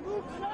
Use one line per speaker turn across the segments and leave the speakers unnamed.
Hey!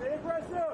Stay aggressive!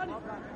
Yeah!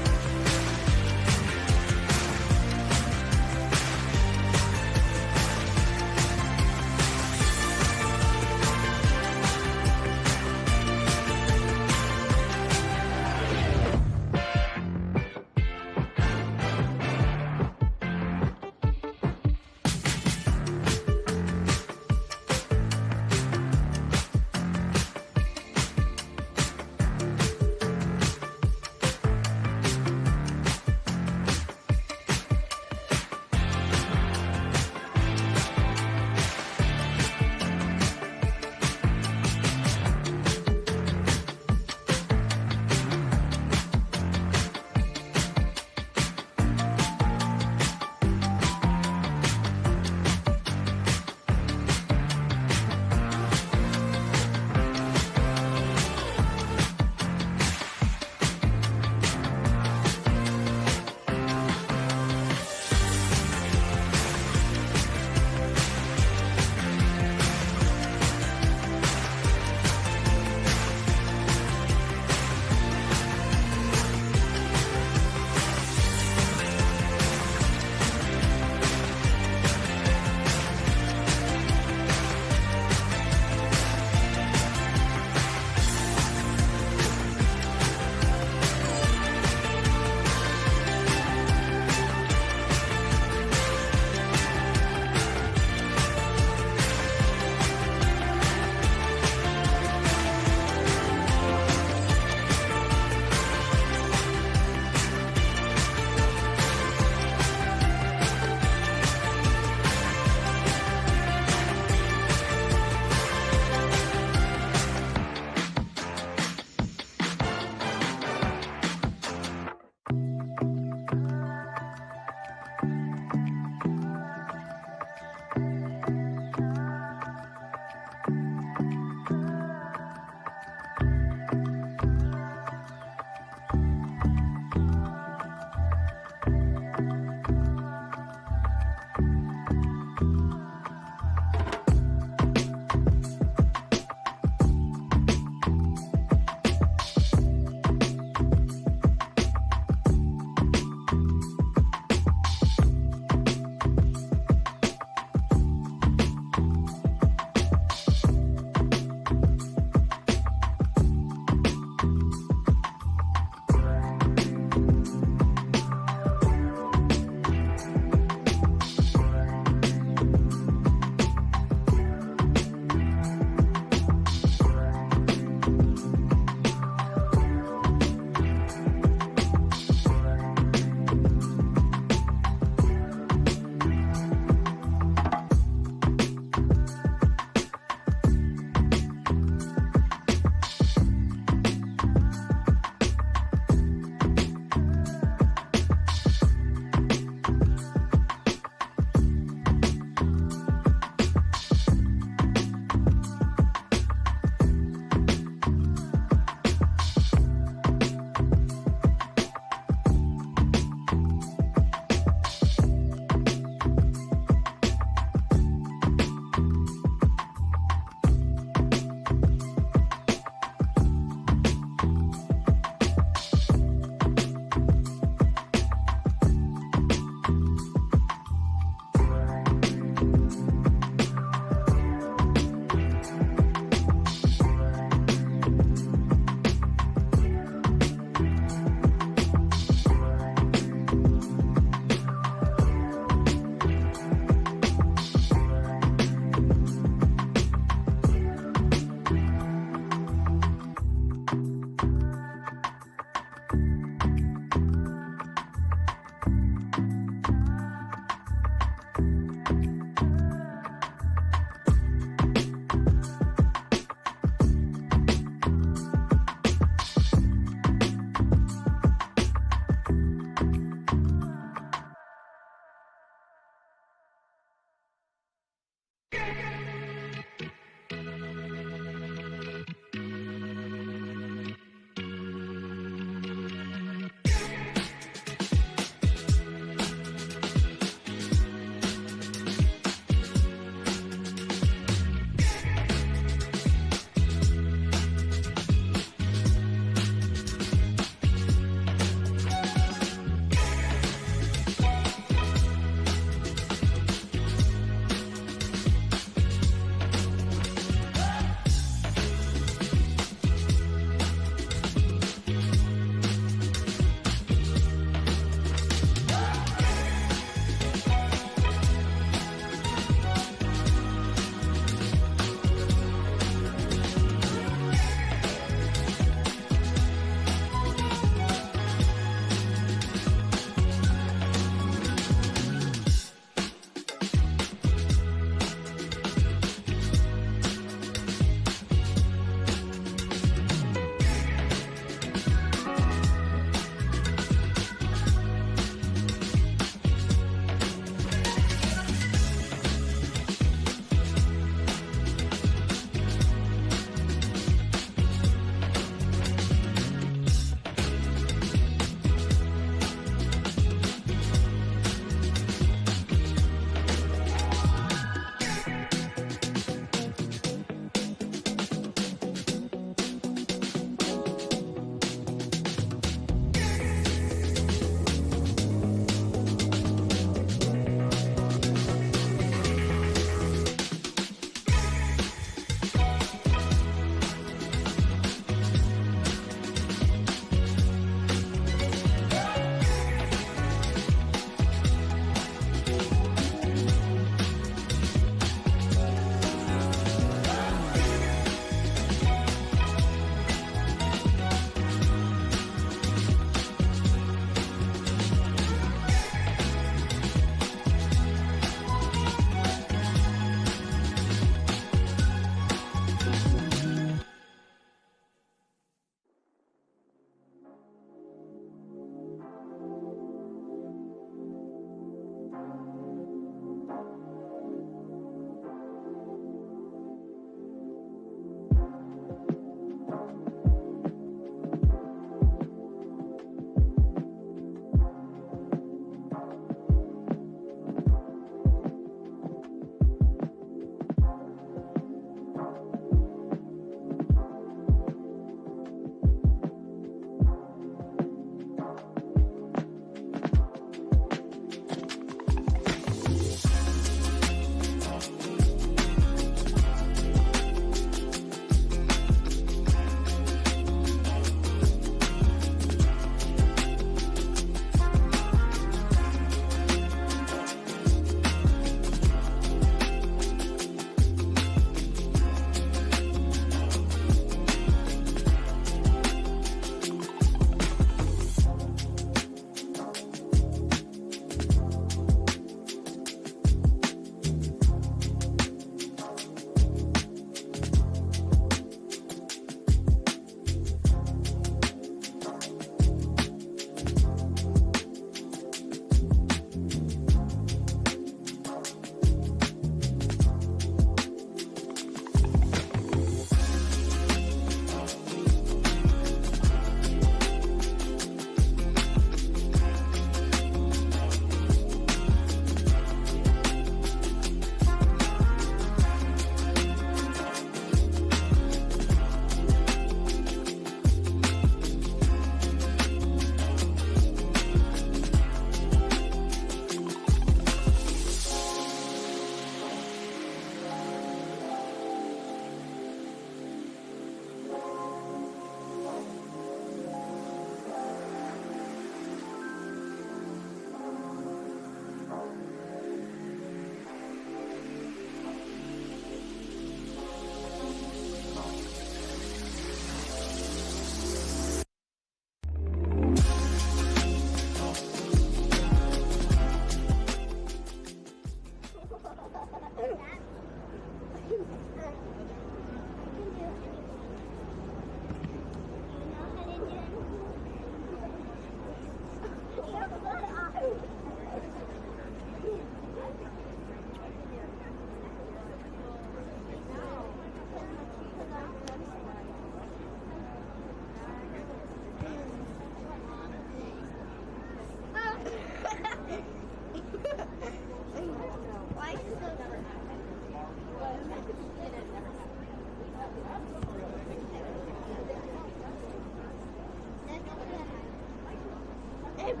Just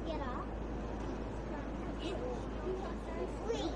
get off. Sleep.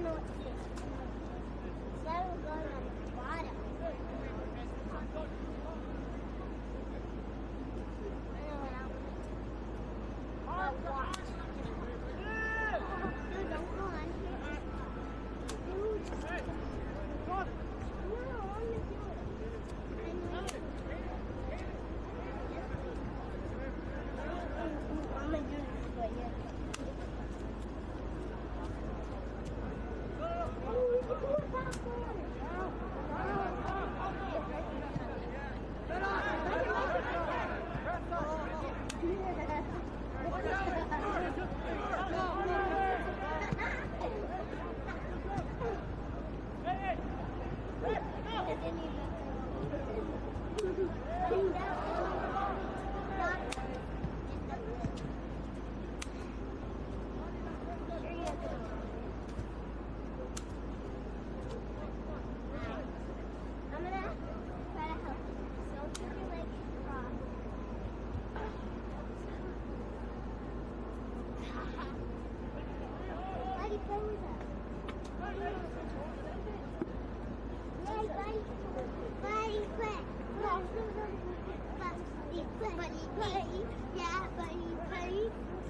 know what to do. Instead of going on the bottom. I know what I'll do. I'll watch. No, don't go on here. Dude. No, I want to do it. I'm going to do this way, yeah.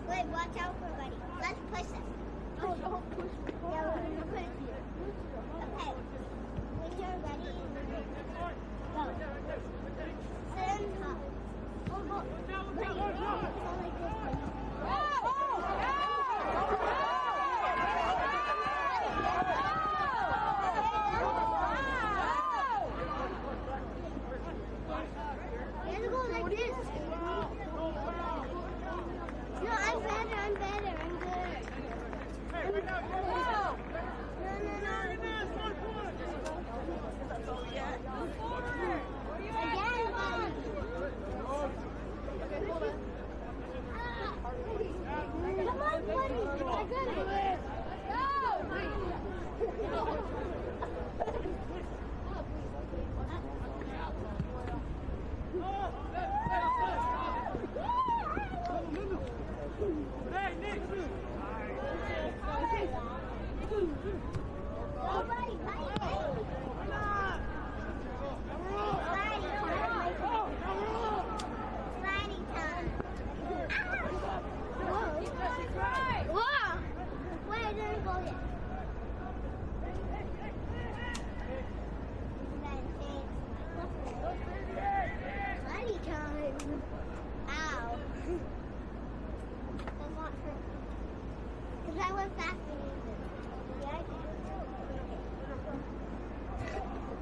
Wait, watch out for Buddy. Let's push him. Oh, don't push me. Yeah, we're going to put it here. Okay. When you're ready, go. Sit on top. Oh, go. Wait, it's all like this. You have to go like this. No, I'm better, I'm good. No. Again, buddy. Come on, buddy. I got it.
Hey, Nick!
Sliding time. Whoa! Wait, I didn't go yet. Sliding time. Ow. That's not true. Because I went faster than you did. Yeah, I did.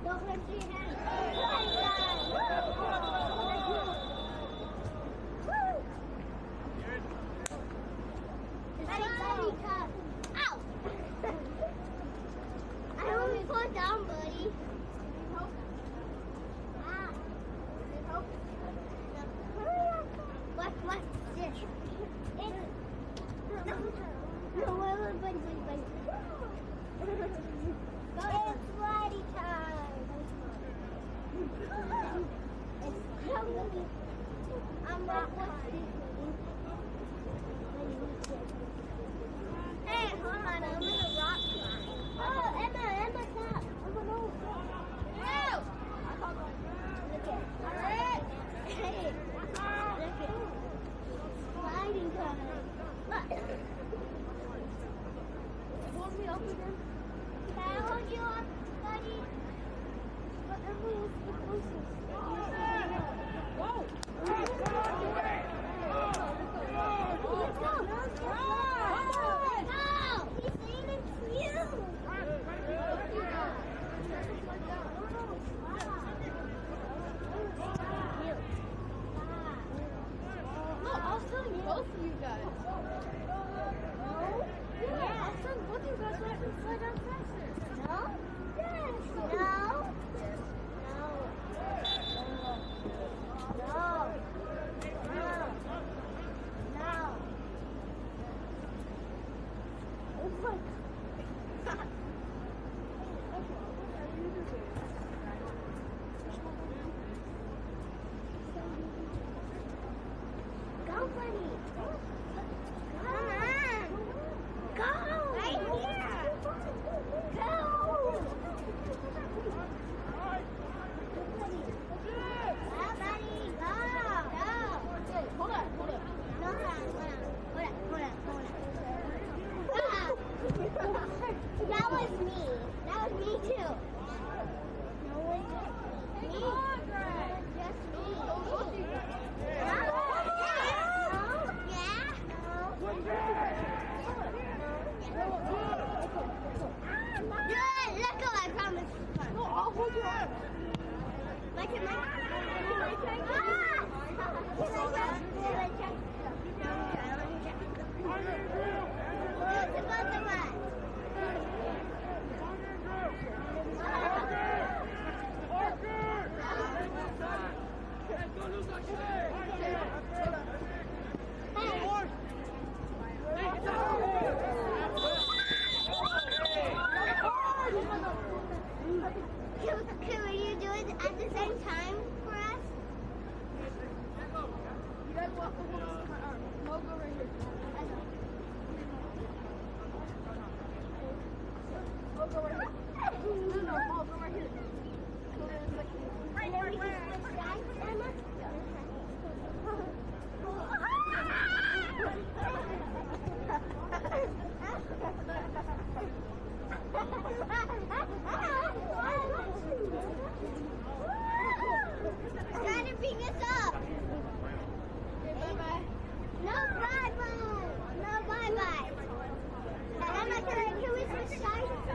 Don't hurt your hand. Ow! I almost fall down, buddy. What? This. No, wait. It's sliding time. I'm not watching. Hey, hold on, I'm in a rock slide. Oh, Emma, stop. Emma, no. Look at. Alright. Hey. Look at. Sliding time. Look. Hold me up again. Can I hold you up, buddy? But Emma was the closest. Whoa! My turn. Can you do it at the same time for us?
You guys walk over to my arm. No, go right here. I'll go right here. No, I'll go right here.
And then we can switch sides, Emma? Trying to bring us up.
Okay, bye-bye.
No bye-bye. No bye-bye. Emma, can we switch sides?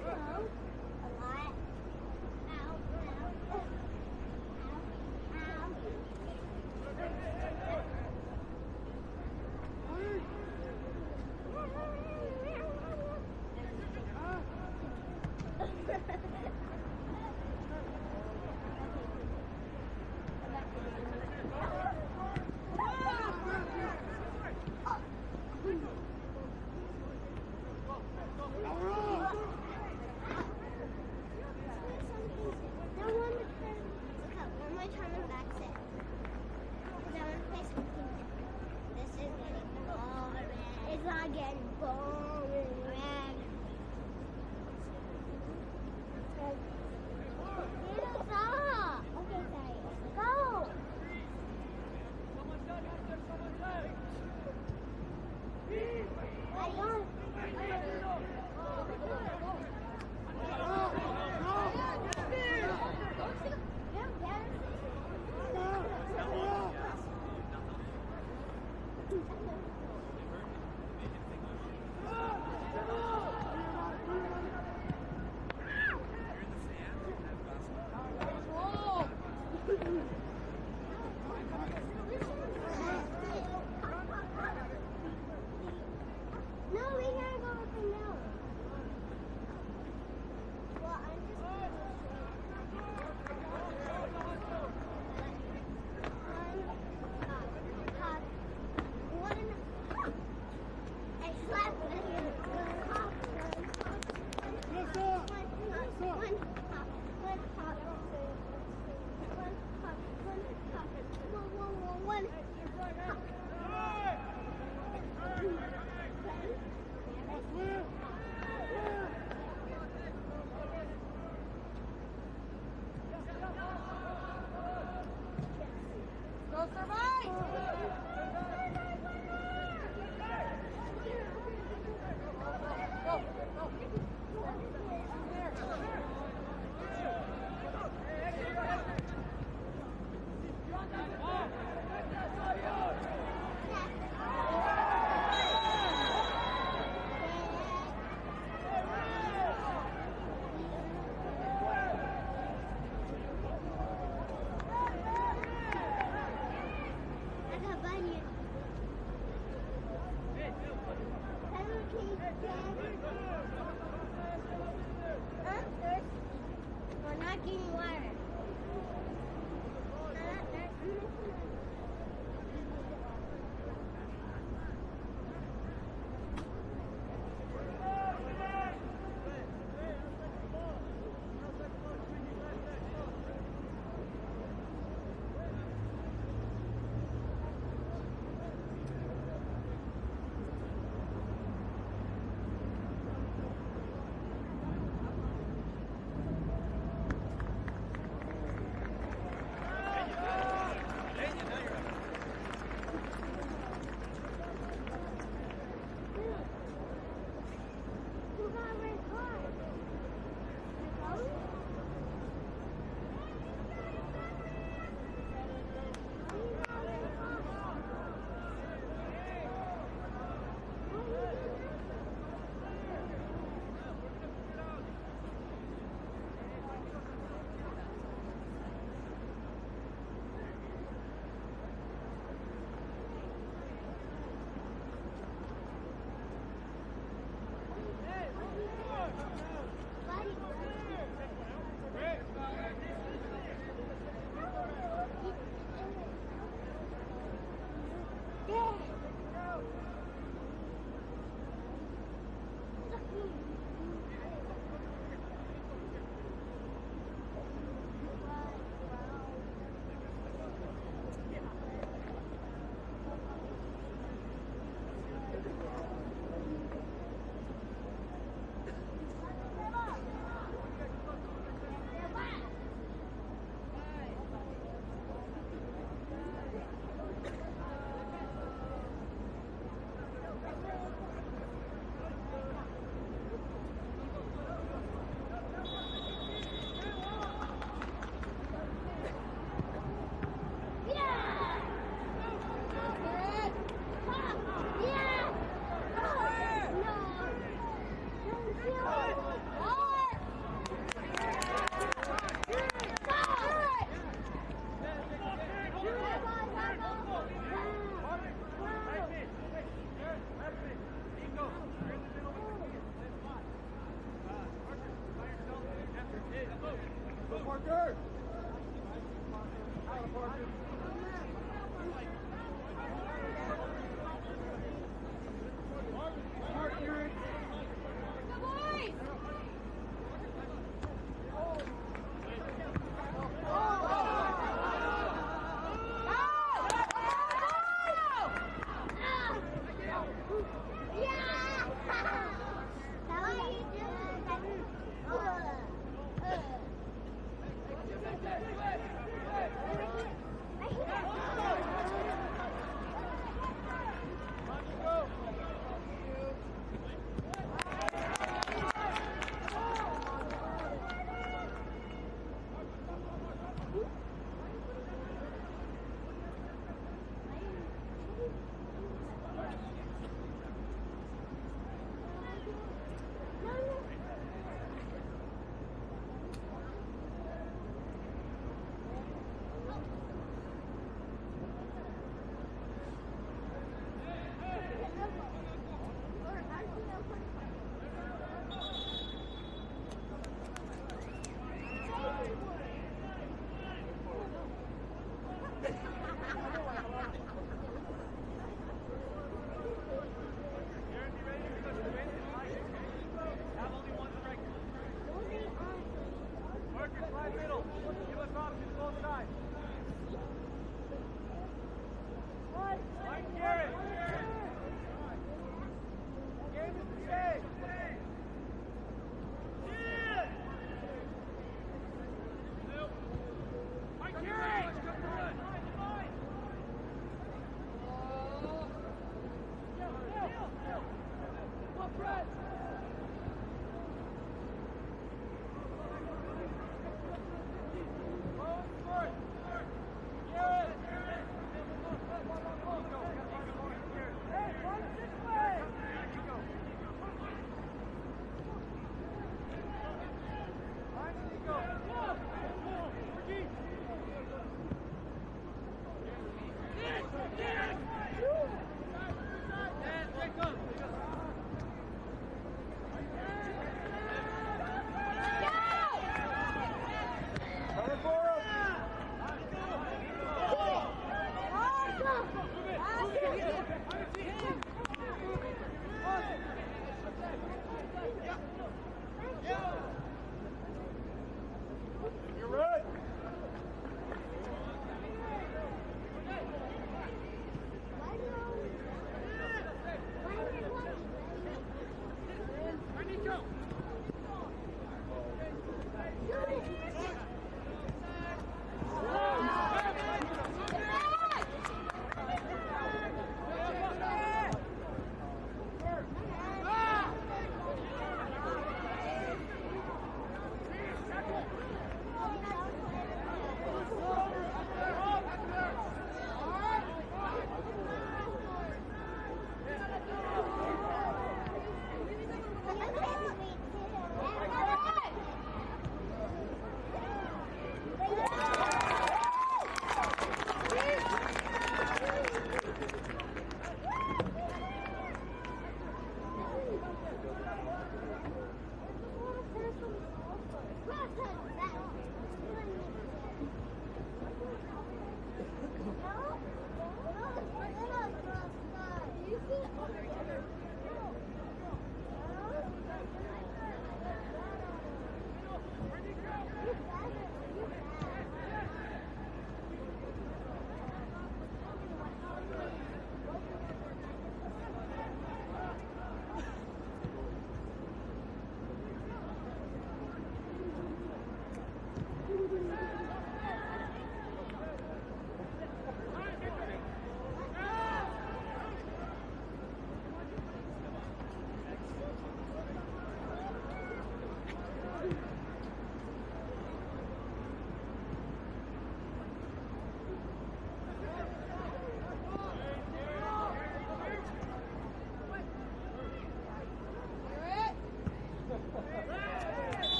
A lot. Ow, ow, ow,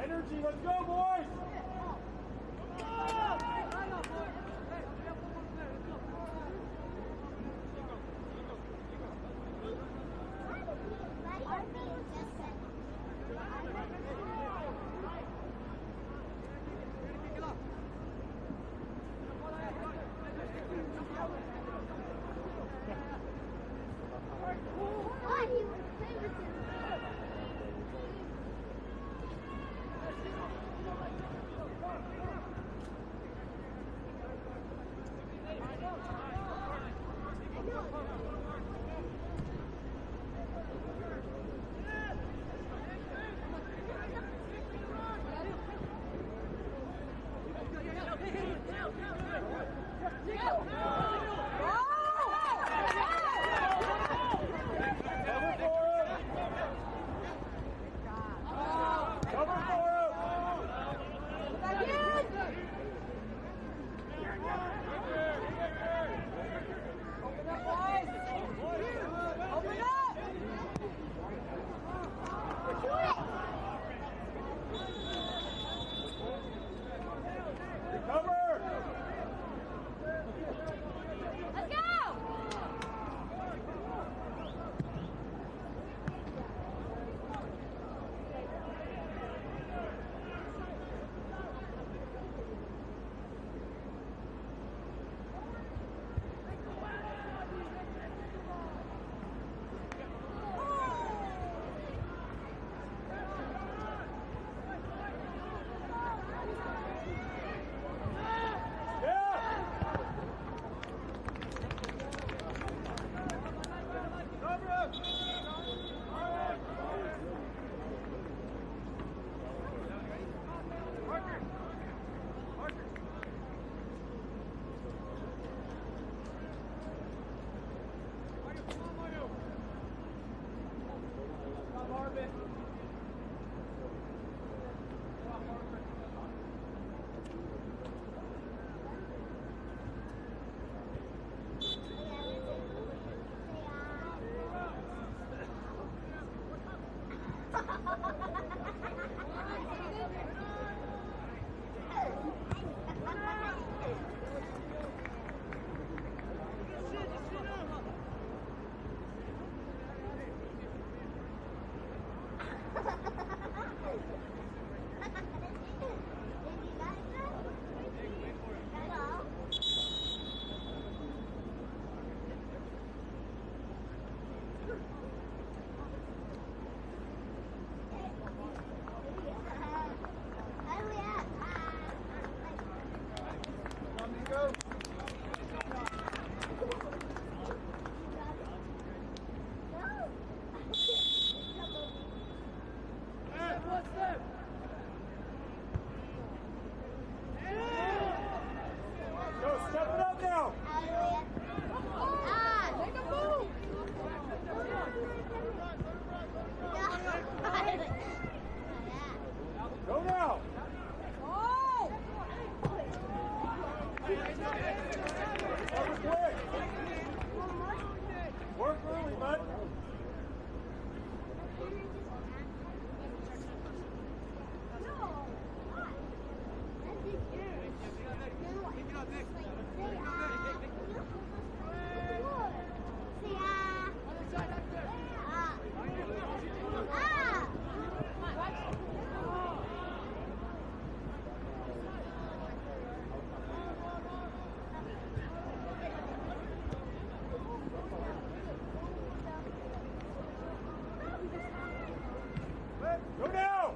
Energy, let's go, boys! Work early, bud. Go now!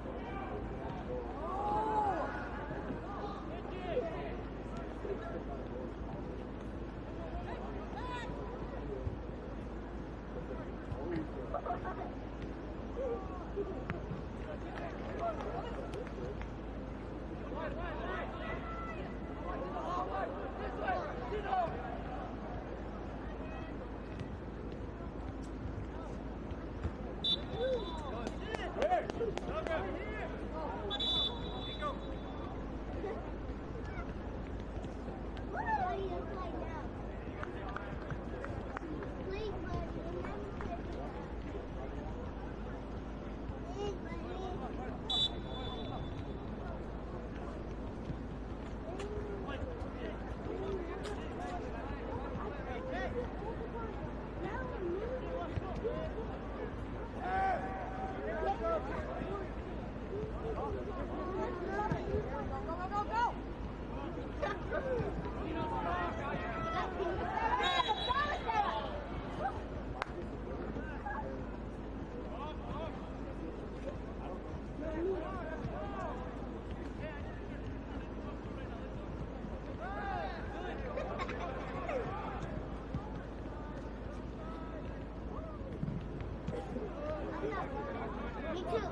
Me too.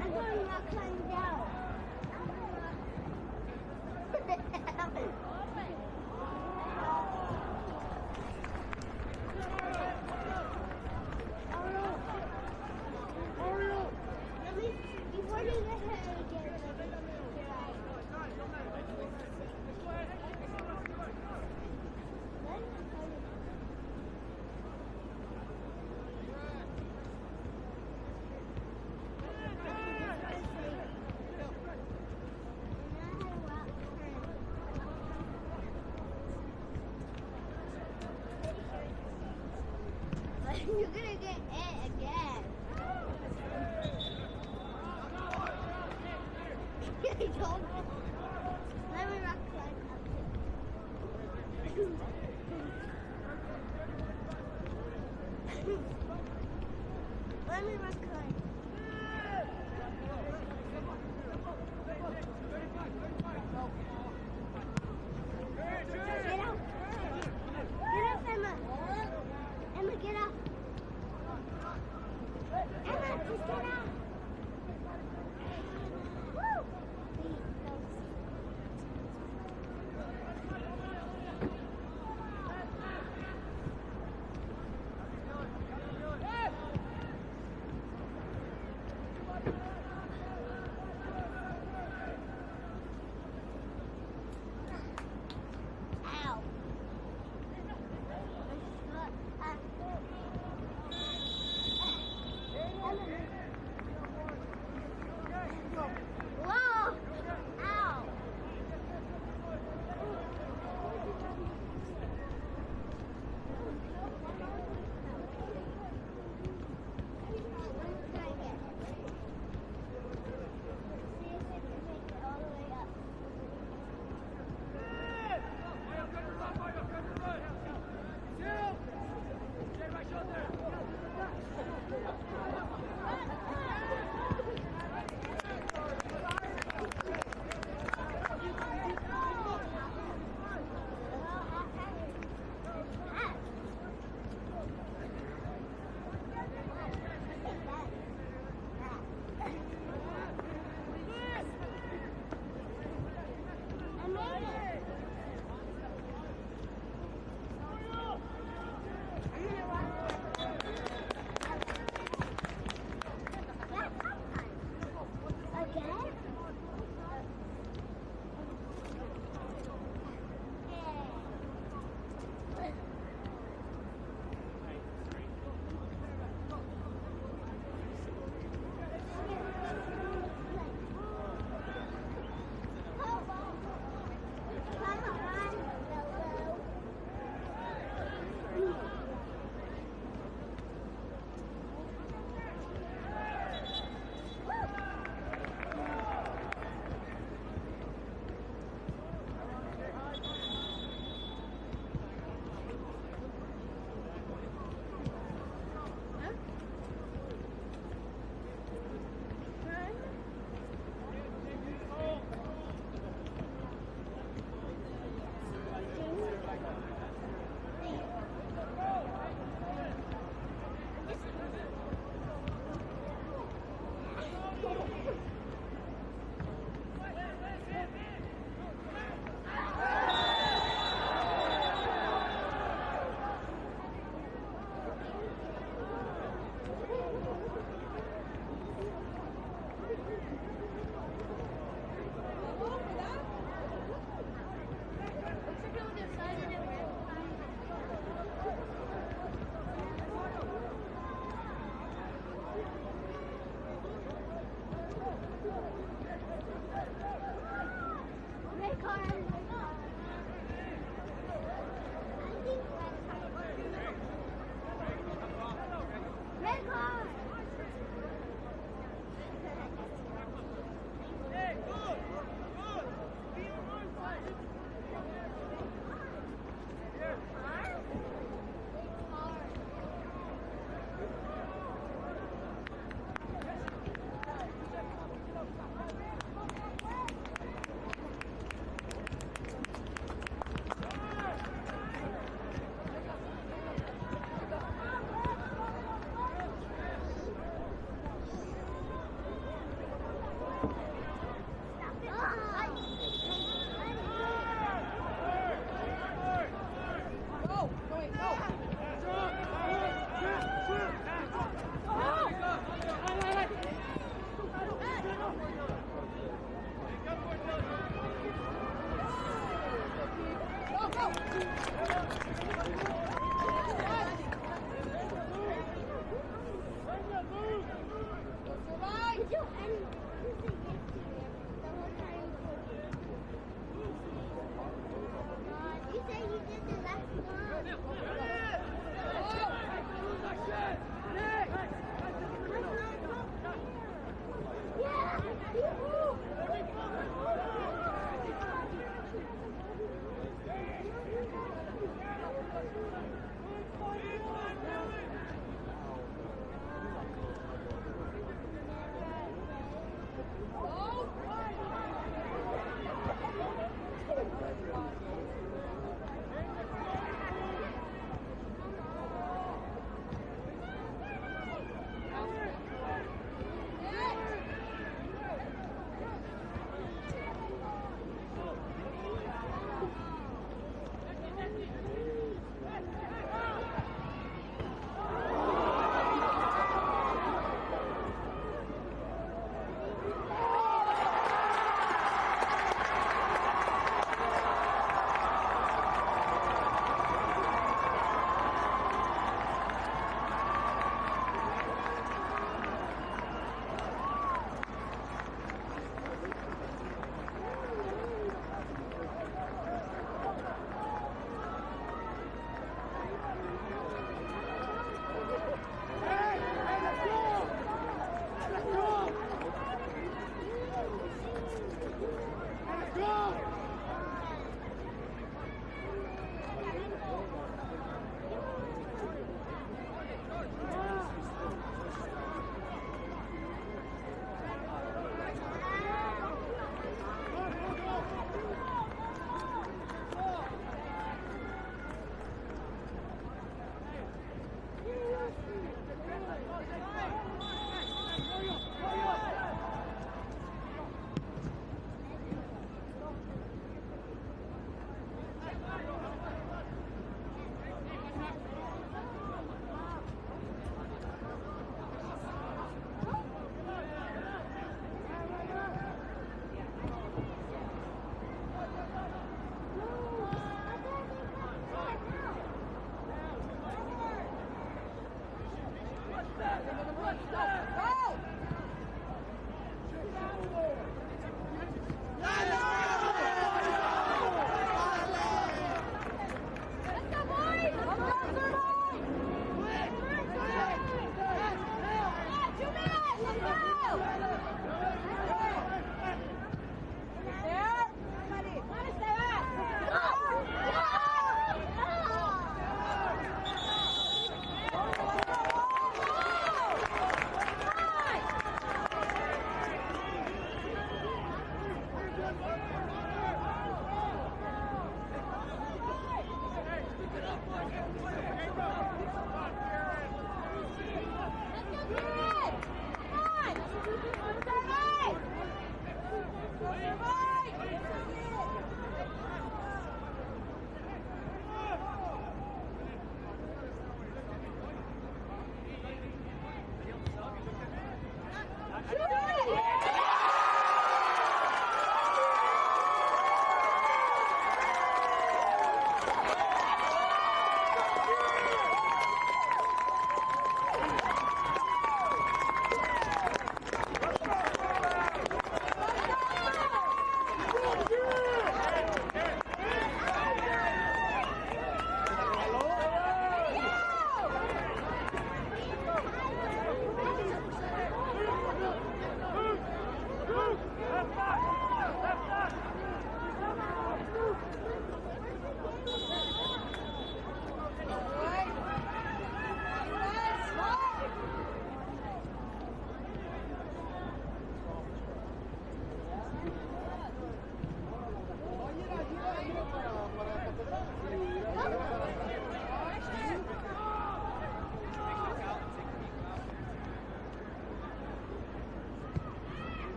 I'm going to rock climb down. Before you get her again, you're gonna get it again. I told you. Let me rock climb up Let me rock climb. Get up. Get up, Emma. Emma, get up. Emma, just get up. Woo!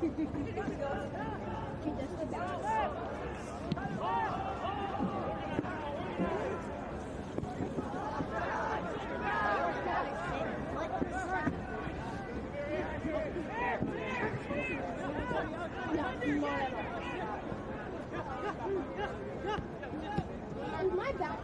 My back.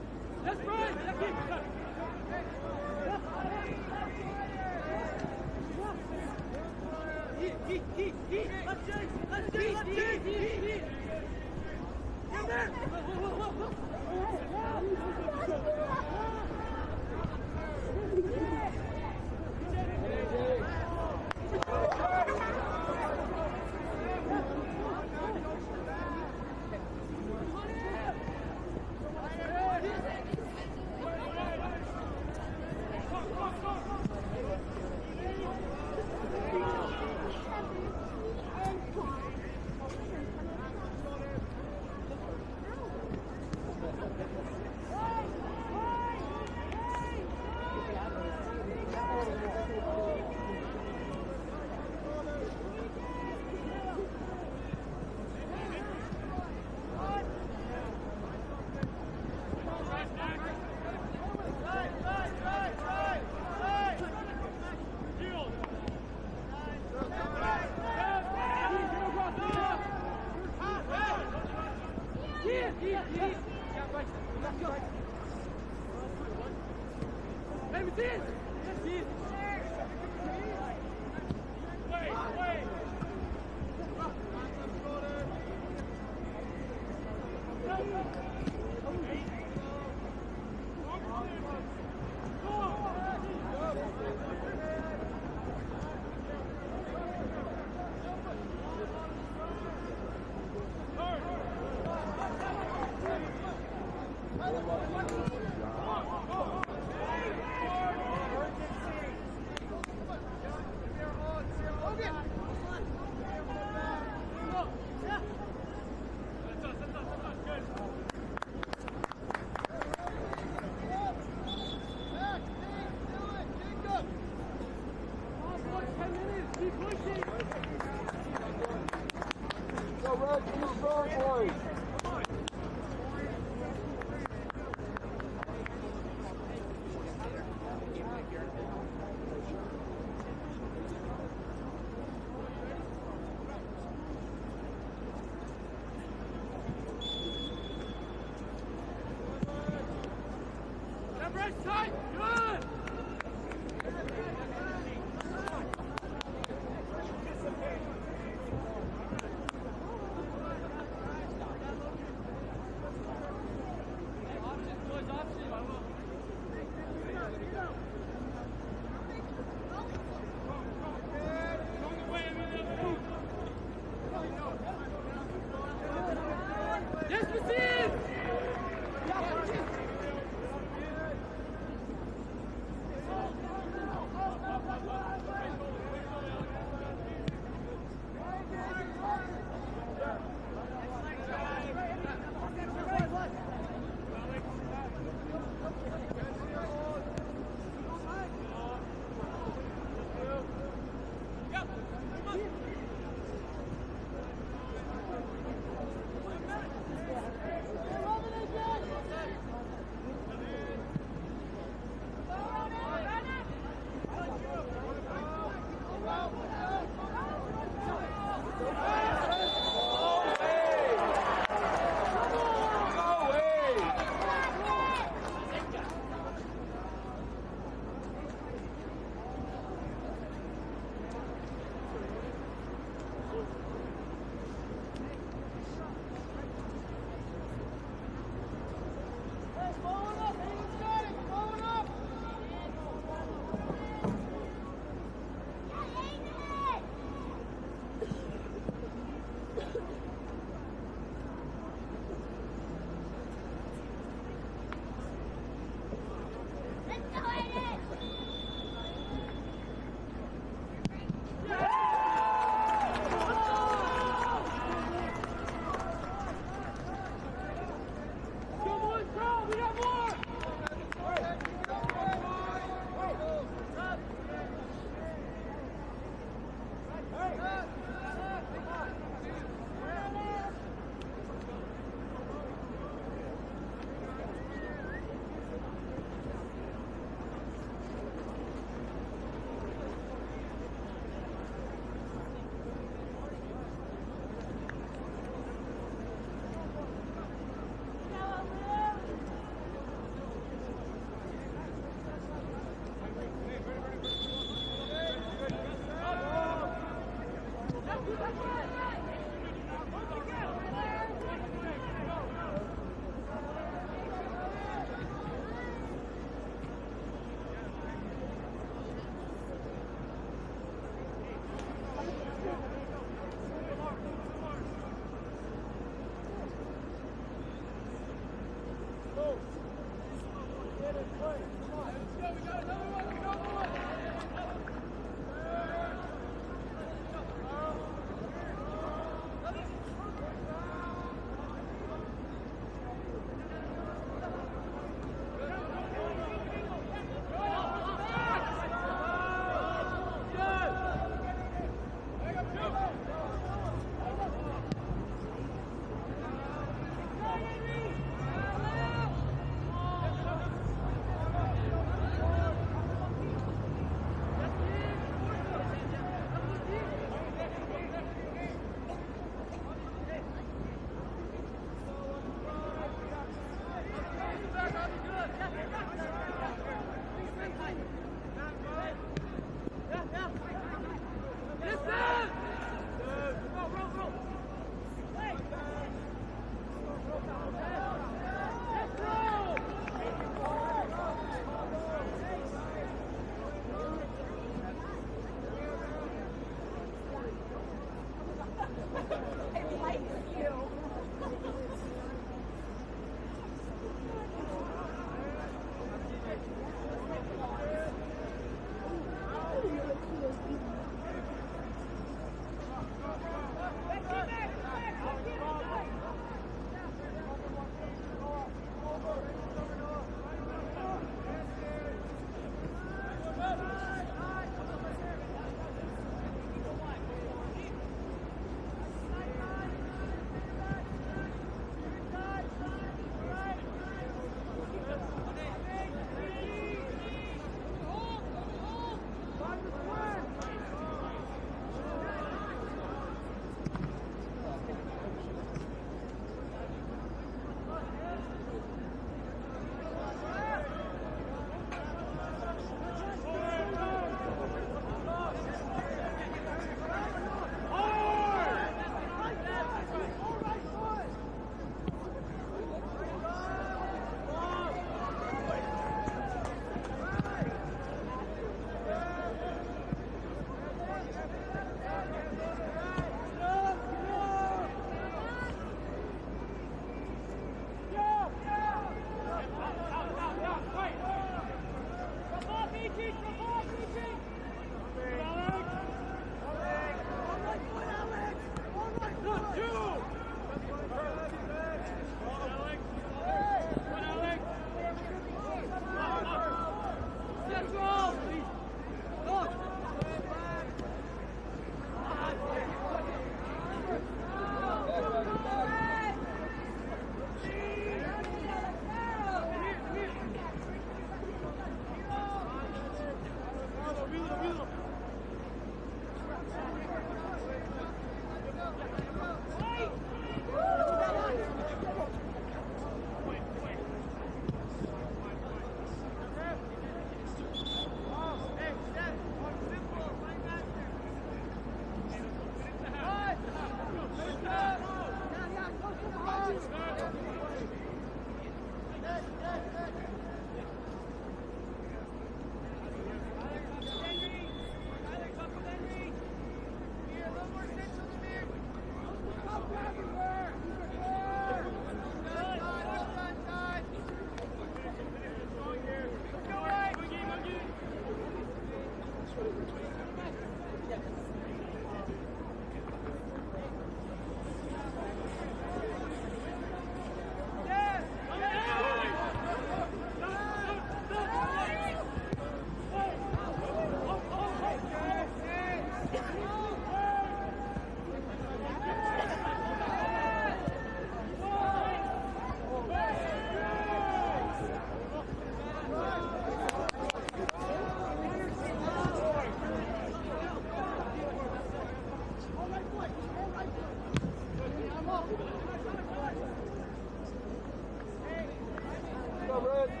go, Red.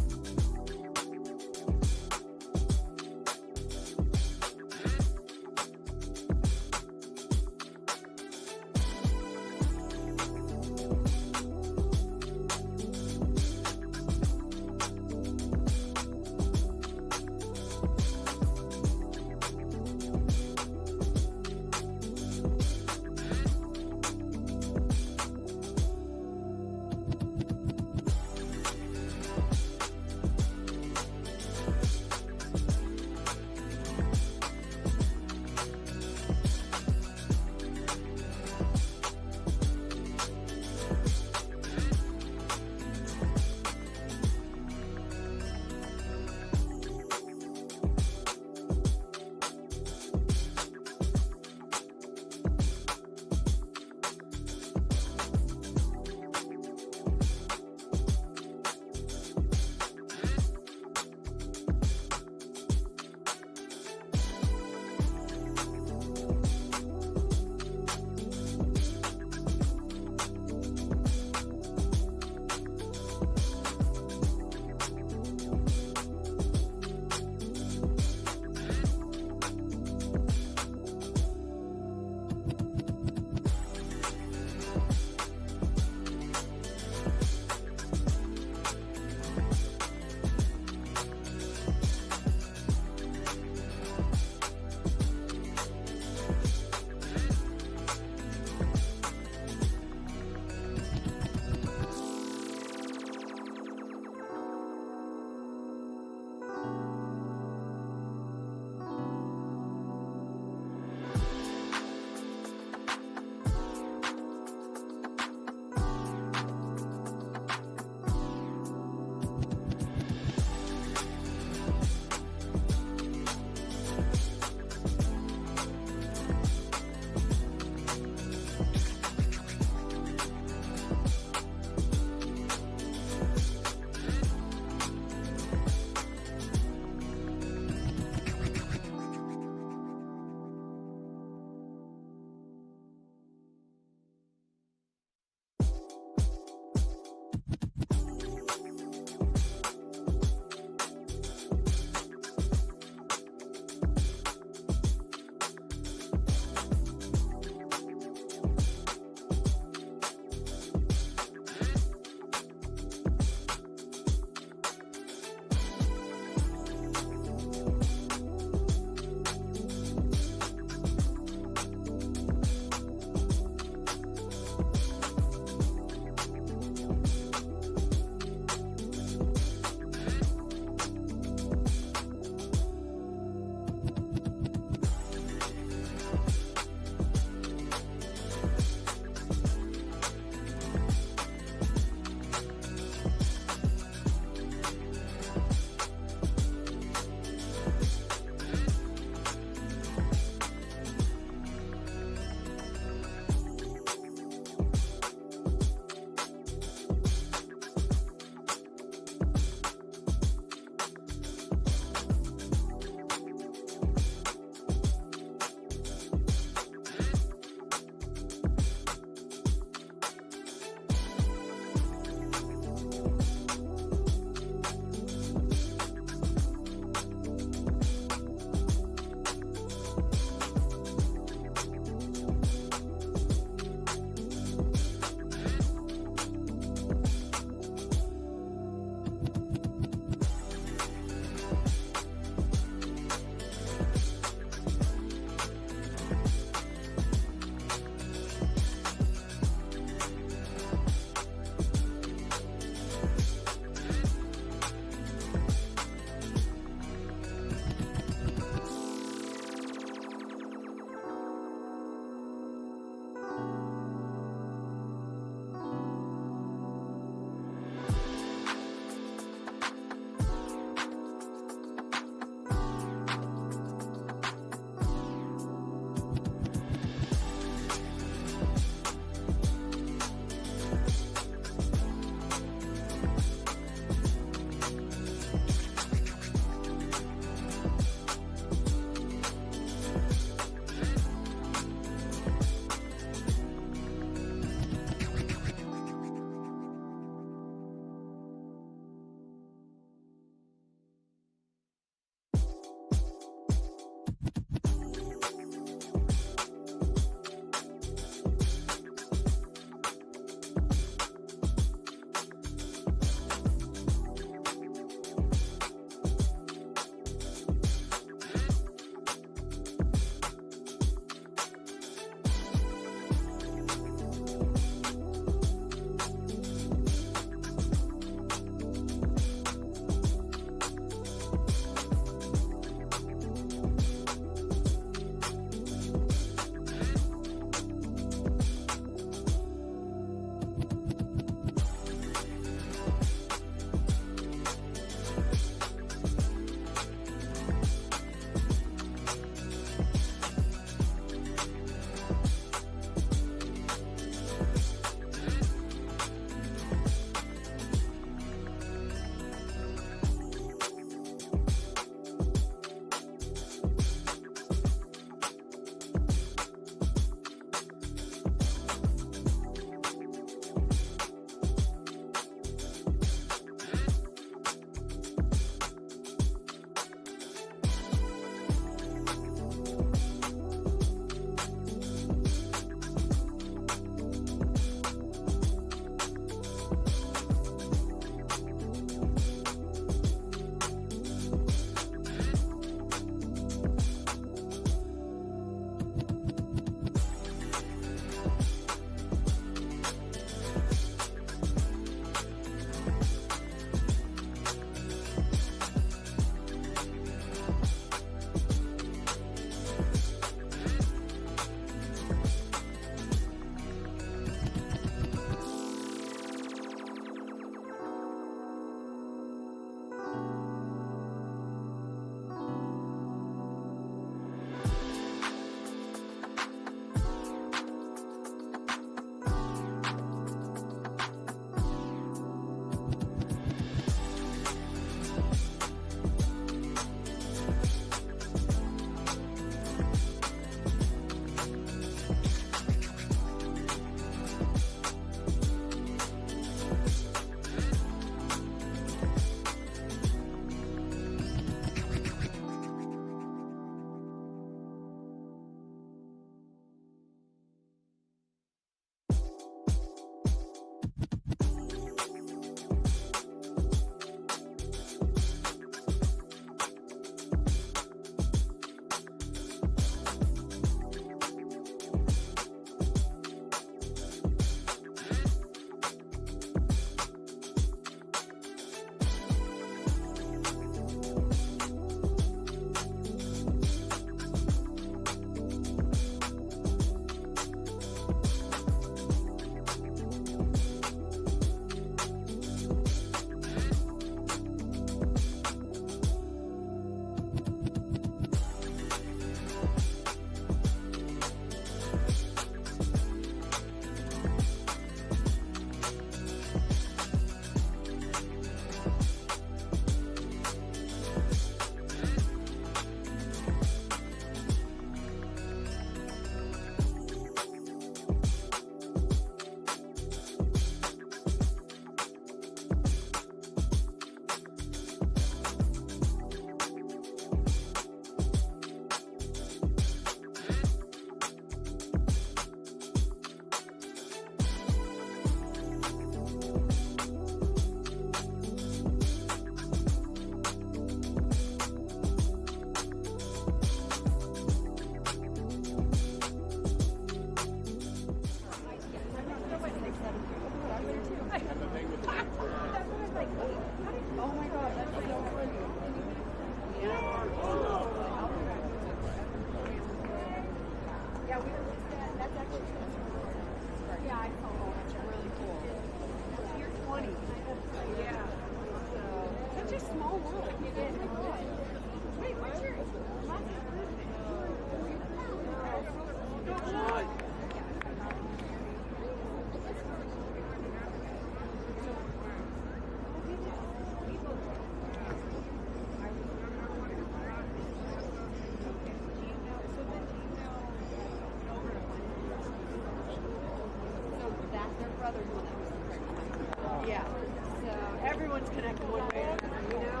one way or another, you know?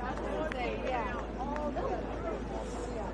I was going to say, yeah. All together. Yeah.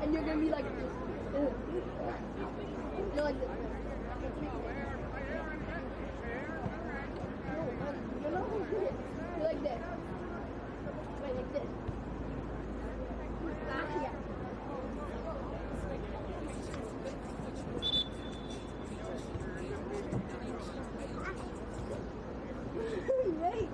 And you're gonna be like this. You're like this. You're like this. Wait, like this. Yeah. Wait.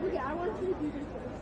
Okay, I want you to do this first.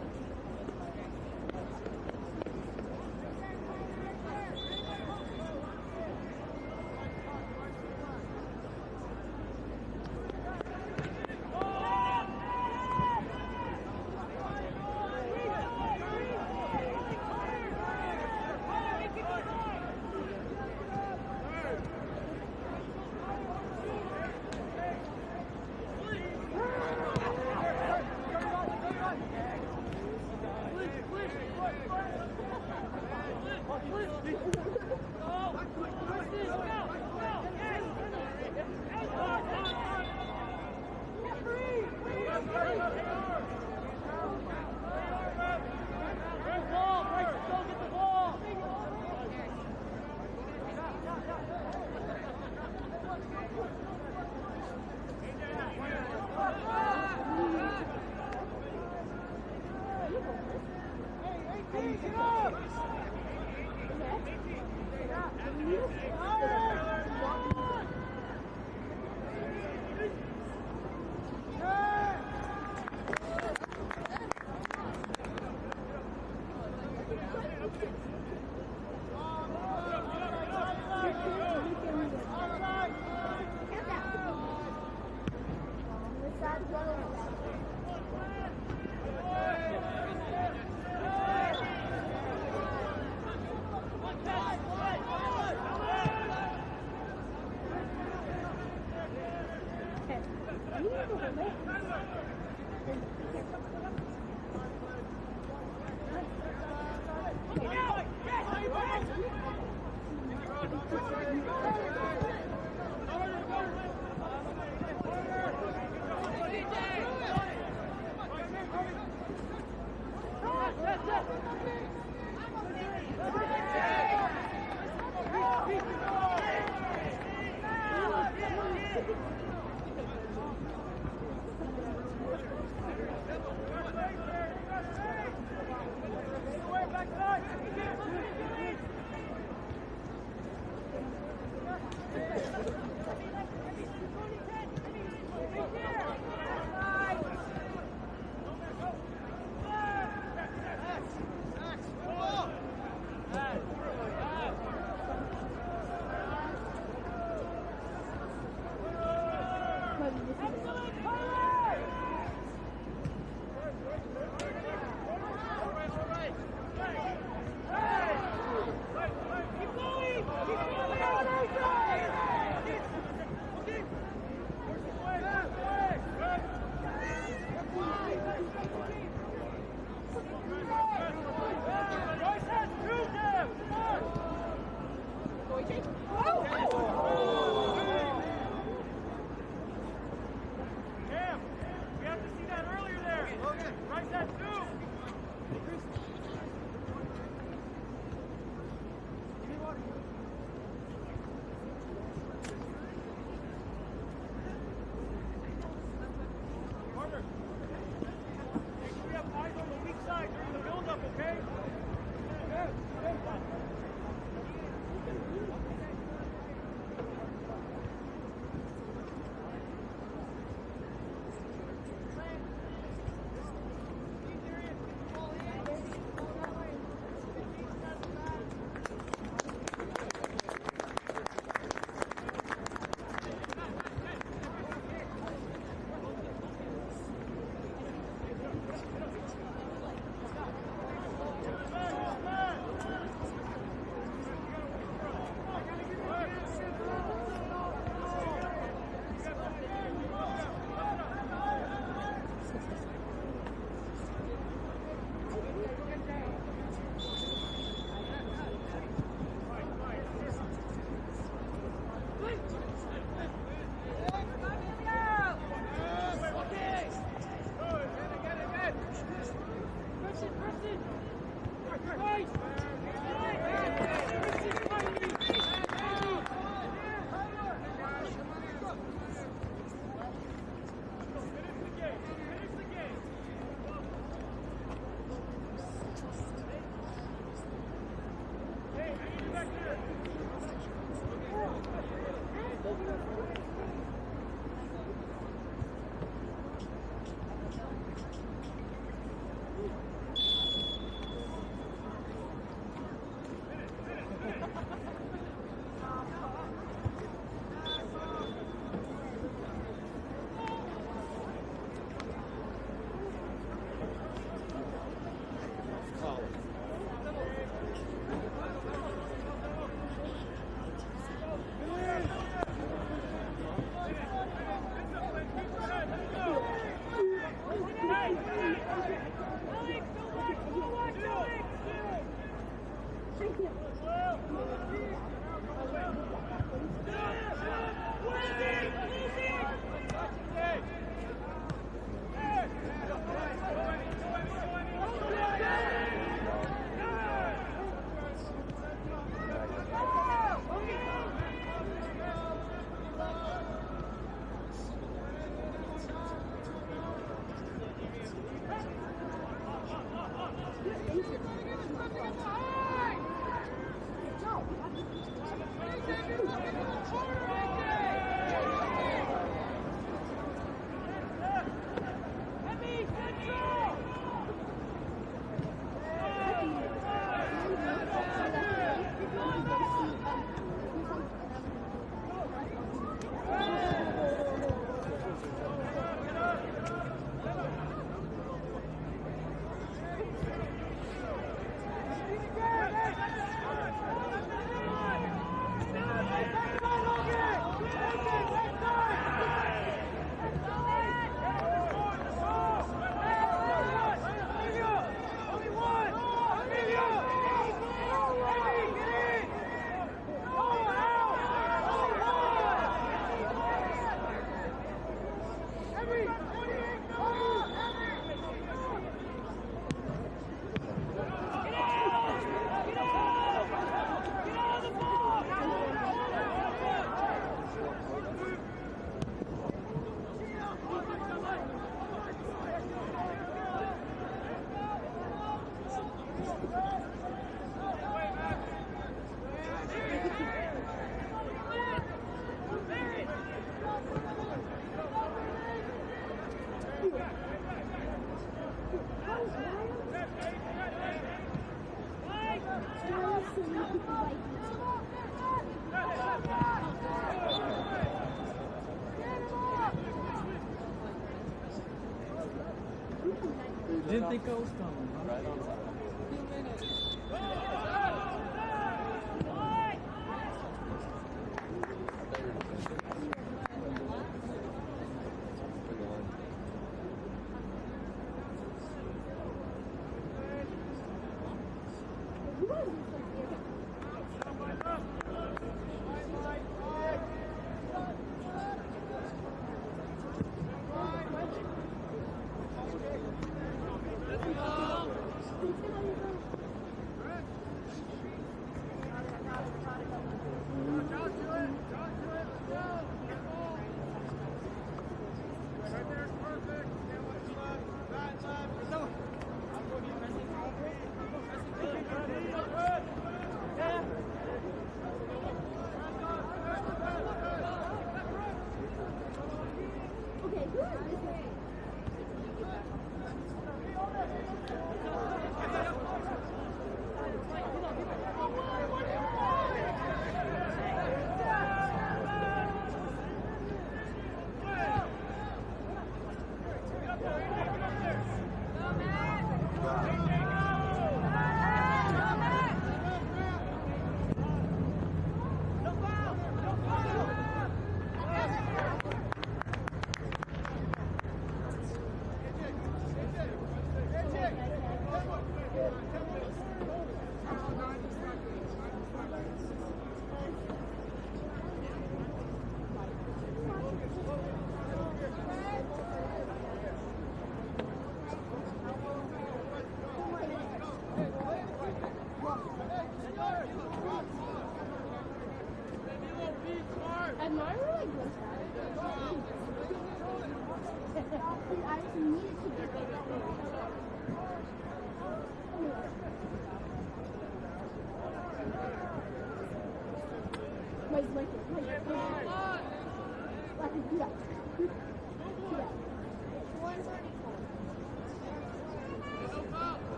Didn't think I was coming.
Right on time.
2 minutes.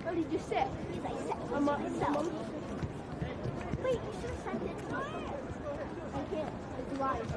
What did you say?
He's like, set
I'm up.
Wait, you should have sent it to her.
I can't. It's live.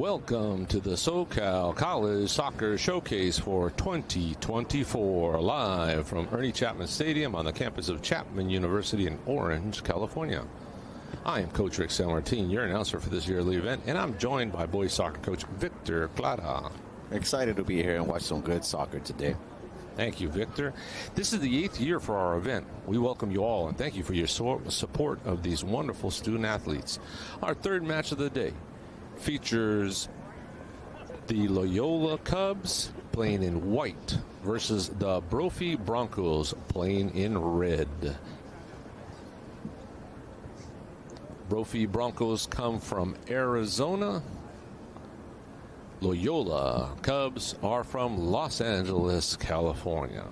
Welcome to the SoCal College Soccer Showcase for 2024, live from Ernie Chapman Stadium on the campus of Chapman University in Orange, California. I am Coach Rick San Martin, your announcer for this yearly event, and I'm joined by boys soccer coach Victor Clara.
Excited to be here and watch some good soccer today.
Thank you, Victor. This is the 8th year for our event. We welcome you all and thank you for your support of these wonderful student athletes. Our third match of the day features the Loyola Cubs playing in white versus the Brophy Broncos playing in red. Brophy Broncos come from Arizona. Loyola Cubs are from Los Angeles, California.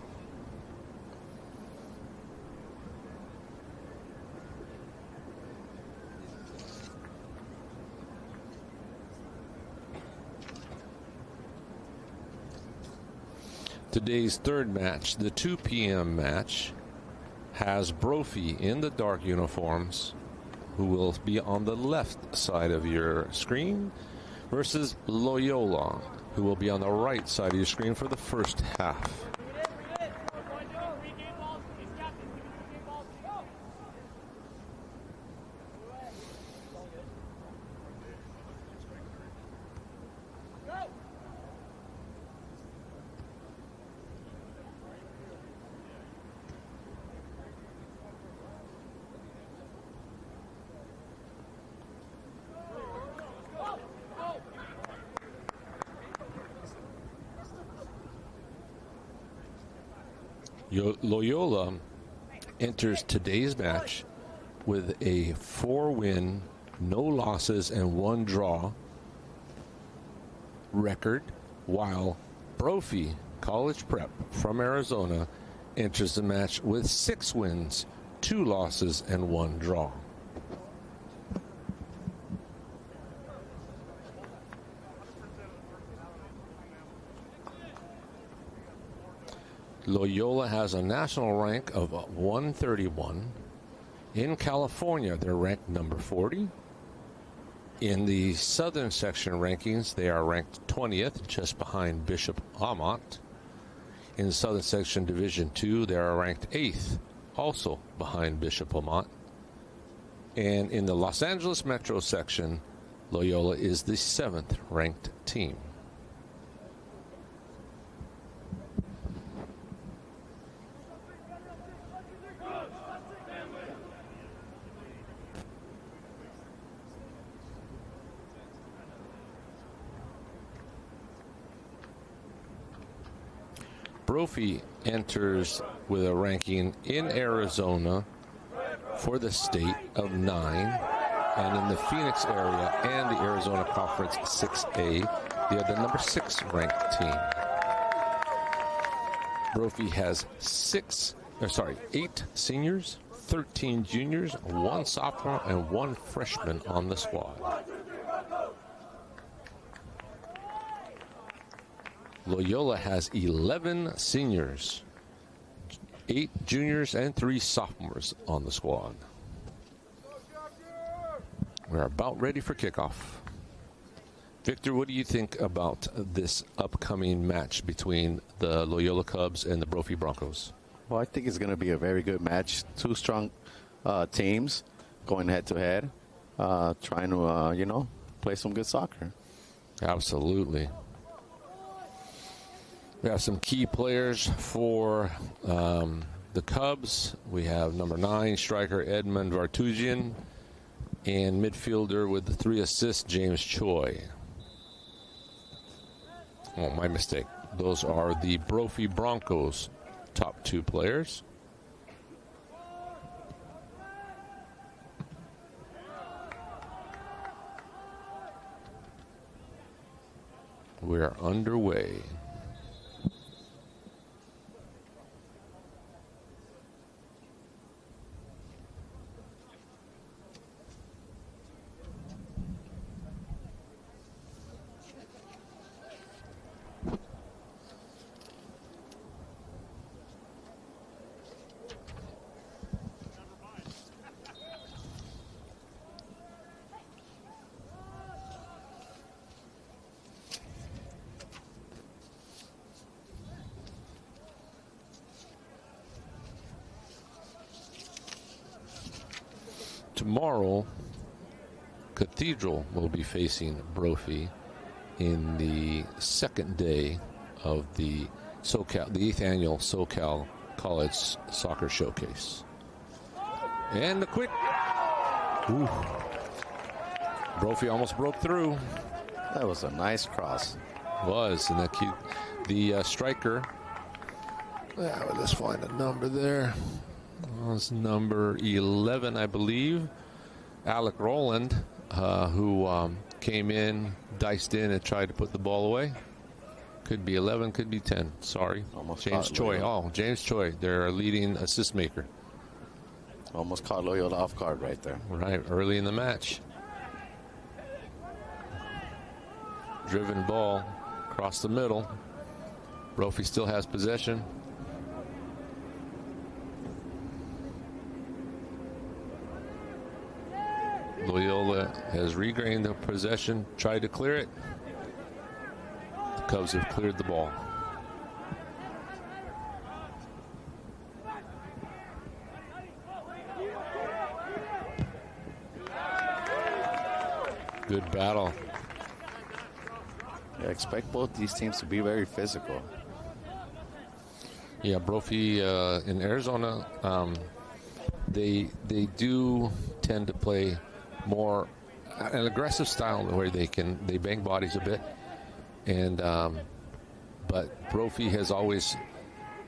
Today's third match, the 2 p.m. match, has Brophy in the dark uniforms, who will be on the left side of your screen, versus Loyola, who will be on the right side of your screen for the first half. Loyola enters today's match with a 4-win, no losses, and 1 draw record, while Brophy College Prep from Arizona enters the match with 6 wins, 2 losses, and 1 draw. Loyola has a national rank of 131. In California, they're ranked number 40. In the Southern Section rankings, they are ranked 20th, just behind Bishop Amat. In the Southern Section Division 2, they are ranked 8th, also behind Bishop Amat. And in the Los Angeles Metro section, Loyola is the 7th ranked team. Brophy enters with a ranking in Arizona for the state of 9, and in the Phoenix area and the Arizona Conference 6A, they are the number 6 ranked team. Brophy has 8 seniors, 13 juniors, 1 sophomore, and 1 freshman on the squad. Loyola has 11 seniors, 8 juniors, and 3 sophomores on the squad. We're about ready for kickoff. Victor, what do you think about this upcoming match between the Loyola Cubs and the Brophy Broncos?
Well, I think it's going to be a very good match. 2 strong teams going head-to-head, trying to, play some good soccer.
Absolutely. We have some key players for the Cubs. We have number 9 striker Edmund Vartugian, and midfielder with the 3 assists, James Choi. Oh, my mistake. Those are the Brophy Broncos' top 2 players. We're underway. tomorrow, Cathedral will be facing Brophy in the second day of the SoCal, the 8th annual SoCal College Soccer Showcase. And the quick. Ooh. Brophy almost broke through.
That was a nice cross.
Was, and that cute. The striker. Let's find a number there. It was number 11, I believe. Alec Rowland, who came in, diced in, and tried to put the ball away. Could be 11, could be 10. Sorry.
Almost
James
caught
Choi.
Loyola.
Oh, James Choi, their leading assist maker.
Almost caught Loyola off guard right there.
Right, early in the match. Driven ball across the middle. Brophy still has possession. Loyola has regained the possession, tried to clear it. The Cubs have cleared the ball. Good battle.
I expect both these teams to be very physical.
Yeah, Brophy in Arizona, they do tend to play more an aggressive style where they bang bodies a bit, and but Brophy has always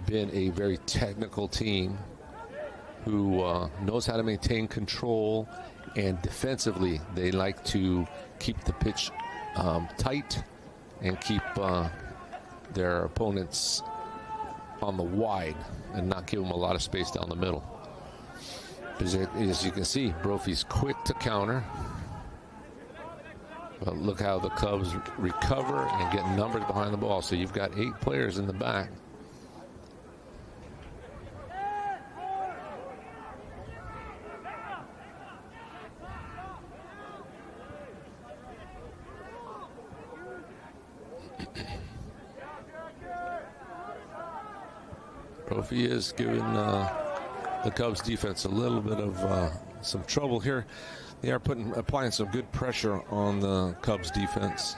been a very technical team who knows how to maintain control, and defensively they like to keep the pitch tight and keep their opponents on the wide and not give them a lot of space down the middle. As you can see, Brophy's quick to counter. But look how the Cubs recover and get numbers behind the ball. So you've got 8 players in the back. Brophy is giving the Cubs defense a little bit of some trouble here. They are applying some good pressure on the Cubs defense.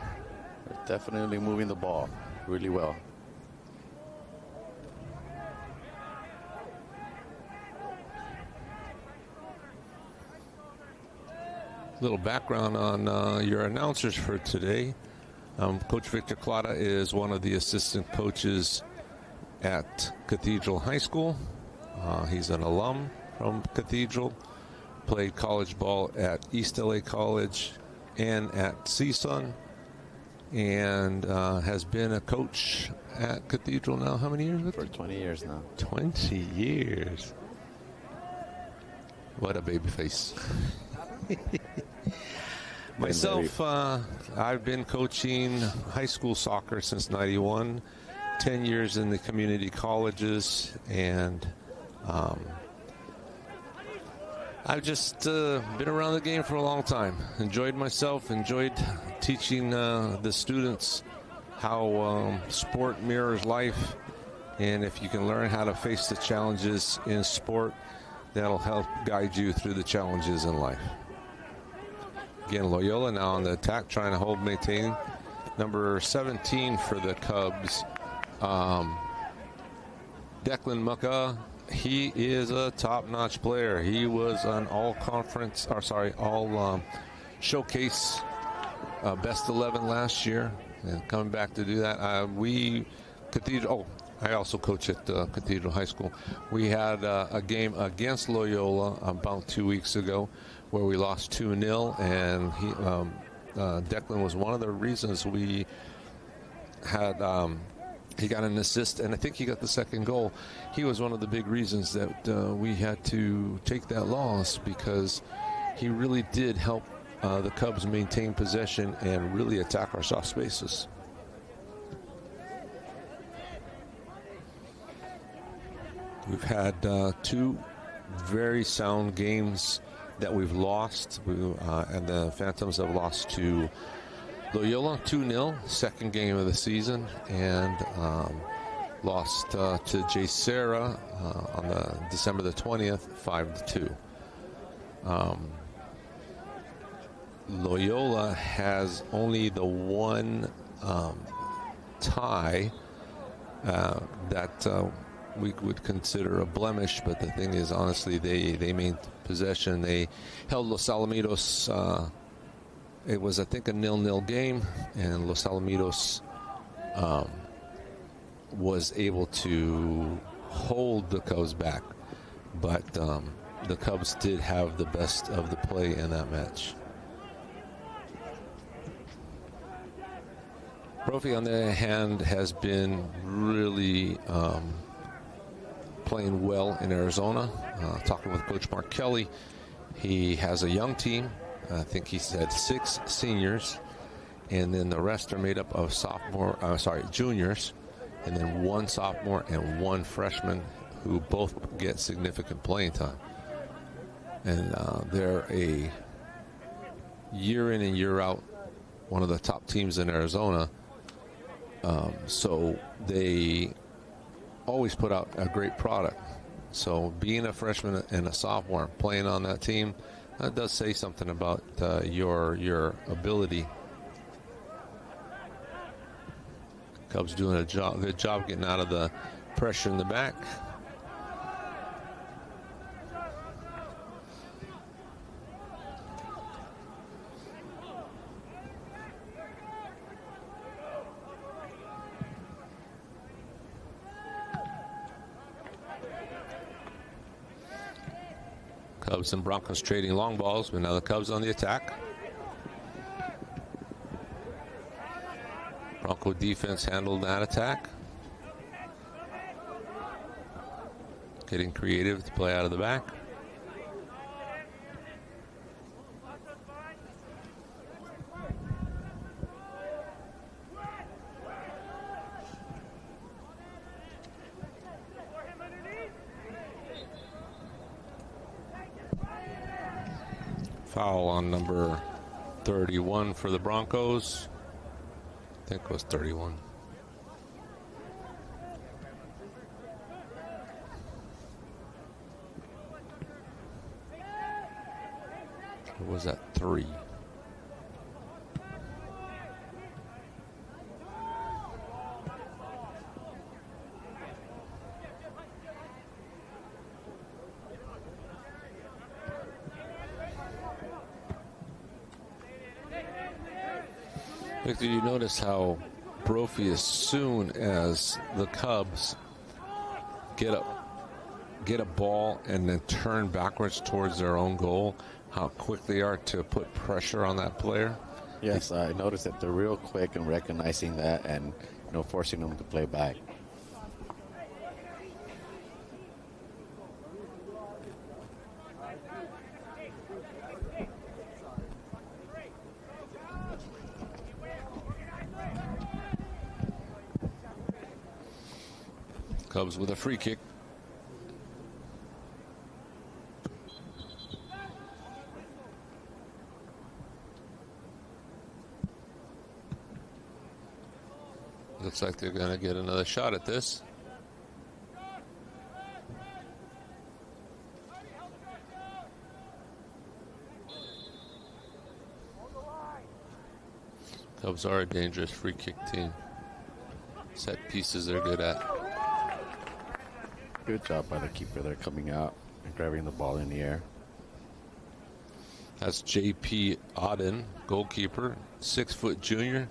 They're definitely moving the ball really well.
Little background on your announcers for today. Coach Victor Clada is one of the assistant coaches at Cathedral High School. He's an alum from Cathedral, played college ball at East LA College and at CSUN, and has been a coach at Cathedral now how many years?
For 20 years now.
20 years. What a baby face. Myself, I've been coaching high school soccer since '91, 10 years in the community colleges, and I've just been around the game for a long time. Enjoyed myself, enjoyed teaching the students how sport mirrors life, and if you can learn how to face the challenges in sport, that'll help guide you through the challenges in life. Again, Loyola now on the attack, trying to maintain. Number 17 for the Cubs, Declan Mucka. He is a top-notch player. He was an all-conference, all showcase best 11 last year, and coming back to do that. Cathedral. I also coach at Cathedral High School. We had a game against Loyola about 2 weeks ago where we lost 2-0, and Declan was one of the reasons we had. He got an assist, and I think he got the second goal. He was one of the big reasons that we had to take that loss, because he really did help the Cubs maintain possession and really attack our soft spaces. We've had 2 very sound games that we've lost, and the Phantoms have lost to Loyola 2-0, second game of the season, and lost to J. Serra on December the 20th, 5-2. Loyola has only the one tie that we would consider a blemish, but the thing is, honestly, they maintained possession. They held Los Alamitos. It was, I think, a 0-0 game, and Los Alamitos was able to hold the Cubs back, but the Cubs did have the best of the play in that match. Brophy, on the other hand, has been really playing well in Arizona. Talking with Coach Mark Kelly, he has a young team. I think he said 6 seniors, and then the rest are made up of juniors, and then 1 sophomore and 1 freshman who both get significant playing time. And they're a year in and year out one of the top teams in Arizona. So they always put out a great product. So being a freshman and a sophomore playing on that team, that does say something about your ability. Cubs doing a good job getting out of the pressure in the back. Cubs and Broncos trading long balls, but now the Cubs on the attack. Bronco defense handled that attack. Getting creative to play out of the back. Foul on number 31 for the Broncos. I think it was 31. Or was that 3? Victor, you notice how Brophy, as soon as the Cubs get a ball and then turn backwards towards their own goal, how quick they are to put pressure on that player?
Yes, I noticed that they're real quick in recognizing that and forcing them to play back.
Cubs with a free kick. Looks like they're going to get another shot at this. Cubs are a dangerous free kick team. Set pieces they're good at.
Good job by the keeper there, coming out and grabbing the ball in the air.
That's J.P. Auden, goalkeeper, 6-foot junior.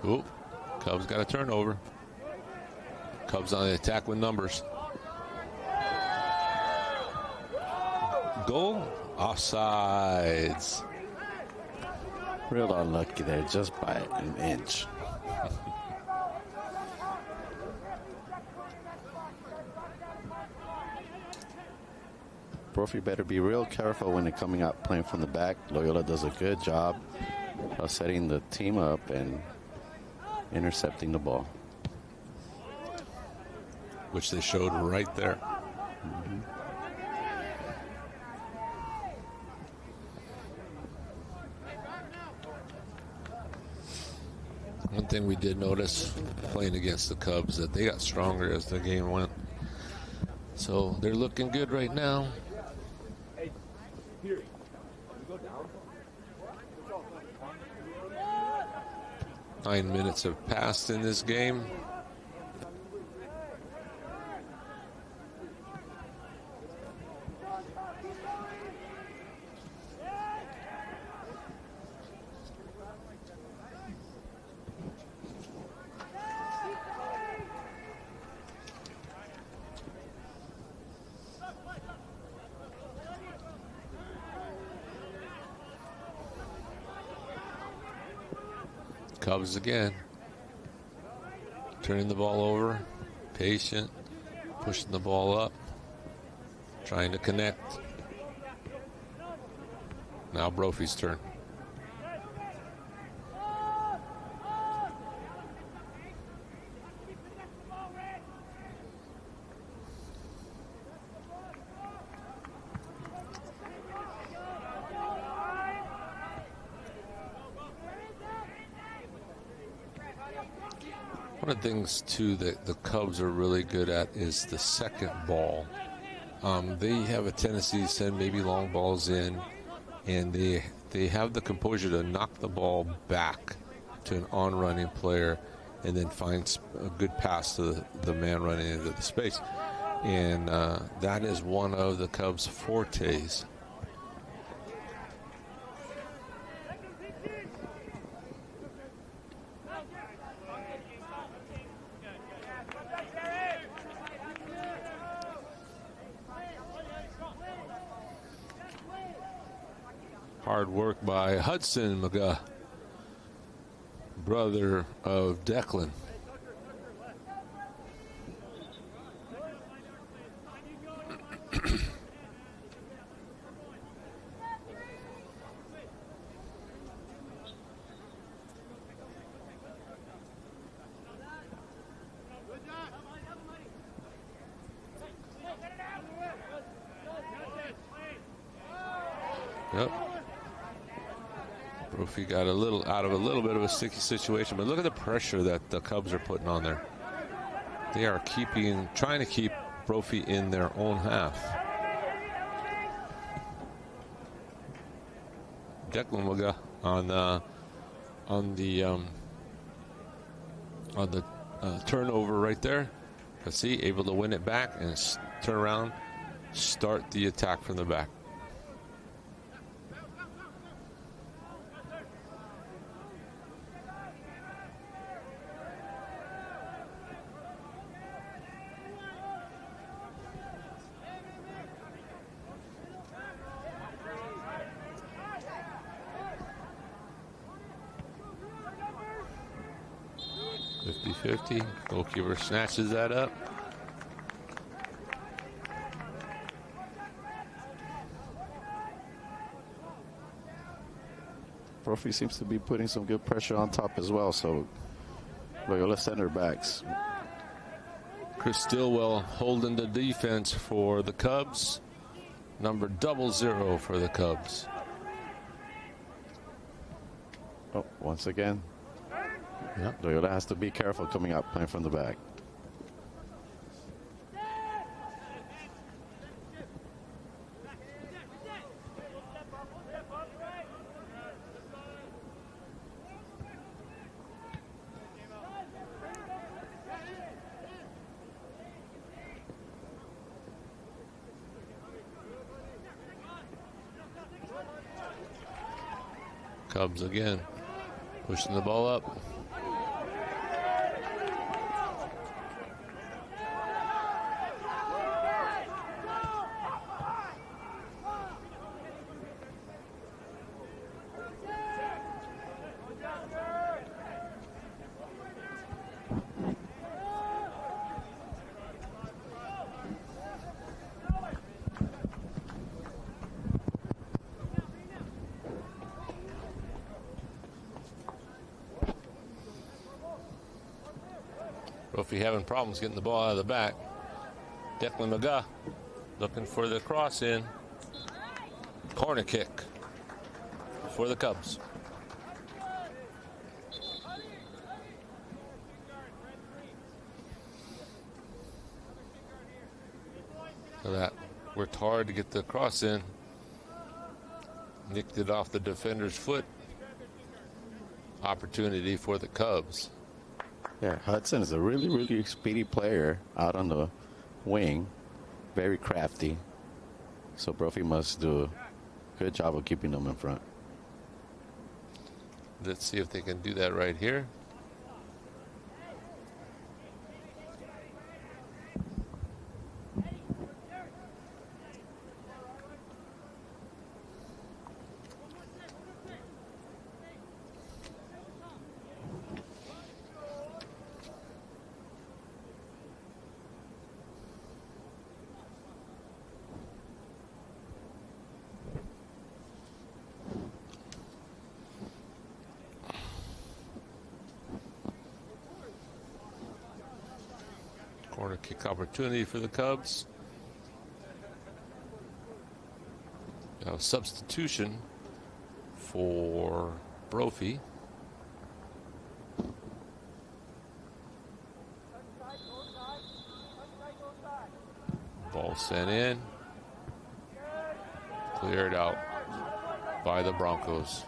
Ooh, Cubs got a turnover. Cubs on the attack with numbers. Goal. Offsides.
Real unlucky there, just by an inch. Brophy better be real careful when they're coming out playing from the back. Loyola does a good job of setting the team up and intercepting the ball.
Which they showed right there. thing we did notice playing against the Cubs, that they got stronger as the game went. So they're looking good right now. 9 minutes have passed in this game. Cubs again. Turning the ball over. Patient. Pushing the ball up. Trying to connect. Now Brophy's turn. One of the things, too, that the Cubs are really good at is the second ball. They have a tendency to send maybe long balls in, and they have the composure to knock the ball back to an on-running player and then find a good pass to the man running into the space. And that is one of the Cubs' fortes. Hard work by Hudson McGuh, brother of Declan. Yep. Brophy got out of a little bit of a sticky situation, but look at the pressure that the Cubs are putting on there. They are trying to keep Brophy in their own half. Declan Wugga on the turnover right there. But see, able to win it back and turn around, start the attack from the back. Goalkeeper snatches that up.
Brophy seems to be putting some good pressure on top as well, so Loyola center backs.
Chris Stillwell holding the defense for the Cubs. Number 00 for the Cubs.
Oh, once again.
Yeah.
Loyola has to be careful coming up, playing from the back.
Cubs again, pushing the ball up. Brophy having problems getting the ball out of the back. Declan McGuh looking for the cross in. Corner kick for the Cubs. So that worked hard to get the cross in. Nicked it off the defender's foot. Opportunity for the Cubs.
Yeah, Hudson is a really, really speedy player out on the wing. Very crafty. So Brophy must do a good job of keeping them in front.
Let's see if they can do that right here. Corner kick opportunity for the Cubs. Now substitution for Brophy. Ball sent in. Cleared out by the Broncos.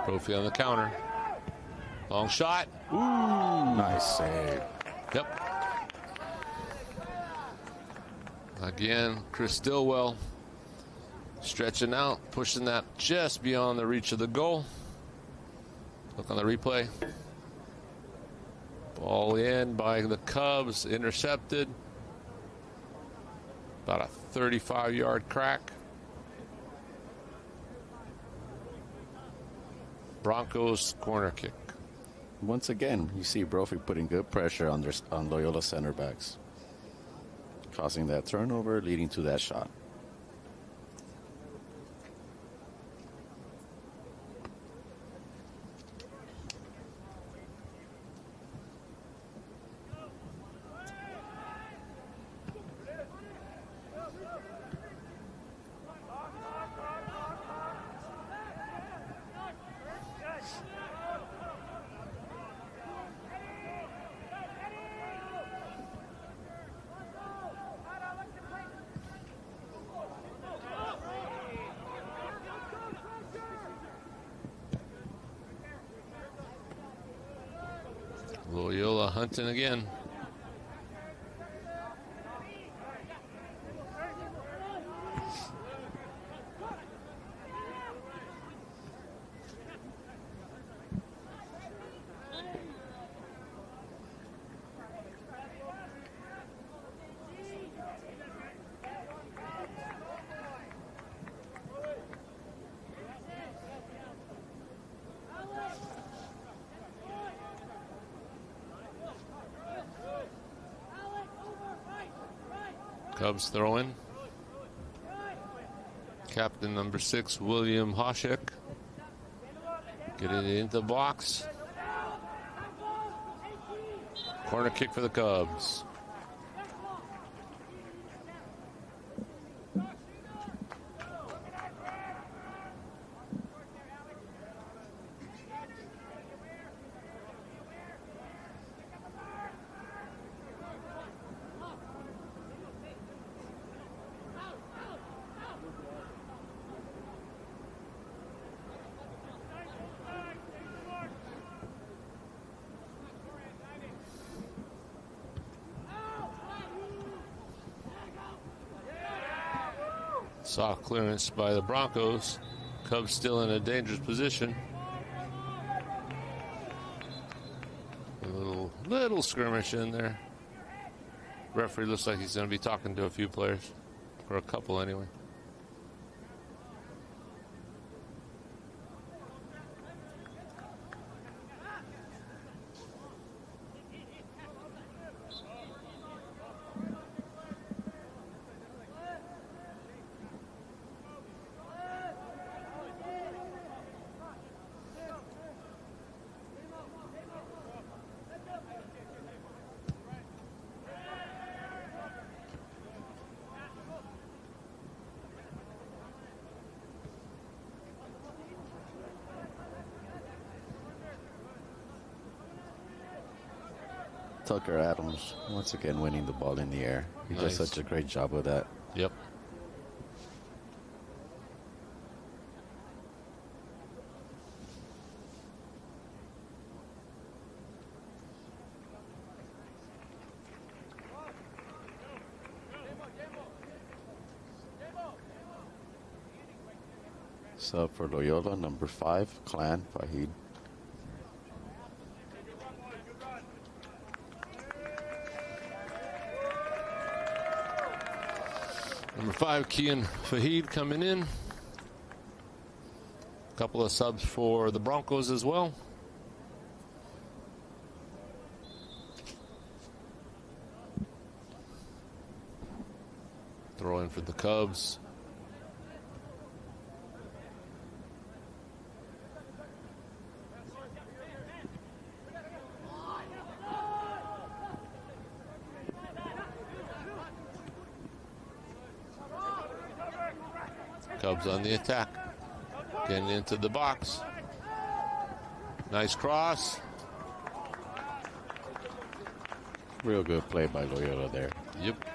Brophy on the counter. Long shot. Ooh.
Nice save.
Yep. Again, Chris Stillwell stretching out, pushing that just beyond the reach of the goal. Look on the replay. Ball in by the Cubs, intercepted. About a 35-yard crack. Broncos corner kick.
Once again, you see Brophy putting good pressure on Loyola center backs, causing that turnover, leading to that shot.
Loyola hunting again. Cubs throwing. Captain number 6, William Hoshek. Getting it into the box. Corner kick for the Cubs. Soft clearance by the Broncos. Cubs still in a dangerous position. A little skirmish in there. Referee looks like he's going to be talking to a few players, or a couple anyway.
Tucker Adams once again winning the ball in the air. He does
Nice.
such a great job with that.
Yep.
Sub for Loyola, number 5, Clan Fahid.
Number 5, Kian Fahid coming in. A couple of subs for the Broncos as well. Throw in for the Cubs. Cubs on the attack. Getting into the box. Nice cross.
Real good play by Loyola there.
Yep.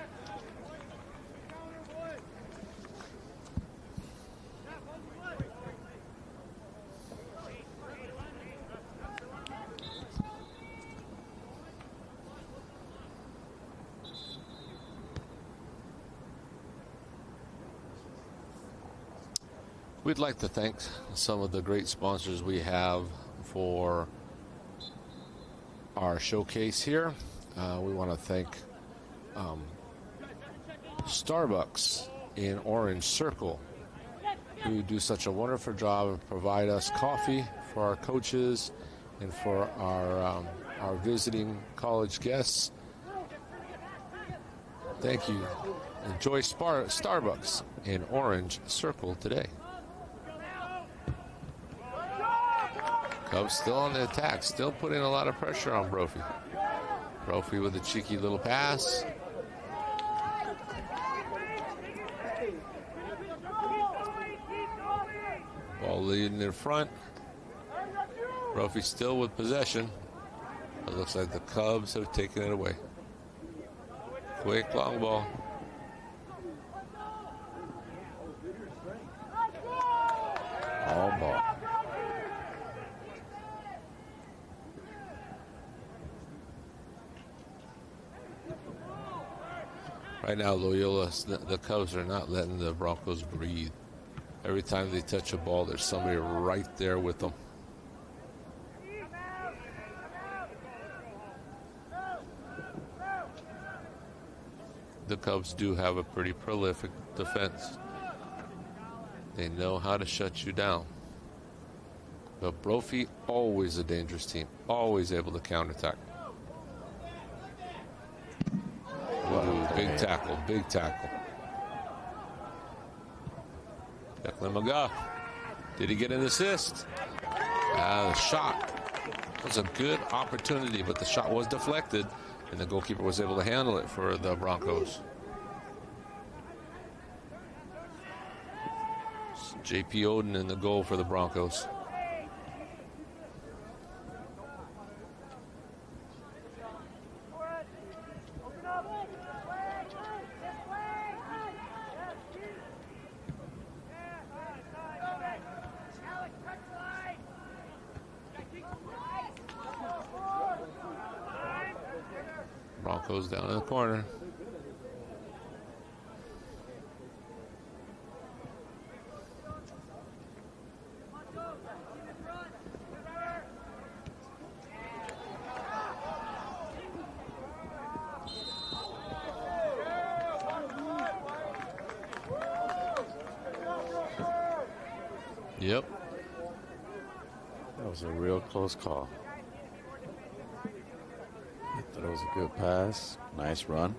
We'd like to thank some of the great sponsors we have for our showcase here. We want to thank Starbucks in Orange Circle, who do such a wonderful job and provide us coffee for our coaches and for our visiting college guests. Thank you. Enjoy Starbucks in Orange Circle today. Cubs still on the attack, still putting a lot of pressure on Brophy. Brophy with a cheeky little pass. Ball leading in front. Brophy still with possession. It looks like the Cubs have taken it away. Quick long ball.
All ball.
Right now, Loyola, the Cubs are not letting the Broncos breathe. Every time they touch a ball, there's somebody right there with them. The Cubs do have a pretty prolific defense. They know how to shut you down. But Brophy, always a dangerous team. Always able to counterattack. Ooh, big tackle, big tackle. Declan McGuff. Did he get an assist? The shot was a good opportunity, but the shot was deflected, and the goalkeeper was able to handle it for the Broncos. J.P. Oden in the goal for the Broncos. Broncos down in the corner. Yep.
That was a real close call. That was a good pass. Nice run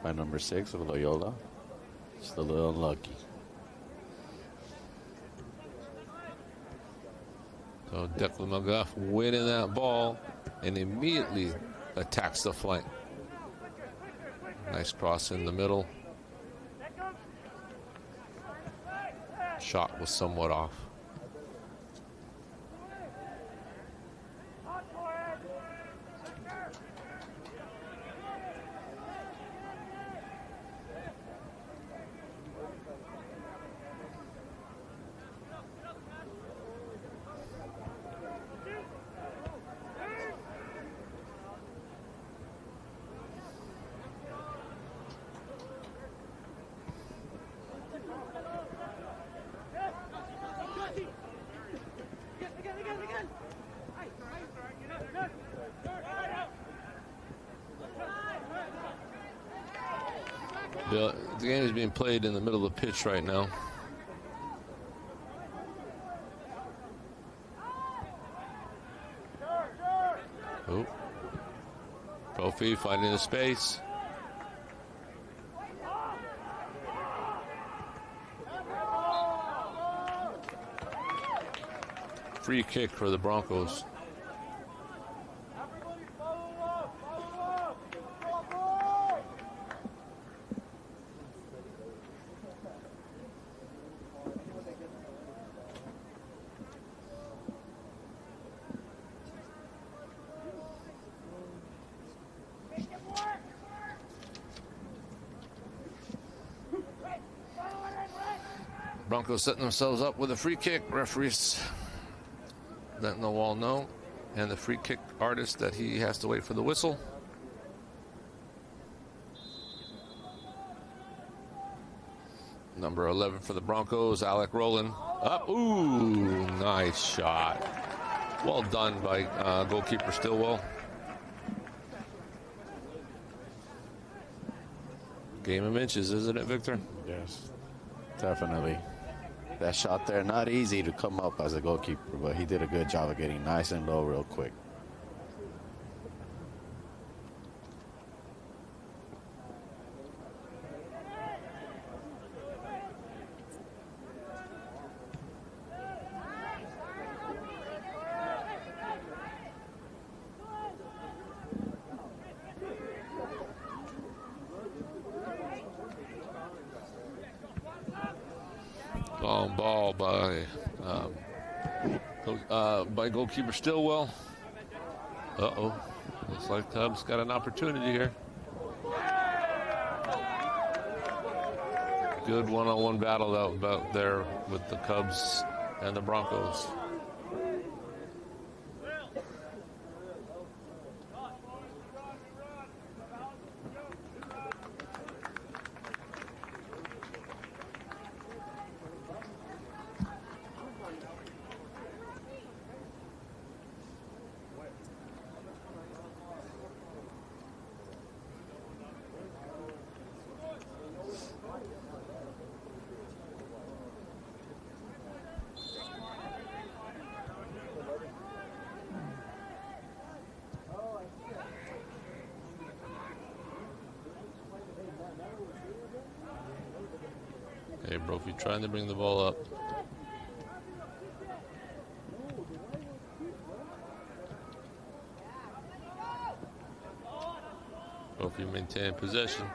by number 6 of Loyola. Just a little unlucky.
So Declan McGuff winning that ball and immediately attacks the flank. Nice cross in the middle. Shot was somewhat off. The game is being played in the middle of the pitch right now. Oh. Brophy finding the space. Free kick for the Broncos. Broncos setting themselves up with a free kick. Referees letting the wall know. And the free kick artist that he has to wait for the whistle. Number 11 for the Broncos, Alec Rowland. Up. Ooh, nice shot. Well done by goalkeeper Stillwell. Game of inches, isn't it, Victor?
Yes, definitely. That shot there, not easy to come up as a goalkeeper, but he did a good job of getting nice and low real quick.
Long ball by goalkeeper Stillwell. Uh-oh. Looks like Cubs got an opportunity here. Good one-on-one battle out there with the Cubs and the Broncos. Okay, Brophy trying to bring the ball up. Brophy maintaining possession.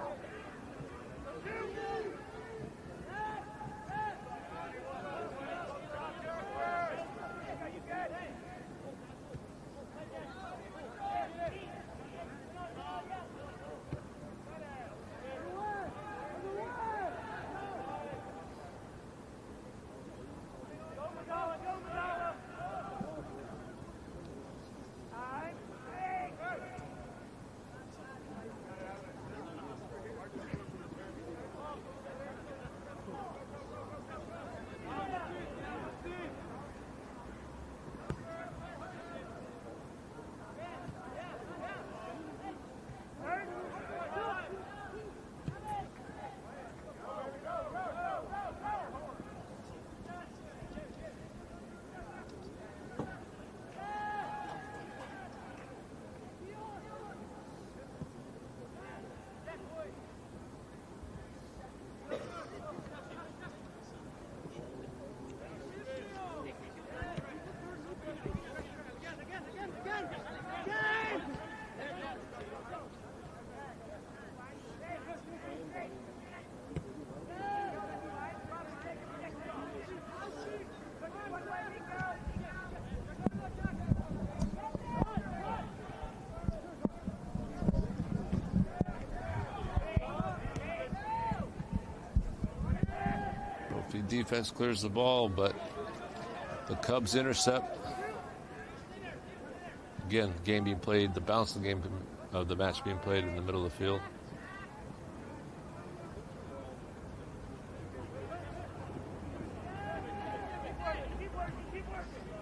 Defense clears the ball, but the Cubs intercept. Again, game being played, the balance of the game of the match being played in the middle of the field.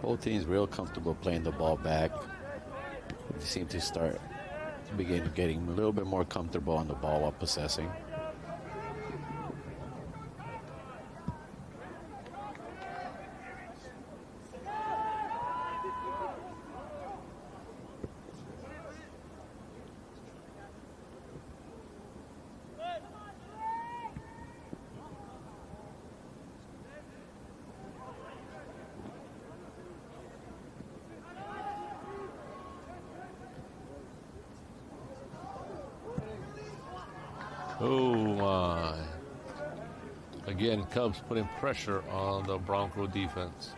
Both teams real comfortable playing the ball back. They seem to begin getting a little bit more comfortable on the ball while possessing.
Oh my. Again, Cubs putting pressure on the Bronco defense.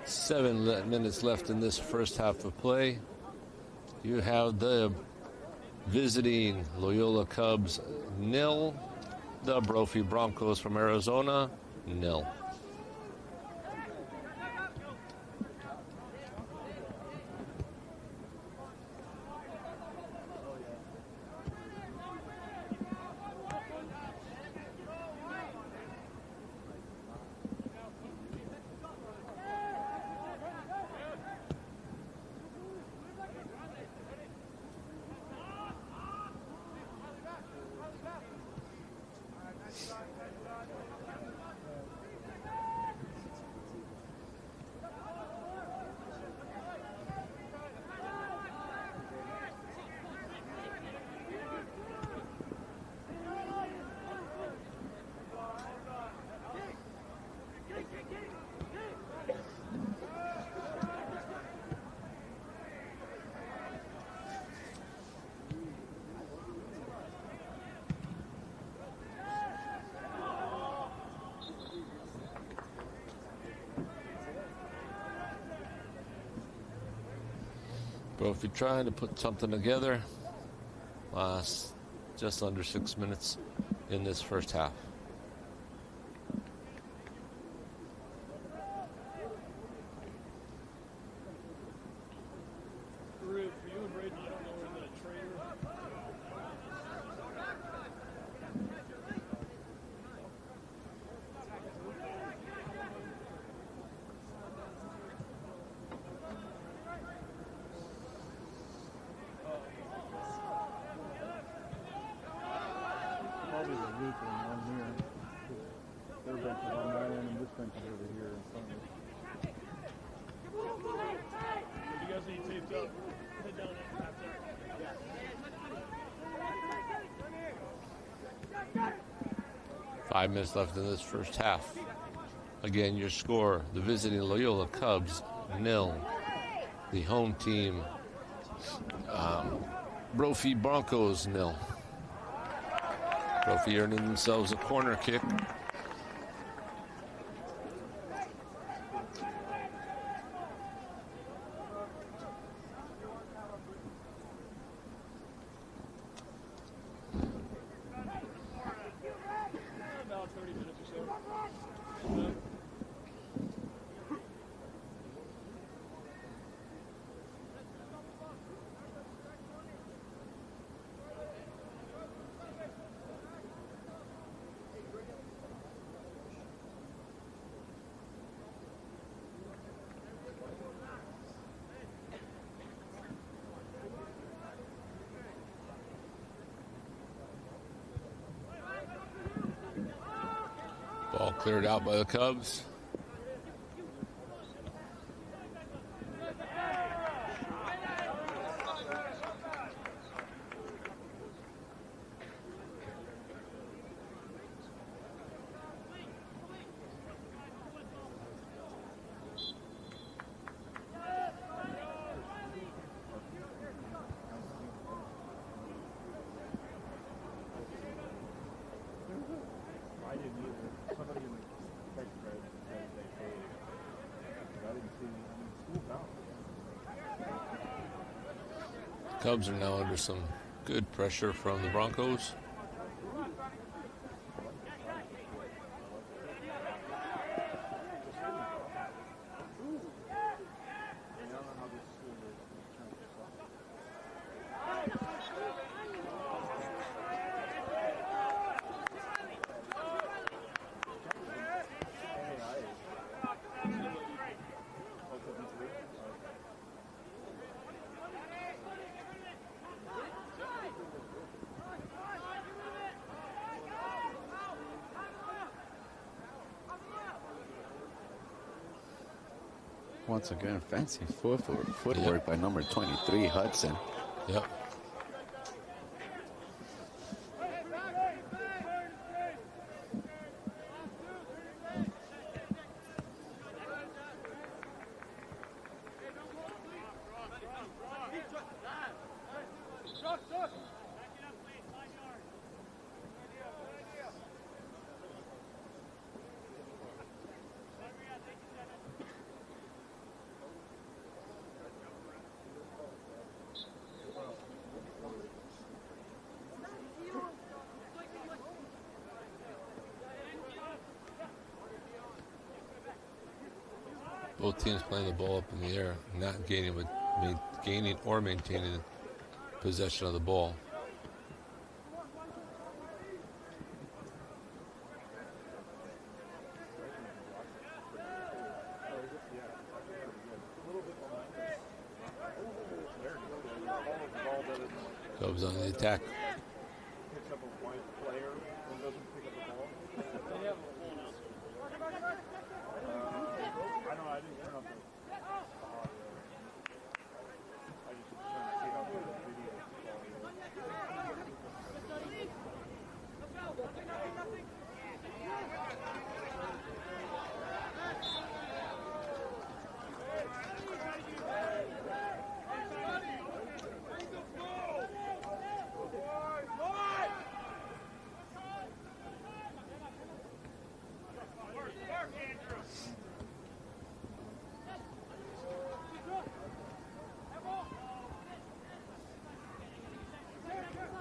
Seven minutes left in this first half of play. You have the visiting Loyola Cubs 0, the Brophy Broncos from Arizona 0. Brophy trying to put something together. Last just under 6 minutes in this first half.
Probably the Lutheran one here. Their bench is on that end and this bench is over here in front of us.
You guys need taped up. Head down and tap there.
5 minutes left in this first half. Again, your score, the visiting Loyola Cubs 0. The home team, Brophy Broncos 0. Brophy earning themselves a corner kick.
About 30 minutes or so.
Ball cleared out by the Cubs.
I didn't either. Somebody in the text thread said they paid. But I didn't see. School bounced.
Cubs are now under some good pressure from the Broncos.
Once again, fancy footwork by number 23, Hudson.
Yep. Both teams playing the ball up in the air, not gaining or maintaining possession of the ball. Cubs on the attack.
Picks up a white player and doesn't pick up the ball. I know I didn't turn up the audio. I just was trying to see how good the video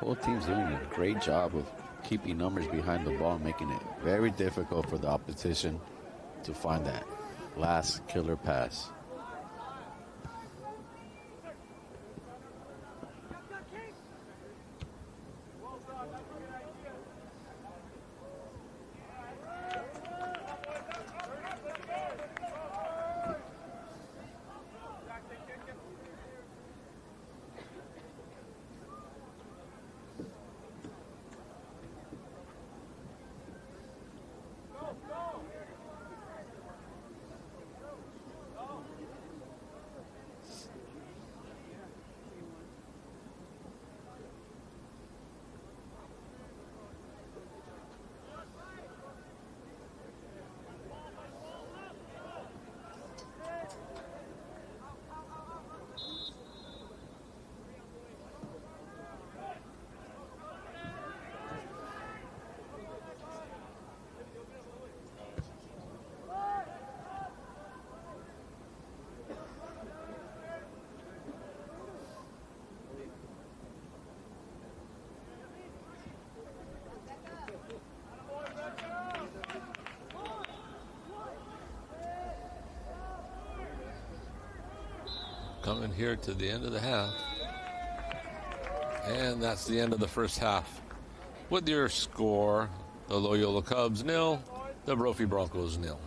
Both teams doing a great job of keeping numbers behind the ball, making it very difficult for the opposition to find that last killer pass.
Coming here to the end of the half. And that's the end of the first half. With your score, the Loyola Cubs 0, the Brophy Broncos 0.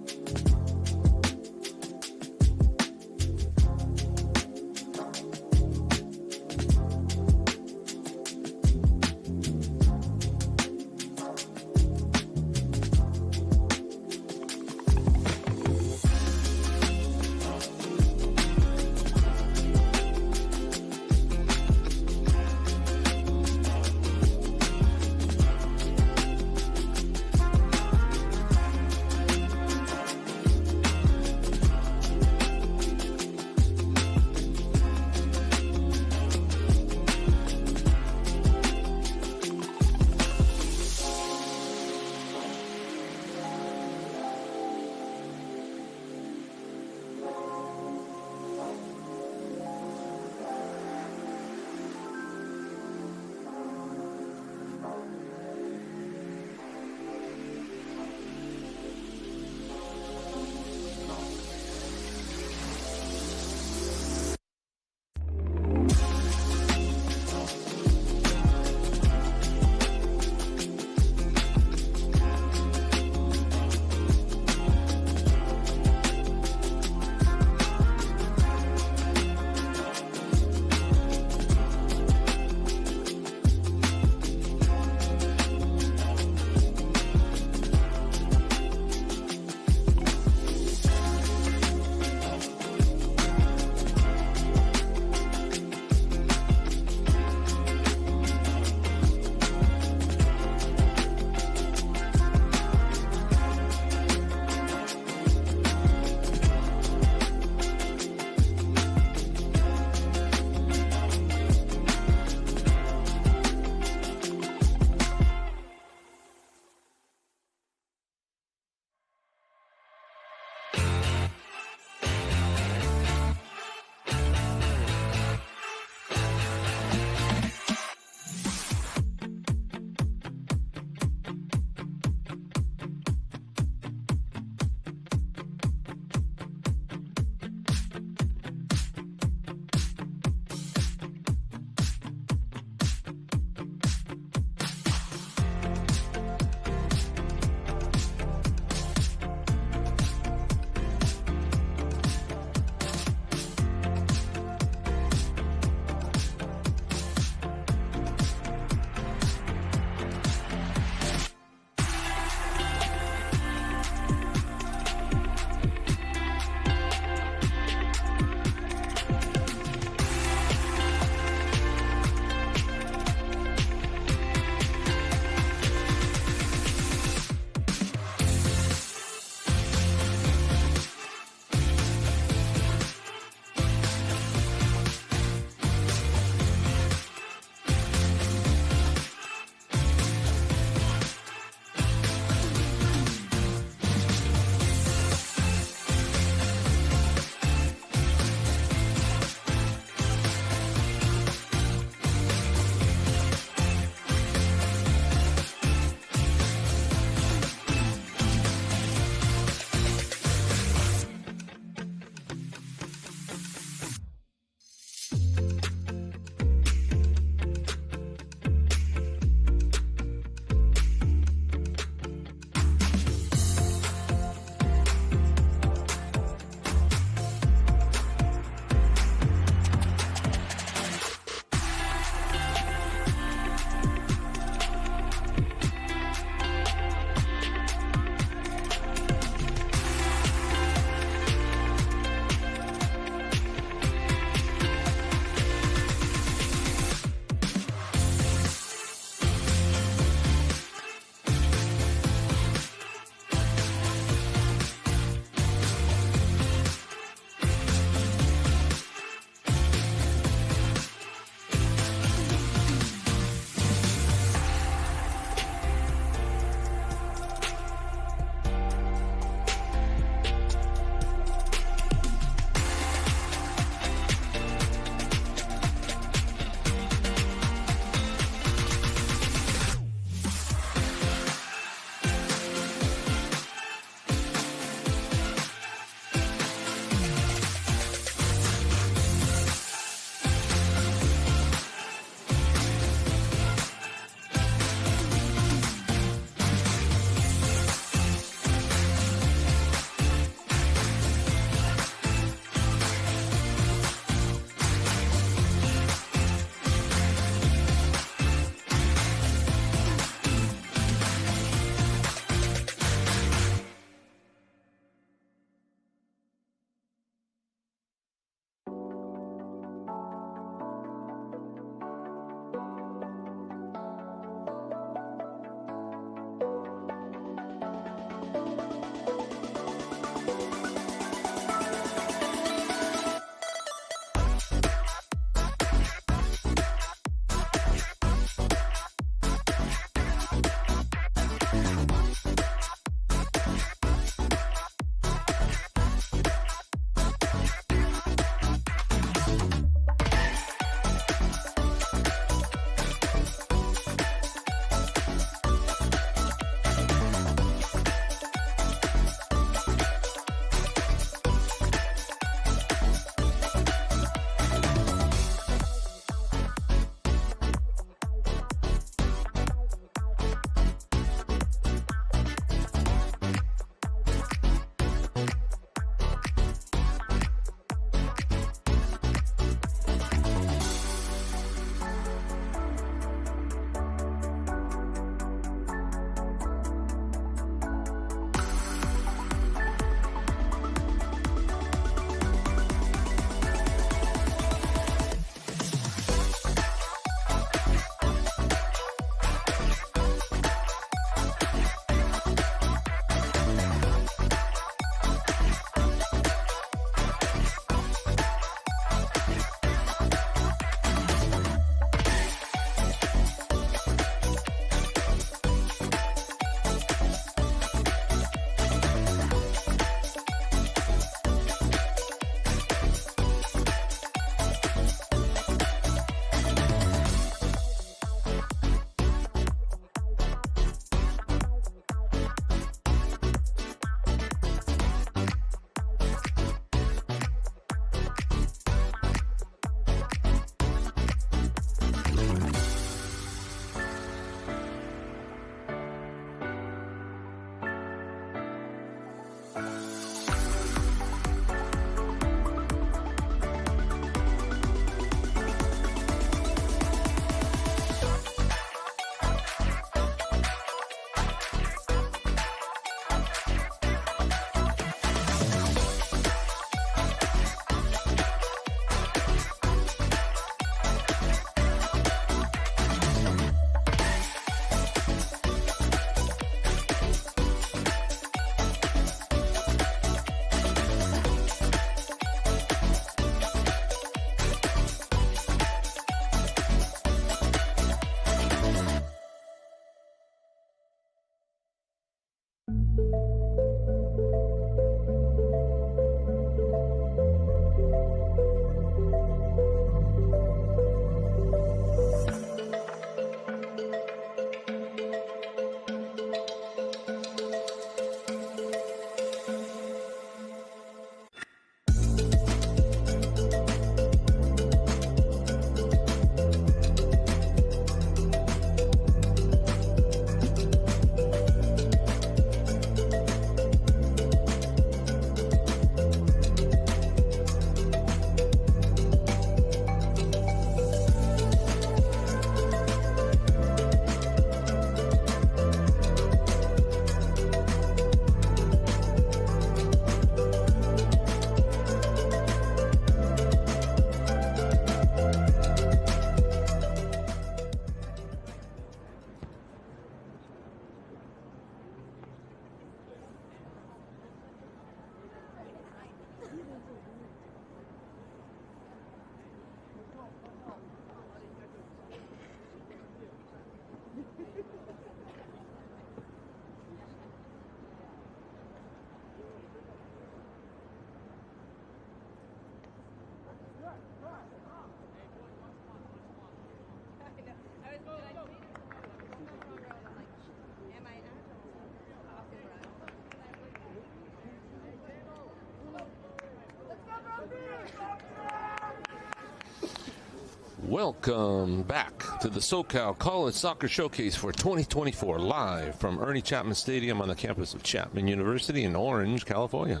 Welcome back to the SoCal College Soccer Showcase for 2024, live from Ernie Chapman Stadium on the campus of Chapman University in Orange, California.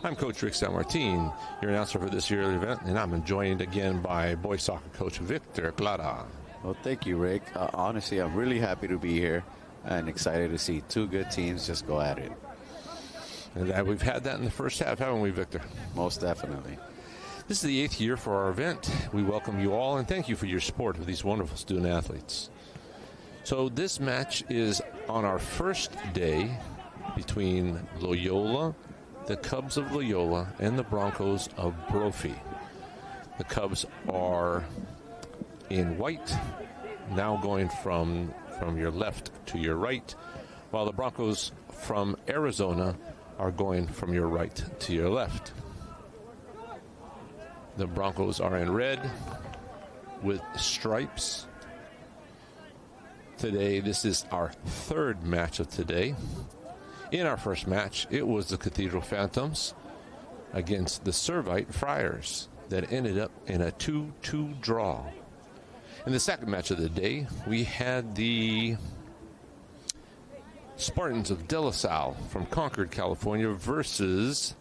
I'm Coach Rick San Martin, your announcer for this year's event, and I'm joined again by boys soccer coach Victor Clara.
Well, thank you, Rick. Honestly, I'm really happy to be here and excited to see two good teams just go at it.
And we've had that in the first half, haven't we, Victor?
Most definitely.
This is the 8th year for our event. We welcome you all and thank you for your support of these wonderful student athletes. So this match is on our first day between Loyola, the Cubs of Loyola, and the Broncos of Brophy. The Cubs are in white, now going from your left to your right, while the Broncos from Arizona are going from your right to your left. The Broncos are in red with stripes. Today, this is our third match of today. In our first match, it was the Cathedral Phantoms against the Servite Friars that ended up in a 2-2 draw. In the second match of the day, we had the Spartans of De La Salle from Concord, California versus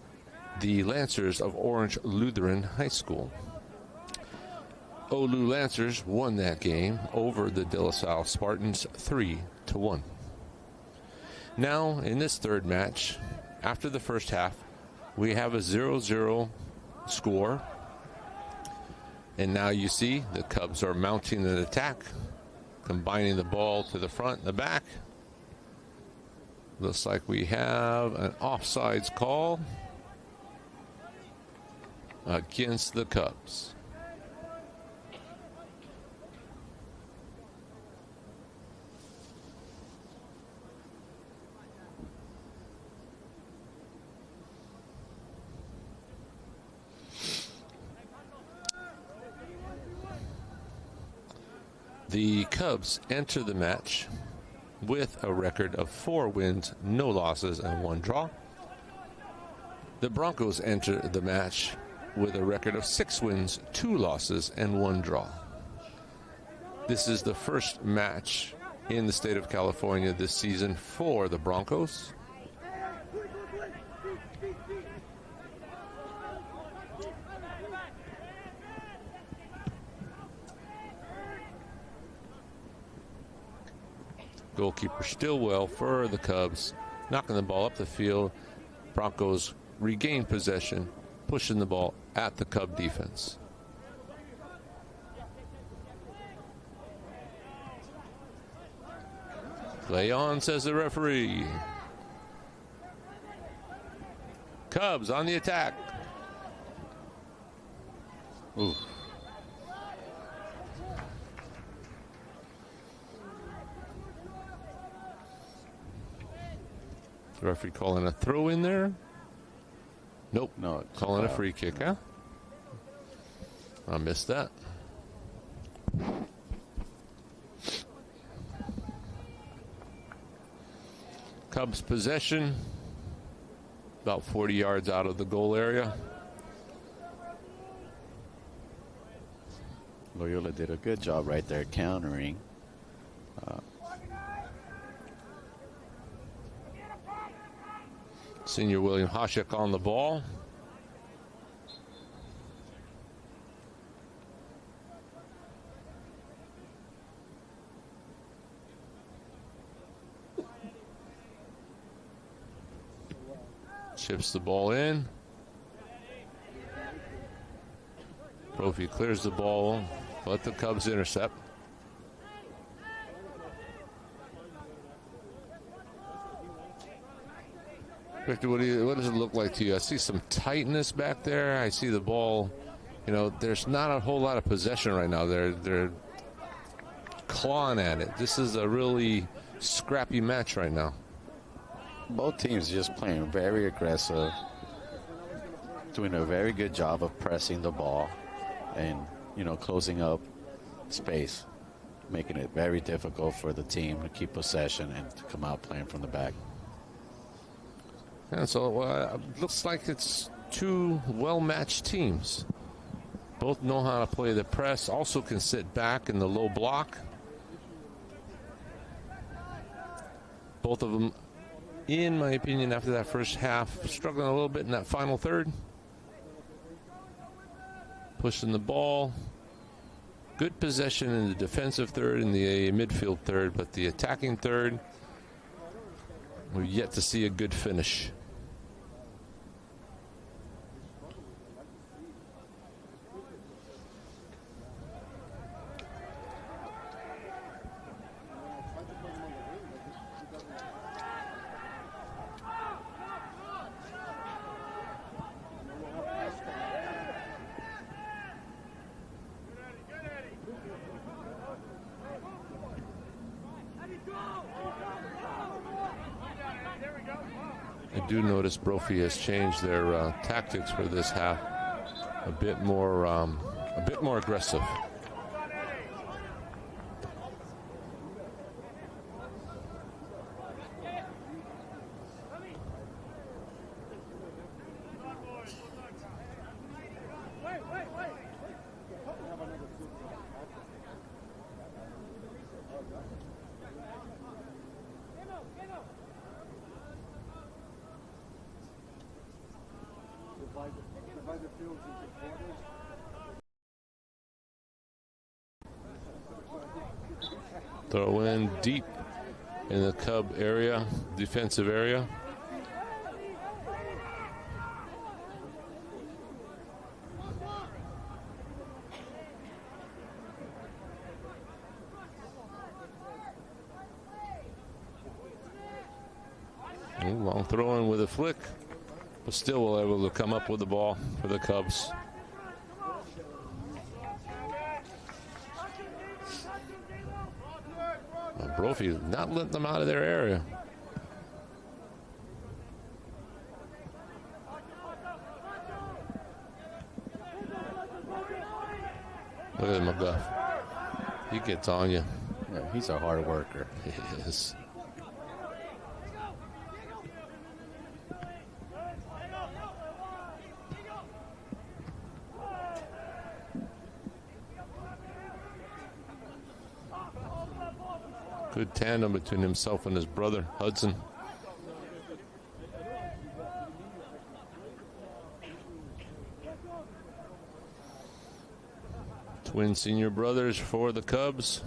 the Lancers of Orange Lutheran High School. OLU Lancers won that game over the De La Salle Spartans 3-1. Now, in this third match, after the first half, we have a 0-0 score. And now you see the Cubs are mounting an attack, combining the ball to the front and the back. Looks like we have an offsides call against the Cubs. The Cubs enter the match with a record of 4 wins, no losses, and 1 draw. The Broncos enter the match with a record of 6 wins, 2 losses, and 1 draw. This is the first match in the state of California this season for the Broncos. Goalkeeper Stillwell for the Cubs, knocking the ball up the field. Broncos regain possession, pushing the ball at the Cub defense. Play on, says the referee. Cubs on the attack. Ooh. The referee calling a throw in there. Nope.
No,
calling a free kick, huh? I missed that. Cubs possession. About 40 yards out of the goal area.
Loyola did a good job right there countering.
Senior William Hashek on the ball. Chips the ball in. Brophy clears the ball, but the Cubs intercept. Victor, what does it look like to you? I see some tightness back there. I see the ball. You know, there's not a whole lot of possession right now. They're clawing at it. This is a really scrappy match right now.
Both teams just playing very aggressive, doing a very good job of pressing the ball and, you know, closing up space, making it very difficult for the team to keep possession and to come out playing from the back.
And so it looks like it's two well-matched teams. Both know how to play the press, also can sit back in the low block. Both of them, in my opinion, after that first half, struggling a little bit in that final third. Pushing the ball. Good possession in the defensive third and the midfield third, but the attacking third, we've yet to see a good finish. I do notice Brophy has changed their tactics for this half, a bit more aggressive. Throw in deep in the Cub area, defensive area. Long throw in with a flick, but still will able to come up with the ball for the Cubs. Brophy not letting them out of their area. Look at McGuff. He gets on you.
Yeah, he's a hard worker.
He is. Good tandem between himself and his brother, Hudson. Twin senior brothers for the Cubs.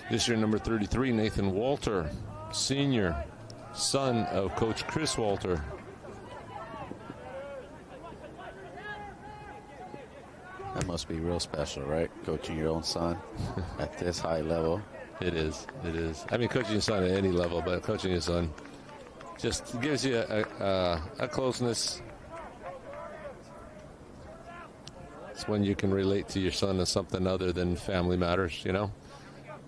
This year, number 33, Nathan Walter, senior, son of Coach Chris Walter.
That must be real special, right? Coaching your own son at this high level.
It is. It is. I mean, coaching your son at any level, but coaching your son just gives you a closeness. It's when you can relate to your son as something other than family matters, you know?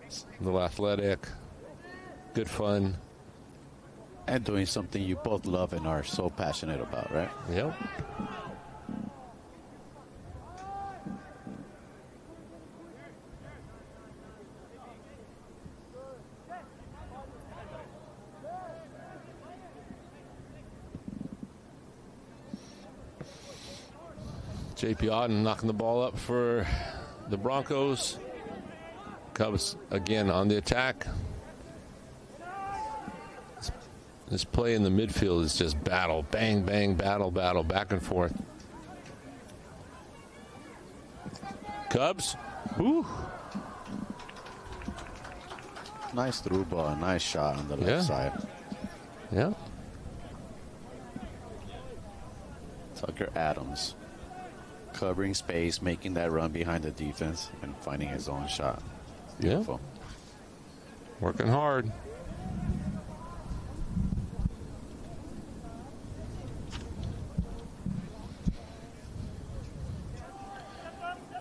It's a little athletic, good fun.
And doing something you both love and are so passionate about, right?
Yep. J.P. Auden knocking the ball up for the Broncos. Cubs again on the attack. This play in the midfield is just battle, bang, bang, battle, battle, back and forth. Cubs. Woo.
Nice through ball, nice shot on the left side.
Yeah.
Tucker Adams covering space, making that run behind the defense, and finding his own shot. Beautiful.
Yeah. Working hard.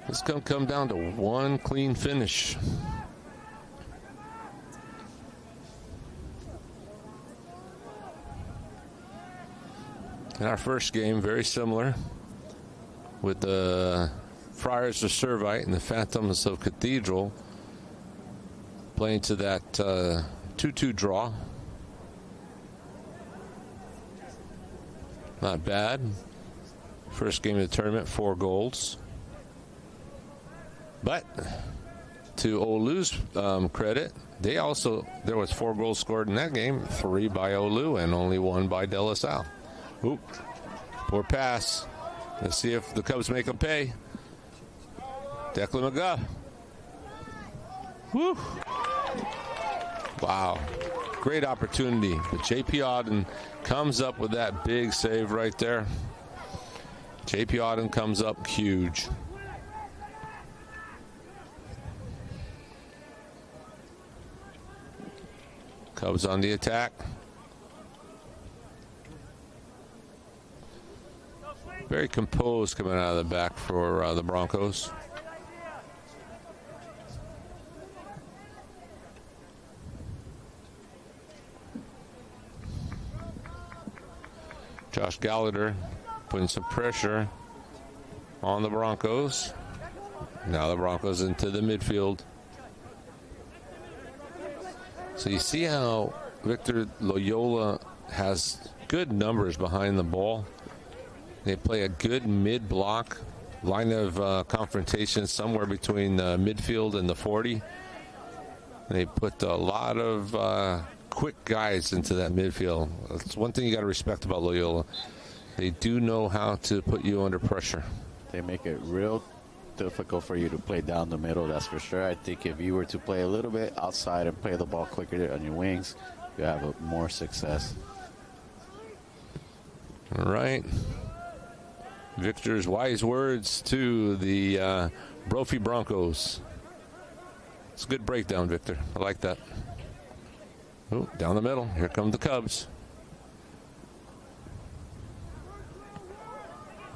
It's going to come down to one clean finish. In our first game, very similar, with the Friars of Servite and the Phantoms of Cathedral playing to that 2-2 draw. Not bad. First game of the tournament, 4 goals. But to Olu's credit, there was 4 goals scored in that game, 3 by Olu and only 1 by De La Salle. Oop, poor pass. Let's see if the Cubs make them pay. Declan McGuff. Woo! Wow, great opportunity. But J.P. Auden comes up with that big save right there. J.P. Auden comes up huge. Cubs on the attack. Very composed coming out of the back for the Broncos. Josh Gallagher putting some pressure on the Broncos. Now the Broncos into the midfield. So you see how Victor Loyola has good numbers behind the ball. They play a good mid-block line of confrontation somewhere between the midfield and the 40. They put a lot of quick guys into that midfield. That's one thing you got to respect about Loyola. They do know how to put you under pressure.
They make it real difficult for you to play down the middle, that's for sure. I think if you were to play a little bit outside and play the ball quicker on your wings, you have more success.
All right. Victor's wise words to the Brophy Broncos. It's a good breakdown, Victor. I like that. Oh, down the middle. Here come the Cubs.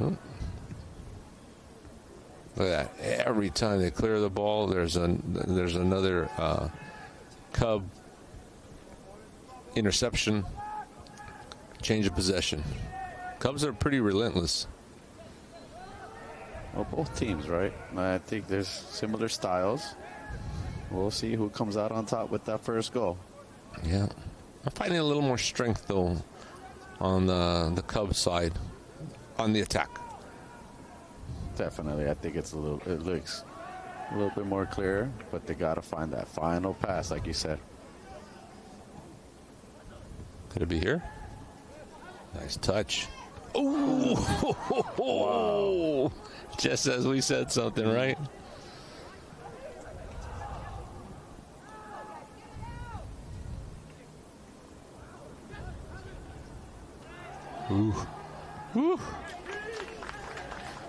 Oh. Look at that. Every time they clear the ball, there's another Cub interception. Change of possession. Cubs are pretty relentless.
Well, both teams, right? I think there's similar styles. We'll see who comes out on top with that first goal.
Yeah. I'm finding a little more strength, though, on the Cubs side, on the attack.
Definitely. I think it looks a little bit more clear, but they got to find that final pass, like you said.
Could it be here? Nice touch. Ooh! Wow. Just as we said something, right? Ooh. Ooh.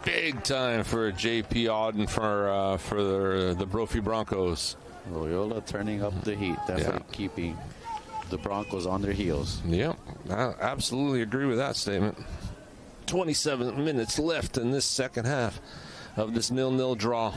Big time for J.P. Auden for the Brophy Broncos.
Loyola turning up the heat, definitely keeping the Broncos on their heels.
Yep, I absolutely agree with that statement. 27 minutes left in this second half of this 0-0 draw.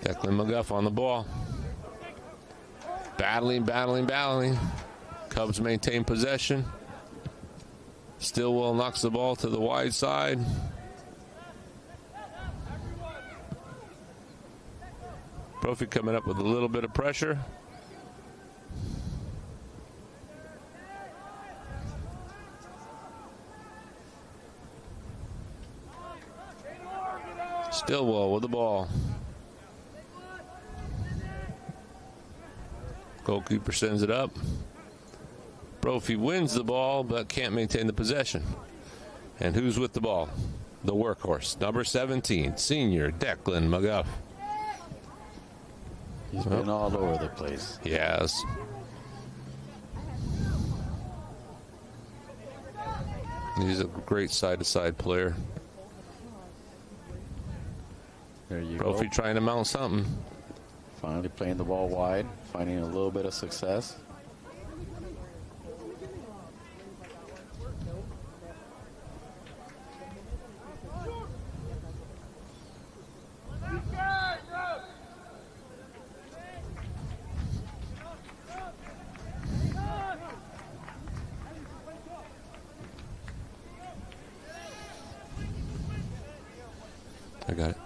Declan McGuff on the ball. Battling. Cubs maintain possession. Stillwell knocks the ball to the wide side. Brophy coming up with a little bit of pressure. Stillwell with the ball. Goalkeeper sends it up. Brophy wins the ball, but can't maintain the possession. And who's with the ball? The workhorse, number 17, senior Declan McGuff.
He's been all over the place.
Yes. He's a great side-to-side player.
There you
Brophy
go.
trying to mount something.
Finally playing the ball wide, finding a little bit of success.
I got it.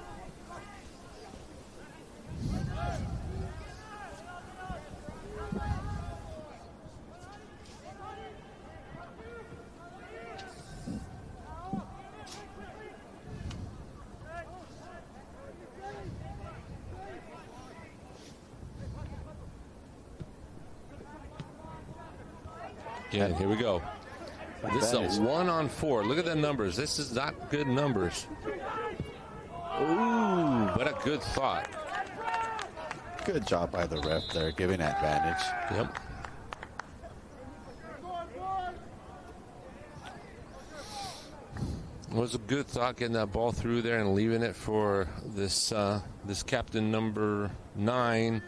Yeah, here we go. This is a 1-on-4. Look at the numbers. This is not good numbers. Ooh, what a good thought.
Good job by the ref there, giving advantage.
Yep. It was a good thought getting that ball through there and leaving it for this this captain number 9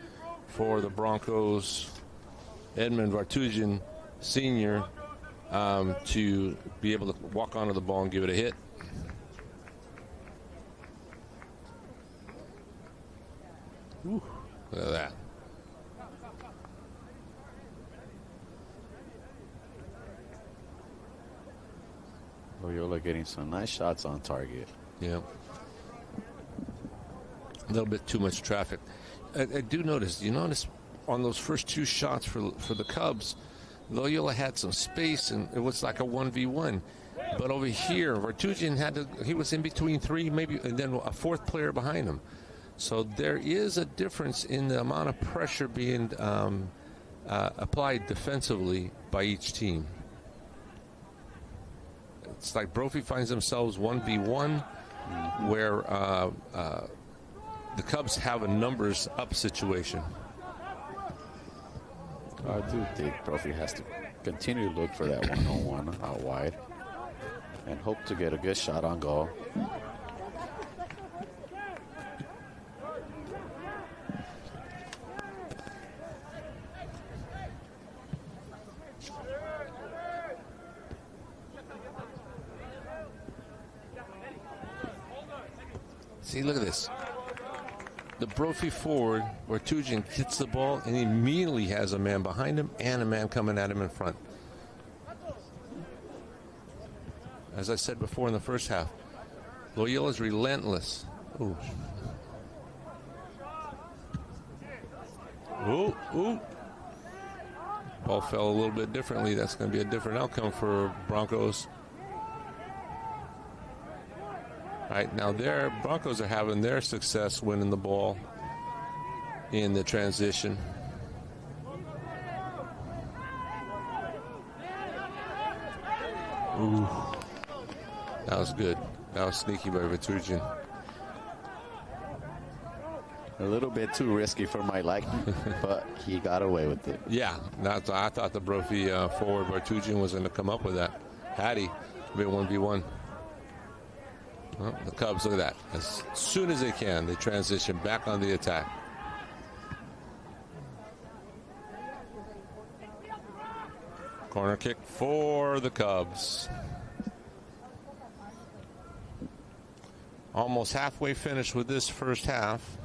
for the Broncos, Edmund Vartugin Sr., to be able to walk onto the ball and give it a hit. Ooh, look at that.
Loyola getting some nice shots on target.
Yeah. A little bit too much traffic. I do notice, you notice on those first 2 shots for the Cubs, Loyola had some space, and it was like a 1v1. But over here, Vartugin he was in between 3, maybe, and then a 4th player behind him. So there is a difference in the amount of pressure being applied defensively by each team. It's like Brophy finds themselves 1v1, where the Cubs have a numbers up situation.
I do think Brophy has to continue to look for that one-on-one out wide and hope to get a good shot on goal.
See, look at this. The Brophy forward, where Vartugin hits the ball, and he immediately has a man behind him and a man coming at him in front. As I said before in the first half, Loyola's relentless. Ooh. Ooh, ooh. Ball fell a little bit differently. That's going to be a different outcome for Broncos. All right, now Broncos are having their success winning the ball in the transition. Ooh, that was good. That was sneaky by Vartugin.
A little bit too risky for my liking, but he got away with it.
Yeah, I thought the Brophy forward Vartugin was going to come up with that. Had he been 1v1. Well, the Cubs, look at that. As soon as they can, they transition back on the attack. Corner kick for the Cubs. Almost halfway finished with this first half.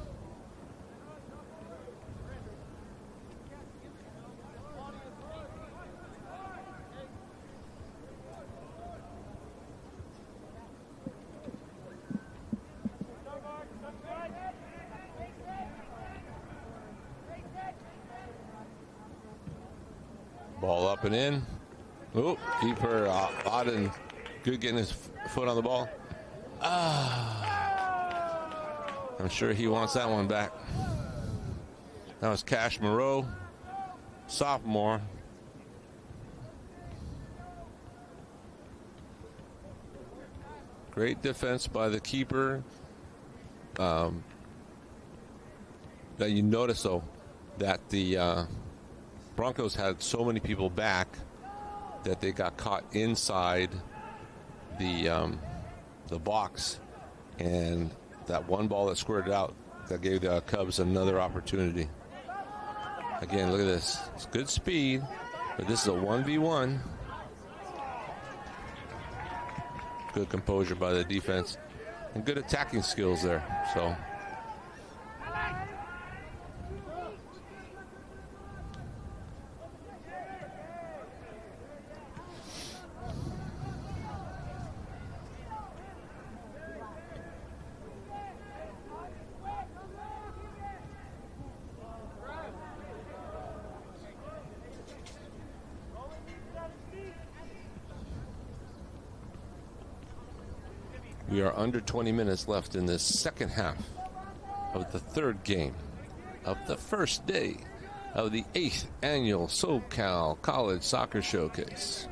Ball up and in. Oh, keeper Auden, good getting his foot on the ball. I'm sure he wants that one back. That was Cash Moreau, sophomore. Great defense by the keeper. That you notice, though, that the Broncos had so many people back that they got caught inside the box, and that one ball that squirted out that gave the Cubs another opportunity. Again, look at this. It's good speed, but this is a 1v1. Good composure by the defense and good attacking skills there. So. We are under 20 minutes left in this second half of the third game of the first day of the 8th annual SoCal College Soccer Showcase.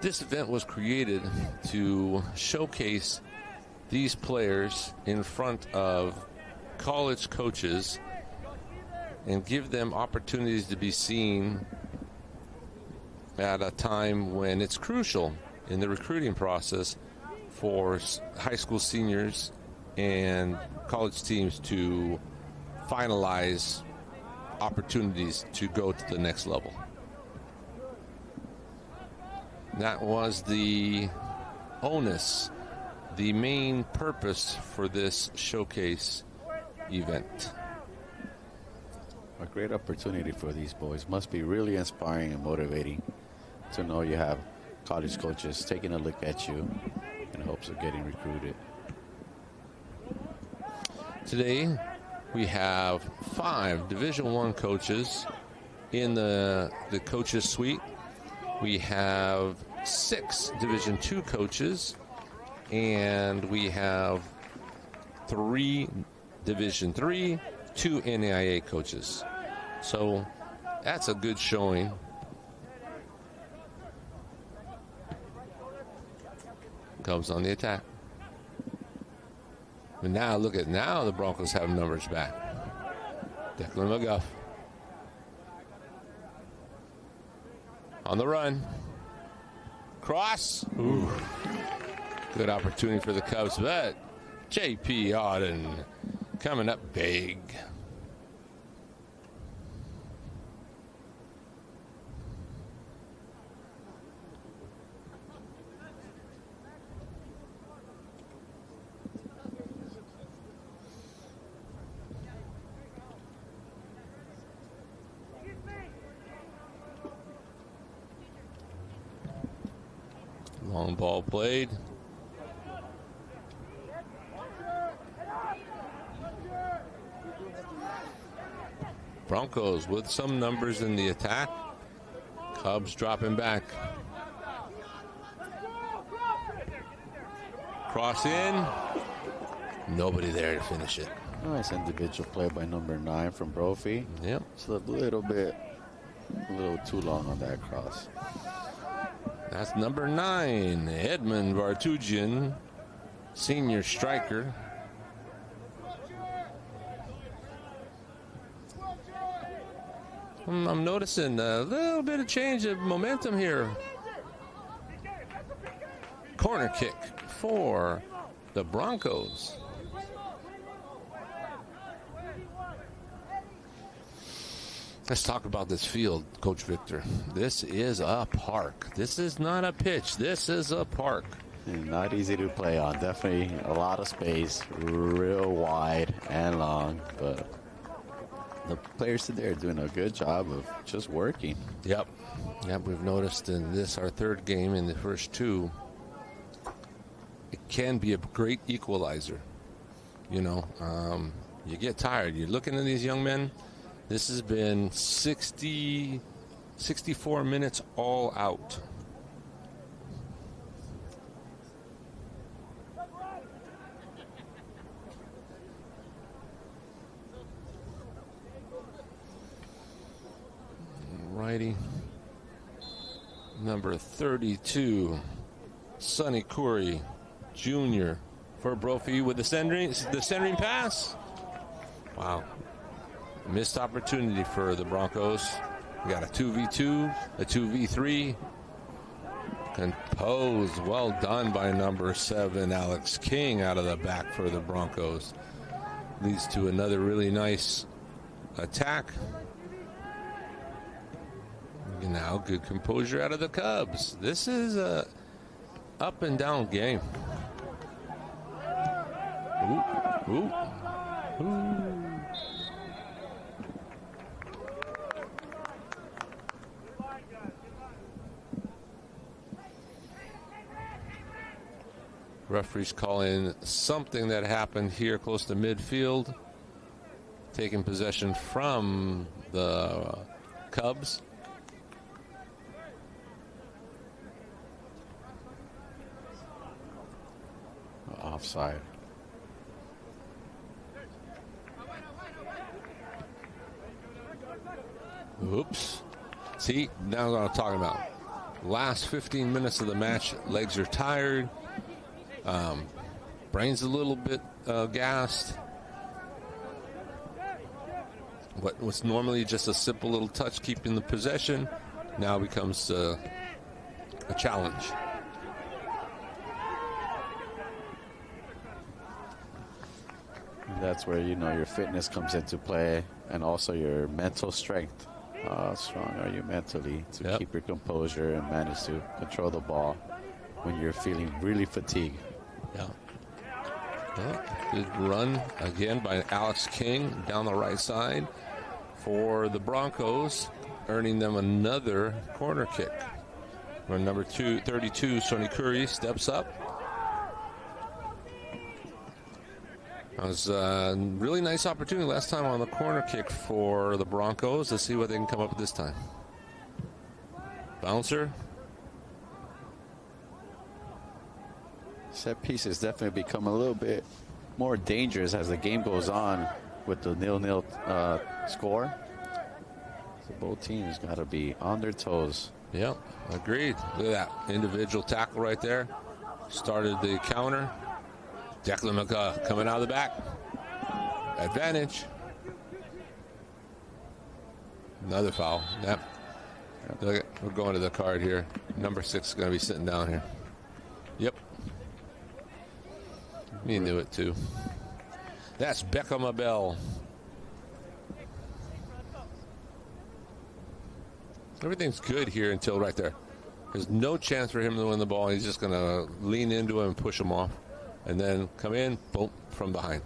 This event was created to showcase these players in front of college coaches and give them opportunities to be seen at a time when it's crucial in the recruiting process for high school seniors and college teams to finalize opportunities to go to the next level. That was the onus, the main purpose for this showcase event.
A great opportunity for these boys. Must be really inspiring and motivating to know you have college coaches taking a look at you in hopes of getting recruited.
Today, we have 5 Division I coaches in the coaches suite. We have 6 Division II coaches, and we have 3 Division III, 2 NAIA coaches. So that's a good showing. Cubs on the attack. But now, look at now the Broncos have numbers back. Declan McGuff on the run. Cross. Ooh. Good opportunity for the Cubs, but J.P. Auden coming up big. Long ball played. Broncos with some numbers in the attack. Cubs dropping back. Cross in. Nobody there to finish it.
Nice individual play by number 9 from Brophy.
Yep.
It's a little too long on that cross.
That's number 9, Edmund Vartugian, senior striker. I'm noticing a little bit of change of momentum here. Corner kick for the Broncos. Let's talk about this field, Coach Victor. This is a park. This is not a pitch. This is a park.
Not easy to play on. Definitely a lot of space, real wide and long. But the players today are doing a good job of just working.
Yep, we've noticed in this, our third game in the first 2, it can be a great equalizer. You know, you get tired. You're looking at these young men. This has been 64 minutes all out. Righty. Number 32, Sonny Curry Jr. for Brophy with the centering pass. Wow. Missed opportunity for the Broncos. We got a 2v2, a 2v3. Composed, well done by number 7, Alex King, out of the back for the Broncos. Leads to another really nice attack. Now good composure out of the Cubs. This is a up and down game. Ooh, ooh, ooh. Referees calling something that happened here close to midfield. Taking possession from the Cubs.
Offside.
Oops. See, now what I'm talking about. Last 15 minutes of the match, legs are tired. Brain's a little bit gassed. What was normally just a simple little touch keeping the possession now becomes a challenge.
That's where, your fitness comes into play, and also your mental strength. How strong are you mentally to keep your composure and manage to control the ball when you're feeling really fatigued?
Yeah. Good run again by Alex King down the right side for the Broncos, earning them another corner kick. When number 32, Sonny Curry, steps up. That was a really nice opportunity last time on the corner kick for the Broncos. Let's see what they can come up with this time. Bouncer.
Set pieces definitely become a little bit more dangerous as the game goes on with the 0-0 score. So both teams got to be on their toes.
Yep, agreed. Look at that individual tackle right there. Started the counter. Declan McGuh coming out of the back. Advantage. Another foul. Yep. Look at, we're going to the card here. Number 6 is going to be sitting down here. Yep. You knew it too. That's Beckham Abel. Everything's good here until right there. There's no chance for him to win the ball. He's just going to lean into him and push him off. And then come in, boom, from behind.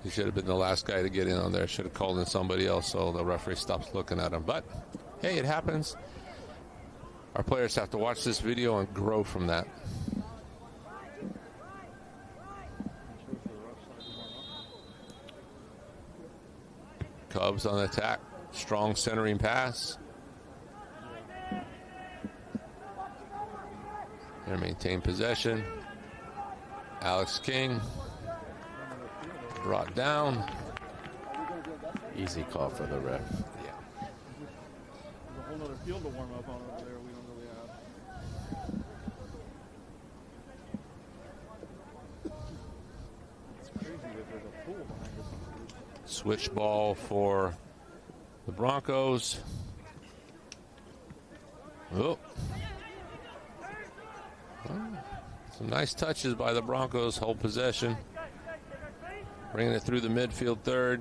He should have been the last guy to get in on there. Should have called in somebody else so the referee stops looking at him. But, hey, it happens. Our players have to watch this video and grow from that. Cubs on attack. Strong centering pass. They maintain possession. Alex King brought down.
Easy call for the ref.
There's a whole other field to warm up on over there we don't really have. It's crazy that there's a pool behind us.
Switch ball for the Broncos. Oh. Some nice touches by the Broncos. Hold possession. Bringing it through the midfield third.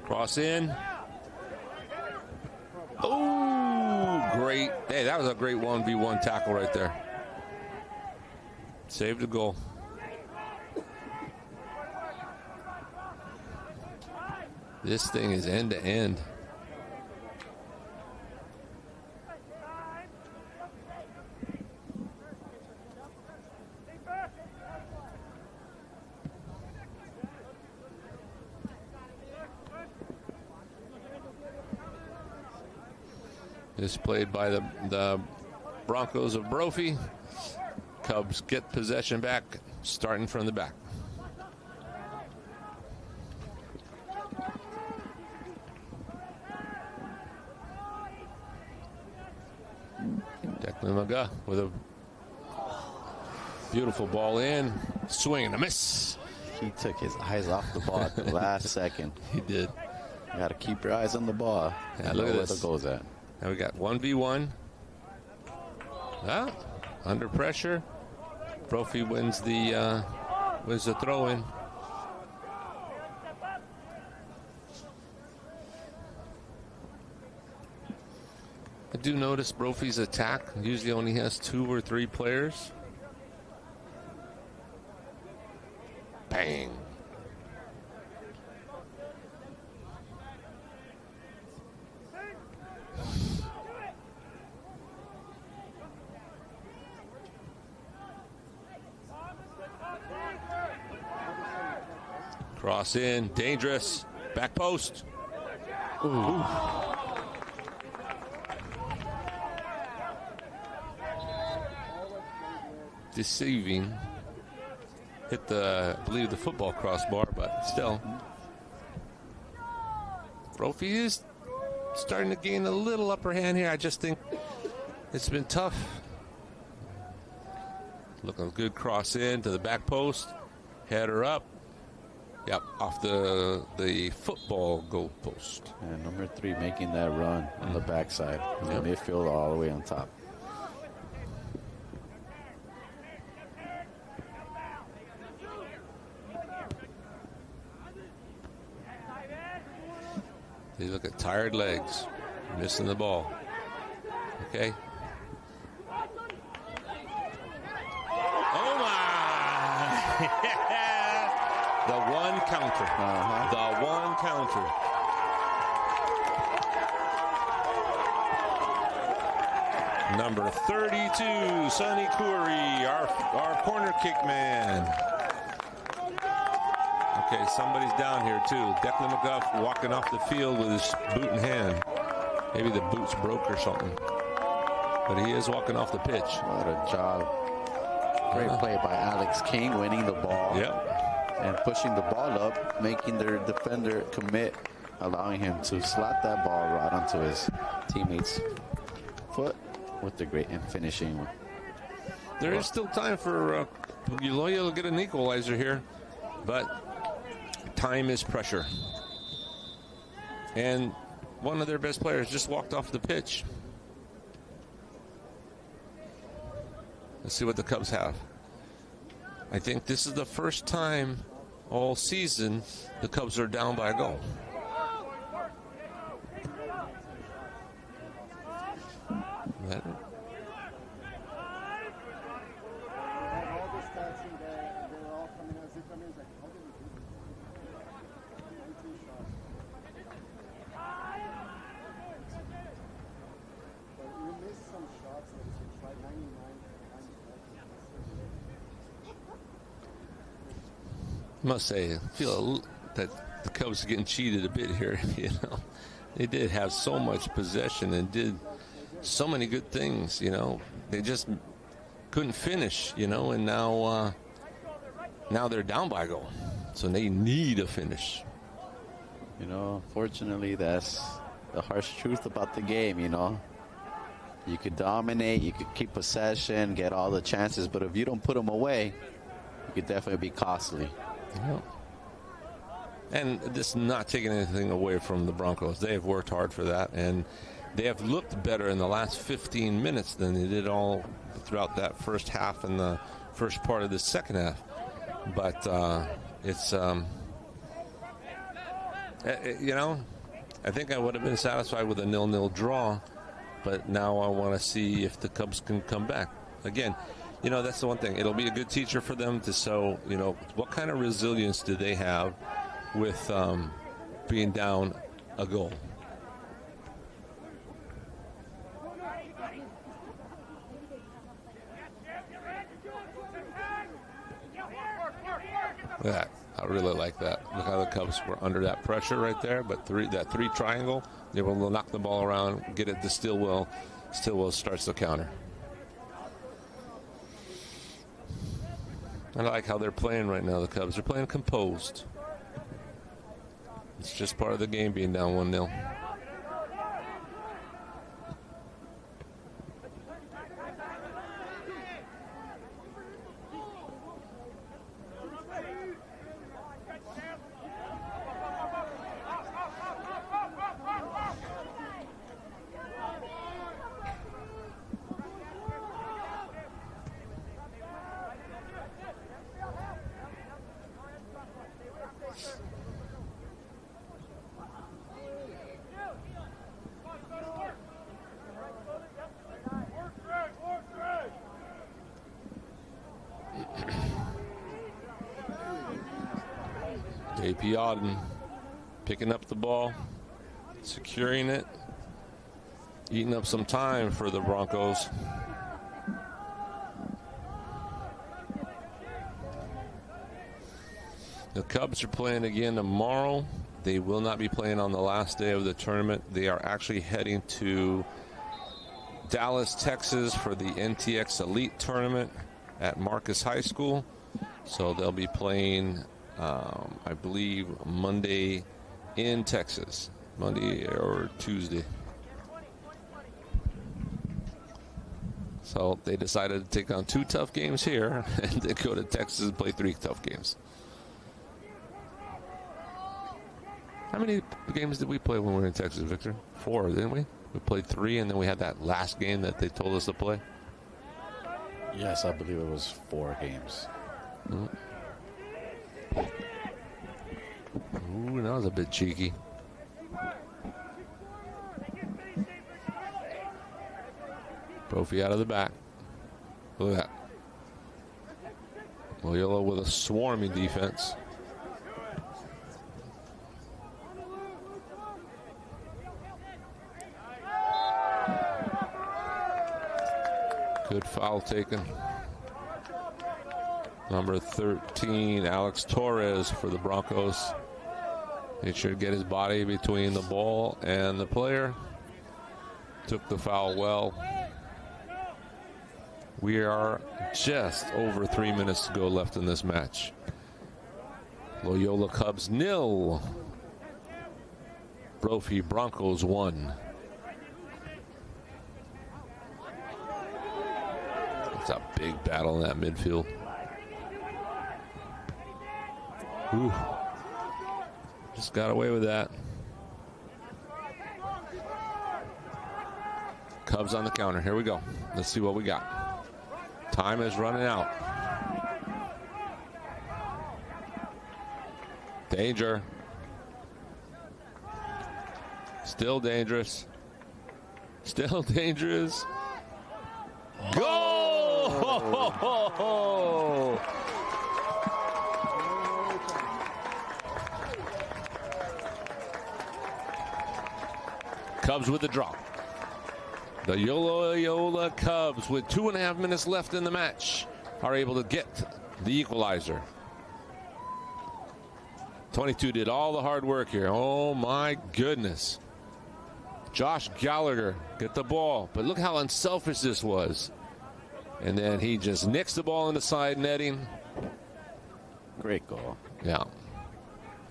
Cross in. Oh, great. Hey, that was a great 1v1 tackle right there. Saved the goal. This thing is end to end. This played by the Broncos of Brophy. Cubs get possession back, starting from the back. Declan McGuh with a beautiful ball in. Swing and a miss.
He took his eyes off the ball at the last second.
He did.
You got to keep your eyes on the ball.
Yeah, look at
where
this.
the goal's at.
Now we got 1v1. Under pressure. Brophy wins the throw-in. I do notice Brophy's attack usually only has 2 or 3 players. Bang. Cross in, dangerous. Back post. Ooh. Deceiving. Hit I believe the football crossbar, but still. Brophy is starting to gain a little upper hand here. I just think it's been tough. Looking good cross in to the back post. Header up. Yep, off the football goal post.
And number 3 making that run on the backside.
Yep.
Midfield all the way on top.
They look at tired legs, missing the ball. Okay. Oh my! The one counter. The one counter. Number 32, Sonny Curry, our corner kick man. Okay, somebody's down here too. Declan McGuff walking off the field with his boot in hand. Maybe the boot's broke or something. But he is walking off the pitch.
What a job. Great play by Alex King, winning the ball.
Yep.
And pushing the ball up, making their defender commit, allowing him to slot that ball right onto his teammate's foot with the great and finishing.
There is still time for Loyola to get an equalizer here, but time is pressure. And one of their best players just walked off the pitch. Let's see what the Cubs have. I think this is the first time all season the Cubs are down by a goal. Is that it? I must say, I feel that the Cubs are getting cheated a bit here. You know, they did have so much possession and did so many good things. You know, they just couldn't finish. You know, and now they're down by a goal, so they need a finish.
You know, fortunately, that's the harsh truth about the game. You know, you could dominate, you could keep possession, get all the chances, but if you don't put them away, it could definitely be costly.
Yeah. And this is not taking anything away from the Broncos. They have worked hard for that, and they have looked better in the last 15 minutes than they did all throughout that first half and the first part of the second half. But it's, you know, I think I would have been satisfied with a 0-0 draw, but now I want to see if the Cubs can come back. Again, you know, that's the one thing. It'll be a good teacher for them to show, you know, what kind of resilience do they have with being down a goal. That I really like that. Look how the Cubs were under that pressure right there, but that three triangle, they will knock the ball around, get it to Stillwell. Stillwell starts the counter. I like how they're playing right now, the Cubs. They're playing composed. It's just part of the game being down 1-0. AP Auden picking up the ball, securing it, eating up some time for the Broncos. The Cubs are playing again tomorrow. They will not be playing on the last day of the tournament. They are actually heading to Dallas, Texas for the NTX Elite Tournament at Marcus High School. So they'll be playing, I believe, Monday in Texas. Monday or Tuesday. So they decided to take on 2 tough games here and then go to Texas and play 3 tough games. How many games did we play when we were in Texas, Victor? 4, didn't we? We played 3, and then we had that last game that they told us to play.
Yes, I believe it was 4 games.
Ooh, that was a bit cheeky. Brophy out of the back. Look at that. Loyola with a swarming defense. Good foul taken. Number 13, Alex Torres for the Broncos. He should get his body between the ball and the player. Took the foul well. We are just over 3 minutes to go left in this match. Loyola Cubs 0. Brophy Broncos 1. It's a big battle in that midfield. Ooh. Just got away with that. Cubs on the counter. Here we go. Let's see what we got. Time is running out. Danger. Still dangerous. Still dangerous. Go! Cubs with the drop. The Loyola Cubs, with 2.5 minutes left in the match, are able to get the equalizer. 22 did all the hard work here. Oh, my goodness. Josh Gallagher get the ball, but look how unselfish this was. And then he just nicks the ball in the side netting.
Great goal.
Yeah.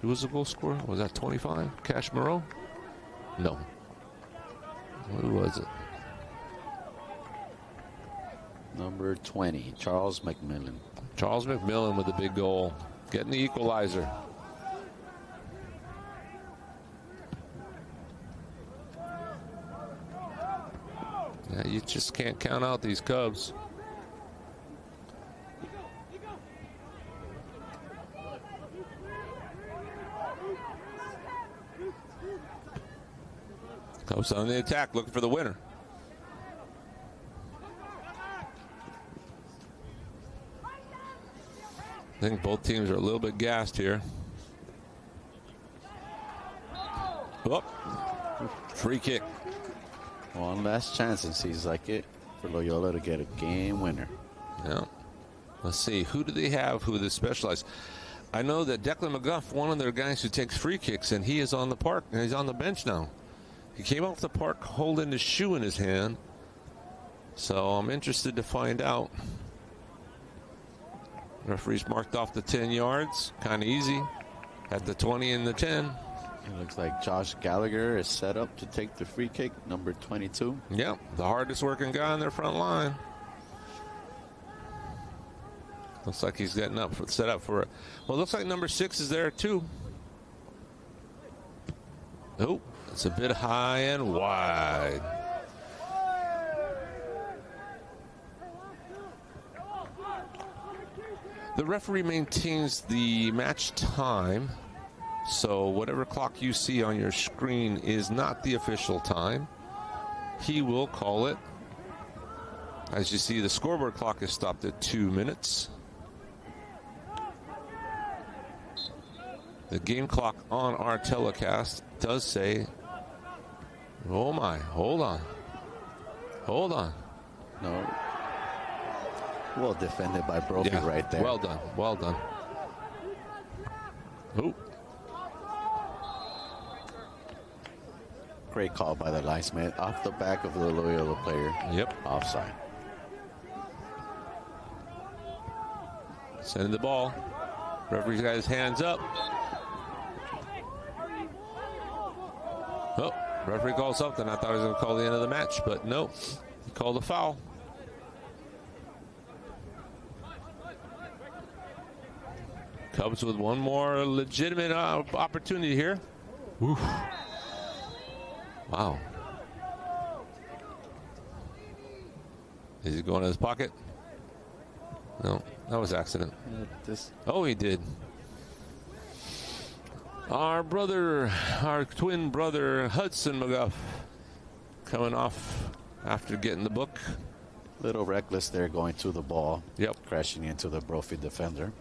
Who was the goal scorer? Was that 25? Cash Moreau? No. Who was it?
Number 20, Charles McMillan.
Charles McMillan with the big goal, getting the equalizer. Yeah, you just can't count out these Cubs. Cubs on the attack, looking for the winner. I think both teams are a little bit gassed here. Oh, free kick.
One last chance, and seems like it for Loyola to get a game winner.
Yeah. Let's see. Who do they have who they specialize? I know that Declan McGuff, one of their guys who takes free kicks, and he is on the park. And he's on the bench now. He came off the park holding his shoe in his hand. So I'm interested to find out. Referees marked off the 10 yards. Kind of easy. At the 20 and the 10.
It looks like Josh Gallagher is set up to take the free kick, number 22.
Yeah, the hardest working guy on their front line. Looks like he's getting up set up for it. Well, it looks like number 6 is there too. Oh, it's a bit high and wide. The referee maintains the match time, so whatever clock you see on your screen is not the official time. He will call it. As you see, the scoreboard clock is stopped at 2 minutes. The game clock on our telecast does say, oh my, hold on. Hold on.
No. Well defended by Brophy right there.
Well done. Well done. Oh,
Great call by the linesman off the back of the Loyola player.
yep.
Offside.
Sending the ball. Referee's got his hands up. Oh, referee called something. I thought he was going to call the end of the match, but no. He called a foul. Cubs with one more legitimate opportunity here. Oof. Wow. Is he going in his pocket? No, that was accident. Oh, he did. Our twin brother, Hudson McGuff, coming off after getting the book.
Little reckless there going to the ball.
Yep.
Crashing into the Brophy defender.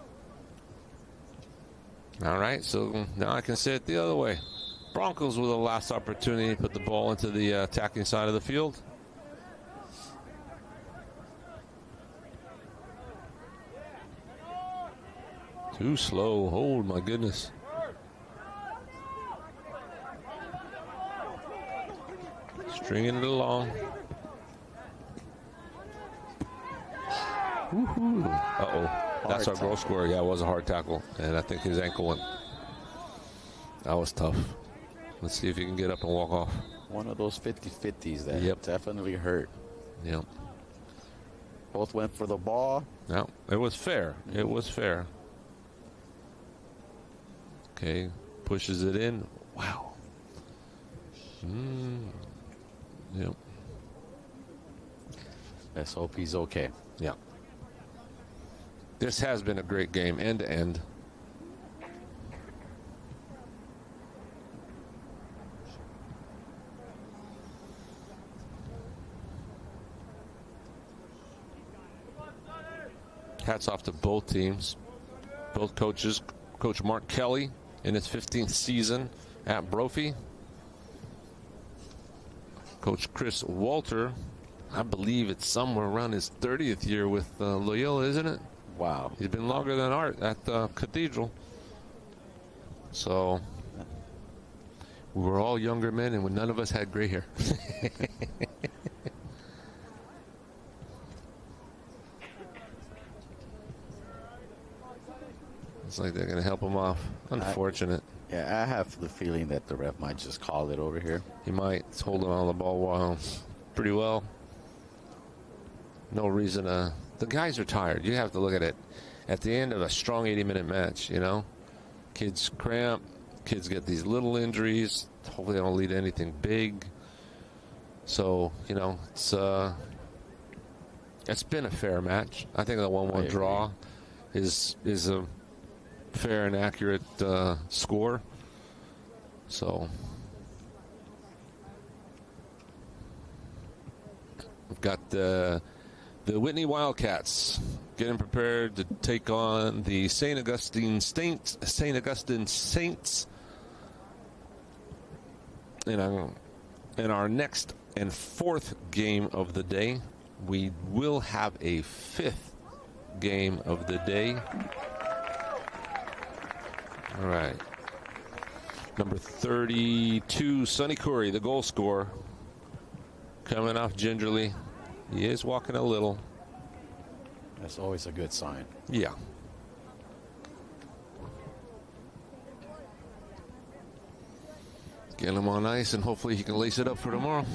All right, so now I can say it the other way. Broncos with the last opportunity to put the ball into the attacking side of the field. Too slow. Oh, my goodness. Stringing it along. Woohoo. Uh-oh. That's our goal scorer. Yeah, it was a hard tackle. And I think his ankle went. That was tough. Let's see if he can get up and walk off.
One of those 50-50s that definitely hurt.
Yep.
Both went for the ball.
No, it was fair. It was fair. Okay, pushes it in. Wow. Yep.
Let's hope he's okay.
Yeah. This has been a great game, end to end. Hats off to both teams, both coaches. Coach Mark Kelly in his 15th season at Brophy. Coach Chris Walter, I believe it's somewhere around his 30th year with Loyola, isn't it?
Wow.
He's been longer than Art at the Cathedral. So we were all younger men, and none of us had gray hair. It's like they're going to help him off. Unfortunate.
Yeah, I have the feeling that the ref might just call it over here.
He might. He's holding on the ball pretty well. No reason to. The guys are tired. You have to look at it. At the end of a strong 80-minute match, you know, kids cramp. Kids get these little injuries. Hopefully they don't lead to anything big. So, you know, it's been a fair match. I think the 1-1 draw is a fair and accurate score. So we've got the Whitney Wildcats getting prepared to take on the St. Augustine Saints. In our next and fourth game of the day, we will have a fifth game of the day. All right. Number 32, Sonny Curry, the goal scorer, coming off gingerly. He is walking a little.
That's always a good sign.
Yeah. Get him on ice, and hopefully he can lace it up for tomorrow.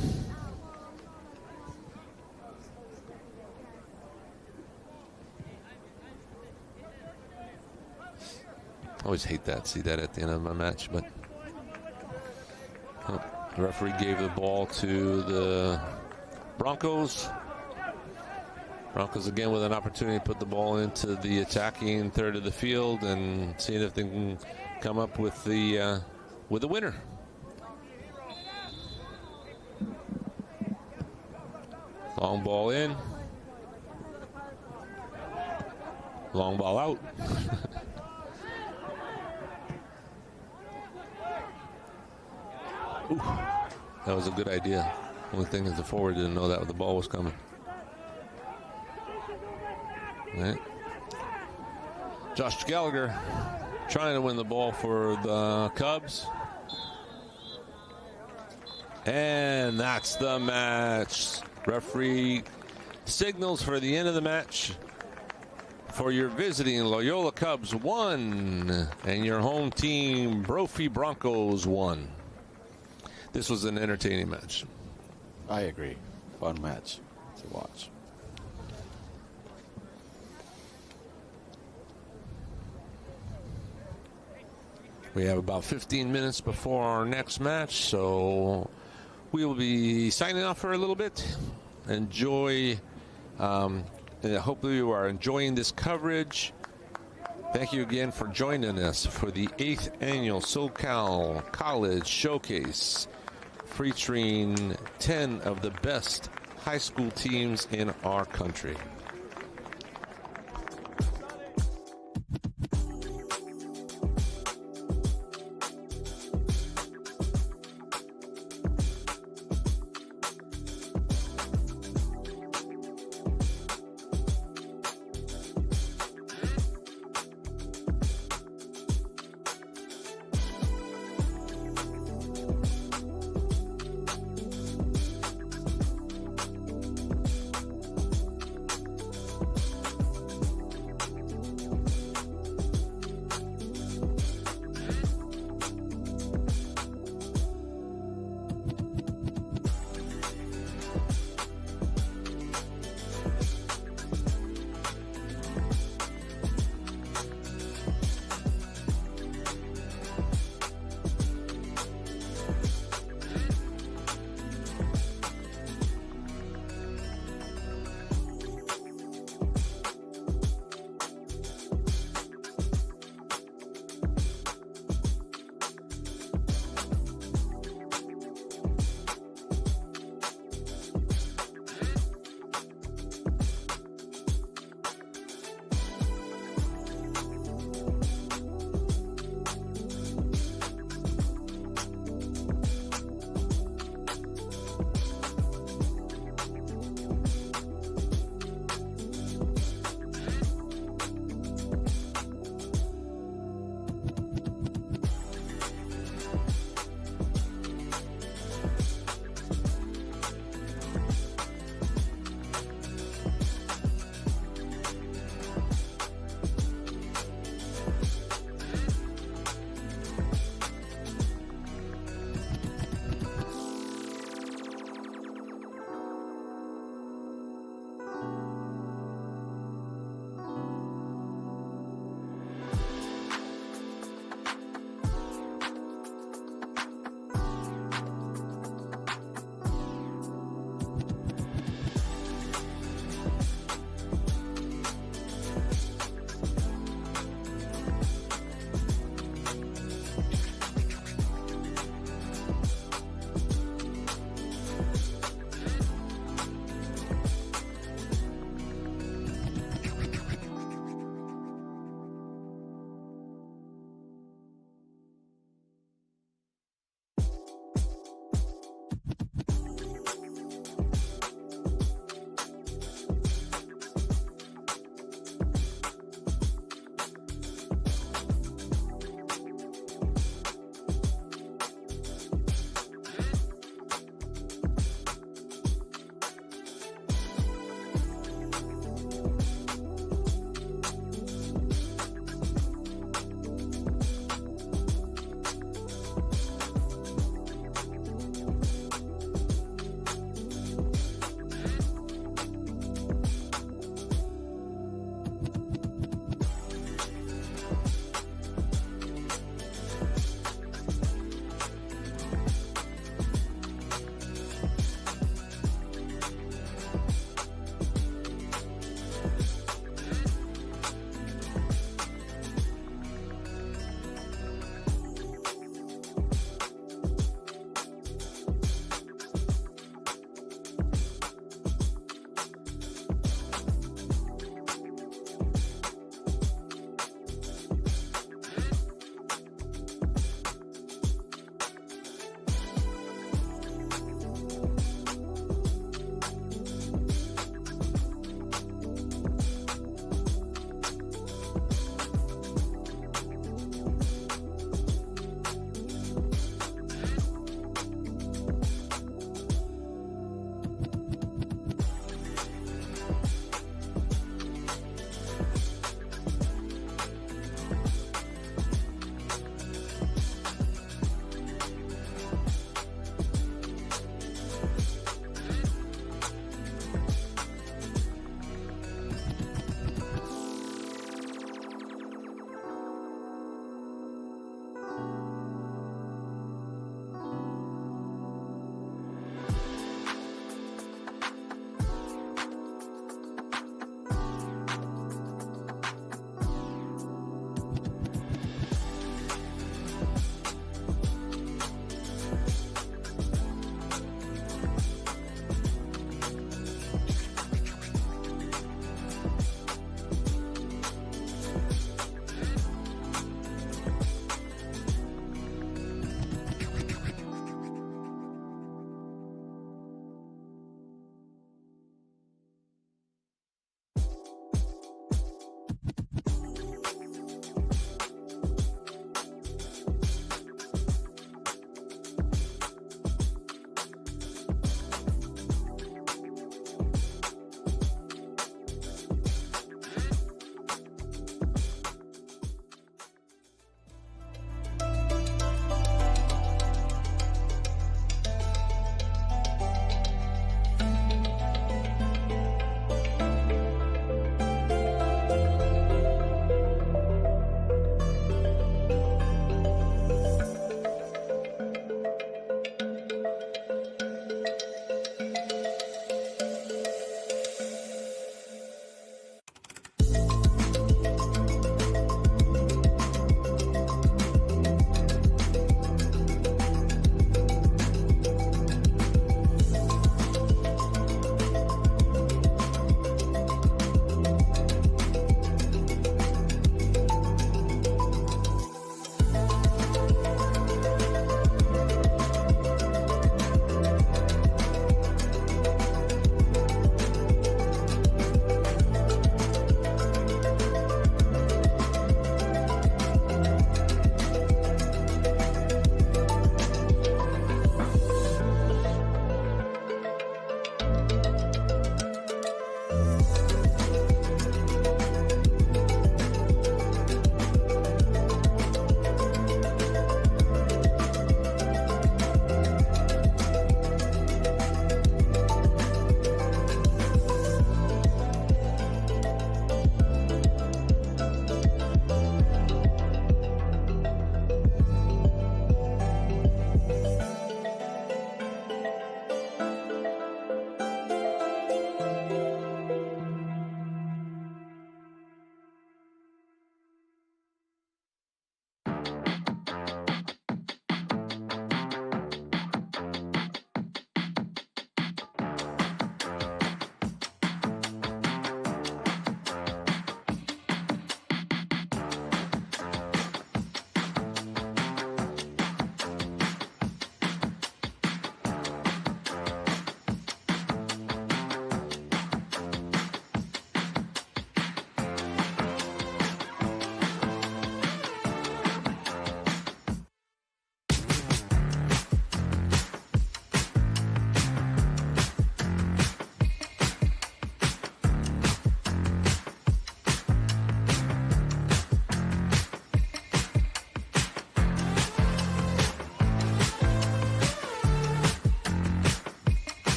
I always hate that. See that at the end of my match, but the referee gave the ball to the Broncos. Broncos again with an opportunity to put the ball into the attacking third of the field and seeing if they can come up with the winner. Long ball in. Long ball out. Ooh, that was a good idea. Only thing is the forward didn't know that the ball was coming. All right. Josh Gallagher trying to win the ball for the Cubs. And that's the match. Referee signals for the end of the match for your visiting Loyola Cubs 1 and your home team Brophy Broncos 1. This was an entertaining match.
I agree. Fun match to watch.
We have about 15 minutes before our next match, so we will be signing off for a little bit. Enjoy. Hopefully you are enjoying this coverage. Thank you again for joining us for the 8th annual SoCal College Showcase, featuring 10 of the best high school teams in our country.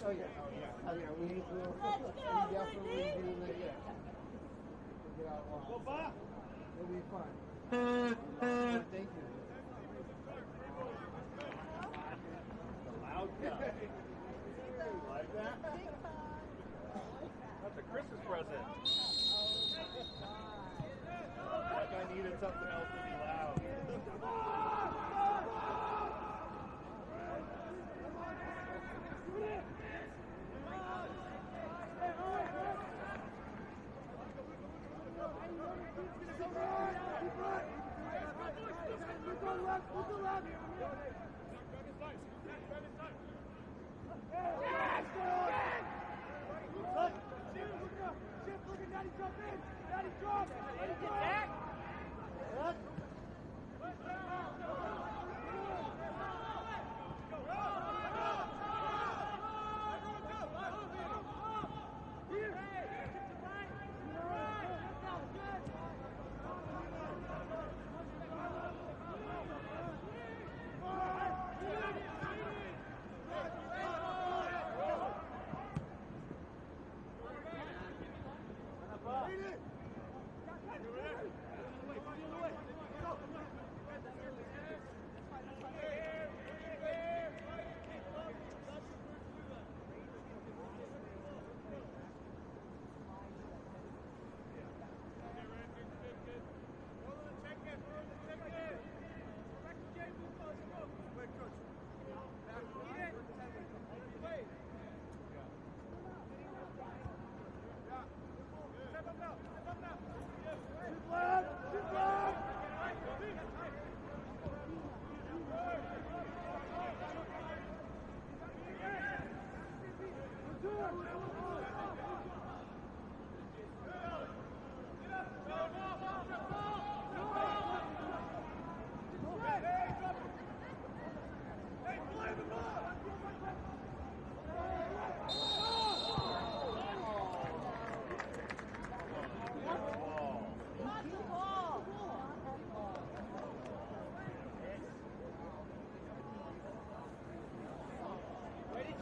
Oh yeah, we definitely do that, yeah. Get out of line. It'll be fun. Thank you.
Loud guy. Like that? That's a Christmas present. Like I needed something else to be loud.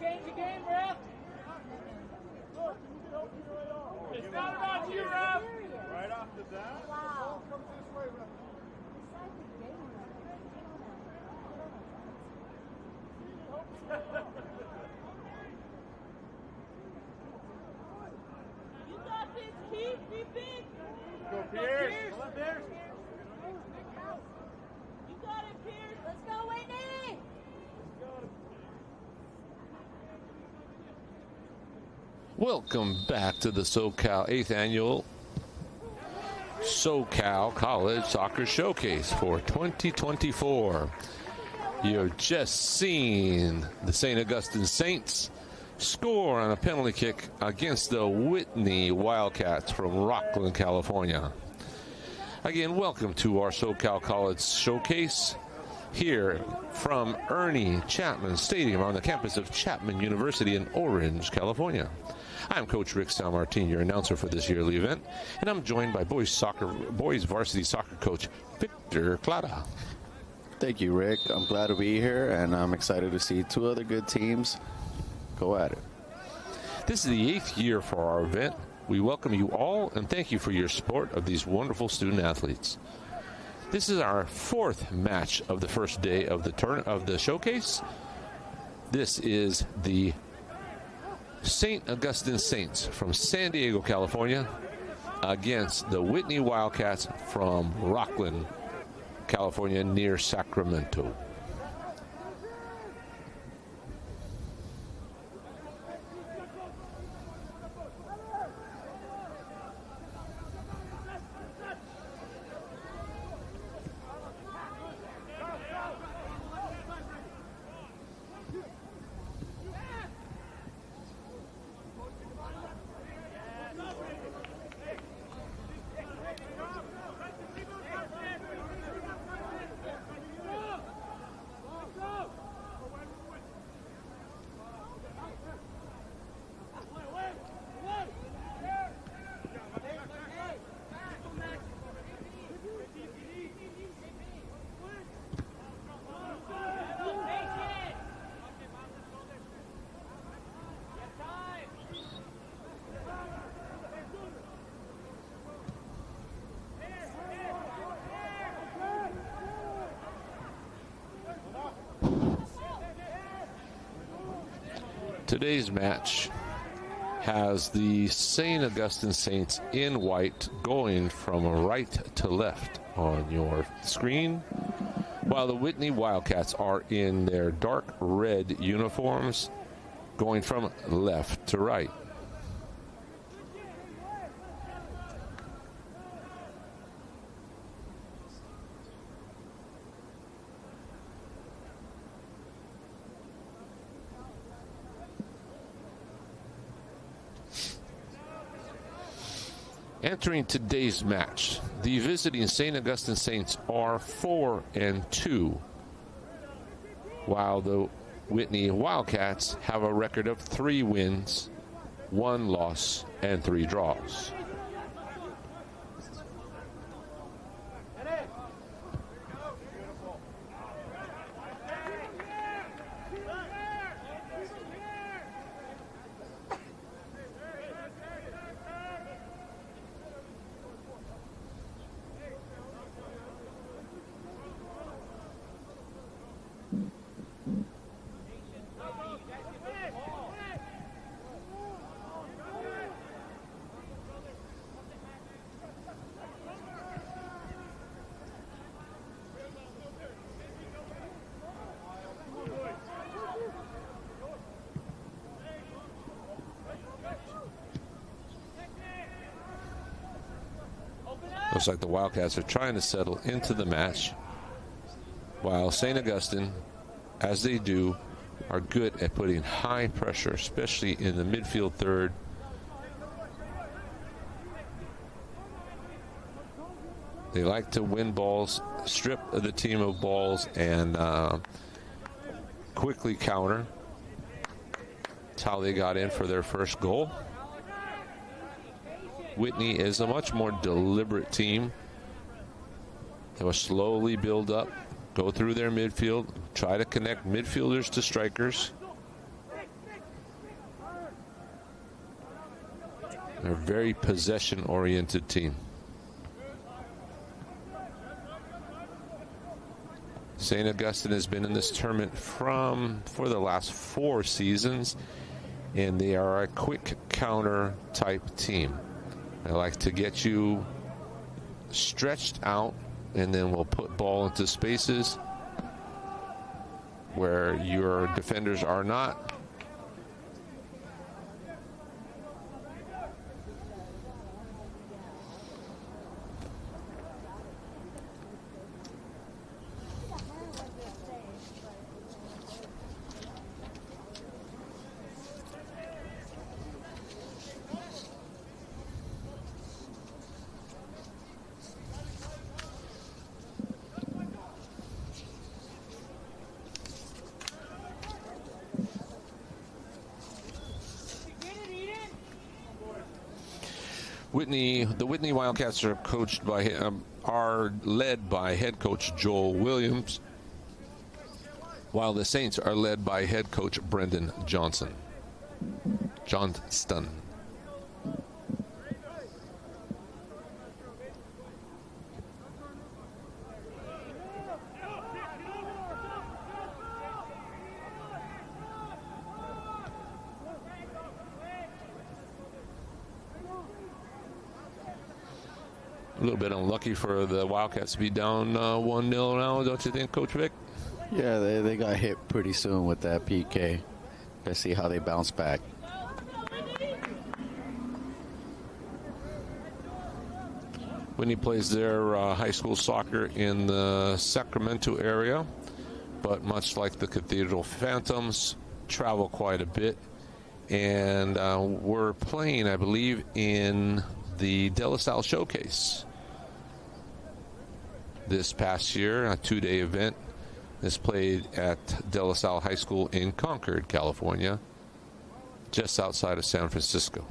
Change the game, ref. It's not about you, ref.
Right off the bat?
Wow.
Come this way, ref.
You got this, Keith. Be big.
Go Pierce. Come on, Pierce.
You got it, Pierce.
Let's go, Whitney.
Welcome back to the SoCal 8th Annual SoCal College Soccer Showcase for 2024. You've just seen the St. Augustine Saints score on a penalty kick against the Whitney Wildcats from Rockland, California. Again, welcome to our SoCal College Showcase here from Ernie Chapman Stadium on the campus of Chapman University in Orange, California. I'm Coach Rick Salmartin, your announcer for this yearly event, and I'm joined by boys varsity soccer coach Victor Clara.
Thank you, Rick. I'm glad to be here, and I'm excited to see two other good teams go at it.
This is the 8th year for our event. We welcome you all and thank you for your support of these wonderful student athletes. This is our 4th match of the first day of the showcase. This is the St. Augustine Saints from San Diego, California, against the Whitney Wildcats from Rockland, California, near Sacramento. Today's match has the St. Augustine Saints in white going from right to left on your screen, while the Whitney Wildcats are in their dark red uniforms going from left to right. Entering today's match, the visiting St. Augustine Saints are 4-2, while the Whitney Wildcats have a record of 3 wins, 1 loss, and 3 draws. Looks like the Wildcats are trying to settle into the match, while St. Augustine, as they do, are good at putting high pressure, especially in the midfield third. They like to win balls, strip the team of balls, and quickly counter. That's how they got in for their first goal. Whitney is a much more deliberate team. They will slowly build up, go through their midfield, try to connect midfielders to strikers. They're a very possession-oriented team. St. Augustine has been in this tournament for the last 4 seasons, and they are a quick counter type team. They like to get you stretched out, and then we'll put ball into spaces where your defenders are not. The Whitney Wildcats are led by head coach Joel Williams, while the Saints are led by head coach Brendan Johnston. A little bit unlucky for the Wildcats to be down 1-0 now, don't you think, Coach Vic?
Yeah, they got hit pretty soon with that PK. Let's see how they bounce back.
Whitney plays their high school soccer in the Sacramento area, but much like the Cathedral Phantoms, travel quite a bit. And we're playing, I believe, in the De La Salle Showcase this past year, a 2-day event. Is played at De La Salle High School in Concord, California, just outside of San Francisco.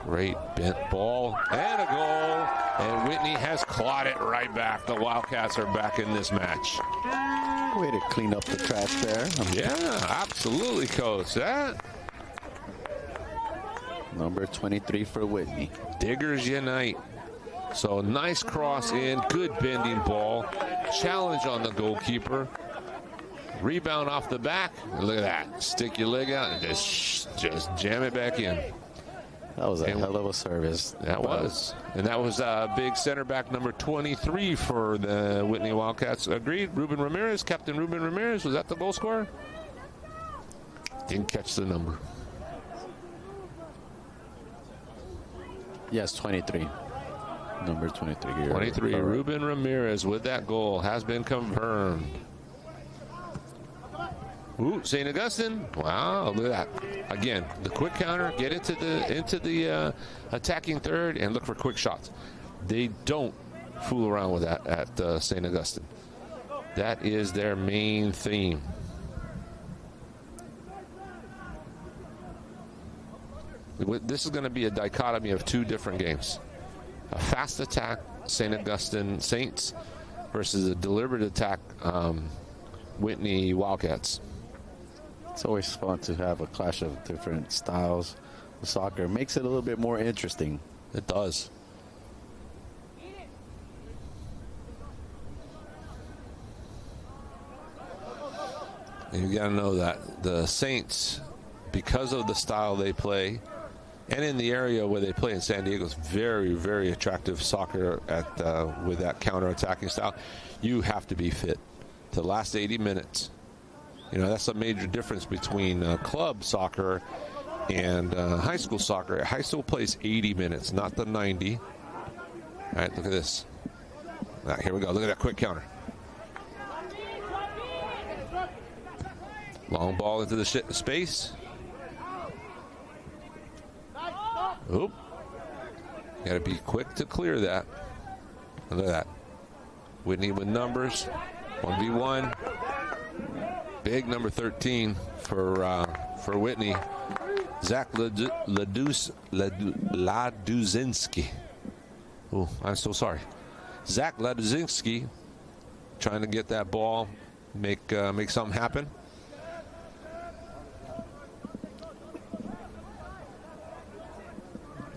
Great bent ball and a goal, and Whitney has clawed it right back. The Wildcats are back in this match.
Way to clean up the trash there.
Yeah, absolutely, Coach. That
number 23 for Whitney.
Diggers unite. So nice cross in, good bending ball, challenge on the goalkeeper. Rebound off the back. Look at that. Stick your leg out and just jam it back in.
That was a hell of a service.
That was. And that was big center back number 23 for the Whitney Wildcats. Agreed. Ruben Ramirez, Captain Ruben Ramirez. Was that the goal scorer? Didn't catch the number.
Yes, 23. Number 23.
23. Ruben Ramirez with that goal has been confirmed. Ooh, St. Augustine. Wow, look at that. Again, the quick counter, get into the attacking third and look for quick shots. They don't fool around with that at St. Augustine. That is their main theme. This is going to be a dichotomy of two different games. A fast attack, St. Augustine Saints, versus a deliberate attack, Whitney Wildcats.
It's always fun to have a clash of different styles of soccer. It makes it a little bit more interesting.
It does. And you got to know that the Saints, because of the style they play, and in the area where they play in San Diego, is very, very attractive soccer with that counter-attacking style. You have to be fit to last 80 minutes. You know, that's a major difference between club soccer and high school soccer. High school plays 80 minutes, not the 90. All right, look at this. All right, here we go. Look at that quick counter. Long ball into the space. Oop. Got to be quick to clear that. Look at that. Whitney with numbers. 1v1. Big number 13 for Whitney. Zach Laduzinski. Oh, I'm so sorry. Zach Laduzinski trying to get that ball, make something happen.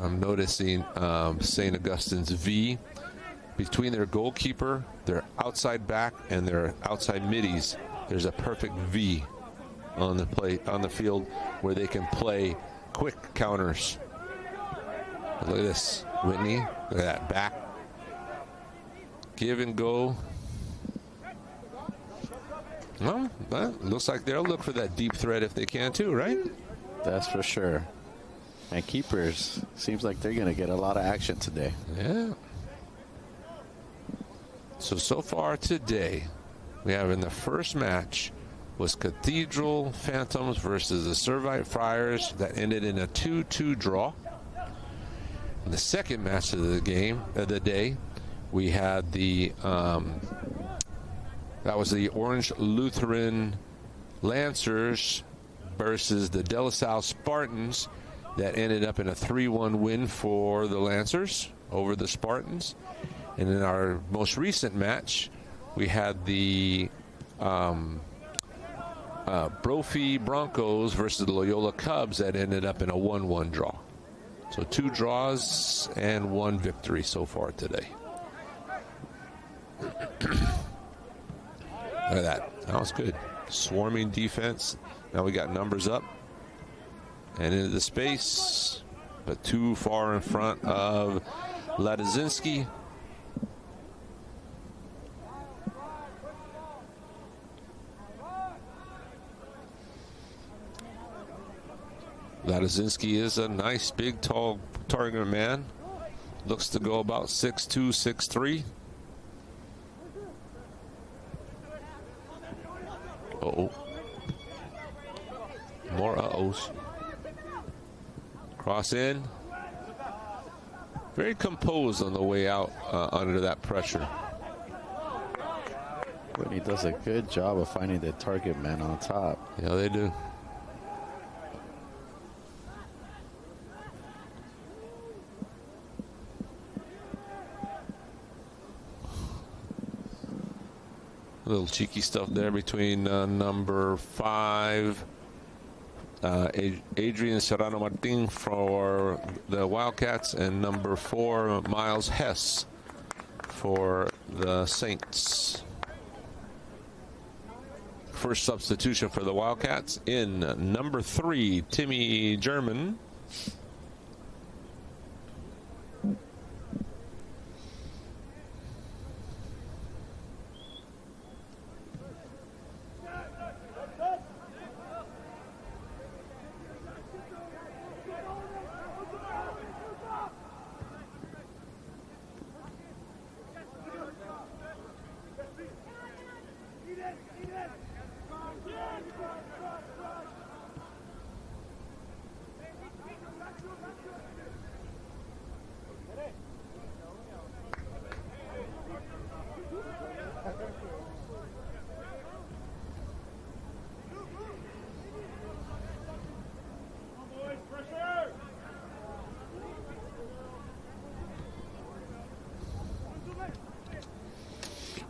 I'm noticing St. Augustine's V between their goalkeeper, their outside back, and their outside middies. There's a perfect V on the field where they can play quick counters. Look at this, Whitney. Look at that back. Give and go. Well, that looks like they'll look for that deep threat if they can too, right?
That's for sure. And keepers, seems like they're going to get a lot of action today.
Yeah. So far today, we have in the first match was Cathedral Phantoms versus the Servite Friars that ended in a 2-2 draw. In the second match of the day, we had that was the Orange Lutheran Lancers versus the De La Salle Spartans. That ended up in a 3-1 win for the Lancers over the Spartans. And in our most recent match, we had the Brophy Broncos versus the Loyola Cubs that ended up in a 1-1 draw. So 2 draws and 1 victory so far today. Look at that. That was good. Swarming defense. Now we got numbers up. And into the space, but too far in front of Laduzinski. Laduzinski is a nice, big, tall target man. Looks to go about 6'2", 6'3". Uh-oh. More uh-ohs. Cross in. Very composed on the way out under that pressure.
Whitney does a good job of finding the target man on top.
Yeah, they do. A little cheeky stuff there between number 5. Adrian Serrano Martin for the Wildcats and number 4 Miles Hess for the Saints. first substitution for the Wildcats in number 3, Timmy German.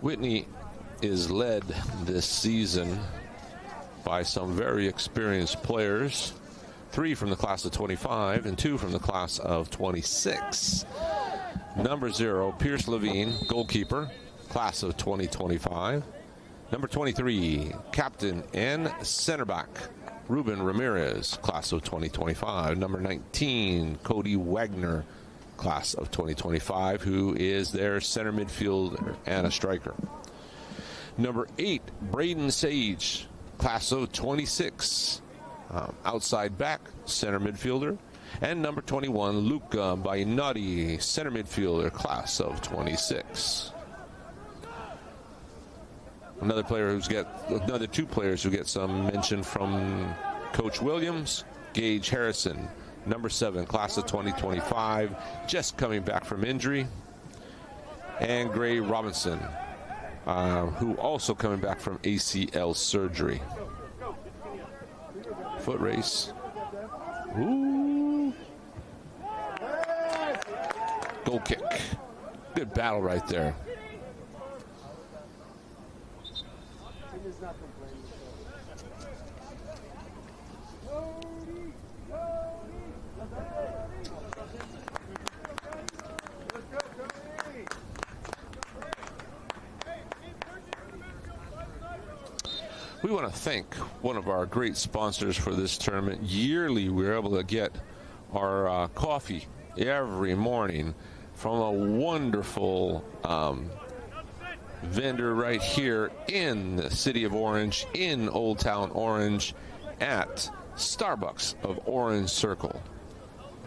Whitney is led this season by some very experienced players. 3 from the class of 25 and 2 from the class of 26. Number 0, Pierce Levine, goalkeeper, class of 2025. Number 23, captain and center back, Ruben Ramirez, class of 2025. Number 19, Cody Wagner, class of 2025, who is their center midfielder and a striker. Number 8, Braden Sage, class of 26, outside back, center midfielder. And number 21, Luca Bainotti, center midfielder, class of 26. Another two players who get some mention from Coach Williams. Gage Harrison, number 7, class of 2025, just coming back from injury. And Gray Robinson, who also coming back from ACL surgery. Foot race. Ooh. Goal kick. Good battle right there. We want to thank one of our great sponsors for this tournament. Yearly, we're able to get our coffee every morning from a wonderful vendor right here in the city of Orange, in Old Town Orange, at Starbucks of Orange Circle.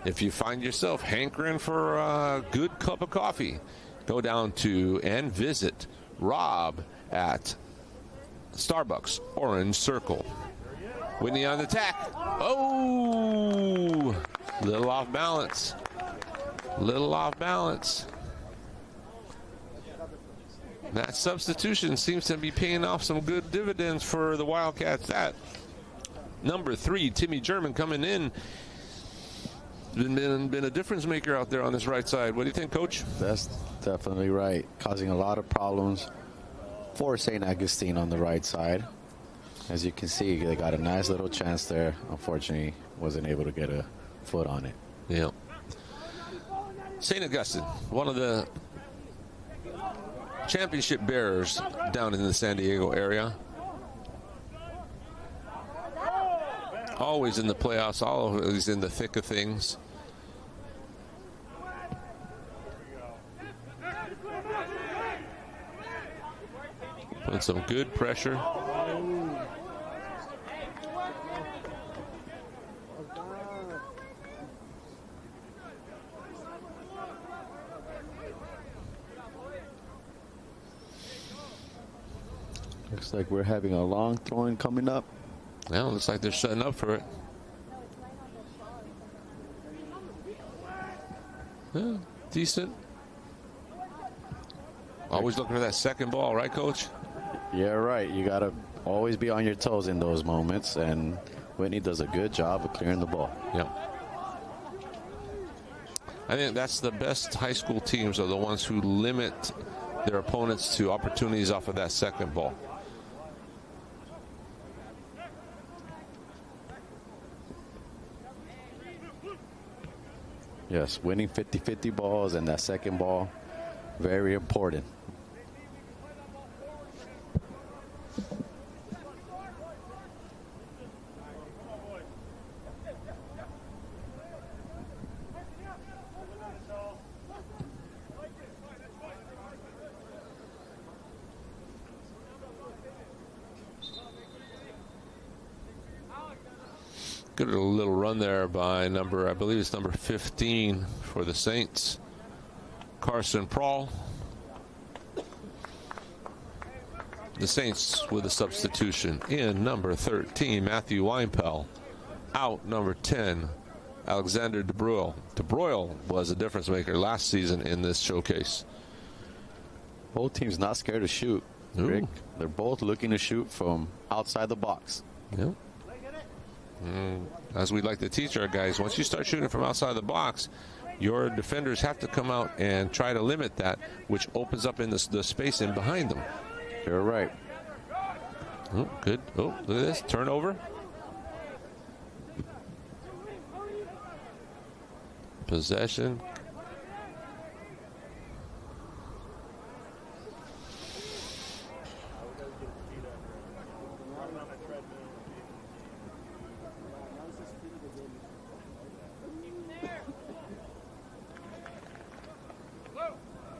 If you find yourself hankering for a good cup of coffee, go down to and visit Rob at Starbucks Orange Circle. Whitney on the attack. Oh, little off balance. That substitution seems to be paying off some good dividends for the Wildcats. That number 3, Timmy German, coming in. Been a difference maker out there on this right side. What do you think, Coach?
That's definitely right. Causing a lot of problems for St. Augustine on the right side. As you can see, they got a nice little chance there. Unfortunately, wasn't able to get a foot on it.
Yeah. St. Augustine, one of the championship bearers down in the San Diego area. Always in the playoffs, always in the thick of things. Put some good pressure.
Looks like we're having a long throwing coming up.
Well, looks like they're setting up for it. Yeah, decent. Always looking for that second ball, right, Coach?
Yeah, right. You got to always be on your toes in those moments, and Whitney does a good job of clearing the ball.
Yeah. I think that's the best high school teams are the ones who limit their opponents to opportunities off of that second ball.
Yes, winning 50-50 balls and that second ball, very important.
Good little run there by I believe it's number 15 for the Saints, Carson Prawl. The Saints with a substitution in number 13, Matthew Weinpel. Out, number 10, Alexander DeBroyle. DeBroyle was a difference maker last season in this showcase.
Both teams not scared to shoot, Rick. They're both looking to shoot from outside the box.
Yep. As we like to teach our guys, once you start shooting from outside the box, your defenders have to come out and try to limit that, which opens up in the space in behind them.
You're right.
Oh, good. Oh, look at this. Turnover. Possession.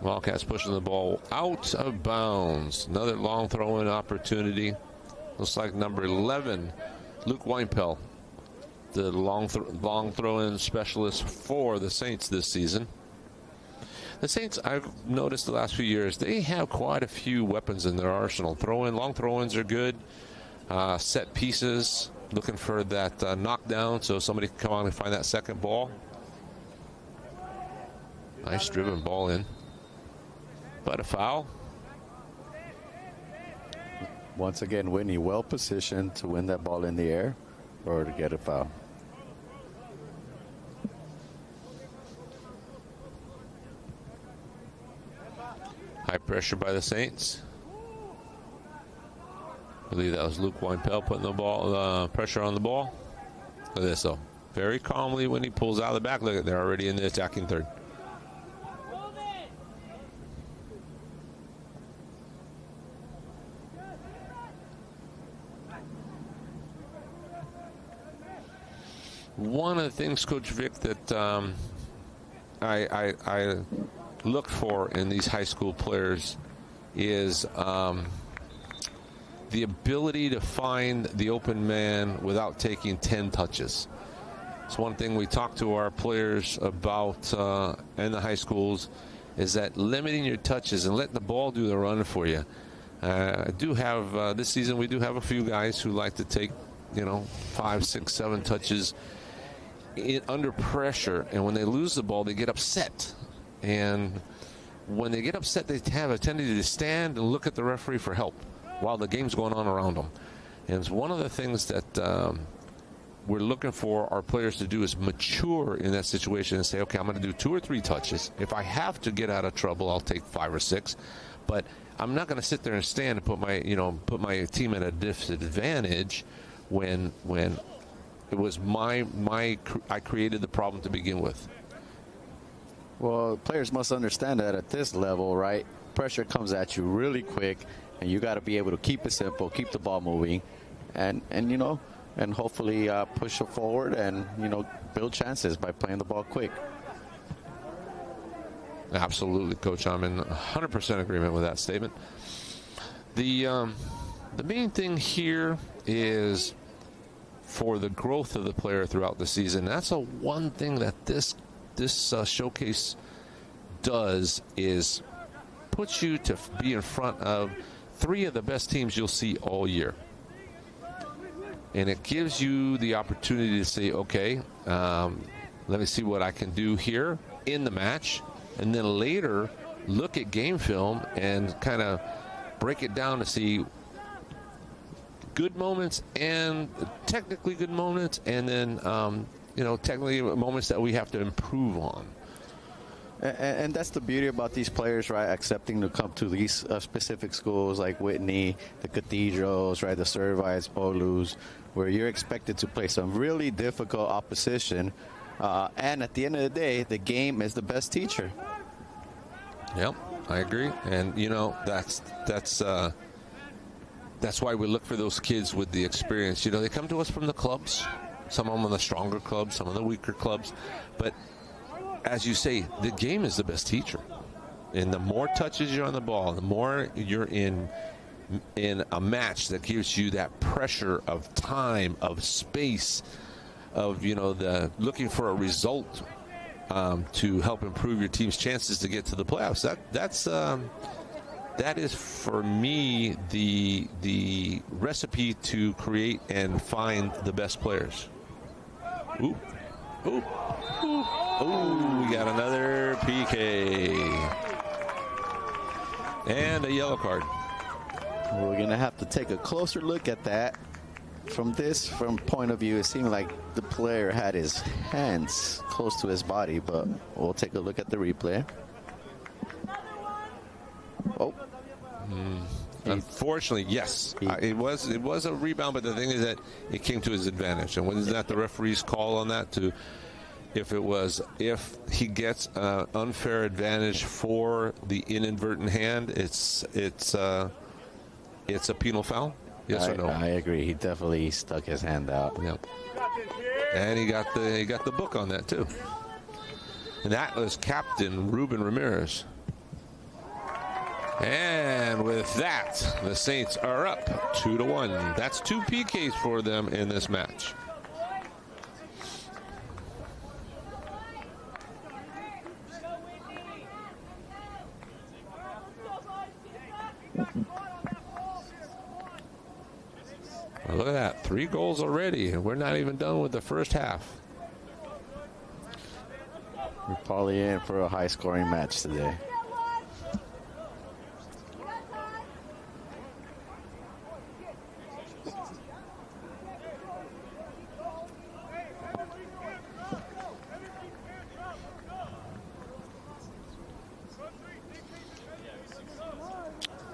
Wildcats pushing the ball out of bounds. Another long throw-in opportunity. Looks like number 11, Luke Weinpel, the long throw-in specialist for the Saints this season. The Saints, I've noticed the last few years, they have quite a few weapons in their arsenal. Long throw-ins are good. Set pieces, looking for that knockdown so somebody can come on and find that second ball. Nice driven ball in. But a foul.
Once again, Whitney well positioned to win that ball in the air or to get a foul.
High pressure by the Saints. I believe that was Luke Weinpel putting the ball pressure on the ball. Look at this though. Very calmly when he pulls out of the back. Look at, they're already in the attacking third. One of the things, Coach Vic, that I look for in these high school players is the ability to find the open man without taking 10 touches. It's one thing we talk to our players about in the high schools is that limiting your touches and letting the ball do the run for you. I do have, this season, we do have a few guys who like to take, 5, 6, 7 touches under pressure, and when they lose the ball, they get upset. And when they get upset, they have a tendency to stand and look at the referee for help while the game's going on around them. And it's one of the things that we're looking for our players to do is mature in that situation and say, okay, I'm going to do 2 or 3 touches. If I have to get out of trouble, I'll take 5 or 6. But I'm not going to sit there and stand and put my team at a disadvantage when it was I created the problem to begin with.
Well, players must understand that at this level, right? Pressure comes at you really quick, and you got to be able to keep it simple, keep the ball moving, and hopefully push it forward and build chances by playing the ball quick.
Absolutely, Coach. I'm in 100% agreement with that statement. The main thing here is for the growth of the player throughout the season. That's one thing that this showcase does is puts you to be in front of 3 of the best teams you'll see all year. And it gives you the opportunity to say, okay, let me see what I can do here in the match. And then later look at game film and kind of break it down to see good moments and technically good moments, and then technically moments that we have to improve on.
And that's the beauty about these players, right? Accepting to come to these specific schools like Whitney, the Cathedrals, right? The Servites, Bolus, where you're expected to play some really difficult opposition. And at the end of the day, the game is the best teacher.
Yep, I agree. And that's why we look for those kids with the experience. They come to us from the clubs, some of them on the stronger clubs, some of the weaker clubs. But as you say, the game is the best teacher. And the more touches you're on the ball, the more you're in a match that gives you that pressure of time, of space, the looking for a result to help improve your team's chances to get to the playoffs. That is for me the recipe to create and find the best players. Ooh, ooh, ooh. Oh, we got another PK. And a yellow card.
We're going to have to take a closer look at that. From point of view, it seemed like the player had his hands close to his body, but we'll take a look at the replay. Oh.
Unfortunately, yes. It was a rebound, but the thing is that it came to his advantage. And wasn't that the referee's call on that if he gets an unfair advantage for the inadvertent hand, it's a penal foul? Yes or no?
I agree. He definitely stuck his hand out.
Yep. And he got the book on that too. And that was Captain Ruben Ramirez. And with that, the Saints are up 2-1. That's 2 PKs for them in this match. Well, look at that. 3 goals already, and we're not even done with the first half.
We're probably in for a high-scoring match today.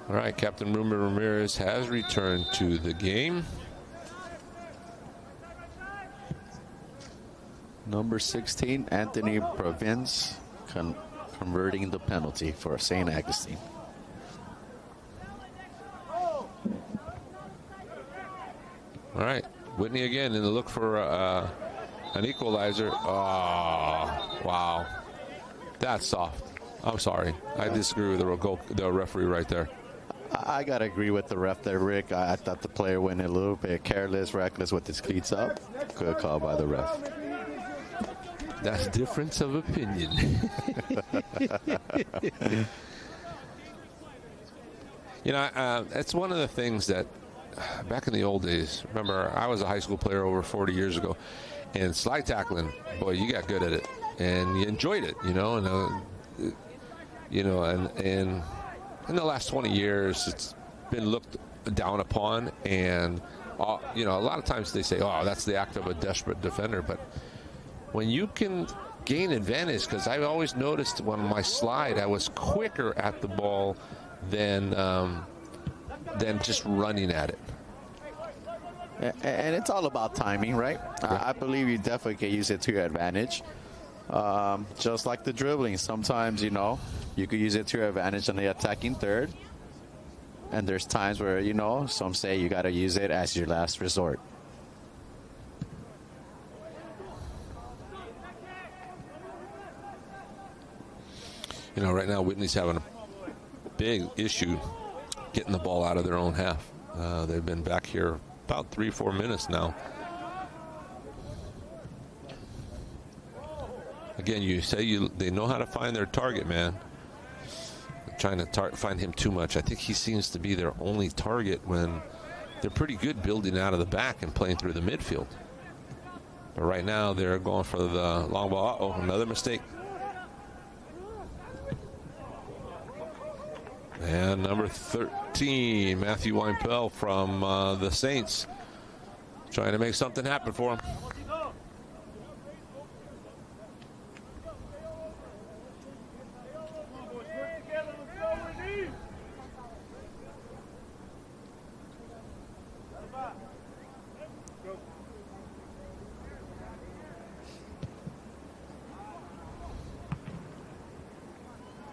All right, Captain Ruben Ramirez has returned to the game.
Number 16, Anthony Province, converting the penalty for St. Augustine.
All right, Whitney again in the look for an equalizer. Oh, wow. That's soft. I'm sorry. I disagree with the referee right there.
I got to agree with the ref there, Rick. I thought the player went a little bit careless, reckless with his cleats up. Good call by the ref.
That's difference of opinion. It's one of the things that back in the old days, remember, I was a high school player over 40 years ago, and slide tackling, boy, you got good at it, and you enjoyed it, and in the last 20 years, it's been looked down upon, and a lot of times they say, "Oh, that's the act of a desperate defender." But when you can gain advantage, because I've always noticed when my slide, I was quicker at the ball than just running at it.
And it's all about timing, right? I believe you definitely can use it to your advantage. Just like the dribbling, sometimes, you could use it to your advantage on the attacking third. And there's times where, some say you got to use it as your last resort.
Right now, Whitney's having a big issue getting the ball out of their own half. They've been back here about 3-4 minutes now. Again, you say they know how to find their target, man. They're trying to find him too much. I think he seems to be their only target when they're pretty good building out of the back and playing through the midfield. But right now, they're going for the long ball. Uh-oh, another mistake. And number 13, Matthew Weinpel from the Saints, trying to make something happen for him.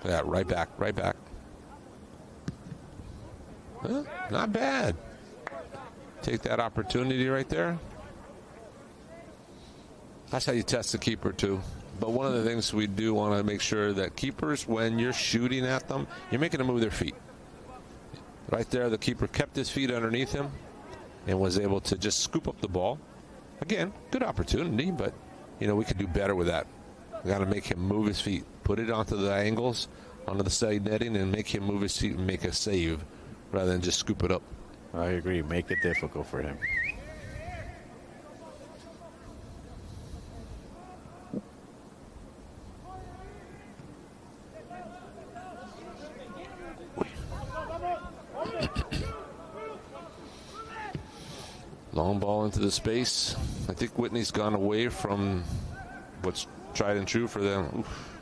Yeah, right back. Huh? Not bad. Take that opportunity right there. That's how you test the keeper too. But one of the things we do want to make sure that keepers, when you're shooting at them, you're making them move their feet. Right there, the keeper kept his feet underneath him and was able to just scoop up the ball Again, good opportunity, but, we could do better with that. We got to make him move his feet, put it onto the angles, onto the side netting, and make him move his feet and make a save rather than just scoop it up.
I agree. Make it difficult for him.
Long ball into the space. I think Whitney's gone away from what's tried and true for them. Oof.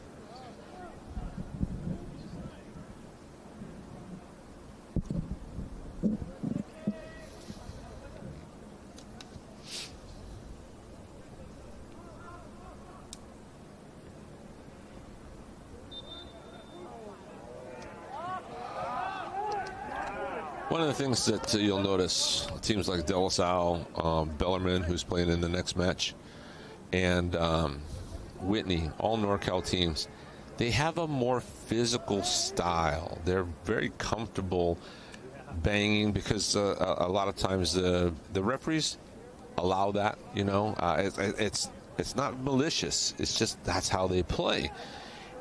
One of the things that you'll notice, teams like De La Salle, Bellarmine, who's playing in the next match, and Whitney, all NorCal teams, they have a more physical style. They're very comfortable banging because a lot of times the referees allow that. It's not malicious. It's just that's how they play.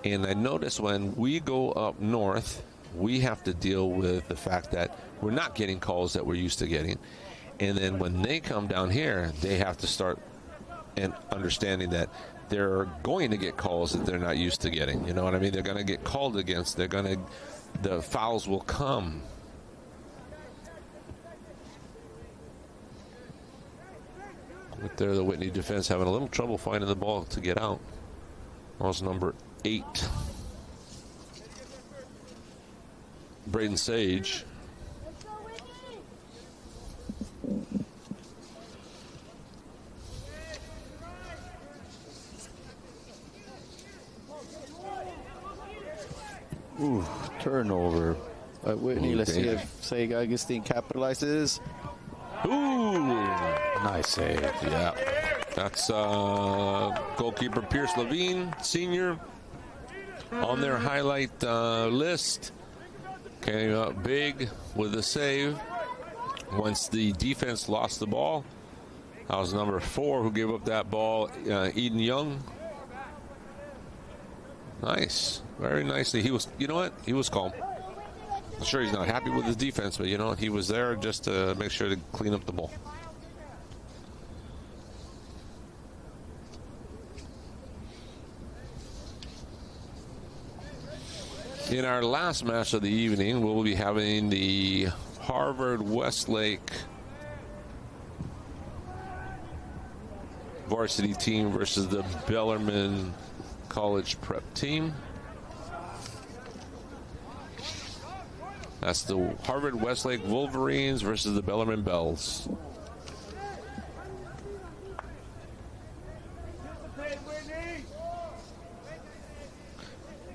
And I notice when we go up north, we have to deal with the fact that we're not getting calls that we're used to getting. And then when they come down here, they have to start and understanding that they're going to get calls that they're not used to getting. You know what I mean? They're going to get called against. The fouls will come. Right there, the Whitney defense having a little trouble finding the ball to get out. That was number 8. Braden Sage.
Ooh, turnover. Whitney,
Ooh,
let's see
danger.
if Augustine capitalizes.
Ooh,
Nice save.
yeah. That's goalkeeper Pierce Levine, senior, on their highlight list. Came up big with a save. Once the defense lost the ball, that was number 4 who gave up that ball, Eden Young. Nice, very nicely. He was, he was calm. I'm sure he's not happy with his defense, but he was there just to make sure to clean up the ball. In our last match of the evening, we'll be having the Harvard Westlake varsity team versus the Bellarmine college prep team. That's the Harvard Westlake Wolverines versus the Bellarmine Bells.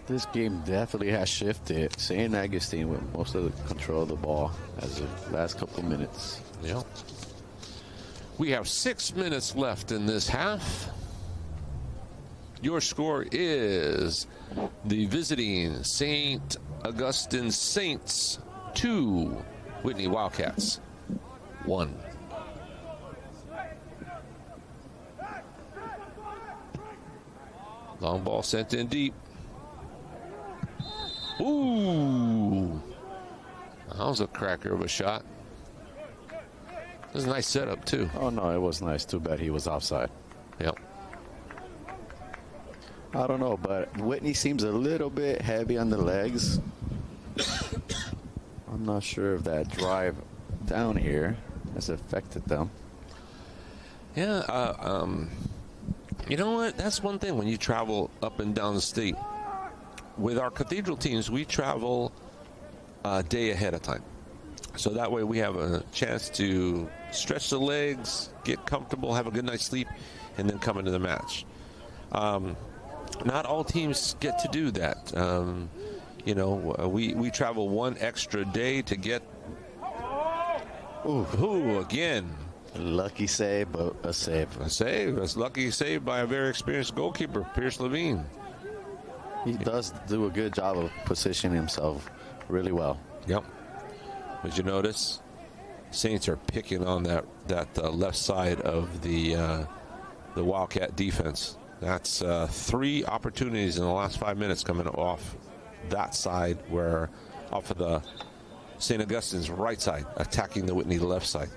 This game definitely has shifted. St. Augustine with most of the control of the ball as the last couple minutes.
Yep. We have 6 minutes left in this half. Your score is the visiting St. Augustine Saints 2, Whitney Wildcats 1. Long ball sent in deep. Ooh, that was a cracker of a shot. It was a nice setup too.
Oh no, it was nice. Too bad he was offside.
Yep.
I don't know, but Whitney seems a little bit heavy on the legs. I'm not sure if that drive down here has affected them.
Yeah, you know what? That's one thing when you travel up and down the state. With our Cathedral teams, we travel a day ahead of time. So that way we have a chance to stretch the legs, get comfortable, have a good night's sleep, and then come into the match. Not all teams get to do that. We travel one extra day to get... Ooh, again.
Lucky save, but a save.
A save. A lucky save by a very experienced goalkeeper, Pierce Levine.
He does do a good job of positioning himself really well.
Yep. Did you notice? Saints are picking on that that left side of the Wildcat defense. That's 3 opportunities in the last 5 minutes coming off that side, where off of the St. Augustine's right side, attacking the Whitney left side.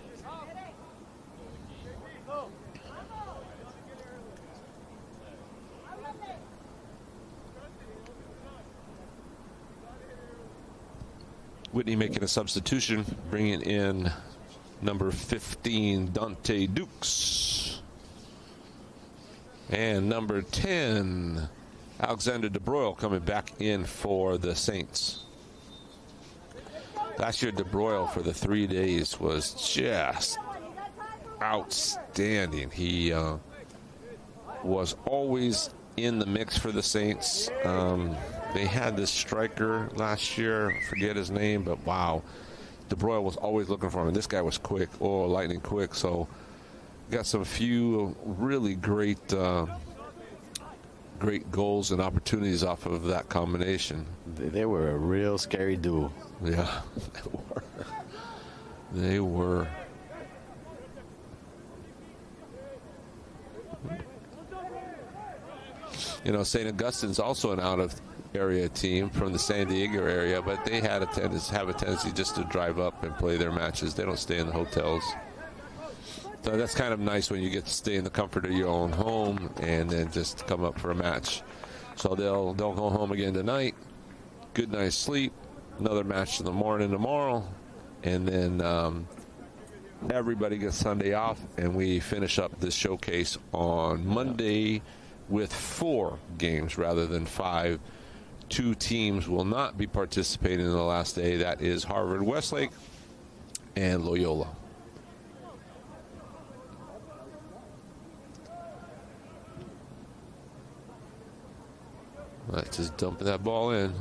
Whitney making a substitution, bringing in number 15, Dante Dukes. And number 10, Alexander DeBroyle, coming back in for the Saints. Last year, DeBroyle for the 3 days was just outstanding. He was always in the mix for the Saints. They had this striker last year, forget his name, but wow. DeBroyle was always looking for him. And this guy was quick, lightning quick. So got some few really great goals and opportunities off of that combination.
They were a real scary duo.
Yeah, they were. You know, St. Augustine's also an out-of-area team from the San Diego area, but they have a tendency just to drive up and play their matches. They don't stay in the hotels. So that's kind of nice when you get to stay in the comfort of your own home and then just come up for a match. So they'll go home again tonight, good night's sleep, another match in the morning tomorrow, and then everybody gets Sunday off, and we finish up this showcase on Monday with 4 games rather than 5. 2 teams will not be participating in the last day. That is Harvard Westlake and Loyola. That's just dumping that ball in.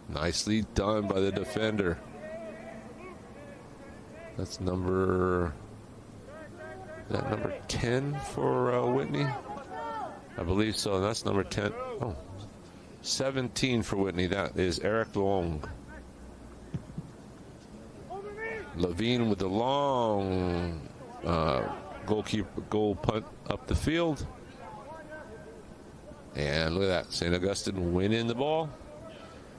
Nicely done by the defender. That's number 10 for Whitney? I believe so. That's number 10. Oh, 17 for Whitney. That is Eric Long. Levine with the long goal punt up the field. And look at that. St. Augustine winning the ball.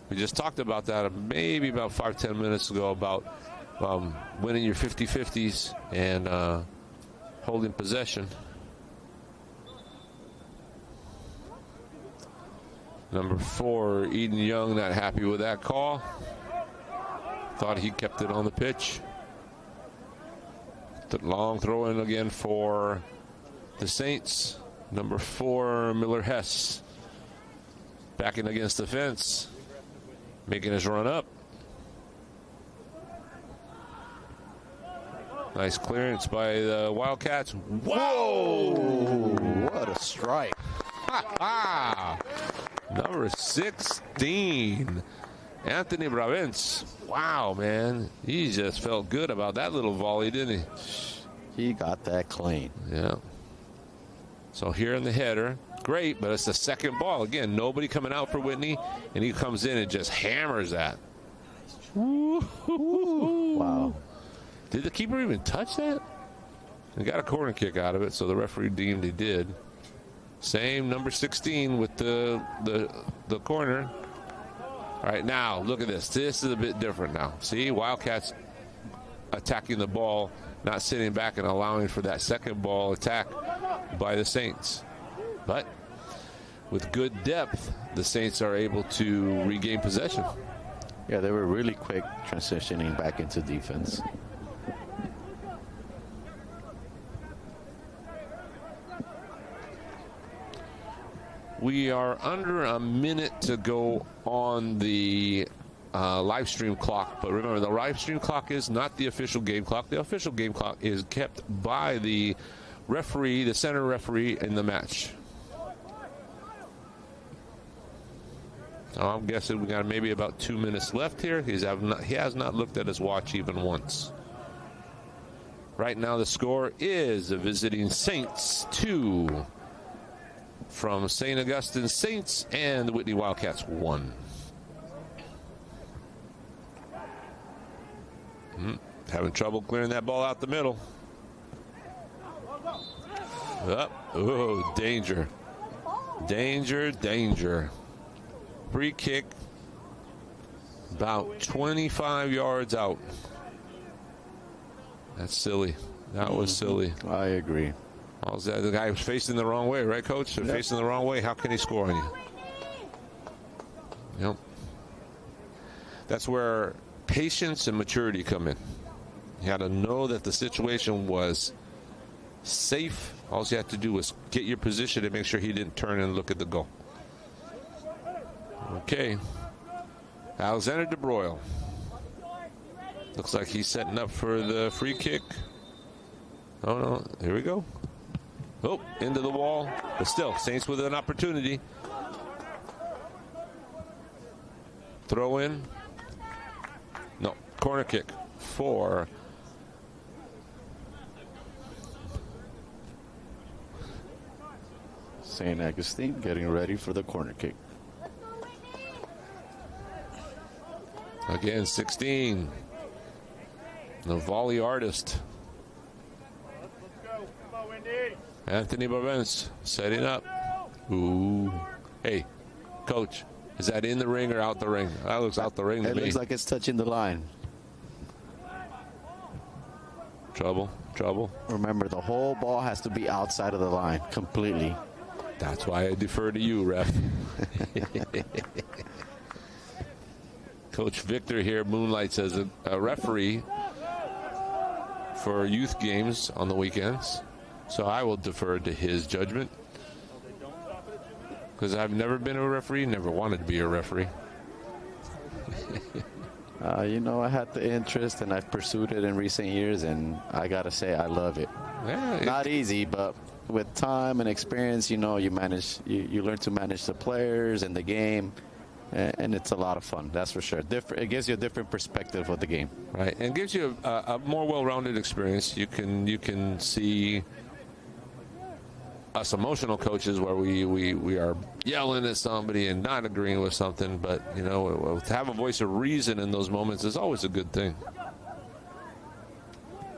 We just talked about that maybe about 5-10 minutes ago about winning your 50-50s and holding possession. Number 4, Eden Young, not happy with that call. Thought he kept it on the pitch. The long throw in again for the Saints. Number 4, Miller Hess, backing against the fence, making his run up. Nice clearance by the Wildcats. Whoa!
What a strike.
Number 16, Anthony Bravens. Wow, man. He just felt good about that little volley, didn't he?
He got that clean.
Yeah. So here in the header, great, but it's the second ball. Again, nobody coming out for Whitney, and he comes in and just hammers that.
Wow.
Did the keeper even touch that? He got a corner kick out of it, so the referee deemed he did. Same number 16 with the corner. All right, now look at this. This is a bit different now. See, Wildcats attacking the ball, not sitting back and allowing for that second ball attack by the Saints. But with good depth, the Saints are able to regain possession.
Yeah, they were really quick transitioning back into defense.
We are under a minute to go on the live stream clock. But remember, the live stream clock is not the official game clock. The official game clock is kept by the referee, the center referee in the match. So I'm guessing we got maybe about 2 minutes left here. He has not looked at his watch even once. Right now the score is the visiting Saints 2 from St. Augustine Saints, and the Whitney Wildcats 1. Having trouble clearing that ball out the middle. Up. Oh, danger. Danger, danger. Free kick. About 25 yards out. That's silly. That was silly.
I agree.
The guy was facing the wrong way, right, Coach? So facing the wrong way, how can he score on you? Yep. That's where patience and maturity come in. You had to know that the situation was safe. All you had to do was get your position and make sure he didn't turn and look at the goal. Okay. Alexander De Bruyne. Looks like he's setting up for the free kick. Oh, no. Here we go. Oh, into the wall. But still, Saints with an opportunity. Throw in. No, corner kick for
St. Augustine getting ready for the corner kick.
Again, 16. The volley artist. Anthony Barbenz setting up. Ooh. Hey, Coach, is that in the ring or out the ring? That looks out the ring to me.
It looks like it's touching the line.
Trouble, trouble.
Remember, the whole ball has to be outside of the line completely.
That's why I defer to you, ref. Coach Victor here moonlights as a referee for youth games on the weekends. So I will defer to his judgment. Because I've never been a referee, never wanted to be a referee.
I had the interest and I've pursued it in recent years, and I got to say I love it.
Yeah,
Not easy, but with time and experience, you manage, you learn to manage the players and the game. And it's a lot of fun, that's for sure. It gives you a different perspective of the game.
Right, and gives you a more well-rounded experience. You can see us emotional coaches where we are yelling at somebody and not agreeing with something, but to have a voice of reason in those moments is always a good thing.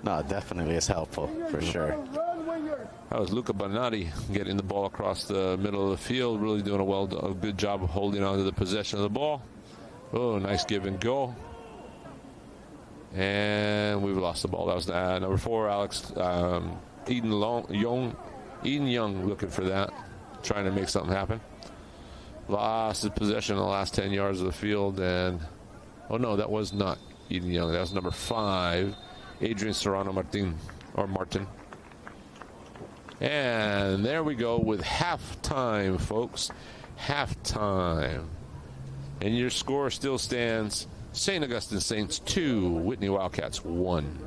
No, definitely it's helpful, for sure.
That was Luca Bonatti getting the ball across the middle of the field, really doing a good job of holding on to the possession of the ball. Oh, nice give and go. And we've lost the ball. That was number 4, Alex. Eden Young looking for that, trying to make something happen. Lost his possession in the last 10 yards of the field. And, oh, no, that was not Eden Young. That was number 5, Adrian Serrano Martin. And there we go with halftime, folks. Halftime. And your score still stands St. Augustine Saints 2, Whitney Wildcats 1.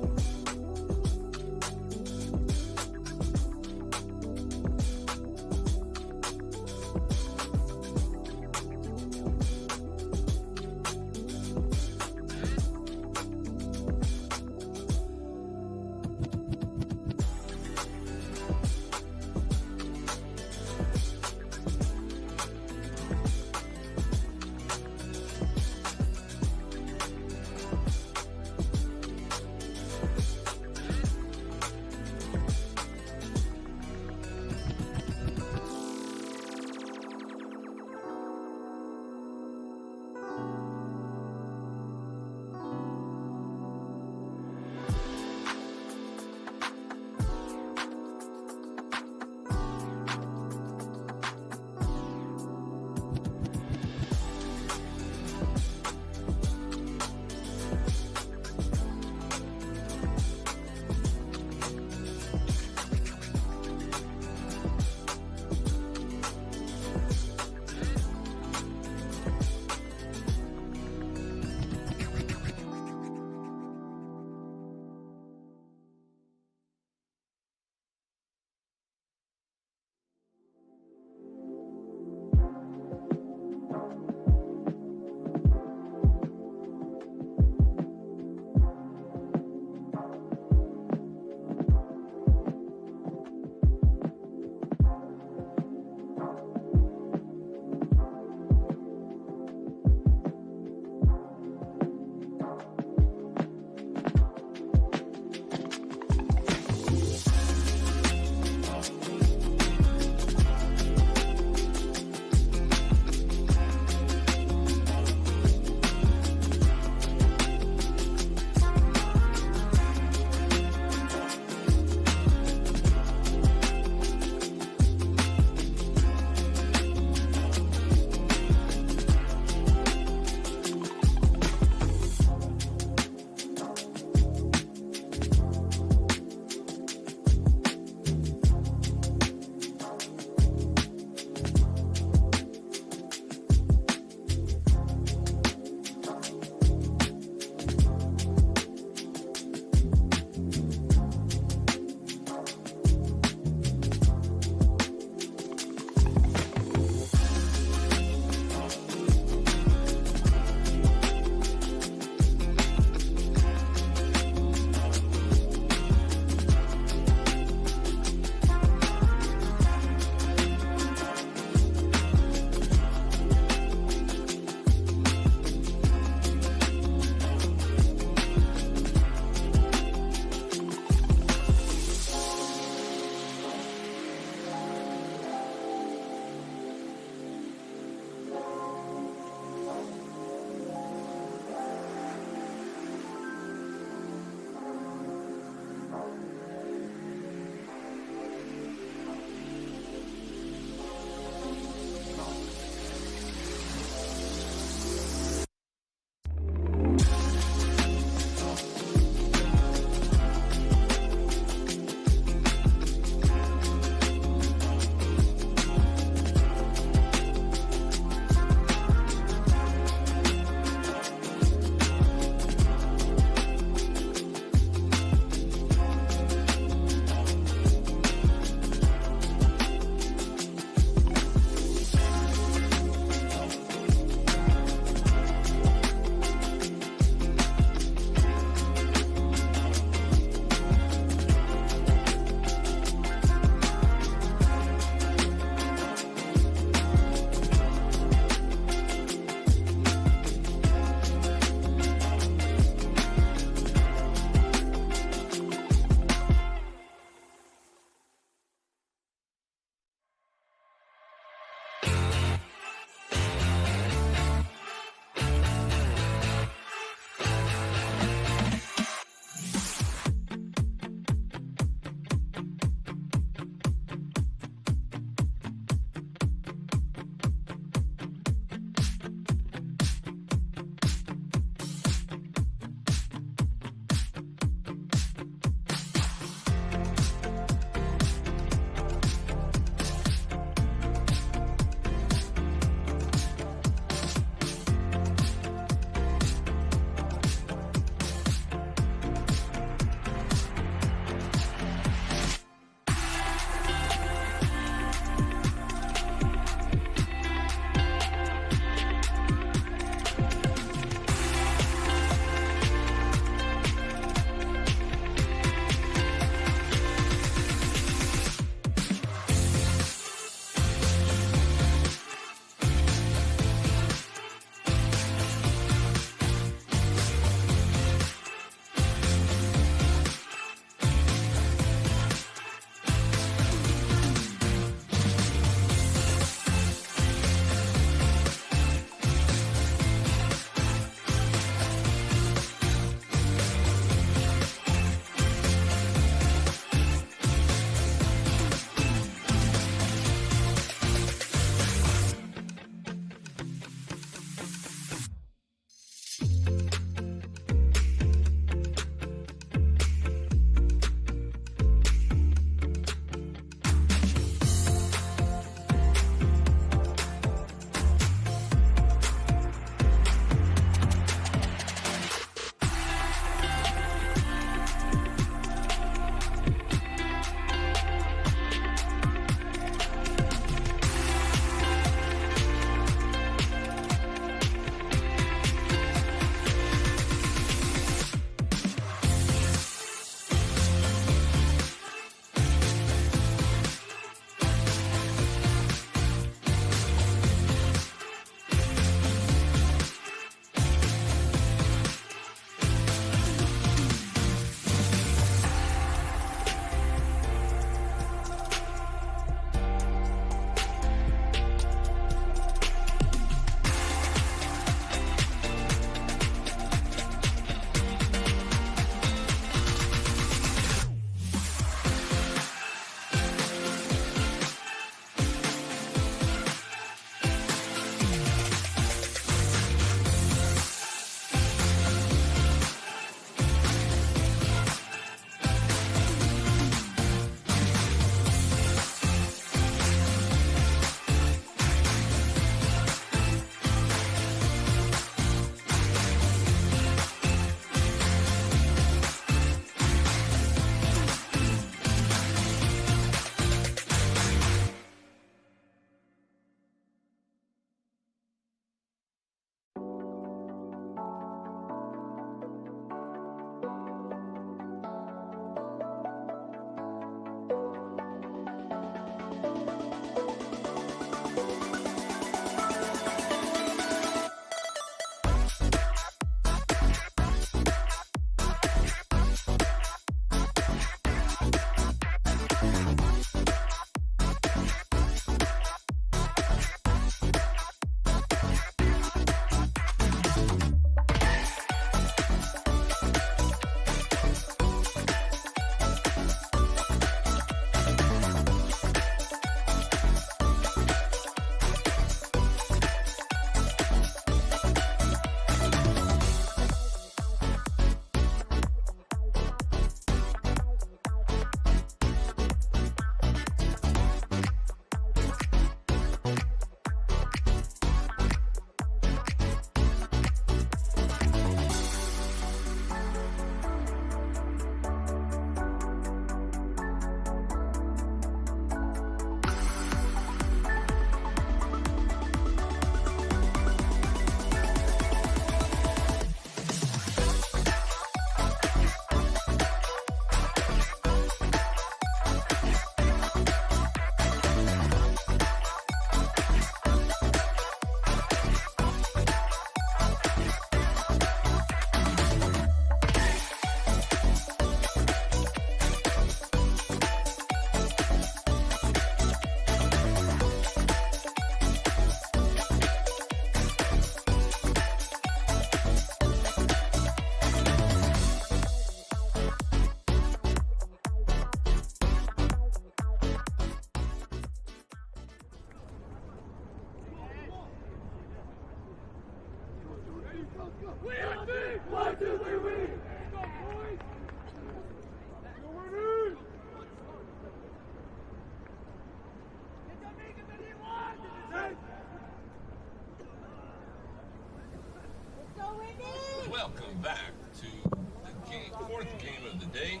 Welcome back to the fourth game of the day.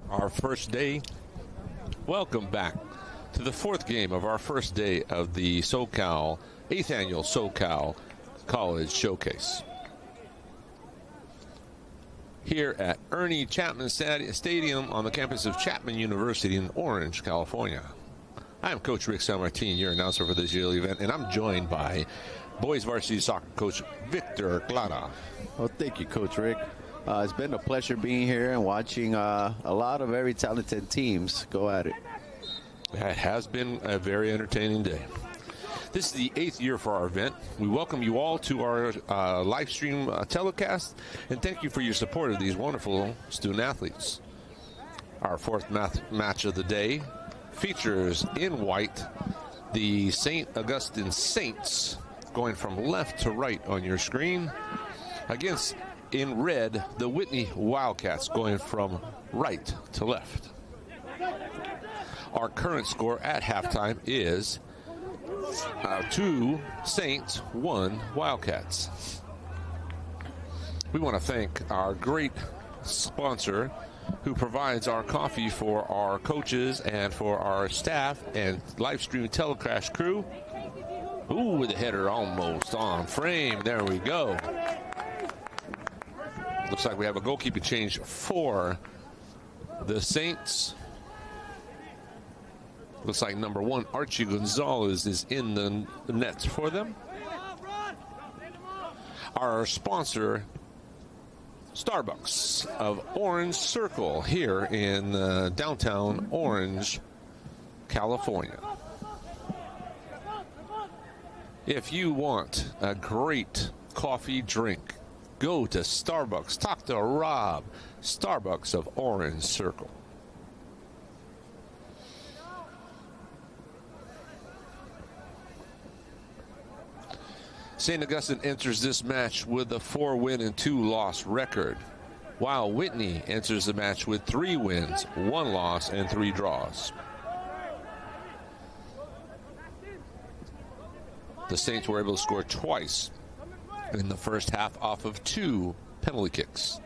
Our first day. Welcome back to the fourth game of our first day of the SoCal, 8th annual SoCal College Showcase. Here at Ernie Chapman Stadium on the campus of Chapman University in Orange, California. I'm Coach Rick Sanmartin, your announcer for this yearly event, and I'm joined by boys varsity soccer coach Victor Clara.
Well, thank you, Coach Rick. It's been a pleasure being here and watching a lot of very talented teams go at it.
It has been a very entertaining day. This is the 8th year for our event. We welcome you all to our live stream telecast, and thank you for your support of these wonderful student athletes. Our fourth match of the day features in white the St. Augustine Saints, going from left to right on your screen, against in red the Whitney Wildcats, going from right to left. Our current score at halftime is 2 Saints, 1 Wildcats. We want to thank our great sponsor who provides our coffee for our coaches and for our staff and live stream telecast crew. Ooh, the header almost on frame. There we go. Looks like we have a goalkeeper change for the Saints. Looks like number 1, Archie Gonzalez, is in the nets for them. Our sponsor, Starbucks of Orange Circle, here in downtown Orange, California. If you want a great coffee drink, go to Starbucks. Talk to Rob, Starbucks of Orange Circle. St. Augustine enters this match with a 4-win and 2-loss record, while Whitney enters the match with 3 wins, 1 loss, and 3 draws. The Saints were able to score twice in the first half off of 2 penalty kicks.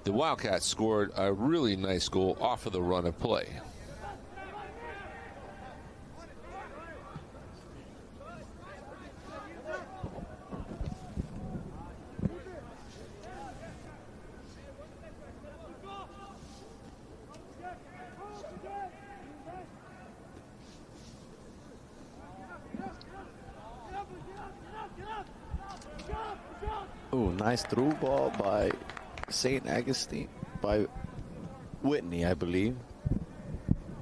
The Wildcats scored a really nice goal off of the run of play.
Ooh, nice through ball by St. Augustine, by Whitney, I believe.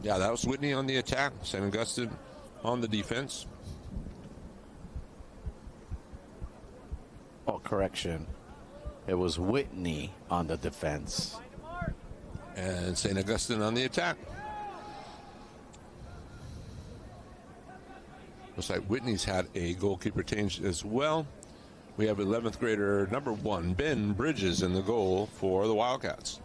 Yeah, that was Whitney on the attack, St. Augustine on the defense.
Oh, correction. It was Whitney on the defense.
And St. Augustine on the attack. Looks like Whitney's had a goalkeeper change as well. We have 11th grader number 1, Ben Bridges, in the goal for the Wildcats.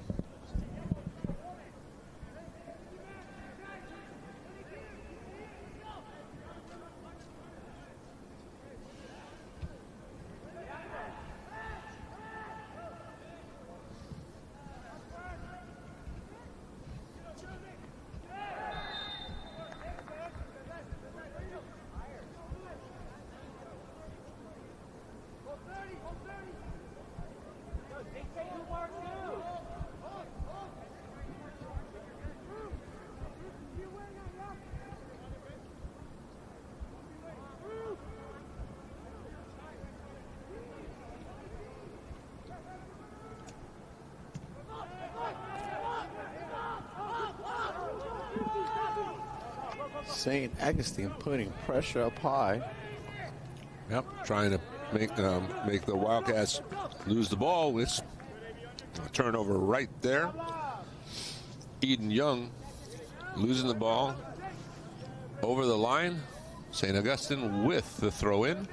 St. Augustine putting pressure up high.
Yep, trying to make the Wildcats lose the ball. It's a turnover right there. Eden Young losing the ball over the line. St. Augustine with the throw in.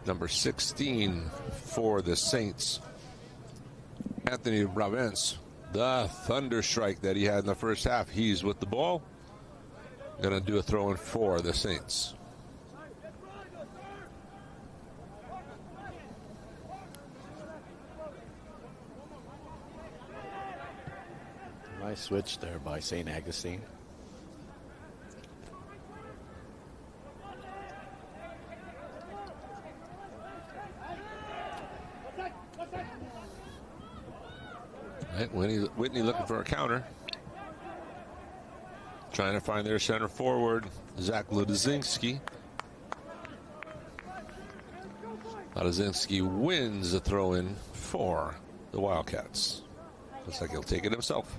number 16 for the Saints. Anthony Bravens, the thunder strike that he had in the first half. He's with the ball. Going to do a throw in for the Saints.
Nice switch there by St. Augustine.
Right, Whitney looking for a counter. Trying to find their center forward, Zach Ludazinski. Ludazinski wins the throw-in for the Wildcats. Looks like he'll take it himself.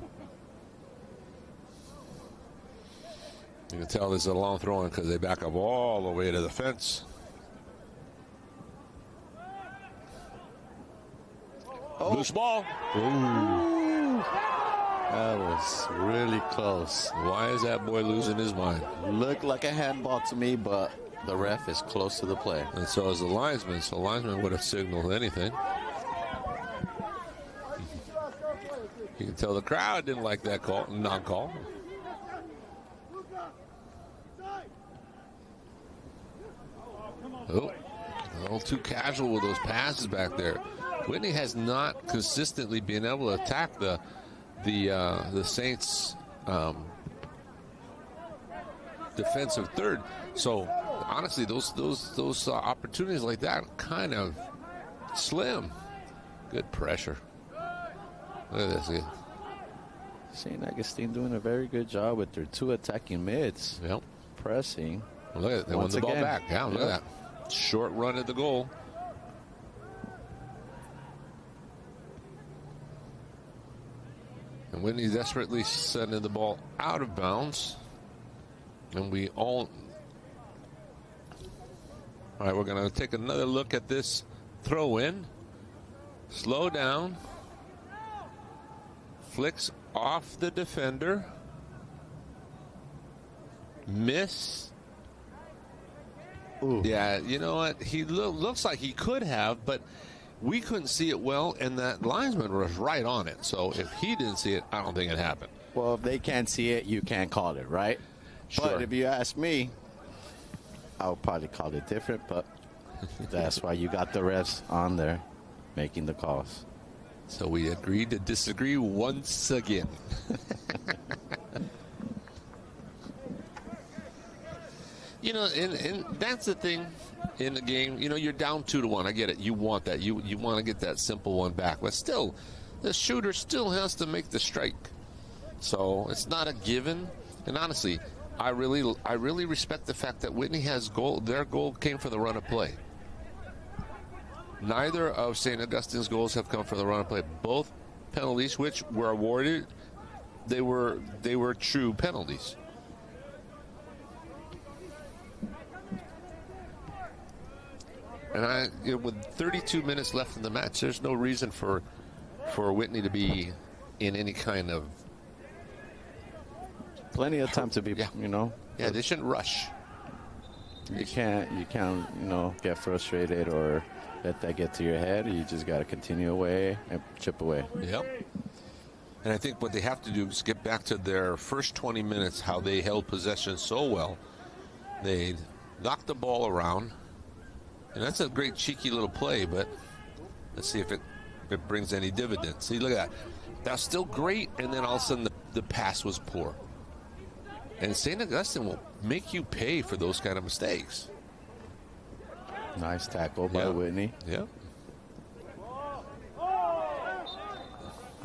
You can tell this is a long throw-in because they back up all the way to the fence.
Oh.
Loose ball.
Ooh. That was really close.
Why is that boy losing his mind?
Looked like a handball to me, but the ref is close to the play.
And so is the linesman. So the linesman would have signaled anything. You can tell the crowd didn't like that call, non-call. Oh, a little too casual with those passes back there. Whitney has not consistently been able to attack the Saints' defensive third. So honestly, those opportunities like that kind of slim. Good pressure. Look at this.
St. Augustine doing a very good job with their two attacking mids.
Yep.
Pressing.
Well, look at it. They won the ball back. Yeah, look at that. Short run at the goal. And Whitney desperately sending the ball out of bounds. And we all right, we're going to take another look at this throw in. Slow down. Flicks off the defender. Miss.
Ooh.
Yeah, you know what? He looks like he could have, but we couldn't see it well, and that linesman was right on it. So if he didn't see it, I don't think it happened.
Well, if they can't see it, you can't call it, right?
Sure.
But if you ask me, I would probably call it different, but that's why you got the refs on there making the calls.
So we agreed to disagree once again. You know, and that's the thing in the game. You know, you're down 2-1. I get it. You want that. You want to get that simple one back. But still, the shooter still has to make the strike. So it's not a given. And honestly, I really respect the fact that Whitney has goal. Their goal came from the run of play. Neither of St. Augustine's goals have come from the run of play. Both penalties, which were awarded, they were true penalties. And with 32 minutes left in the match, there's no reason for Whitney to be in any kind of.
Plenty of time to be, you know.
Yeah, they shouldn't rush.
You can't, you know, get frustrated or let that get to your head. You just got to continue away and chip away.
Yep. And I think what they have to do is get back to their first 20 minutes, how they held possession so well. They knocked the ball around. And that's a great cheeky little play, but let's see if it brings any dividends. See, look at that. That's still great, and then all of a sudden the pass was poor. And St. Augustine will make you pay for those kind of mistakes.
Nice tackle by Whitney.
Yeah.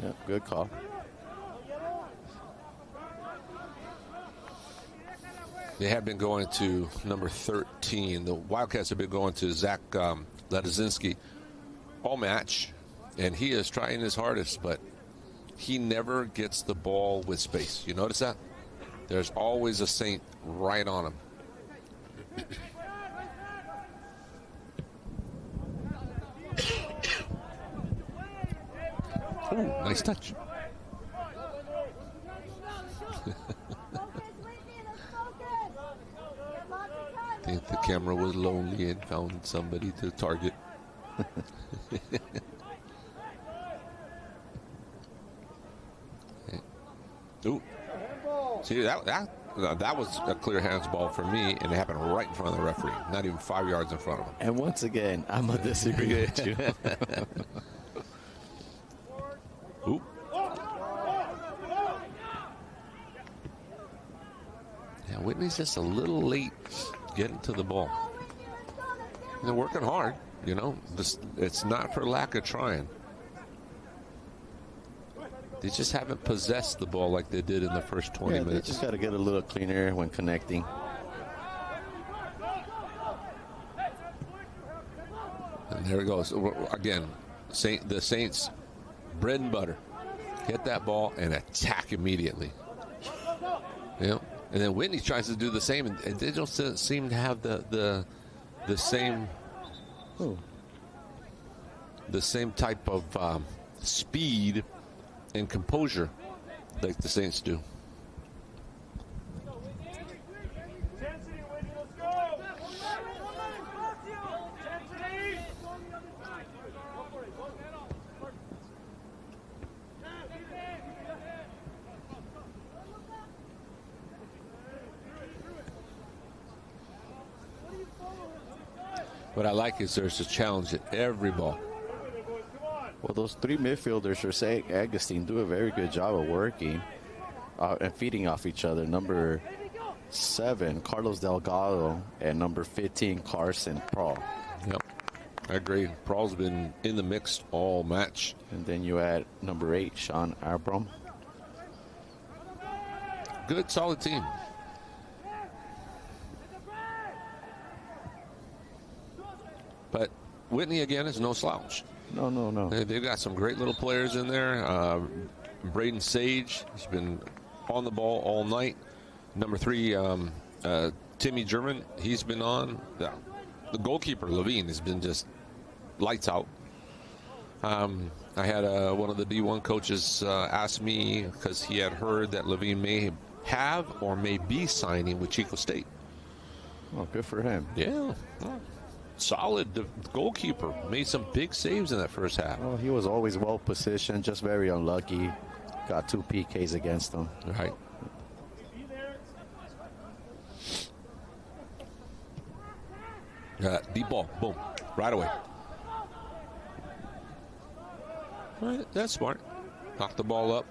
Yeah, good call.
They have been going to number 13. The Wildcats have been going to Zach Ludazinski all match, and he is trying his hardest, but he never gets the ball with space. You notice that? There's always a Saint right on him. Ooh, nice touch. The camera was lonely and found somebody to target. Ooh. See, that was a clear hands ball for me, and it happened right in front of the referee, not even 5 yards in front of him.
And once again, I'm going to disagree with you.
Ooh. Yeah, Whitney's just a little late getting to the ball. They're working hard, you know. It's not for lack of trying. They just haven't possessed the ball like they did in the first 20 minutes.
They just got to get a little cleaner when connecting.
And there it goes. Again, the Saints, bread and butter. Get that ball and attack immediately. You know? And then Whitney tries to do the same, and they don't seem to have the same type of speed and composure like the Saints do.
Intensity, Whitney, let's go.
What I like is there's a challenge at every ball.
Well, those three midfielders for St. Augustine do a very good job of working and feeding off each other. Number 7, Carlos Delgado, and number 15, Carson Prawl.
Yep, I agree. Prawl's been in the mix all match.
And then you add number 8, Sean Abram.
Good, solid team. But Whitney, again, is no slouch.
No.
They've got some great little players in there. Braden Sage has been on the ball all night. Number 3, Timmy German, he's been on. The goalkeeper, Levine, has been just lights out. I had one of the D1 coaches ask me, because he had heard that Levine may have or may be signing with Chico State.
Oh, good for him.
Yeah. Solid goalkeeper. Made some big saves in that first half.
Well, he was always well positioned, just very unlucky. Got 2 PKs against him.
Right. Deep ball. Boom. Right away. All right, that's smart. Knock the ball up.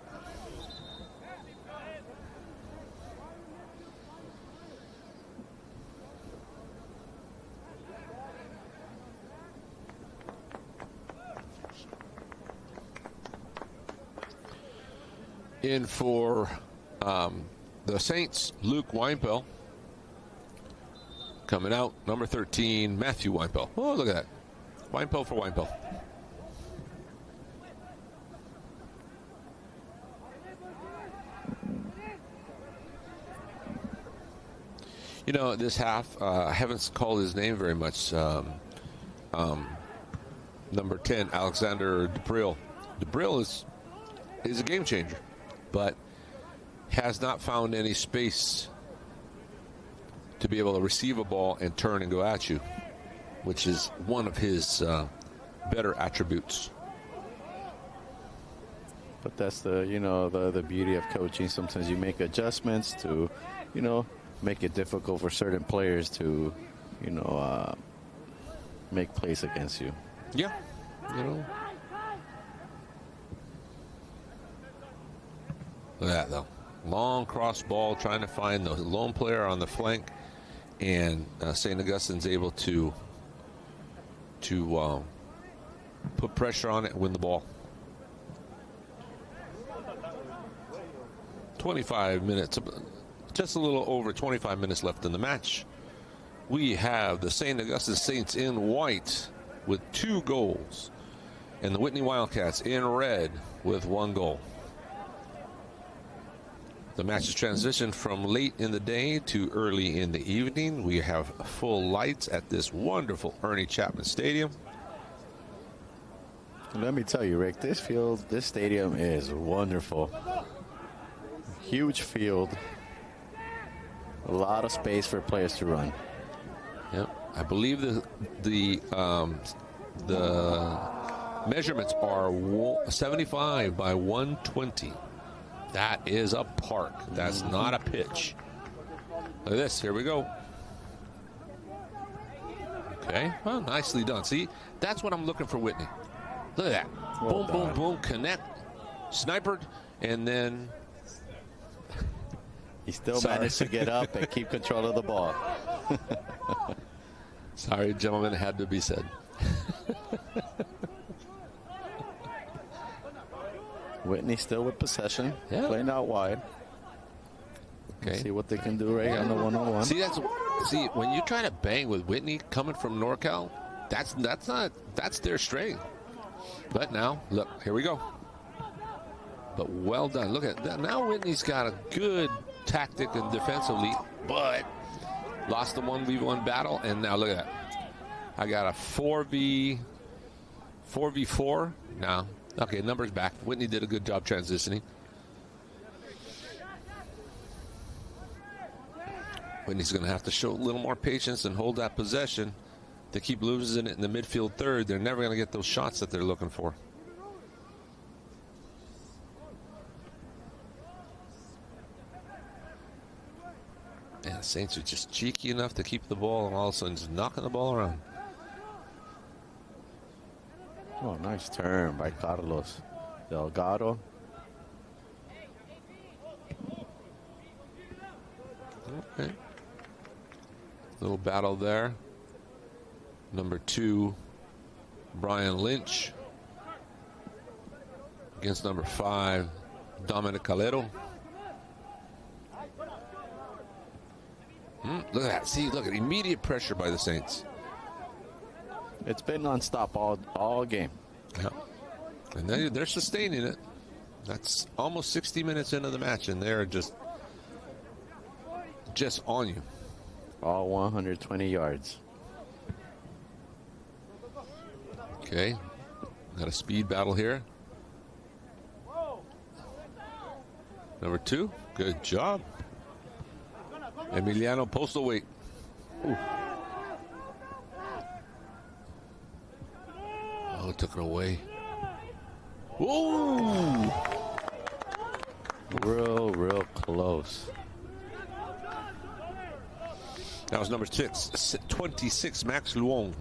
In for the Saints, Luke Weinpel. Coming out, number 13, Matthew Weinpel. Oh, look at that. Weinpel for Weinpel. You know, this half, I haven't called his name very much. Number 10, Alexander Dubril. Dubril is a game changer, but has not found any space to be able to receive a ball and turn and go at you, which is one of his better attributes.
But that's the beauty of coaching. Sometimes you make adjustments to, make it difficult for certain players to, make plays against you.
Yeah, Look at that, though. Long cross ball, trying to find the lone player on the flank, and St. Augustine's able to put pressure on it and win the ball. 25 minutes, just a little over 25 minutes left in the match. We have the St. Augustine Saints in white with 2 goals, and the Whitney Wildcats in red with 1 goal. The match is transitioned from late in the day to early in the evening. We have full lights at this wonderful Ernie Chapman Stadium.
Let me tell you, Rick, this stadium is wonderful. Huge field. A lot of space for players to run.
Yeah, I believe the measurements are 75 by 120. That is a park. That's not a pitch. Look at this. Here we go. Okay. Well, nicely done. See, that's what I'm looking for, Whitney. Look at that.
Well
boom,
done.
boom, boom. Connect. Snipered. And then.
He still
Sorry.
managed to get up and keep control of the ball.
Sorry, gentlemen. It had to be said.
Whitney still with possession.
Yeah.
Playing out wide.
Okay.
See what they can do right on the one-on-one.
See, when you try to bang with Whitney coming from NorCal, that's their strength. But now, look, here we go. But well done. Look at that. Now Whitney's got a good tactic and defensively, but lost the 1v1 battle, and now look at that. I got a 4v4 now. Okay, numbers back. Whitney did a good job transitioning. Whitney's going to have to show a little more patience and hold that possession. They keep losing it in the midfield third. They're never going to get those shots that they're looking for. And the Saints are just cheeky enough to keep the ball, and all of a sudden just knocking the ball around.
Oh, nice turn by Carlos Delgado.
Okay. Little battle there. Number 2, Brian Lynch against number 5, Dominic Calero. Look at that. See, look at immediate pressure by the Saints.
It's been nonstop all game.
Yeah. And they're sustaining it. That's almost 60 minutes into the match, and they're just on you.
All 120 yards.
Okay. Got a speed battle here. Number 2. Good job. Emiliano postal weight. Ooh. Oh, took it away. Ooh.
Real close.
That was number 26, Max Luong.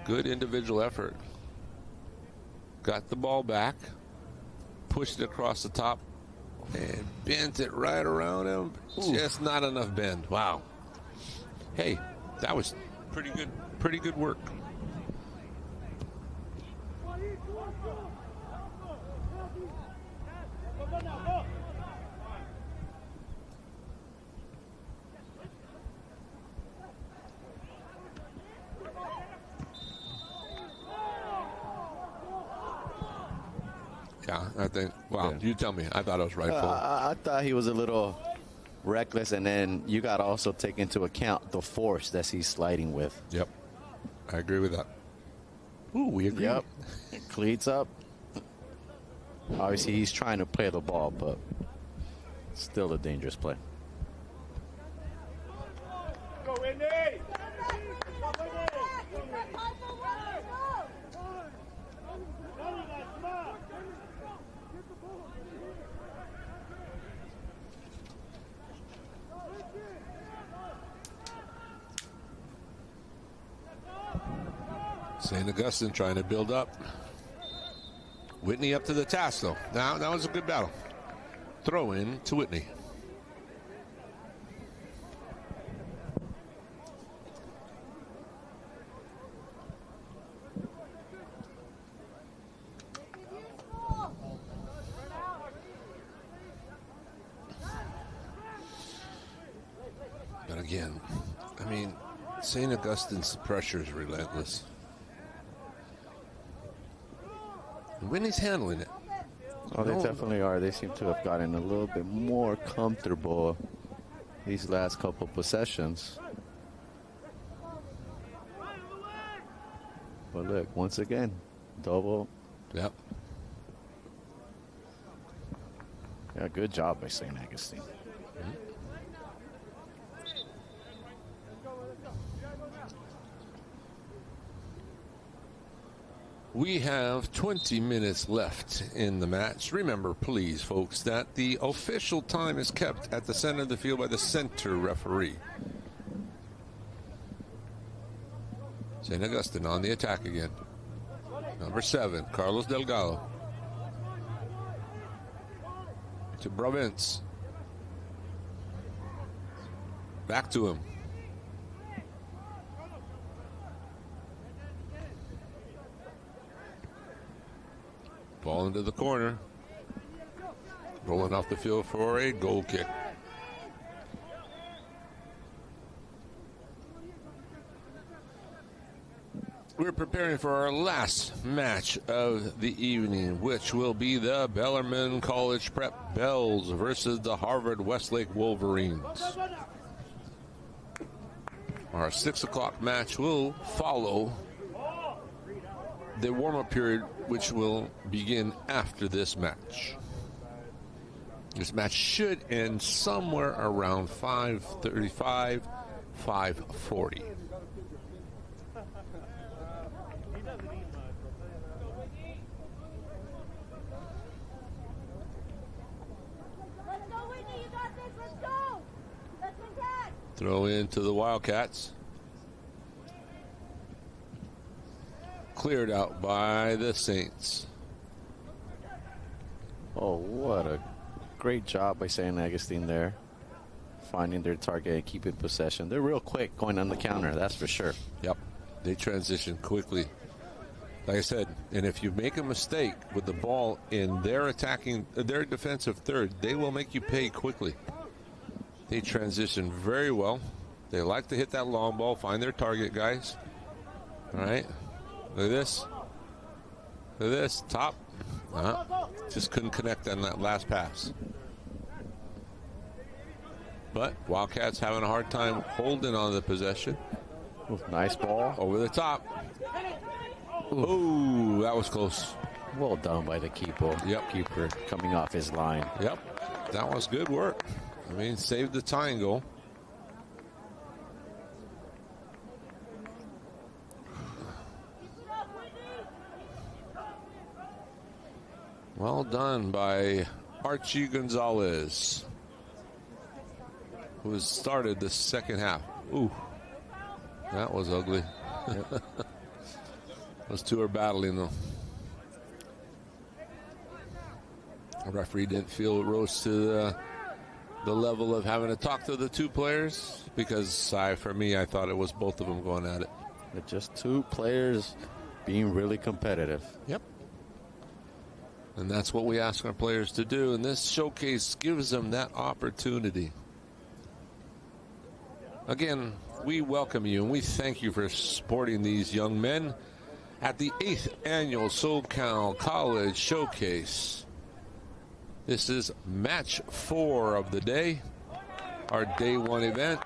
Good individual effort. Got the ball back, pushed it across the top, and bent it right around him. Ooh. Just not enough bend. Wow. Hey, that was pretty good work. Yeah, I think, wow, yeah. You tell me. I thought it was rightful.
I thought he was a little reckless, and then you got to also take into account the force that he's sliding with.
Yep. I agree with that. Ooh, we agree.
Yep. Cleats up. Obviously, he's trying to play the ball, but still a dangerous play.
Go, Whitney!
St. Augustine trying to build up. Whitney up to the task, though. Now, that was a good battle. Throw in to Whitney. But again, I mean, St. Augustine's pressure is relentless. Whitney's handling it.
Oh, they definitely are. They seem to have gotten a little bit more comfortable these last couple possessions. But look, once again, double.
Yep.
Yeah, good job by St. Augustine.
We have 20 minutes left in the match. Remember, please, folks, that the official time is kept at the center of the field by the center referee. St. Augustine on the attack again. Number 7, Carlos Delgado. To Brovence. Back to him. Ball into the corner. Rolling off the field for a goal kick. We're preparing for our last match of the evening, which will be the Bellarmine College Prep Bells versus the Harvard Westlake Wolverines. Our 6 o'clock match will follow the warm-up period, which will begin after this match. This match should end somewhere around 5:35, 5:40.
Let's go, Whitney. You got this. Let's go. Let's attack.
Throw into the Wildcats. Cleared out by the Saints.
Oh, what a great job by St. Augustine there. Finding their target and keeping possession. They're real quick going on the counter, that's for sure.
Yep. They transition quickly. Like I said, and if you make a mistake with the ball in their defensive third, they will make you pay quickly. They transition very well. They like to hit that long ball, find their target, guys. All right. Look at this. Look at this. Top. Just couldn't connect on that last pass. But Wildcats having a hard time holding on to the possession.
Ooh, nice ball.
Over the top. Ooh, that was close.
Well done by the keeper.
Yep.
Keeper coming off his line.
Yep. That was good work. I mean, saved the tying goal. Well done by Archie Gonzalez, who has started the second half. Ooh, that was ugly. Those two are battling, though. The referee didn't feel it rose to the level of having to talk to the two players, because for me, I thought it was both of them going at it.
But just two players being really competitive.
Yep. And that's what we ask our players to do, and this showcase gives them that opportunity. Again, we welcome you and we thank you for supporting these young men at the 8th annual SoCal College Showcase. This is match 4 of the day, our day 1 event.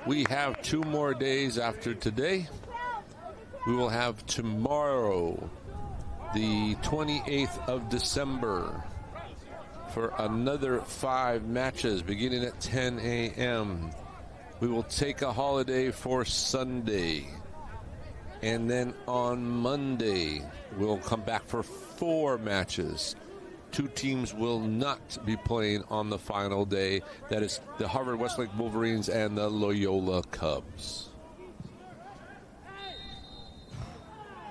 We have 2 more days after today. We will have tomorrow, the 28th of December, for another 5 matches beginning at 10 a.m. We will take a holiday for Sunday. And then on Monday, we'll come back for 4 matches. 2 teams will not be playing on the final day. That is the Harvard Westlake Wolverines and the Loyola Cubs.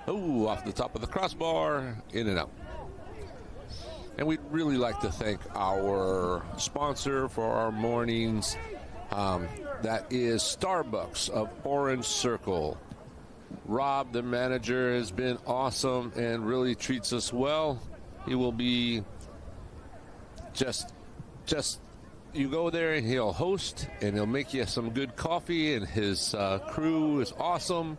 Oh, off the top of the crossbar, in and out. And we'd really like to thank our sponsor for our mornings. That is Starbucks of Orange Circle. Rob, the manager, has been awesome and really treats us well. He will be just you go there and he'll host and he'll make you some good coffee, and his crew is awesome.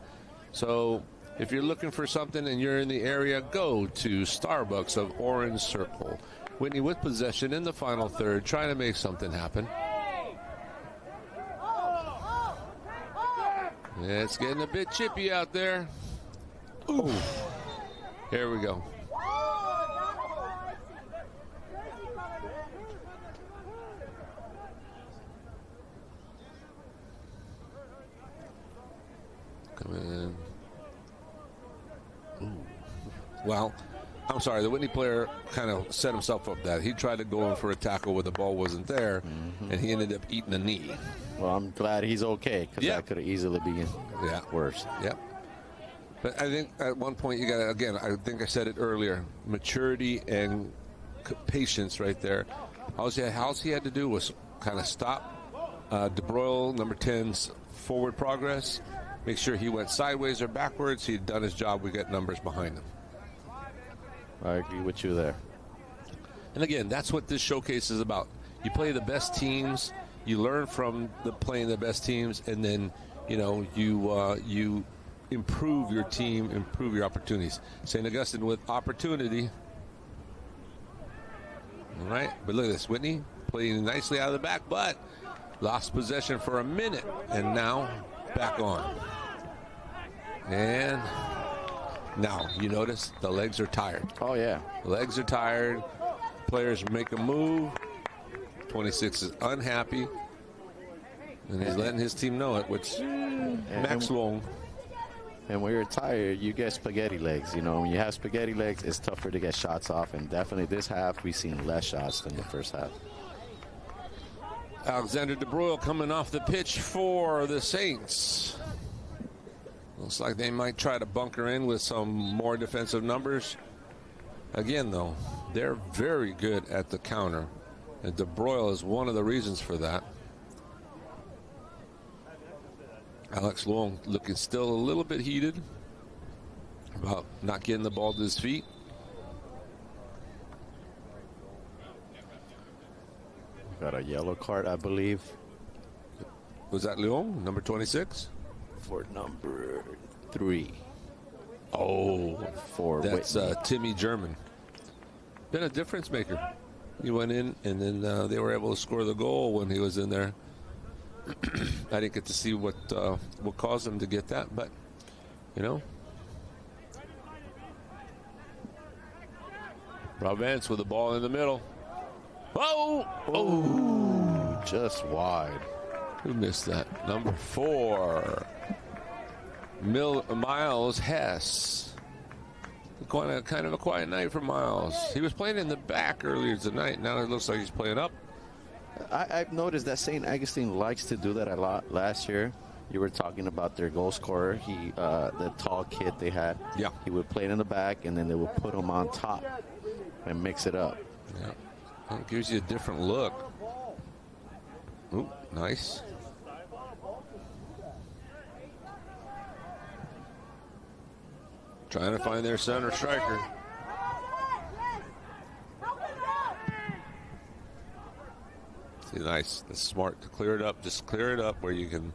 So if you're looking for something and you're in the area, go to Starbucks of Orange Circle. Whitney with possession in the final third, trying to make something happen. Yeah, it's getting a bit chippy out there. Ooh. Here we go. Come in. Well, I'm sorry, the Whitney player kind of set himself up that. He tried to go in for a tackle where the ball wasn't there, and he ended up eating a knee.
Well, I'm glad he's okay, because that could have easily been worse.
Yeah. But I think at one point you got to, again, I think I said it earlier, maturity and patience right there. All he had to do was kind of stop DeBroyle, number 10's forward progress, make sure he went sideways or backwards. He'd done his job. We got numbers behind him.
I agree with you there.
And again, that's what this showcase is about. You play the best teams, you learn from playing the best teams, and then you improve your team, improve your opportunities. St. Augustine with opportunity. All right, but look at this. Whitney playing nicely out of the back, but lost possession for a minute, and now back on. And now you notice the legs are tired.
Oh, yeah.
The legs are tired. Players make a move. 26 is unhappy, and he's letting his team know it, which Max Long.
And when you're tired, you get spaghetti legs. You know, when you have spaghetti legs, it's tougher to get shots off. And definitely this half, we've seen less shots than the first half.
Alexander DeBroyle coming off the pitch for the Saints. Looks like they might try to bunker in with some more defensive numbers. Again, though, they're very good at the counter. And DeBroyle is one of the reasons for that. Alex Long looking still a little bit heated about not getting the ball to his feet.
Got a yellow card, I believe.
Was that Leon, number 26?
For number 3.
Oh,
for
that's Timmy German. Been a difference maker. He went in, and then they were able to score the goal when he was in there. I didn't get to see what caused him to get that, but, Rob Vance with the ball in the middle. Whoa! Oh!
Just wide.
Who missed that? Number 4. Miles Hess. Kind of a quiet night for Miles. He was playing in the back earlier tonight. Now it looks like he's playing up.
I've noticed that St. Augustine likes to do that a lot. Last year, you were talking about their goal scorer. The tall kid they had.
Yeah.
He would play it in the back, and then they would put him on top and mix it up.
Yeah. It gives you a different look. Ooh, nice. Trying to find their center striker. See, nice. That's smart to clear it up. Just clear it up where you can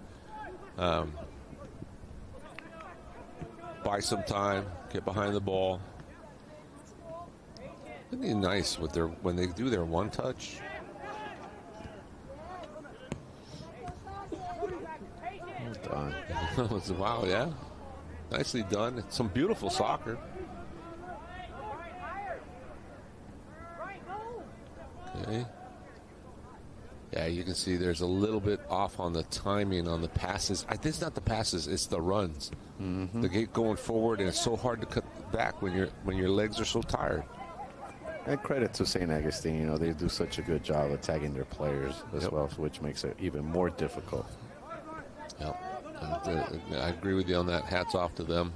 buy some time, get behind the ball. Isn't it nice with when they do their one touch?
Well done.
Wow, yeah. Nicely done. It's some beautiful soccer. Okay. Yeah, you can see there's a little bit off on the timing on the passes. It's not the passes, it's the runs. The gate going forward, and it's so hard to cut back when your legs are so tired.
And credit to St. Augustine, they do such a good job of tagging their players as well, which makes it even more difficult.
Yep. I agree with you on that. Hats off to them.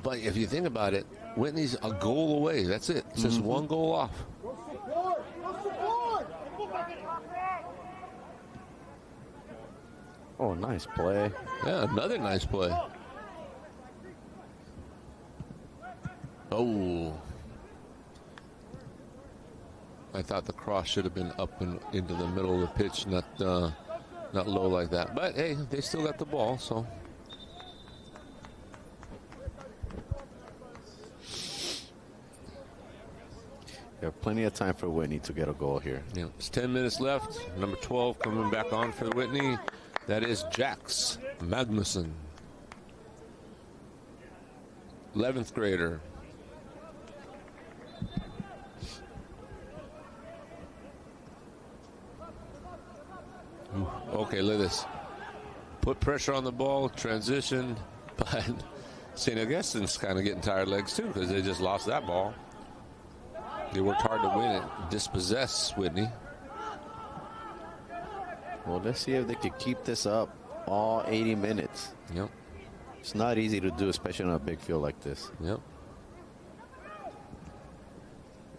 But if you think about it, Whitney's a goal away. That's it. It's just one goal off.
Oh, nice play.
Yeah, another nice play. Oh. I thought the cross should have been up and into the middle of the pitch, not low like that. But, hey, they still got the ball, so.
You have plenty of time for Whitney to get a goal here.
Yeah, it's 10 minutes left. Number 12 coming back on for Whitney. That is Jax Magnuson. 11th grader. Okay, look at this. Put pressure on the ball, transition, but St. Augustine's kind of getting tired legs too because they just lost that ball. They worked hard to win it, dispossess Whitney.
Well, let's see if they could keep this up all 80 minutes.
Yep.
It's not easy to do, especially on a big field like this.
Yep.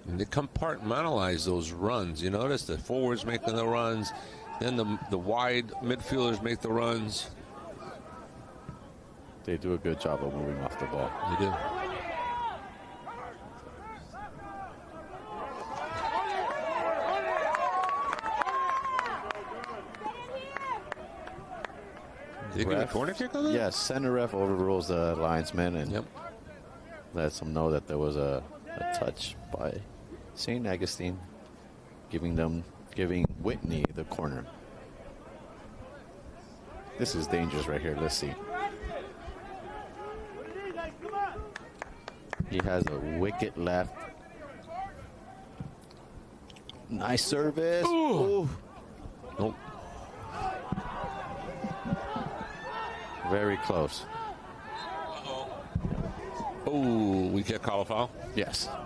And they compartmentalize those runs. You notice the forwards making the runs, then the wide midfielders make the runs.
They do a good job of moving off the ball.
They do. Did they get a corner kick on that?
Yes, center ref overrules the linesman and lets them know that there was a touch by St. Augustine, giving Whitney the corner. This is dangerous right here. Let's see. He has a wicked left. Nice service.
Ooh. Nope.
Very close.
Oh, we can't call a foul?
Yes.
Come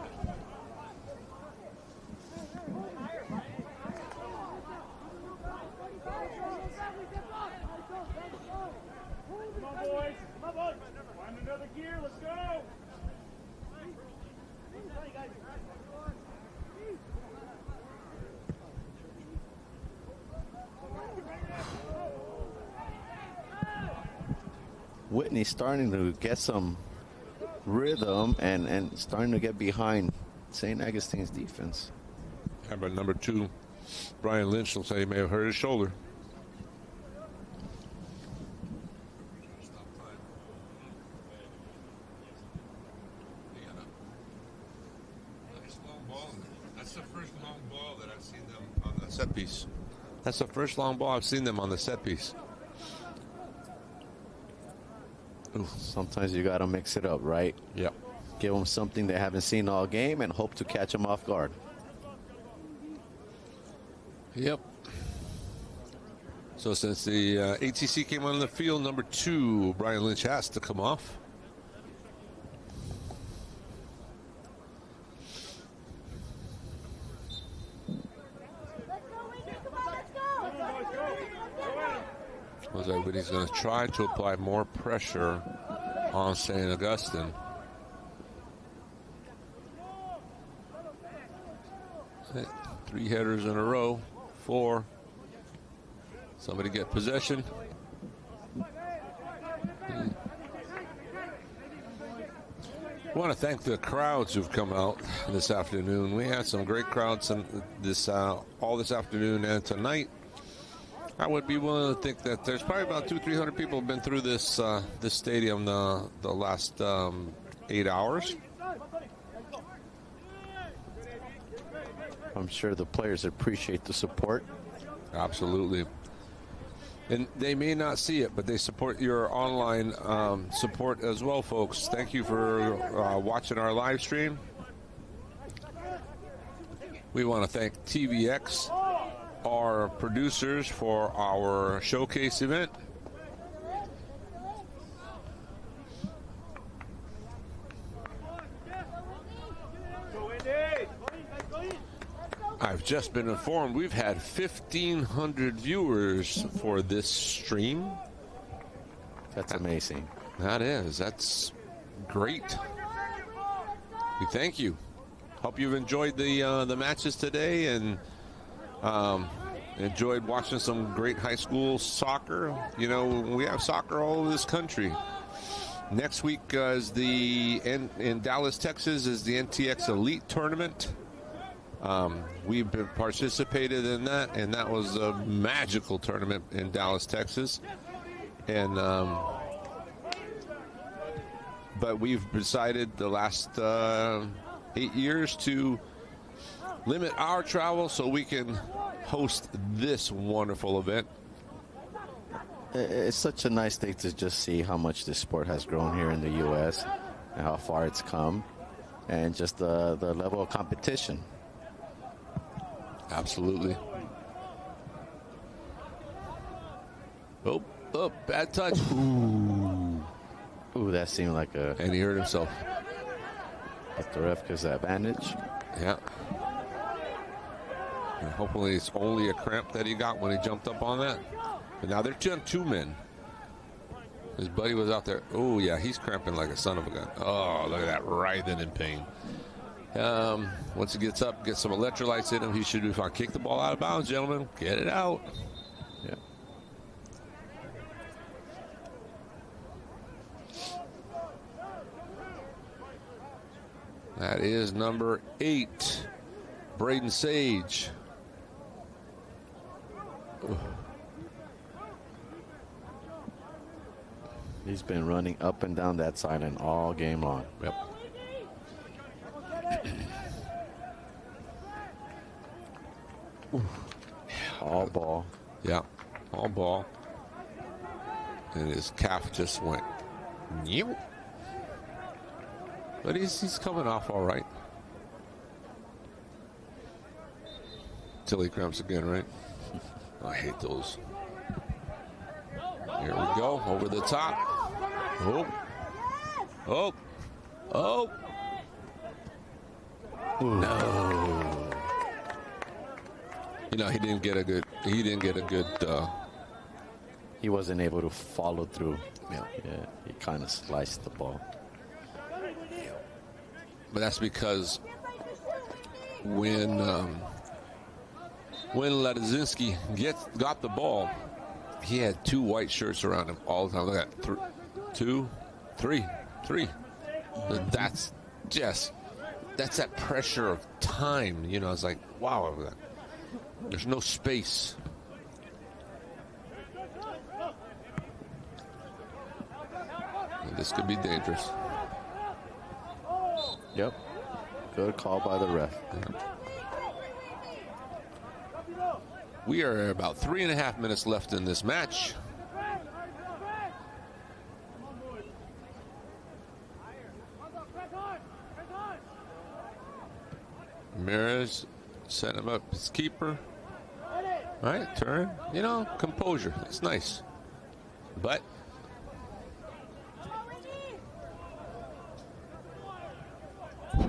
on, boys. Come on. Find another gear. Let's go.
Whitney starting to get some rhythm and starting to get behind St. Augustine's defense.
How about number 2? Brian Lynch will say he may have hurt his shoulder. That's the first long ball that I've seen them on the set piece. That's the first long ball I've seen them on the set piece.
Ooh, sometimes you got to mix it up, right?
Yep.
Give them something they haven't seen all game and hope to catch them off guard.
Yep. So since the ATC came on the field, number 2, Brian Lynch has to come off. Looks like Whitney's going to try to apply more pressure on St. Augustine. Okay, 3 headers in a row. 4. Somebody get possession. I want to thank the crowds who've come out this afternoon. We had some great crowds all this afternoon and tonight. I would be willing to think that there's probably about 200-300 people have been through this stadium the last 8 hours.
I'm sure the players appreciate the support.
Absolutely. And they may not see it, but they support your online support as well, folks. Thank you for watching our live stream. We want to thank TVX, our producers, for our showcase event. I've just been informed we've had 1,500 viewers for this stream.
That's amazing.
That is. That's great. We thank you. Hope you've enjoyed the matches today and enjoyed watching some great high school soccer. You know, we have soccer all over this country. Next week is in Dallas, Texas, is the NTX Elite Tournament. We've participated in that, and that was a magical tournament in Dallas, Texas. And but we've decided the last 8 years to limit our travel so we can host this wonderful event.
It's such a nice thing to just see how much this sport has grown here in the U.S. and how far it's come, and just the level of competition.
Absolutely. Oh, bad touch. Ooh.
Ooh, that seemed like a.
And he hurt himself.
But the ref gives that bandage.
Yeah. And hopefully it's only a cramp that he got when he jumped up on that. But now they're two men. His buddy was out there. Oh, yeah, he's cramping like a son of a gun. Oh, look at that, writhing in pain. Once he gets up, gets some electrolytes in him, he should be fine. Kick the ball out of bounds, gentlemen. Get it out.
Yeah.
That is number 8, Braden Sage.
He's been running up and down that sideline all game long.
Yep.
All ball.
Yeah, all ball. And his calf just went. New. But he's coming off all right. Till he cramps again, right? I hate those. Here we go, over the top. Oh. Oh. Oh. No. You know, he didn't get a good,
he wasn't able to follow through. Yeah, he kind of sliced the ball.
But that's because when Ladzinski got the ball, he had 2 white shirts around him all the time. Look at that. 2, 3. That's that pressure of time. You know, it's like, wow, there's no space. And this could be dangerous.
Yep. Good call by the ref.
We are about 3.5 minutes left in this match. Ramirez set him up as keeper. All right, turn. You know, composure. It's nice. But all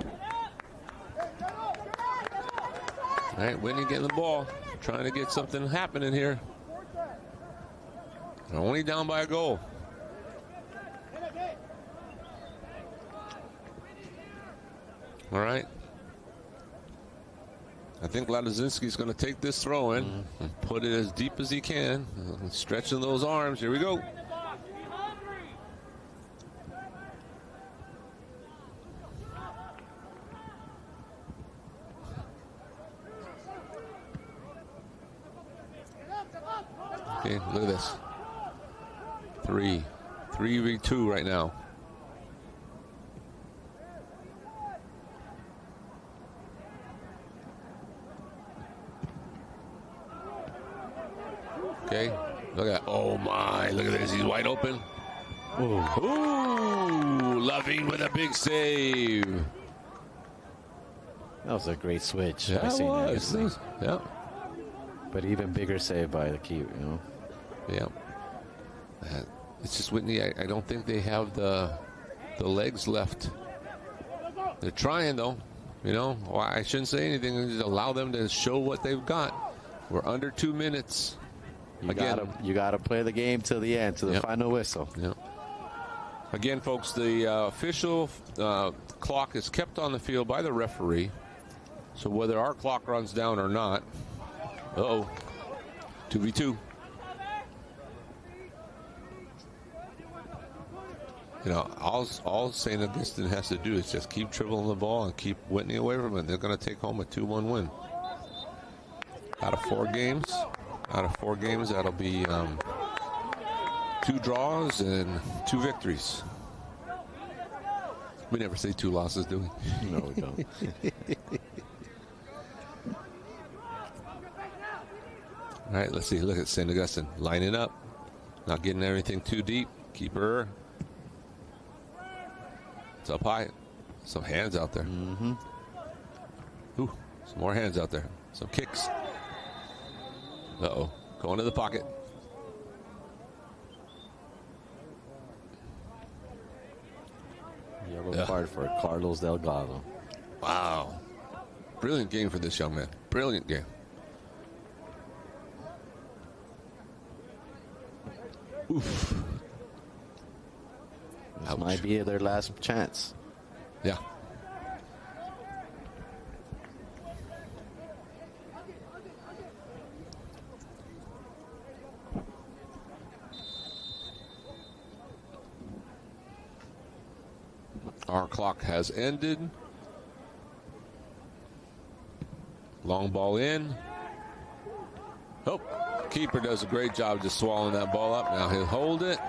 right, Whitney getting the ball. Trying to get something happening here. They're only down by a goal. All right. I think Ladzinski's going to take this throw in and put it as deep as he can. Stretching those arms. Here we go. Okay, look at this. 3v2 right now. Okay, look at, oh my, look at this, he's wide open. Ooh, Loving with a big save.
That was a great switch.
Yeah, it was. Yeah.
But even bigger save by the keeper, you know.
Yeah. It's just Whitney, I don't think they have the legs left. They're trying though, you know. Well, I shouldn't say anything, just allow them to show what they've got. We're under 2 minutes.
You gotta play the game till the end, to the final whistle.
Yeah. Again, folks, the official clock is kept on the field by the referee. So whether our clock runs down or not, 2v2. You know, all St. Augustine has to do is just keep dribbling the ball and keep Whitney away from it. They're going to take home a 2-1 win. Out of 4 games, that'll be 2 draws and 2 victories. We never say 2 losses, do we?
No, we don't.
All right, let's see. Look at St. Augustine lining up, not getting everything too deep. Keeper. It's up high. Some hands out there.
Mm-hmm.
Ooh, some more hands out there. Some kicks. Uh-oh. Going to the pocket.
Yellow card for Carlos Delgado.
Wow. Brilliant game for this young man. Brilliant game. Oof.
This might be their last chance.
Yeah. Our clock has ended. Long ball in. Oh, keeper does a great job just swallowing that ball up. Now he'll hold it,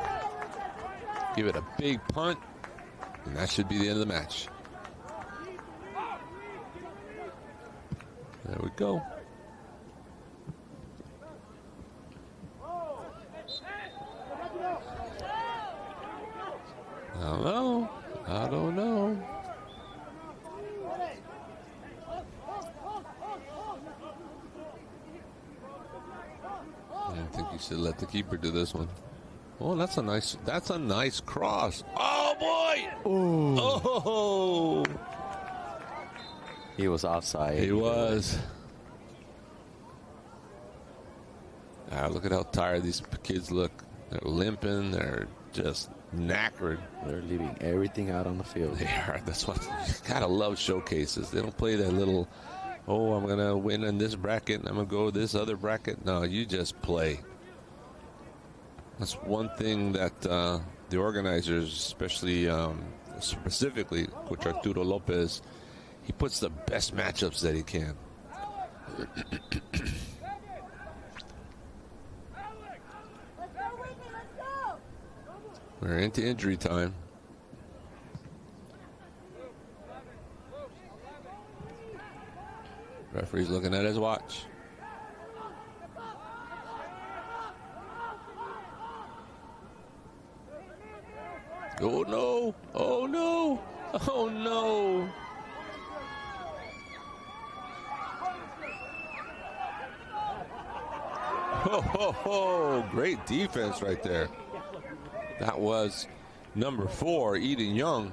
give it a big punt, and that should be the end of the match. There we go. I don't know. I don't know. I think you should let the keeper do this one. Oh, that's a nice cross. Oh boy!
Ooh.
Oh!
He was offside.
He was. Look at how tired these kids look. They're limping. They're just knackered.
They're leaving everything out on the field.
They are. That's what you gotta love showcases. They don't play that little, oh, I'm gonna win in this bracket and I'm gonna go this other bracket. No, you just play. That's one thing that the organizers, especially specifically Coach Arturo Lopez, he puts the best matchups that he can. We're into injury time. Referee's looking at his watch. Oh no! Oh no! Oh no! Ho ho ho! Great defense right there. That was number 4, Eden Young,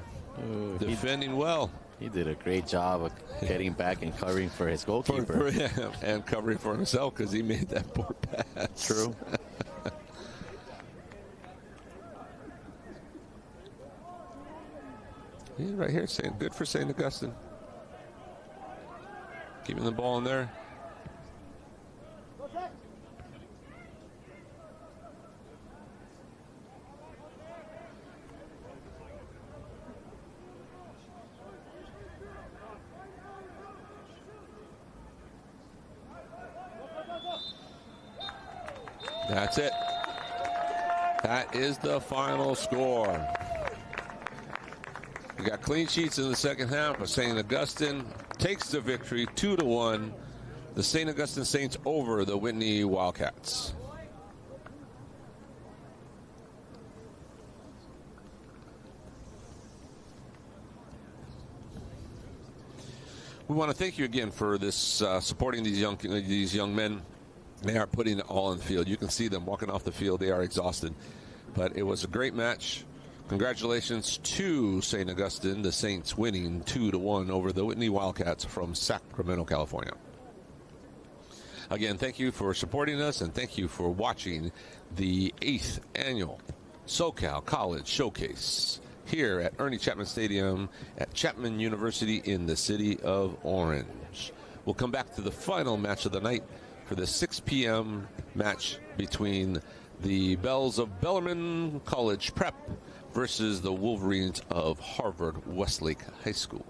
defending well.
He did a great job of getting back and covering for his goalkeeper.
And covering for himself because he made that poor pass.
True.
He's right here saying good for St. Augustine. Keeping the ball in there. That's it. That is the final score. We got clean sheets in the second half, but St. Augustine takes the victory 2-1. The St. Augustine Saints over the Whitney Wildcats. We want to thank you again for this supporting these young men. They are putting it all on the field. You can see them walking off the field. They are exhausted. But it was a great match. Congratulations to St. Augustine, the Saints winning 2-1 over the Whitney Wildcats from Sacramento, California. Again, thank you for supporting us, and thank you for watching the 8th annual SoCal College Showcase here at Ernie Chapman Stadium at Chapman University in the city of Orange. We'll come back to the final match of the night for the 6 p.m. match between the Bells of Bellarmine College Prep versus the Wolverines of Harvard Westlake High School.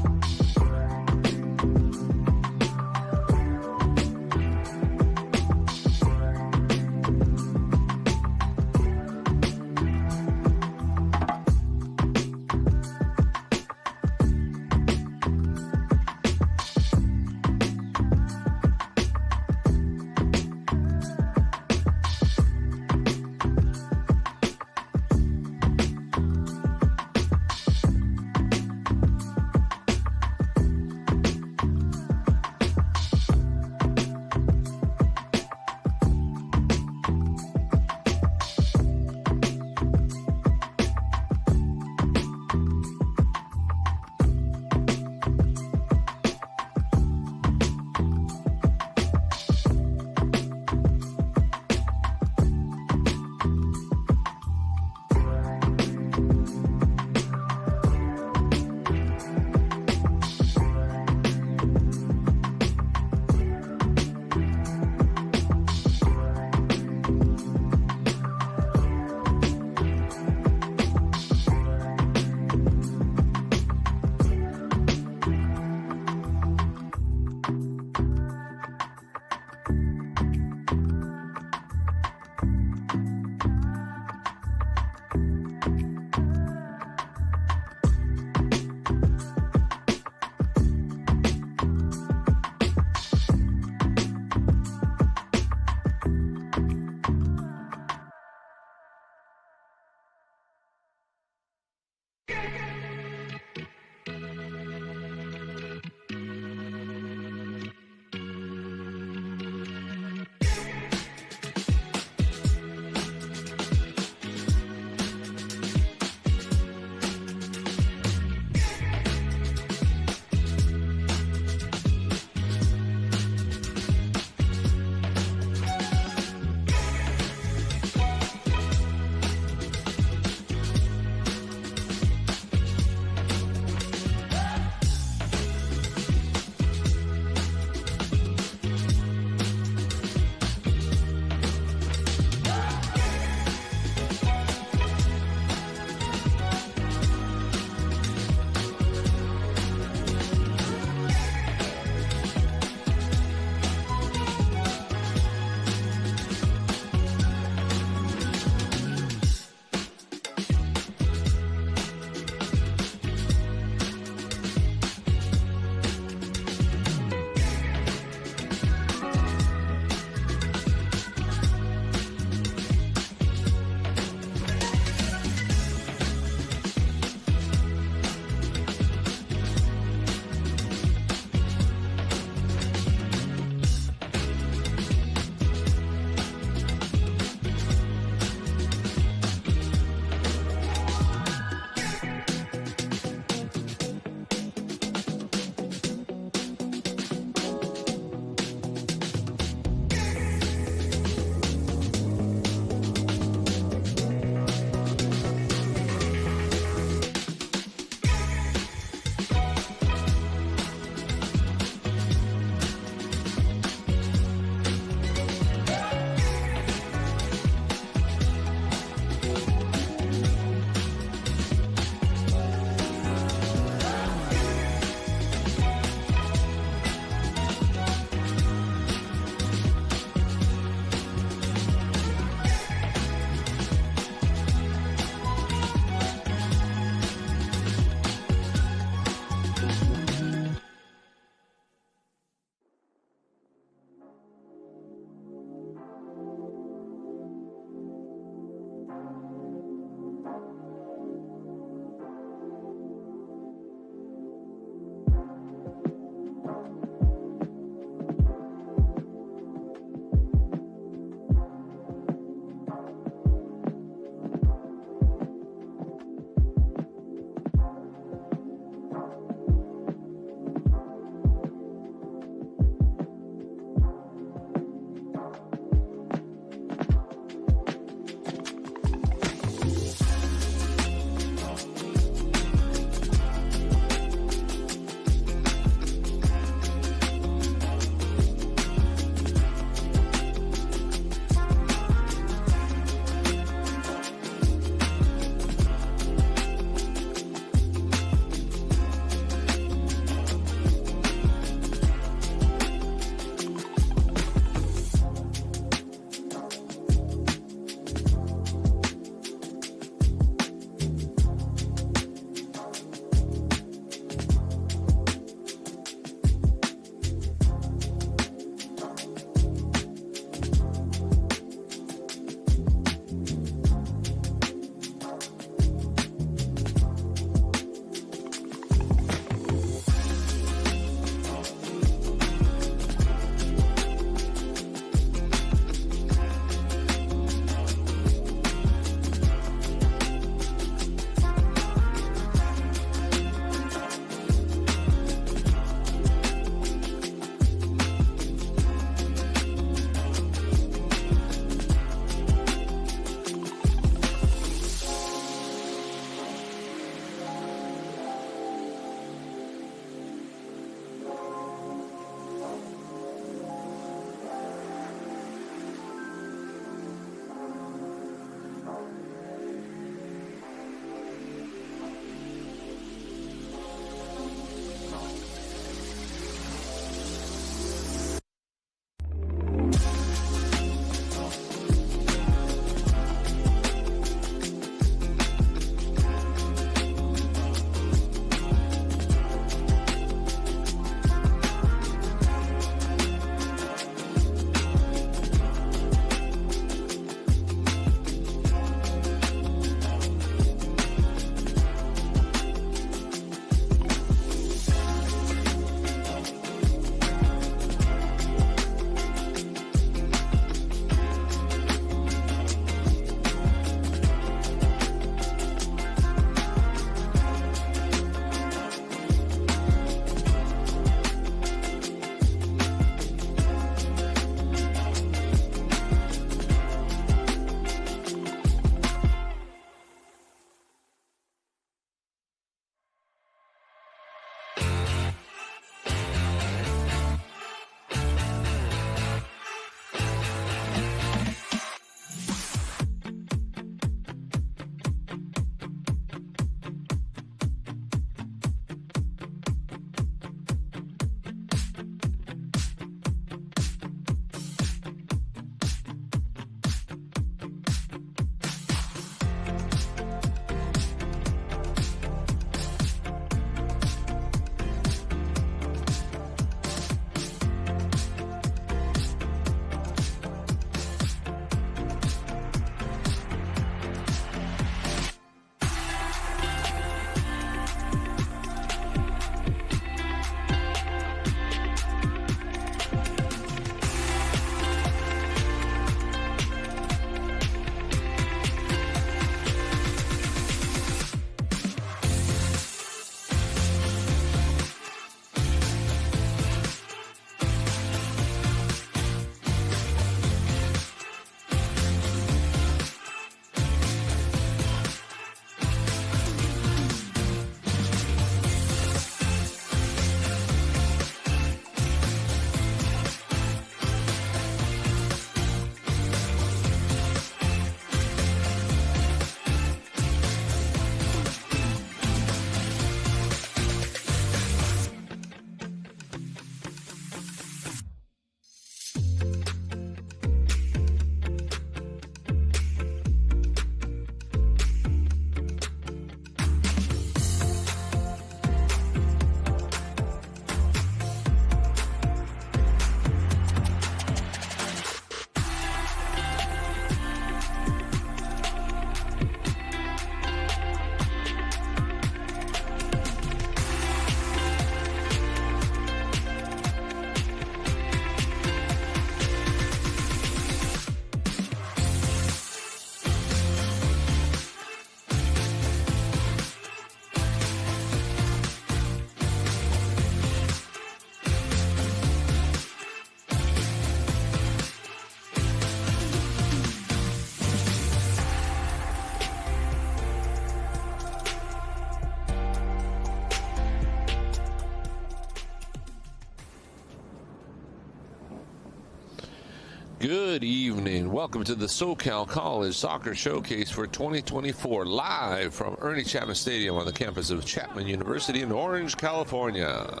Good evening. Welcome to the SoCal College Soccer Showcase for 2024, live from Ernie Chapman Stadium on the campus of Chapman University in Orange, California.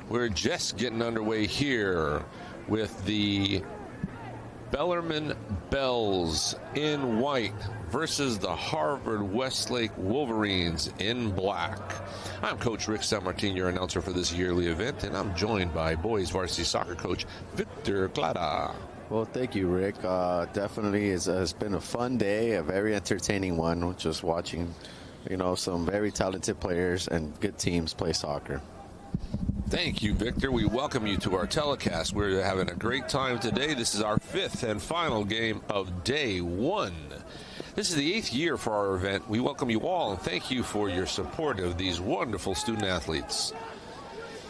We're just getting underway here with the Bellarmine Bells in white versus the Harvard Westlake Wolverines in black. I'm Coach Rick Sanmartin, your announcer for this yearly event, and I'm joined by boys varsity soccer coach Victor Clara.
Well, thank you, Rick. Definitely it's been a fun day, a very entertaining one, just watching, some very talented players and good teams play soccer.
Thank you, Victor. We welcome you to our telecast. We're having a great time today. This is our 5th and final game of day 1. This is the 8th year for our event. We welcome you all and thank you for your support of these wonderful student athletes.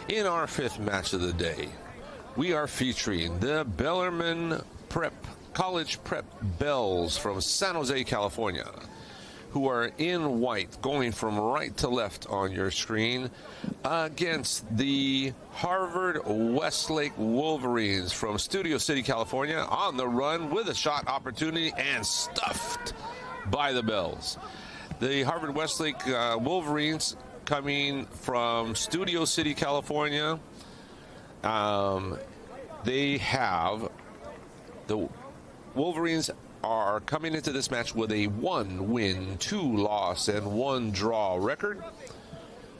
In our 5th match of the day, we are featuring the Bellarmine College Prep Bells from San Jose, California, who are in white, going from right to left on your screen, against the Harvard Westlake Wolverines from Studio City, California, on the run with a shot opportunity and stuffed by the Bells. The Harvard Westlake Wolverines coming from Studio City, California. The Wolverines are coming into this match with a 1-win, 2-loss, and 1-draw record,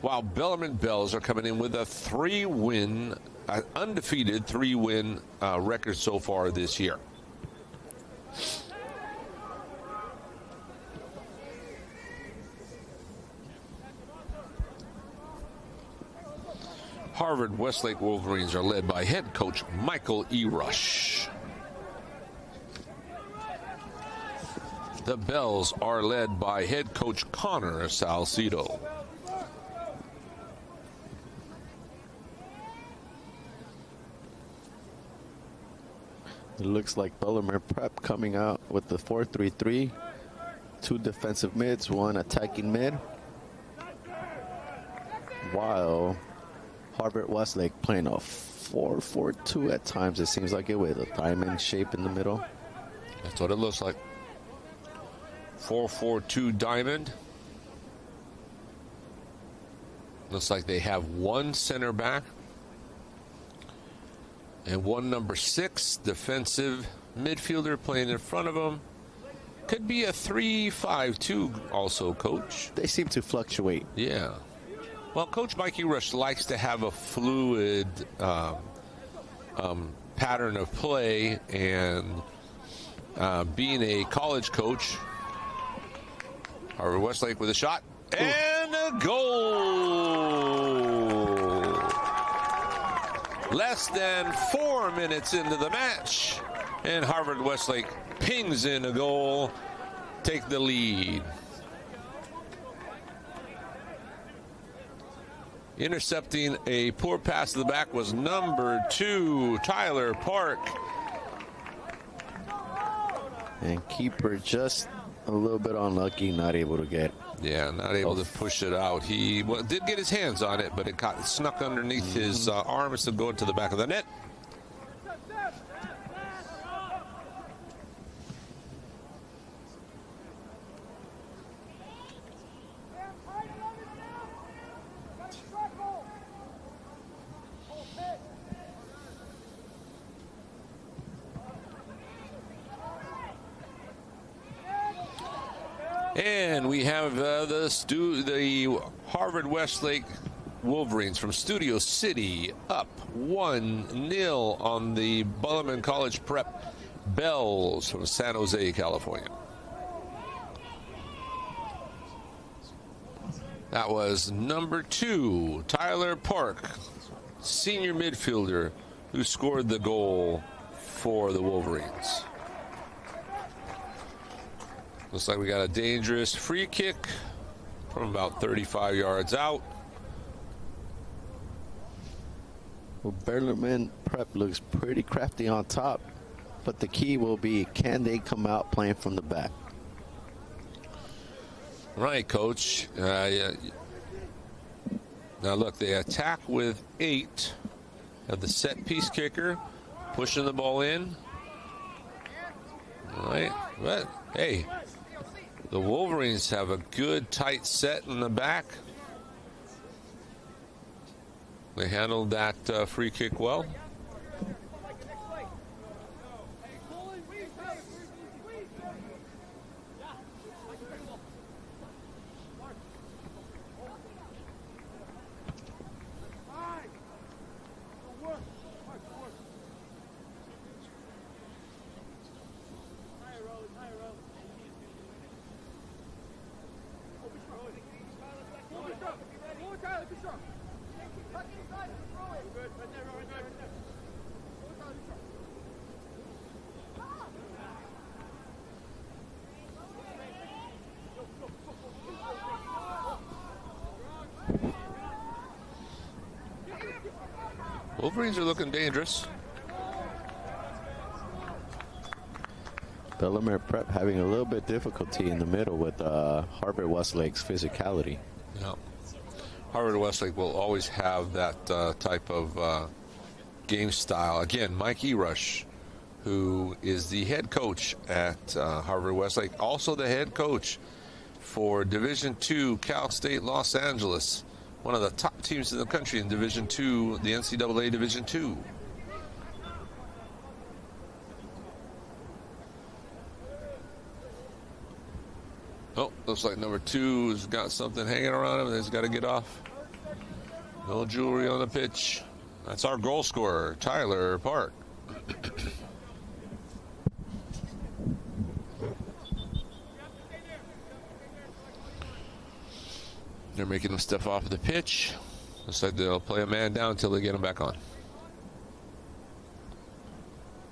while Bellarmine Bells are coming in with a 3-win, undefeated 3-win record so far this year. Harvard Westlake Wolverines are led by head coach Michael E. Rush. The Bells are led by head coach Connor Salcedo.
It looks like Bellarmine Prep coming out with the 4-3-3, 2 defensive mids, 1 attacking mid, while Harvard Westlake playing a 4-4-2 at times. It seems like it with a diamond shape in the middle.
That's what it looks like. 4-4-2 diamond. Looks like they have 1 center back and 1 number 6 defensive midfielder playing in front of them. Could be a 3-5-2 also, Coach.
They seem to fluctuate.
Yeah. Well, Coach Mikey Rush likes to have a fluid pattern of play, and being a college coach, Harvard Westlake with a shot and a goal. Less than 4 minutes into the match, and Harvard Westlake pings in a goal, take the lead. Intercepting a poor pass to the back was number 2, Tyler Park.
And keeper just a little bit unlucky, not able to get.
Yeah, not able to push it out. He did get his hands on it, but it got snuck underneath his arms to go into the back of the net. And we have the Harvard Westlake Wolverines from Studio City up 1-0 on the Bellarmine College Prep Bells from San Jose, California. That was number 2, Tyler Park, senior midfielder, who scored the goal for the Wolverines. Looks like we got a dangerous free kick from about 35 yards out.
Well, Bellarmine Prep looks pretty crafty on top, but the key will be, can they come out playing from the back?
Right, Coach. Now, look, they attack with 8 of the set-piece kicker, pushing the ball in. All right, but hey, the Wolverines have a good tight set in the back. They handled that free kick well. Wolverines are looking dangerous.
Bellarmine Prep having a little bit difficulty in the middle with Harvard Westlake's physicality.
Yeah. Harvard Westlake will always have that type of game style. Again, Mike Erush, who is the head coach at Harvard Westlake, also the head coach for Division II Cal State Los Angeles, one of the top teams in the country in Division II, the NCAA Division II. Oh, looks like number 2's got something hanging around him. He's got to get off. No jewelry on the pitch. That's our goal scorer, Tyler Park. They're making him step off the pitch. Looks like they'll play a man down until they get him back on.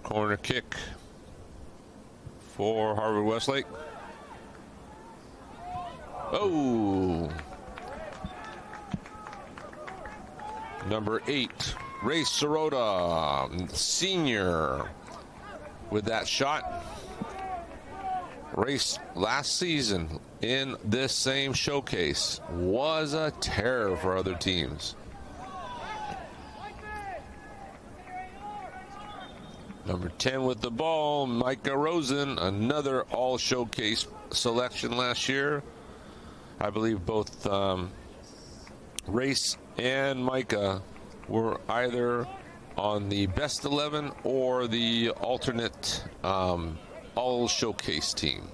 Corner kick for Harvard Westlake. Oh. Number 8, Ray Sirota, senior, with that shot. Race last season in this same showcase was a terror for other teams. Number 10 with the ball, Micah Rosen, another all-showcase selection last year. I believe both Race and Micah were either on the best 11 or the alternate all-showcase team.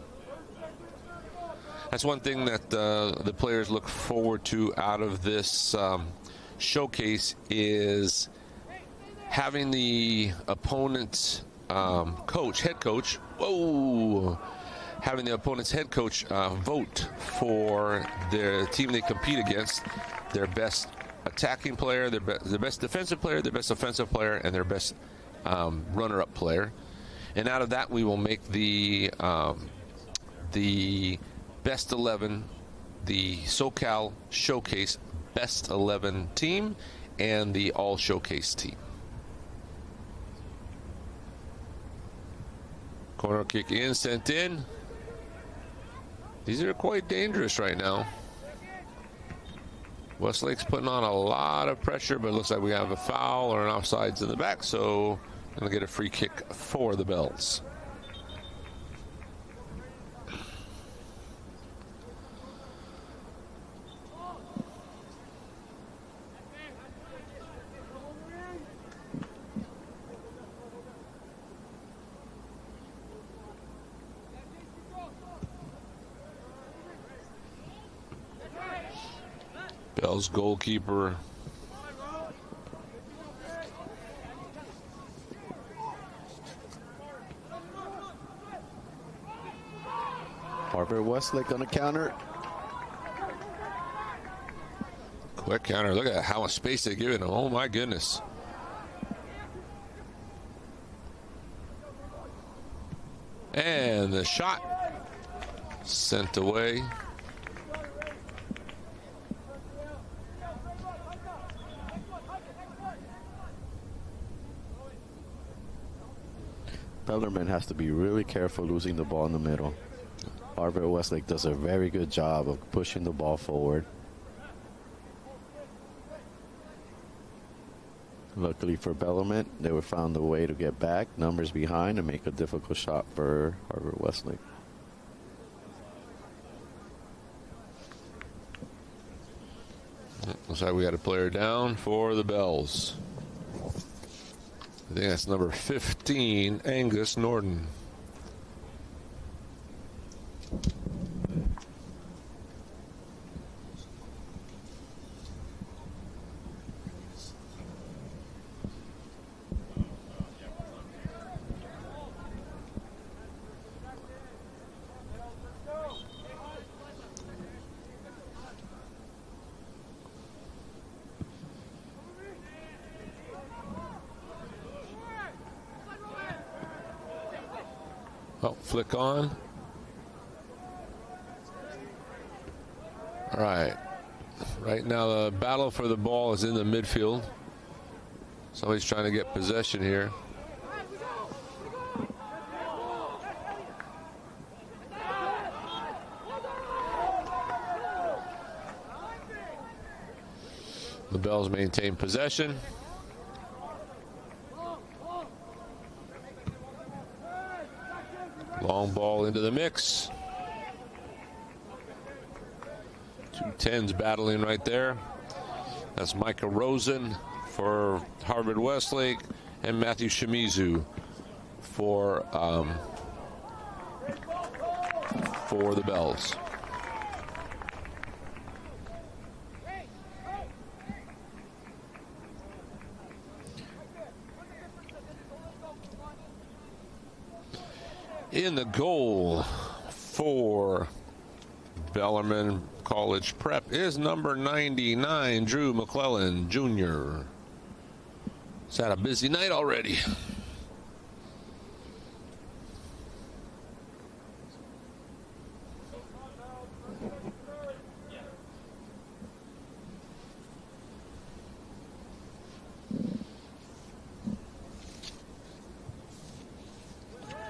That's one thing that the players look forward to out of this showcase is having the opponent's head coach, having the opponent's head coach vote for their team they compete against, their best attacking player, their best defensive player, their best offensive player, and their best runner-up player. And out of that, we will make the best 11, the SoCal Showcase best 11 team, and the All Showcase team. Corner kick in, sent in. These are quite dangerous right now. Westlake's putting on a lot of pressure, but it looks like we have a foul or an offsides in the back, so going to get a free kick for the Bells. Bells goalkeeper
Harvard Westlake on the counter.
Quick counter. Look at how much space they're giving him. Oh my goodness. And the shot sent away.
Bellarmine has to be really careful losing the ball in the middle. Harvard Westlake does a very good job of pushing the ball forward. Luckily for Bellarmine, they were found a way to get back, numbers behind, and make a difficult shot for Harvard Westlake.
Looks like we got a player down for the Bells. I think that's number 15, Angus Norton. Oh, flick on. All right. Right now, the battle for the ball is in the midfield. Somebody's trying to get possession here. The Bells maintain possession. Long ball into the mix. 2 10s battling right there. That's Micah Rosen for Harvard Westlake and Matthew Shimizu for the Bells. In the goal for Bellarmine College Prep is number 99, Drew McClellan Jr. It's had a busy night already.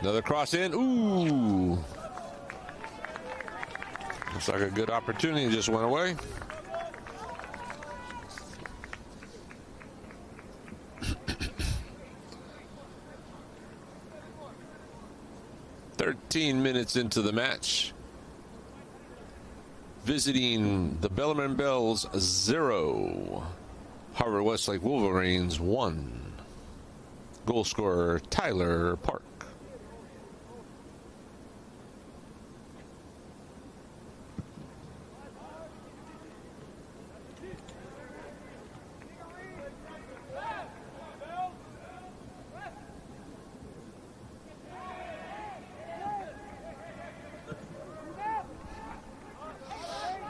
Another cross in. Ooh. Looks like a good opportunity. Just went away. Minutes into the match. Visiting the Bellarmine Bells 0. Harvard Westlake Wolverines 1. Goal scorer Tyler Park.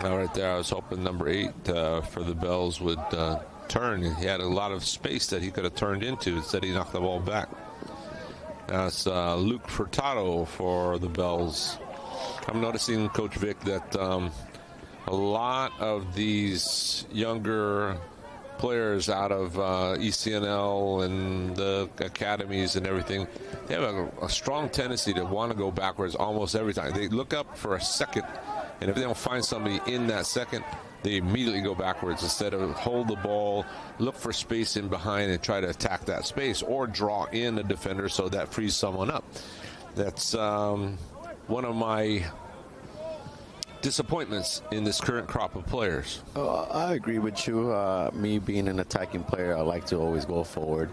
Now right there, I was hoping number 8 for the Bells would turn. He had a lot of space that he could have turned into. Instead, he knocked the ball back. That's Luke Furtado for the Bells. I'm noticing, Coach Vic, that a lot of these younger players out of ECNL and the academies and everything, they have a strong tendency to want to go backwards almost every time. They look up for a second, and if they don't find somebody in that second, they immediately go backwards instead of hold the ball, look for space in behind and try to attack that space or draw in a defender so that frees someone up. That's one of my disappointments in this current crop of players.
I agree with you. Me being an attacking player, I like to always go forward.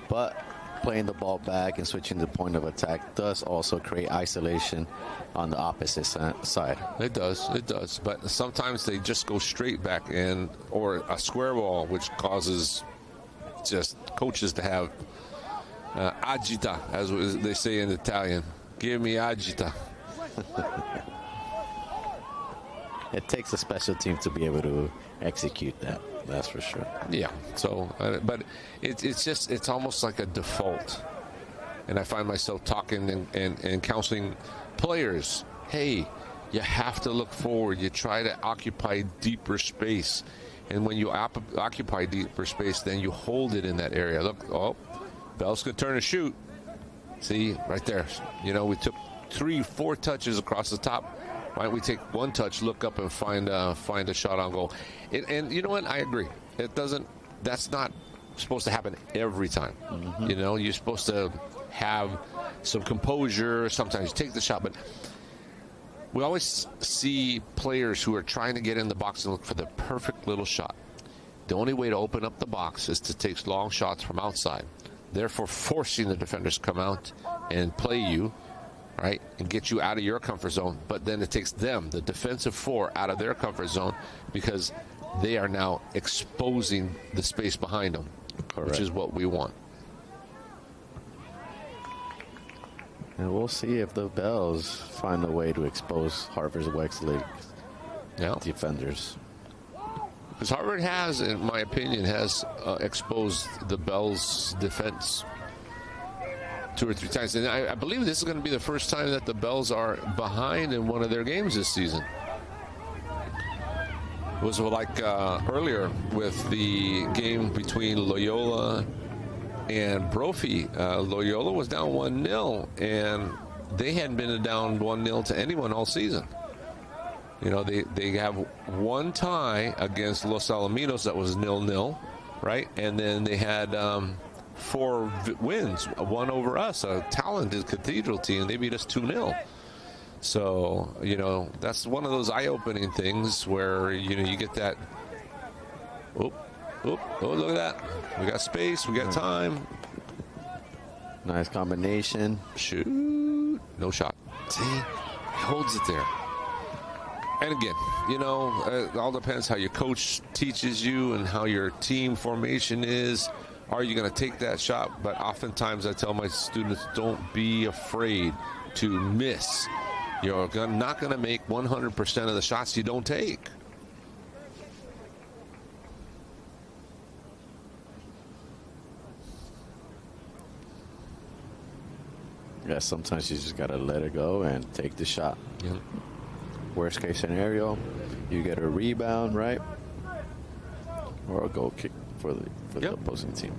But playing the ball back and switching the point of attack does also create isolation on the opposite side.
It does. But sometimes they just go straight back in, or a square ball, which causes just coaches to have agita, as they say in Italian. Give me agita.
It takes a special team to be able to execute that. That's for sure.
Yeah. So, but it's almost like a default. And I find myself talking and counseling players. Hey, you have to look forward. You try to occupy deeper space. And when you occupy deeper space, then you hold it in that area. Look, oh, Bells could turn and shoot. See, right there. You know, we took 3-4 touches across the top. Why don't we take one touch, look up, and find a shot on goal? And you know what? I agree. That's not supposed to happen every time. You know, you're supposed to have some composure. Sometimes you take the shot, but we always see players who are trying to get in the box and look for the perfect little shot. The only way to open up the box is to take long shots from outside, therefore forcing the defenders to come out and play you, right, and get you out of your comfort zone. But then it takes them, the defensive four, out of their comfort zone because they are now exposing the space behind them, which is what we want.
And we'll see if the Bells find a way to expose Harvard's Westlake defenders.
Because Harvard has, in my opinion, has exposed the Bells' defense 2 or 3 times. And I believe this is going to be the first time that the Bells are behind in one of their games this season. It was like earlier with the game between Loyola and Brophy. Loyola was down 1-0, and they hadn't been down 1-0 to anyone all season. You know, they have one tie against Los Alaminos that was 0-0, right? And then they had 4 wins, one over us, a talented Cathedral team. They beat us 2-0. So, you know, that's one of those eye-opening things where, you know, you get that, oh, look at that. We got space, we got time.
Nice combination.
Shoot. No shot. See? He holds it there. And again, you know, it all depends how your coach teaches you and how your team formation is. Are you going to take that shot? But oftentimes I tell my students, don't be afraid to miss. You're not going to make 100% of the shots you don't take.
Yeah, sometimes you just got to let it go and take the shot.
Yeah.
Worst case scenario, you get a rebound, right? Or a goal kick for the opposing team.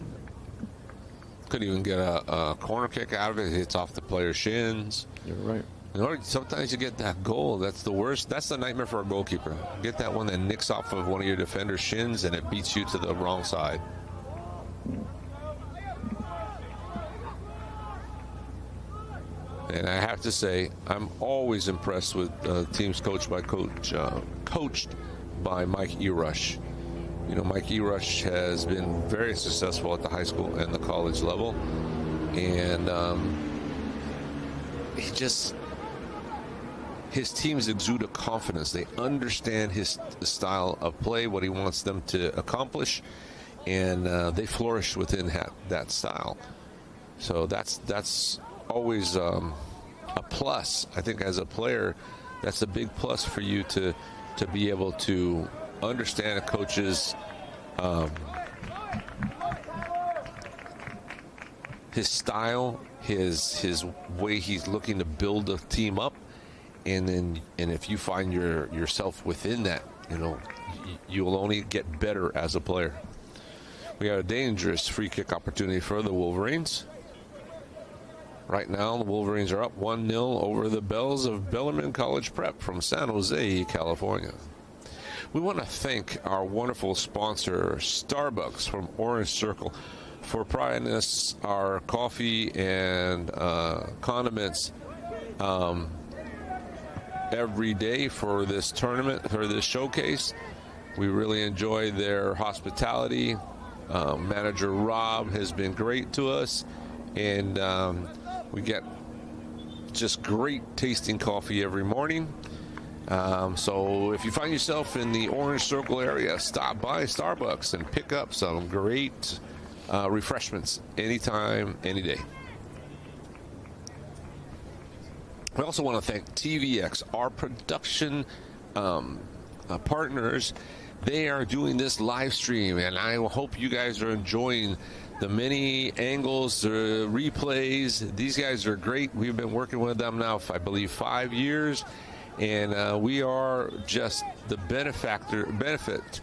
Could even get a corner kick out of it. It hits off the player's shins.
You're right.
You know, sometimes you get that goal. That's the worst. That's the nightmare for a goalkeeper. Get that one that nicks off of one of your defender's shins and it beats you to the wrong side. And I have to say, I'm always impressed with teams coached by Mike Erush. You know, Mike Erush has been very successful at the high school and the college level, and his teams exude a confidence. They understand his style of play, what he wants them to accomplish, and they flourish within that style. So that's always a plus. I think as a player, that's a big plus for you to be able to understand a coach's his style, his way he's looking to build a team up, and if you find yourself within that, you know, you'll only get better as a player. We have a dangerous free kick opportunity for the Wolverines. Right now, the Wolverines are up 1-0 over the Bells of Bellarmine College Prep from San Jose, California. We want to thank our wonderful sponsor, Starbucks from Orange Circle, for providing us our coffee and condiments every day for this tournament, for this showcase. We really enjoy their hospitality. Manager Rob has been great to us, and we get just great tasting coffee every morning. So if you find yourself in the Orange Circle area, stop by Starbucks and pick up some great refreshments anytime, any day. We also want to thank TVX, our production partners. They are doing this live stream, and I hope you guys are enjoying the many angles, the replays. These guys are great. We've been working with them now, I believe, 5 years, and we are just the benefit.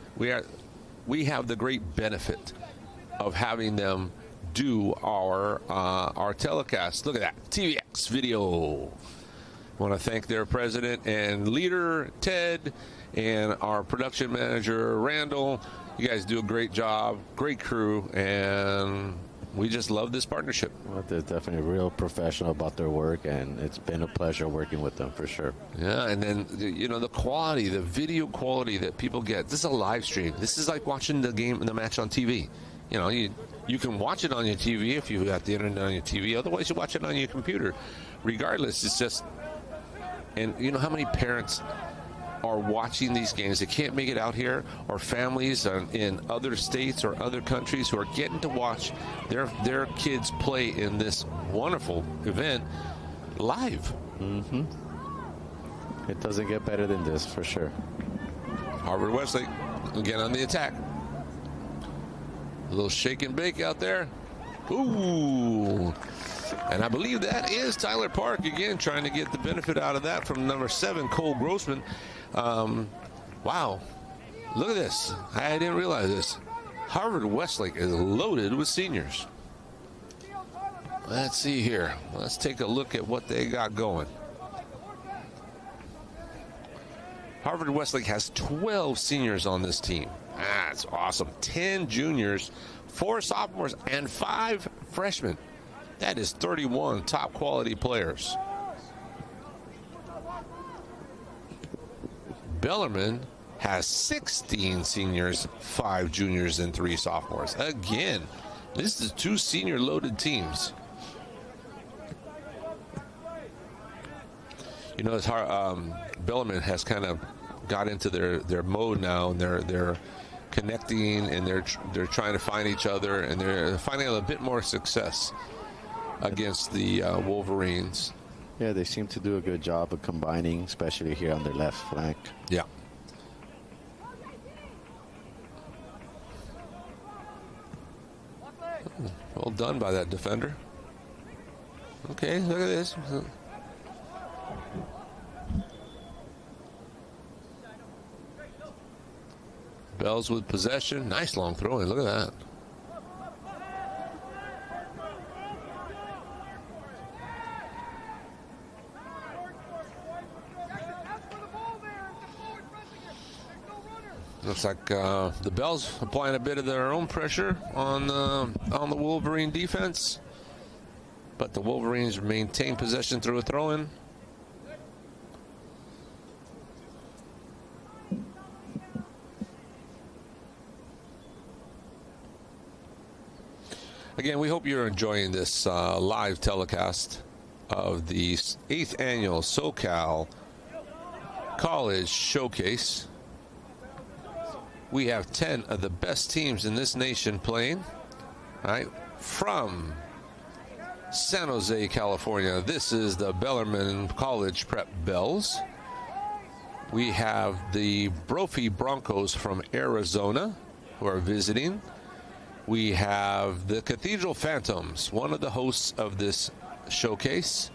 We have the great benefit of having them do our telecast. Look at that, TVX video. I want to thank their president and leader, Ted, and our production manager, Randall. You guys do a great job, great crew, and we just love this partnership.
Well, they're definitely real professional about their work, and it's been a pleasure working with them for sure.
Yeah, and then, you know, the quality, the video quality that people get. This is a live stream. This is like watching the match on TV. You know, you can watch it on your TV if you've got the internet on your TV. Otherwise, you watch it on your computer. Regardless, it's just, and you know how many parents are watching these games. They can't make it out here, or families in other states or other countries who are getting to watch their kids play in this wonderful event live.
Mm-hmm. It doesn't get better than this, for sure.
Harvard Westlake again on the attack. A little shake and bake out there. Ooh. And I believe that is Tyler Park again, trying to get the benefit out of that from number 7, Cole Grossman. Wow. Look at this. I didn't realize this. Harvard Westlake is loaded with seniors. Let's see here. Let's take a look at what they got going. Harvard Westlake has 12 seniors on this team. That's awesome. 10 juniors, 4 sophomores, and 5 freshmen. That is 31 top quality players. Bellarmine has 16 seniors, 5 juniors, and 3 sophomores. Again, this is 2 senior loaded teams. You know, it's hard. Bellarmine has kind of got into their mode now, and they're connecting, and they're trying to find each other, and they're finding a bit more success against the Wolverines.
Yeah, they seem to do a good job of combining, especially here on their left flank.
Yeah. Well done by that defender. Okay, look at this. Bells with possession. Nice long throw in. Look at that. Looks like the Bells applying a bit of their own pressure on the Wolverine defense, but the Wolverines maintain possession through a throw-in. Again, we hope you're enjoying this live telecast of the 8th annual SoCal College Showcase. We have 10 of the best teams in this nation playing. All right, from San Jose, California, this is the Bellarmine College Prep Bells. We have the Brophy Broncos from Arizona who are visiting. We have the Cathedral Phantoms, one of the hosts of this showcase.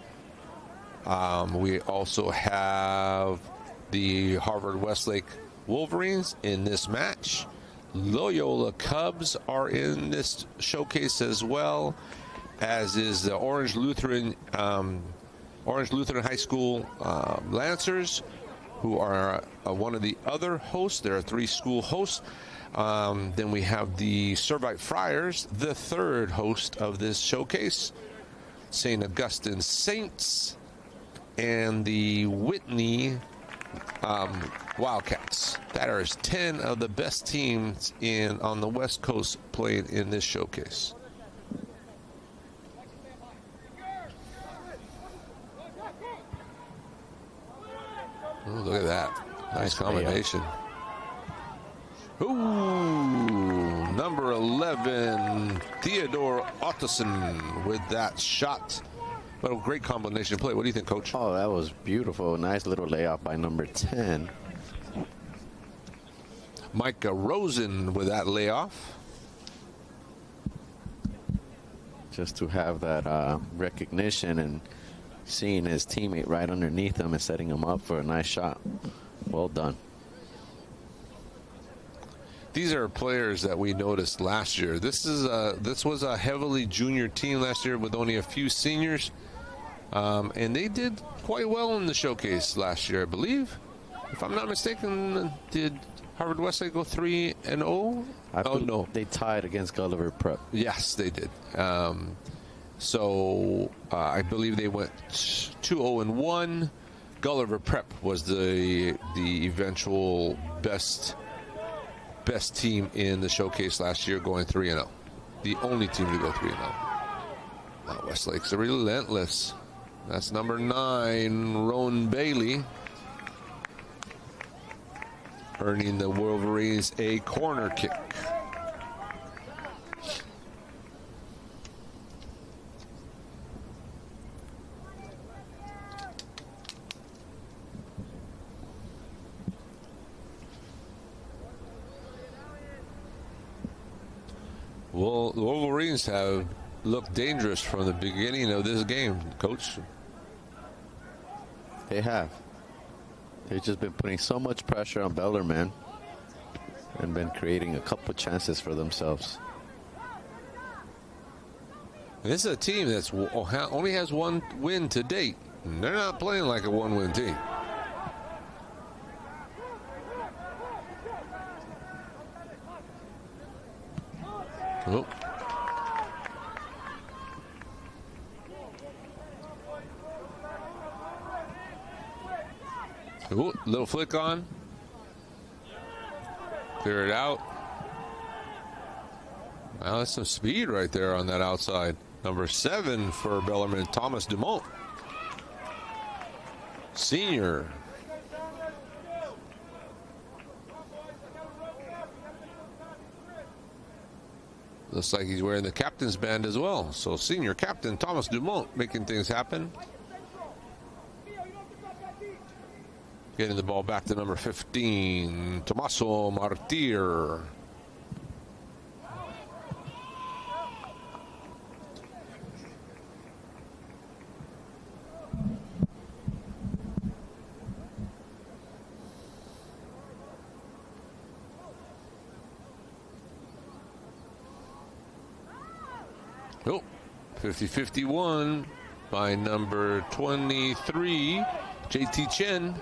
We also have the Harvard Westlake Wolverines in this match. Loyola Cubs are in this showcase as well, as is the Orange Lutheran High School Lancers, who are one of the other hosts. There are 3 school hosts. Then we have the Servite Friars, the 3rd host of this showcase. St. Augustine Saints and the Whitney Wildcats. That is 10 of the best teams on the West Coast playing in this showcase. Ooh, look at that. Nice combination. Ooh, number 11, Theodore Ottoson with that shot. What a great combination play. What do you think, Coach?
Oh, that was beautiful. Nice little layoff by number 10.
Micah Rosen with that layoff.
Just to have that recognition and seeing his teammate right underneath him and setting him up for a nice shot. Well done.
These are players that we noticed last year. This was a heavily junior team last year with only a few seniors. And they did quite well in the showcase last year, I believe. If I'm not mistaken, did Harvard Westlake go 3-0? Oh, no.
They tied against Gulliver Prep.
Yes, they did. So I believe they went 2-0-1. Gulliver Prep was the eventual best team in the showcase last year, going 3-0. The only team to go 3-0. Westlake's relentless. That's number 9, Roan Bailey, earning the Wolverines a corner kick. Well, the Wolverines have looked dangerous from the beginning of this game, Coach.
They have. They've just been putting so much pressure on Bellarmine and been creating a couple chances for themselves.
This is a team that's only has one win to date. And they're not playing like a one-win team. Oh. Ooh, little flick on. Clear it out. Wow, that's some speed right there on that outside. Number 7 for Bellarmine, Thomas Dumont. Senior. Looks like he's wearing the captain's band as well. So senior captain Thomas Dumont making things happen. Getting the ball back to number 15, Tommaso Martir. Oh, 50-51 by number 23, JT Chen.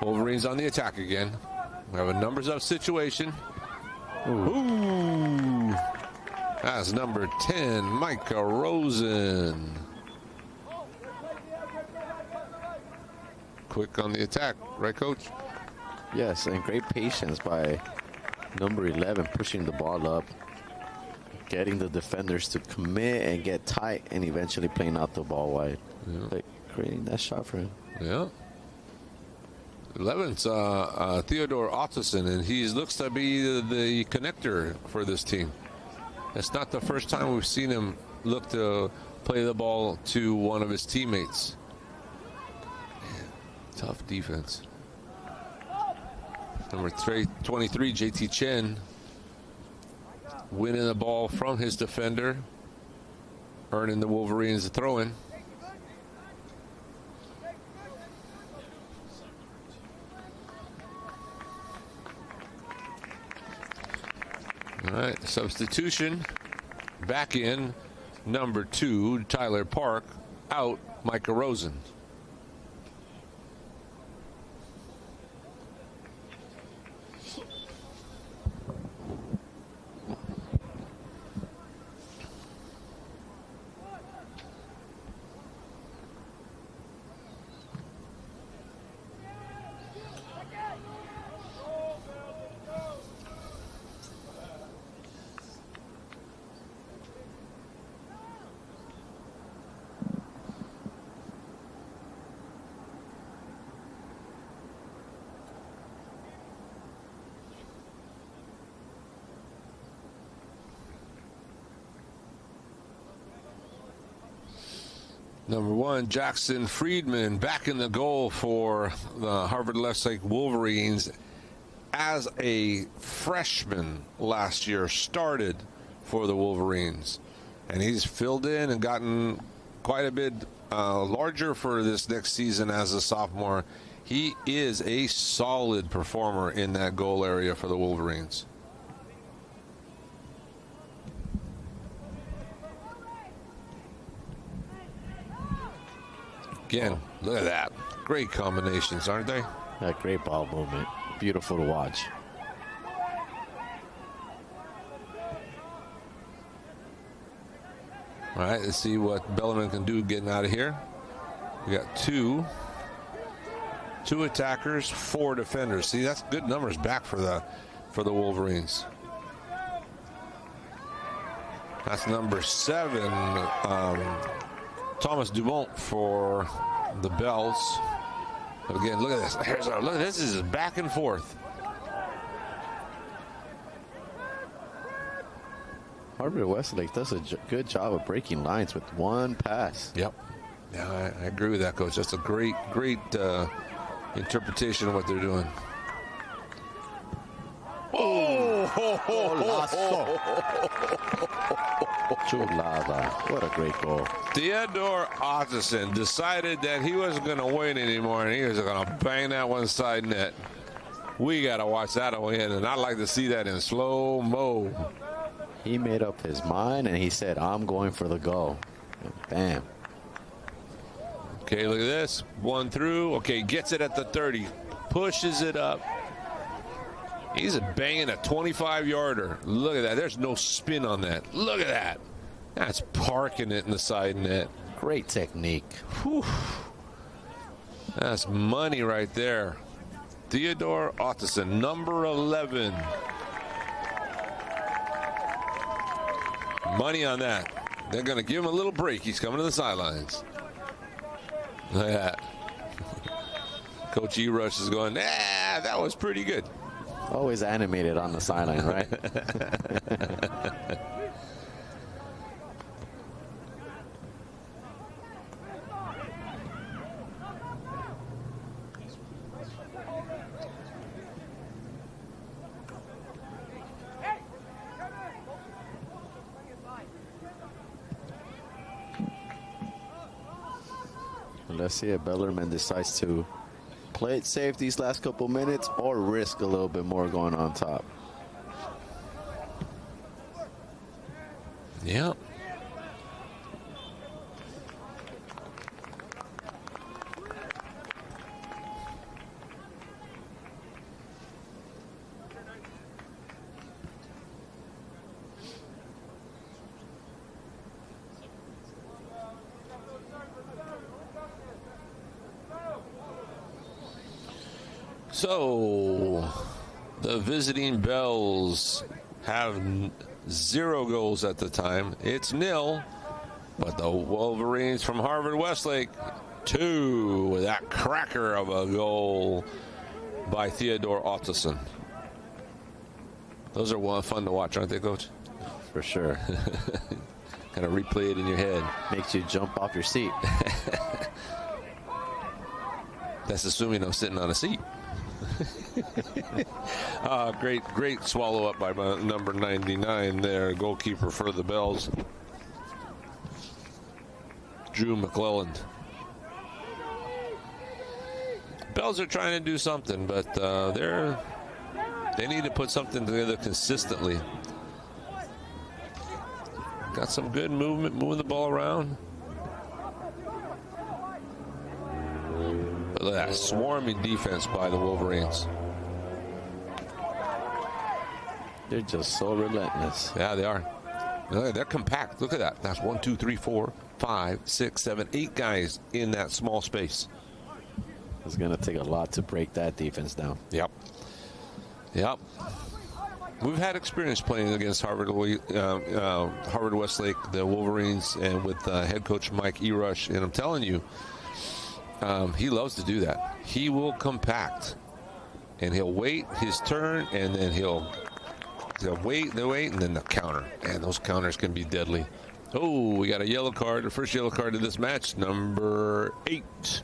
Wolverines on the attack again. We have a numbers up situation. Ooh. That's number 10, Micah Rosen. Quick on the attack, right, Coach?
Yes, and great patience by number 11, pushing the ball up, getting the defenders to commit and get tight, and eventually playing out the ball wide.
Yeah.
Like creating that shot for him.
Yeah. 11's Theodore Otteson, and he looks to be the connector for this team. It's not the first time we've seen him look to play the ball to one of his teammates. Man, tough defense. Number 23, JT Chen, winning the ball from his defender, earning the Wolverines a throw-in. All right, substitution. Back in, number 2, Tyler Park. Out, Micah Rosen. Number 1, Jackson Friedman back in the goal for the Harvard Westlake Wolverines. As a freshman last year, started for the Wolverines. And he's filled in and gotten quite a bit larger for this next season as a sophomore. He is a solid performer in that goal area for the Wolverines. Again, look at that. Great combinations, aren't they?
A great ball movement. Beautiful to watch.
All right, let's see what Bellarmine can do getting out of here. We got two attackers, 4 defenders. See, that's good numbers back for the Wolverines. That's number 7, Thomas Dumont for the Bells. But again, look at this. Look at this. This is back and forth.
Harvard Westlake does a good job of breaking lines with one pass.
Yep. Yeah, I agree with that, Coach. That's a great interpretation of what they're doing.
Chulada. What a great goal.
Theodore Augustine decided that he wasn't going to win anymore, and he was going to bang that one side net. We got to watch that win, and I'd like to see that in slow-mo.
He made up his mind, and he said, I'm going for the goal. And bam.
Okay, look at this. 1 through. Okay, gets it at the 30. Pushes it up. He's banging a 25-yarder. Look at that. There's no spin on that. Look at that. That's parking it in the side net.
Great technique.
Whew. That's money right there. Theodore Augustine, number 11. Money on that. They're going to give him a little break. He's coming to the sidelines. Look at that. Coach E-Rush is going, that was pretty good.
Always animated on the sideline, right? Let's see if Bellarmine decides to play it safe these last couple minutes or risk a little bit more going on top.
Yeah. So, the visiting Bells have 0 goals at the time. It's 0, but the Wolverines from Harvard Westlake, 2 with that cracker of a goal by Theodore Augustine. Those are fun to watch, aren't they, Coach?
For sure.
Kind of replay it in your head.
Makes you jump off your seat.
That's assuming I'm sitting on a seat. Great swallow up by number 99 there, goalkeeper for the Bells, Drew McClelland. Bells are trying to do something, but they need to put something together consistently. Got some good movement, moving the ball around. But look at that swarming defense by the Wolverines.
They're just so relentless.
Yeah, they are. They're compact. Look at that. That's 1, 2, 3, 4, 5, 6, 7, 8 guys in that small space.
It's going to take a lot to break that defense down.
Yep. We've had experience playing against Harvard Westlake, the Wolverines, and with head coach Mike E-Rush. And I'm telling you, he loves to do that. He will compact, and he'll wait his turn, and then he'll wait, and then the counter. And those counters can be deadly. Oh, we got a yellow card, the first yellow card of this match, number 8.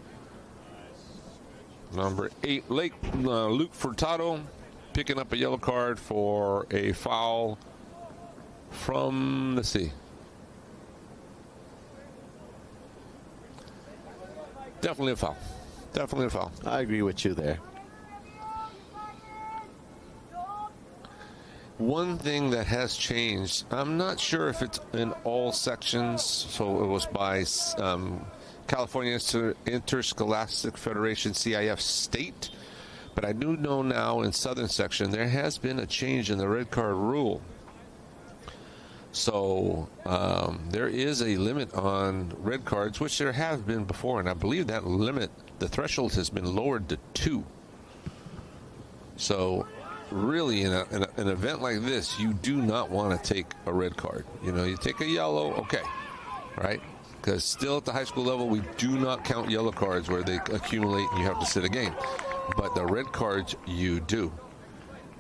Number 8, Luke Furtado, picking up a yellow card for a foul from, let's see. Definitely a foul. Definitely a foul.
I agree with you there.
One thing that has changed, I'm not sure if it's in all sections, so it was by California Interscholastic Federation, CIF state. But I do know now in Southern Section there has been a change in the red card rule. So there is a limit on red cards, which there have been before, and I believe that limit, the threshold has been lowered to 2. So really, in an event like this, you do not want to take a red card. You know, you take a yellow, okay, right? Because still at the high school level, we do not count yellow cards where they accumulate and you have to sit a game. But the red cards, you do.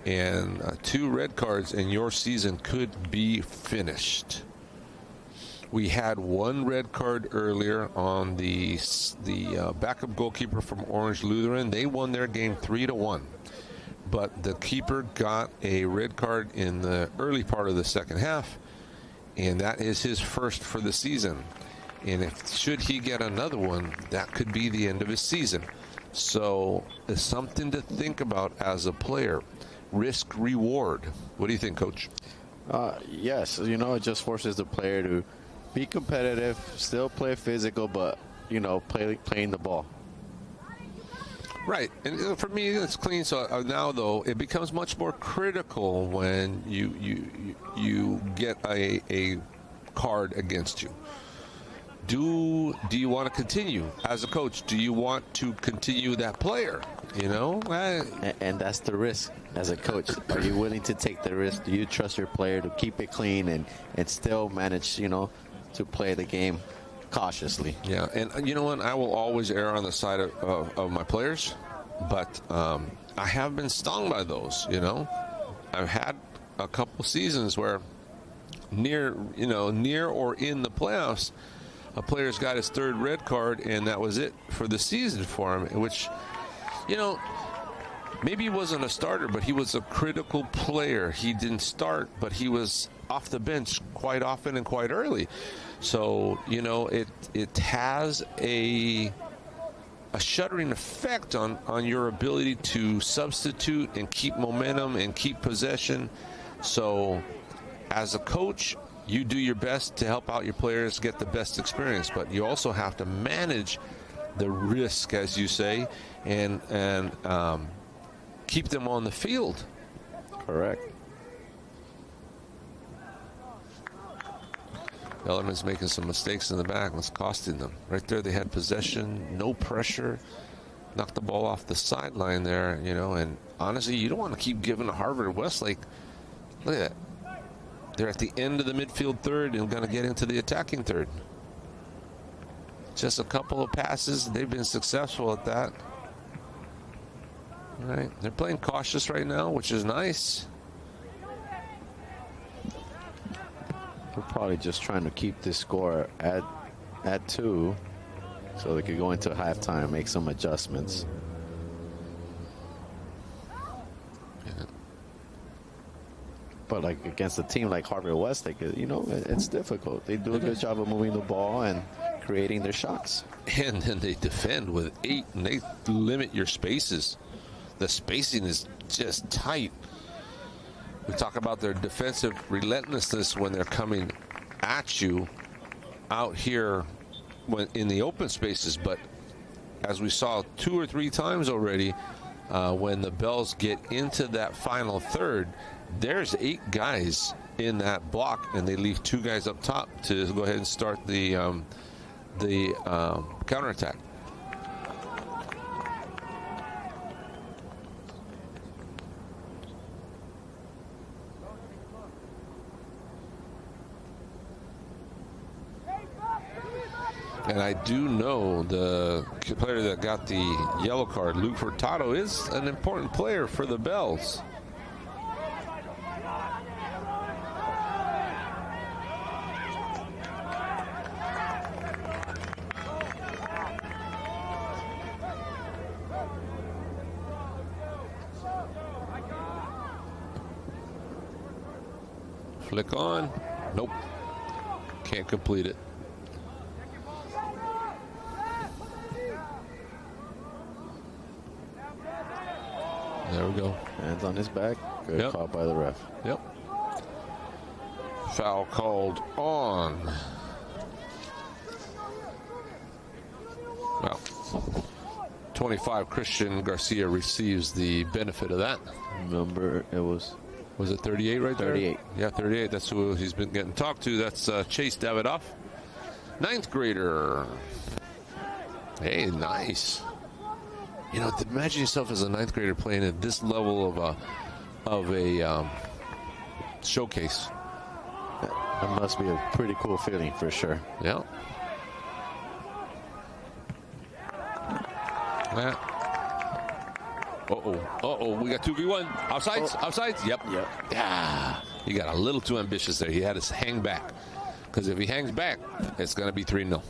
And 2 red cards and your season could be finished. We had 1 red card earlier on the backup goalkeeper from Orange Lutheran. They won their game 3-1. But the keeper got a red card in the early part of the second half, and that is his first for the season. And should he get another one, that could be the end of his season. So it's something to think about as a player. Risk reward. What do you think, Coach?
Yes, you know, it just forces the player to be competitive, still play physical, but, you know, playing the ball.
Right, and for me, it's clean. So now, though, it becomes much more critical when you get a card against you. Do you want to continue as a coach? Do you want to continue that player? You know,
and that's the risk as a coach. Are you willing to take the risk? Do you trust your player to keep it clean and still manage, you know, to play the game cautiously?
Yeah, and you know what? I will always err on the side of my players, but I have been stung by those. You know, I've had a couple seasons where near or in the playoffs, a player's got his 3rd red card, and that was it for the season for him, which, you know, maybe he wasn't a starter, but he was a critical player. He didn't start, but he was off the bench quite often and quite early. So, you know, it has a shuddering effect on your ability to substitute and keep momentum and keep possession. So, as a coach, you do your best to help out your players get the best experience, but you also have to manage the risk, as you say, and keep them on the field.
Correct.
Bellarmine's making some mistakes in the back. It's costing them. Right there, they had possession, no pressure, knocked the ball off the sideline there, you know, and honestly, you don't want to keep giving to Harvard or Westlake. Look at that. They're at the end of the midfield third and going to get into the attacking third. Just a couple of passes. They've been successful at that. All right. They're playing cautious right now, which is nice.
They're probably just trying to keep this score at 2 so they could go into halftime and make some adjustments. But like against a team like Harvard Westlake, you know, it's difficult. They do a good job of moving the ball and creating their shots.
And then they defend with 8, and they limit your spaces. The spacing is just tight. We talk about their defensive relentlessness when they're coming at you out here in the open spaces. But as we saw 2 or 3 times already, when the Bells get into that final third, there's 8 guys in that block, and they leave 2 guys up top to go ahead and start the counterattack. And I do know the player that got the yellow card, Luke Furtado, is an important player for the Bells. Flick on. Nope. Can't complete it. There we go.
Hands on his back. Good call by the ref.
Yep. Foul called on Well, 25 Christian Garcia receives the benefit of that.
Number, it was
it 38 right there?
38.
Yeah, 38. That's who he's been getting talked to. That's Chase Davidoff, 9th grader. Hey, nice. You know, imagine yourself as a 9th grader playing at this level of a showcase.
That must be a pretty cool feeling for sure.
Yeah. We got 2v1. Offsides? Yep. Yeah. He got a little too ambitious there. He had to hang back. Because if he hangs back, it's going to be 3-0.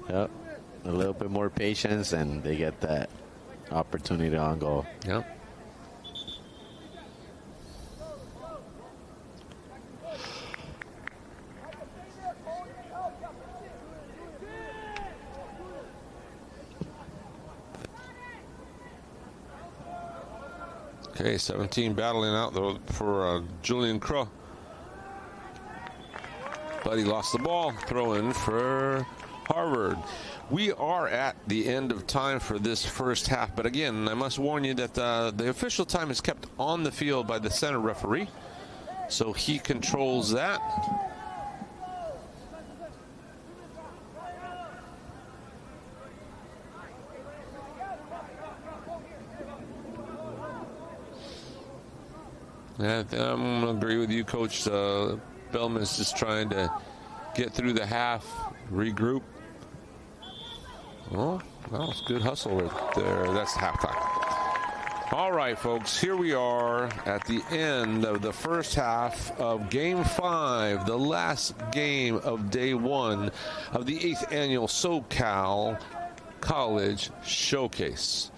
Yep. A little bit more patience, and they get that opportunity on goal.
Yep. Okay, 17 battling out though for Julian Crow. But he lost the ball. Throw in for Harvard. We are at the end of time for this first half. But again, I must warn you that the official time is kept on the field by the center referee. So he controls that. Yeah, I'm going to agree with you, Coach. Bellman is just trying to get through the half, regroup. Oh, that was good hustle right there. That's halftime. All right, folks, here we are at the end of the first half of Game 5, the last game of Day 1 of the 8th Annual SoCal College Showcase.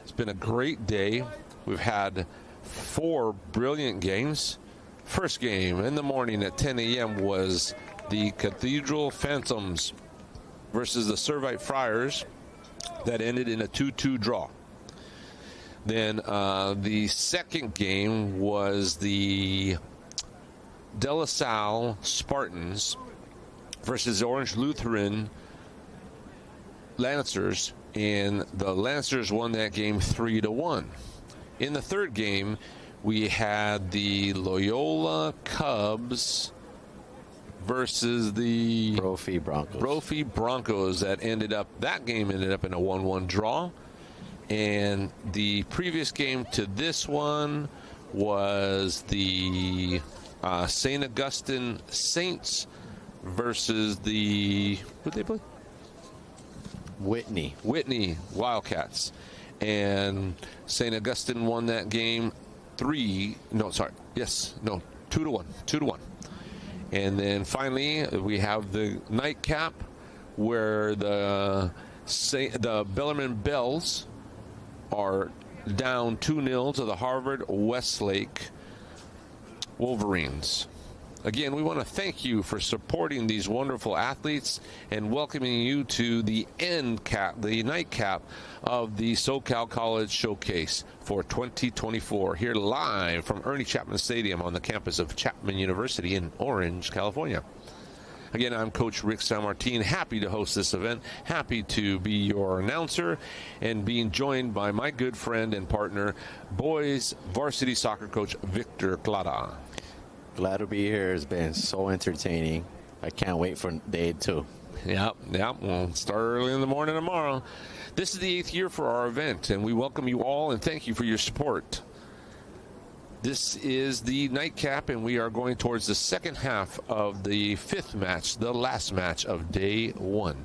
It's been a great day. We've had 4 brilliant games. First game in the morning at 10 a.m. was the Cathedral Phantoms versus the Servite Friars. That ended in a 2-2 draw. Then the second game was the De La Salle Spartans versus the Orange Lutheran Lancers, and the Lancers won that game 3-1. In the third game, we had the Loyola Cubs versus the
Brophy
Broncos. That game ended up in a 1-1 draw. And the previous game to this one was the St. Augustine Saints versus the, what did they play? Whitney Wildcats. And St. Augustine won that game 2-1. And then finally, we have the nightcap where the Bellarmine Bells are down 2-0 to the Harvard Westlake Wolverines. Again, we want to thank you for supporting these wonderful athletes and welcoming you to the nightcap of the SoCal College Showcase for 2024, here live from Ernie Chapman Stadium on the campus of Chapman University in Orange, California. Again, I'm Coach Rick Sanmartin, happy to host this event, happy to be your announcer, and being joined by my good friend and partner, boys varsity soccer coach Victor Clara.
Glad to be here. It's been so entertaining. I can't wait for day 2.
Yep. We'll start early in the morning tomorrow. This is the 8th year for our event, and we welcome you all and thank you for your support. This is the nightcap, and we are going towards the second half of the 5th match, the last match of Day 1.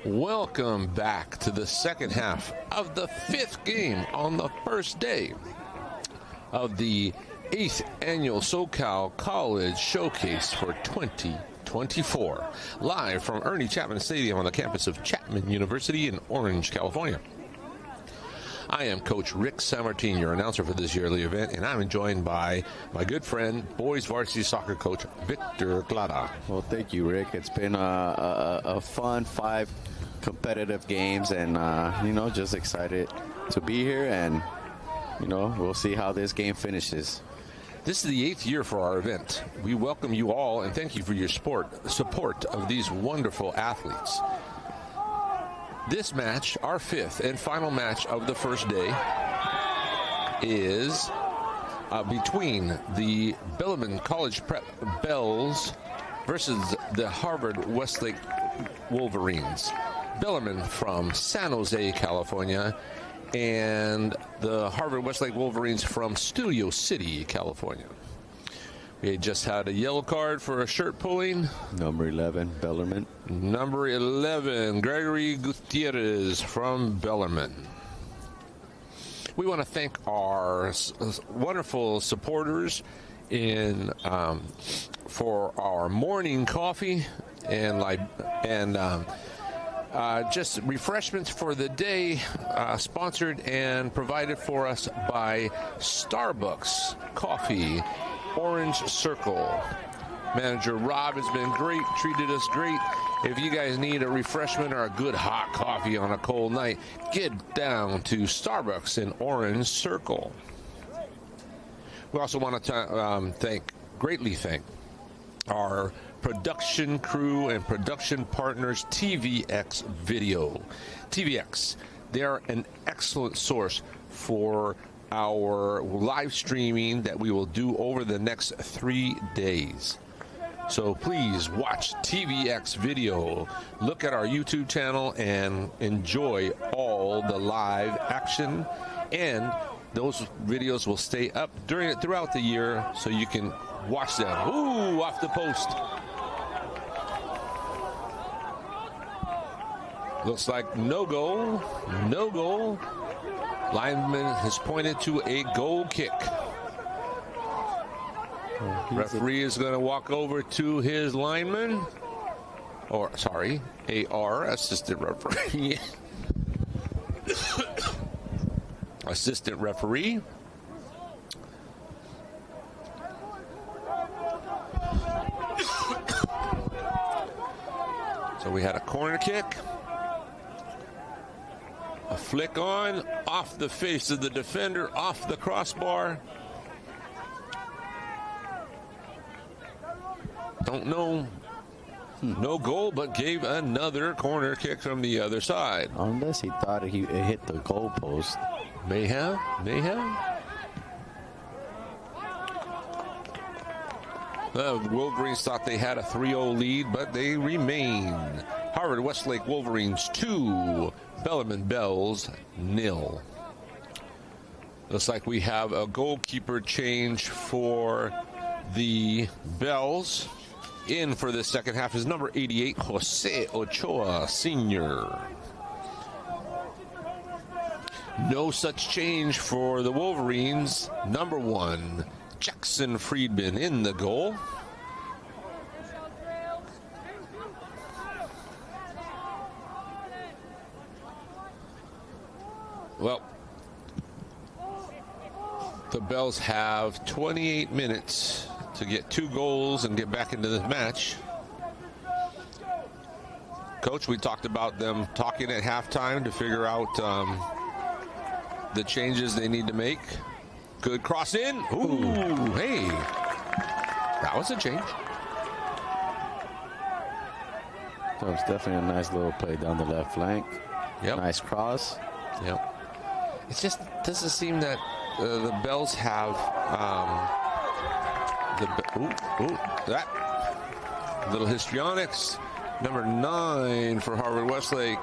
Welcome back to the second half of the fifth game on the first day of the 8th annual SoCal College Showcase for 2024. Live from Ernie Chapman Stadium on the campus of Chapman University in Orange, California. I am Coach Rick Sammartine, your announcer for this yearly event, and I'm joined by my good friend, boys varsity soccer coach, Victor Clara.
Well, thank you, Rick. It's been a fun 5 competitive games, and, just excited to be here, and, we'll see how this game finishes.
This is the 8th year for our event. We welcome you all and thank you for your support of these wonderful athletes. This match, our 5th and final match of the first day, is between the Bellarmine College Prep Bells versus the Harvard Westlake Wolverines. Bellarmine from San Jose, California, and the Harvard Westlake Wolverines from Studio City, California. We just had a yellow card for a shirt pulling.
Number 11, Bellarmine.
Number 11, Gregory Gutierrez from Bellarmine. We want to thank our wonderful supporters for our morning coffee and just refreshments for the day, sponsored and provided for us by Starbucks Coffee, Orange Circle. Manager Rob has been great, treated us great. If you guys need a refreshment or a good hot coffee on a cold night, get down to Starbucks in Orange Circle. We also want to greatly thank our production crew and production partners, TVX Video. TVX, they are an excellent source for our live streaming that we will do over the next 3 days. So please watch TVX Video. Look at our YouTube channel and enjoy all the live action. And those videos will stay up throughout the year so you can watch them. Ooh, off the post. Looks like no goal. No goal. Lineman has pointed to a goal kick. Referee is going to walk over to his lineman. AR, assistant referee. Assistant referee. So we had a corner kick. A flick on, off the face of the defender, off the crossbar. Don't know. No goal, but gave another corner kick from the other side.
Unless he thought it hit the goal post.
May have. The Wolverines thought they had a 3-0 lead, but they remain Harvard Westlake Wolverines 2, Bellarmine Bells 0. Looks like we have a goalkeeper change for the Bells. In for the second half is number 88, Jose Ochoa Sr. No such change for the Wolverines. Number 1, Jackson Friedman in the goal. Well, the Bells have 28 minutes to get 2 goals and get back into the match. Coach, we talked about them talking at halftime to figure out the changes they need to make. Good cross in. Ooh, hey. That was a change.
So it's definitely a nice little play down the left flank.
Yep.
Nice cross.
Yep. It just doesn't seem that the Bells have that little histrionics. Number 9 for Harvard Westlake,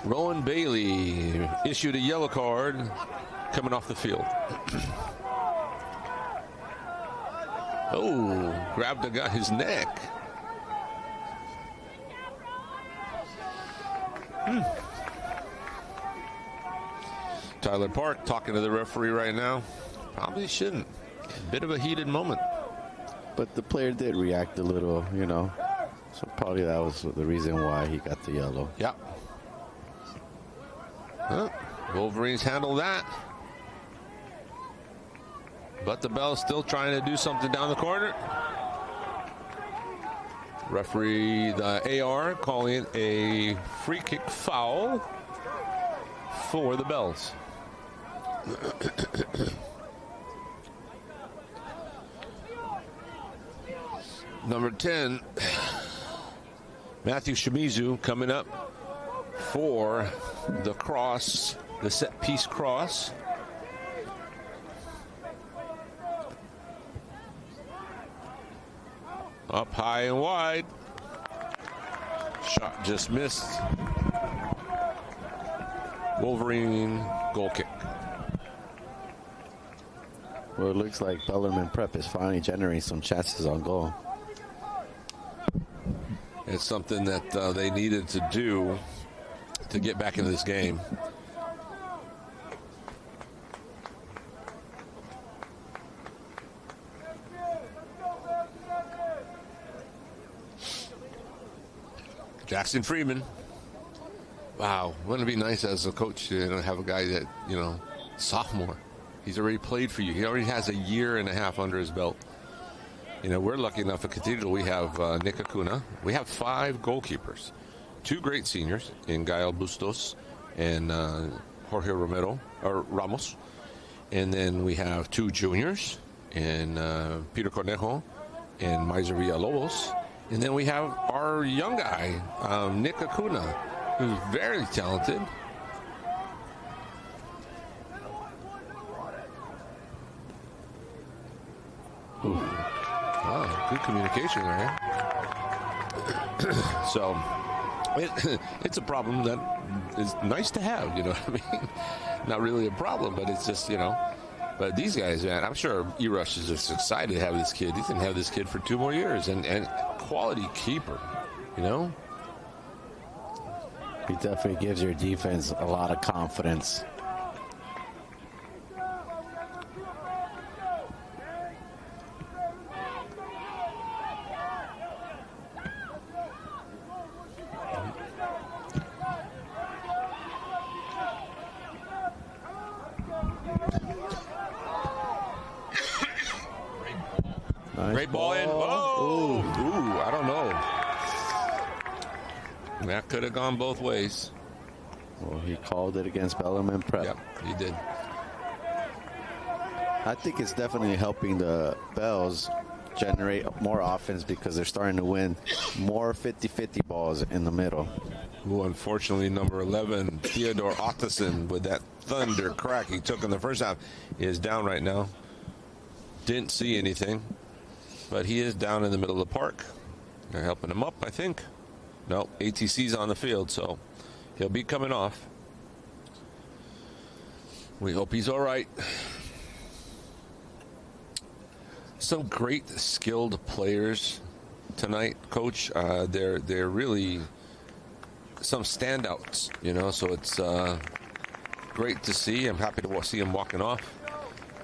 Rowan Bailey issued a yellow card coming off the field. Oh, grabbed the guy his neck. Tyler Park talking to the referee right now. Probably shouldn't. A bit of a heated moment.
But the player did react a little, you know. So probably that was the reason why he got the yellow.
Yeah. Huh. Wolverines handle that. But the Bells still trying to do something down the corner. Referee, the AR, calling a free kick foul for the Bells. Number 10, Matthew Shimizu coming up for the cross, the set piece cross. Up high and wide. Shot just missed. Wolverine goal kick.
Well, it looks like Bellarmine Prep is finally generating some chances on goal.
It's something that they needed to do to get back into this game. Jackson Freeman. Wow, wouldn't it be nice as a coach to have a guy that, sophomore. He's already played for you. He already has a year and a half under his belt. We're lucky enough at Cathedral. We have Nick Acuna. We have 5 goalkeepers. 2 great seniors in Gael Bustos and Jorge Ramos. And then we have 2 juniors in Peter Cornejo and Miser Villalobos. And then we have our young guy, Nick Acuna, who's very talented. Ooh. Wow, good communication there. So, it's a problem that is nice to have, you know what I mean? Not really a problem, but it's just, But these guys, man, I'm sure E-Rush is just excited to have this kid. He's going to have this kid for 2 more years. And quality keeper,
He definitely gives your defense a lot of confidence.
Great ball in. Oh, ooh, I don't know. That could have gone both ways.
Well, he called it against Bellarmine Prep.
Yep, he did.
I think it's definitely helping the Bells generate more offense because they're starting to win more 50-50 balls in the middle.
Who, unfortunately, number 11, Theodore Otteson, with that thunder crack he took in the first half, is down right now. Didn't see anything, but he is down in the middle of the park. They're helping him up, I think. No, ATC's on the field, so he'll be coming off. We hope he's all right. Some great skilled players tonight, Coach. They're really some standouts, you know, so it's great to see. I'm happy to see him walking off.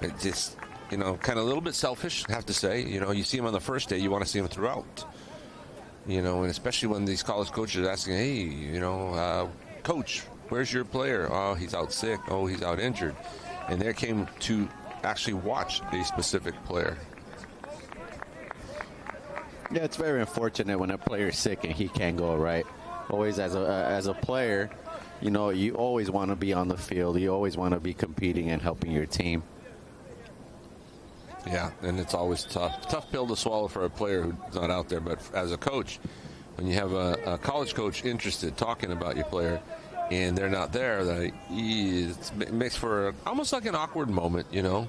It just, you know, kind of a little bit selfish, I have to say. You know, you see him on the first day, you want to see him throughout. You know, and especially when these college coaches are asking, hey, you know, Coach, where's your player? Oh, he's out sick. Oh, he's out injured. And they came to actually watch a specific player.
Yeah, it's very unfortunate when a player is sick and he can't go, right? Always as a player, you know, you always want to be on the field. You always want to be competing and helping your team.
Yeah, and it's always tough pill to swallow for a player who's not out there. But as a coach, when you have a college coach interested talking about your player and they're not there, it makes for almost like an awkward moment, you know.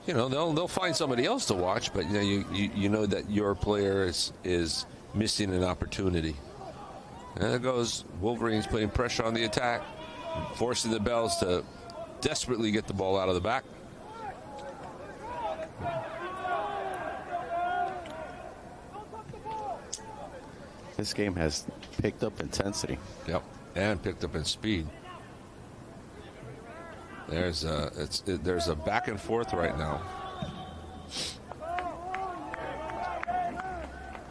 You know, they'll find somebody else to watch, but you know that your player is missing an opportunity. And there goes Wolverines putting pressure on the attack, forcing the Bells to desperately get the ball out of the back.
This game has picked up intensity.
Yep, and picked up in speed. There's a back and forth right now.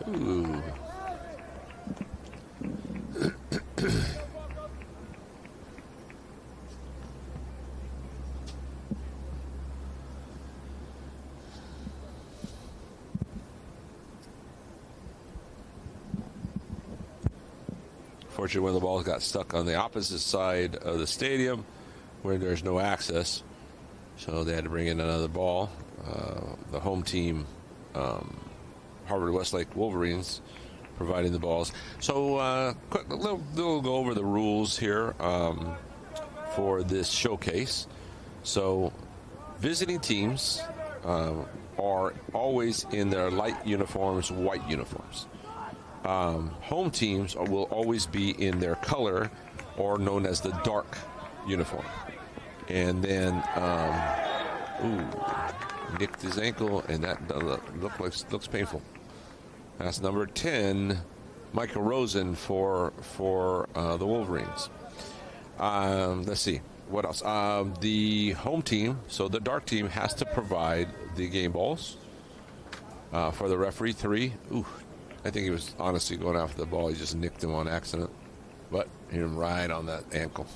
Ooh. Fortunately, when the ball got stuck on the opposite side of the stadium, where there's no access, so they had to bring in another ball. The home team, Harvard Westlake Wolverines, providing the balls. So quick, we'll go over the rules here for this showcase. So visiting teams are always in their light uniforms, white uniforms. Home teams will always be in their color, or known as the dark uniform. And then, nicked his ankle, and that looks painful. That's number 10, Michael Rosen for the Wolverines. Let's see, what else? The home team, so the dark team, has to provide the game balls for the referee. 3. Ooh, I think he was honestly going after the ball. He just nicked him on accident, but he hit him right on that ankle.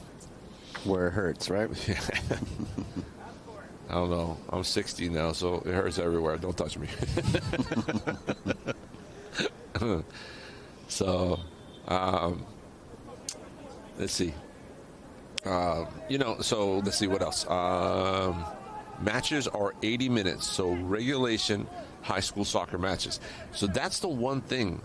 Where it hurts, right?
I don't know. I'm 60 now, so it hurts everywhere. Don't touch me. So, let's see. So let's see what else. Matches are 80 minutes, so regulation high school soccer matches. So that's the one thing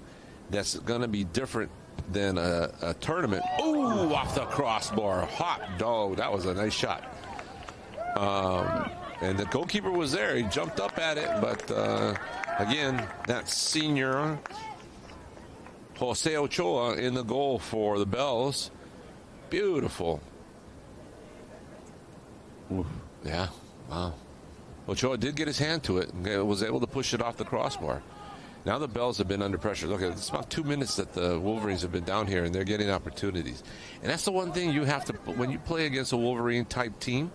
that's going to be different than a tournament. Ooh, off the crossbar. Hot dog. That was a nice shot. And the goalkeeper was there. He jumped up at it, but again, that senior Jose Ochoa in the goal for the Bells. Beautiful. Ooh. Yeah, wow. Ochoa did get his hand to it and was able to push it off the crossbar. Now the Bells have been under pressure. Look, it's about 2 minutes that the Wolverines have been down here, and they're getting opportunities. And that's the one thing you have to, when you play against a Wolverine-type team,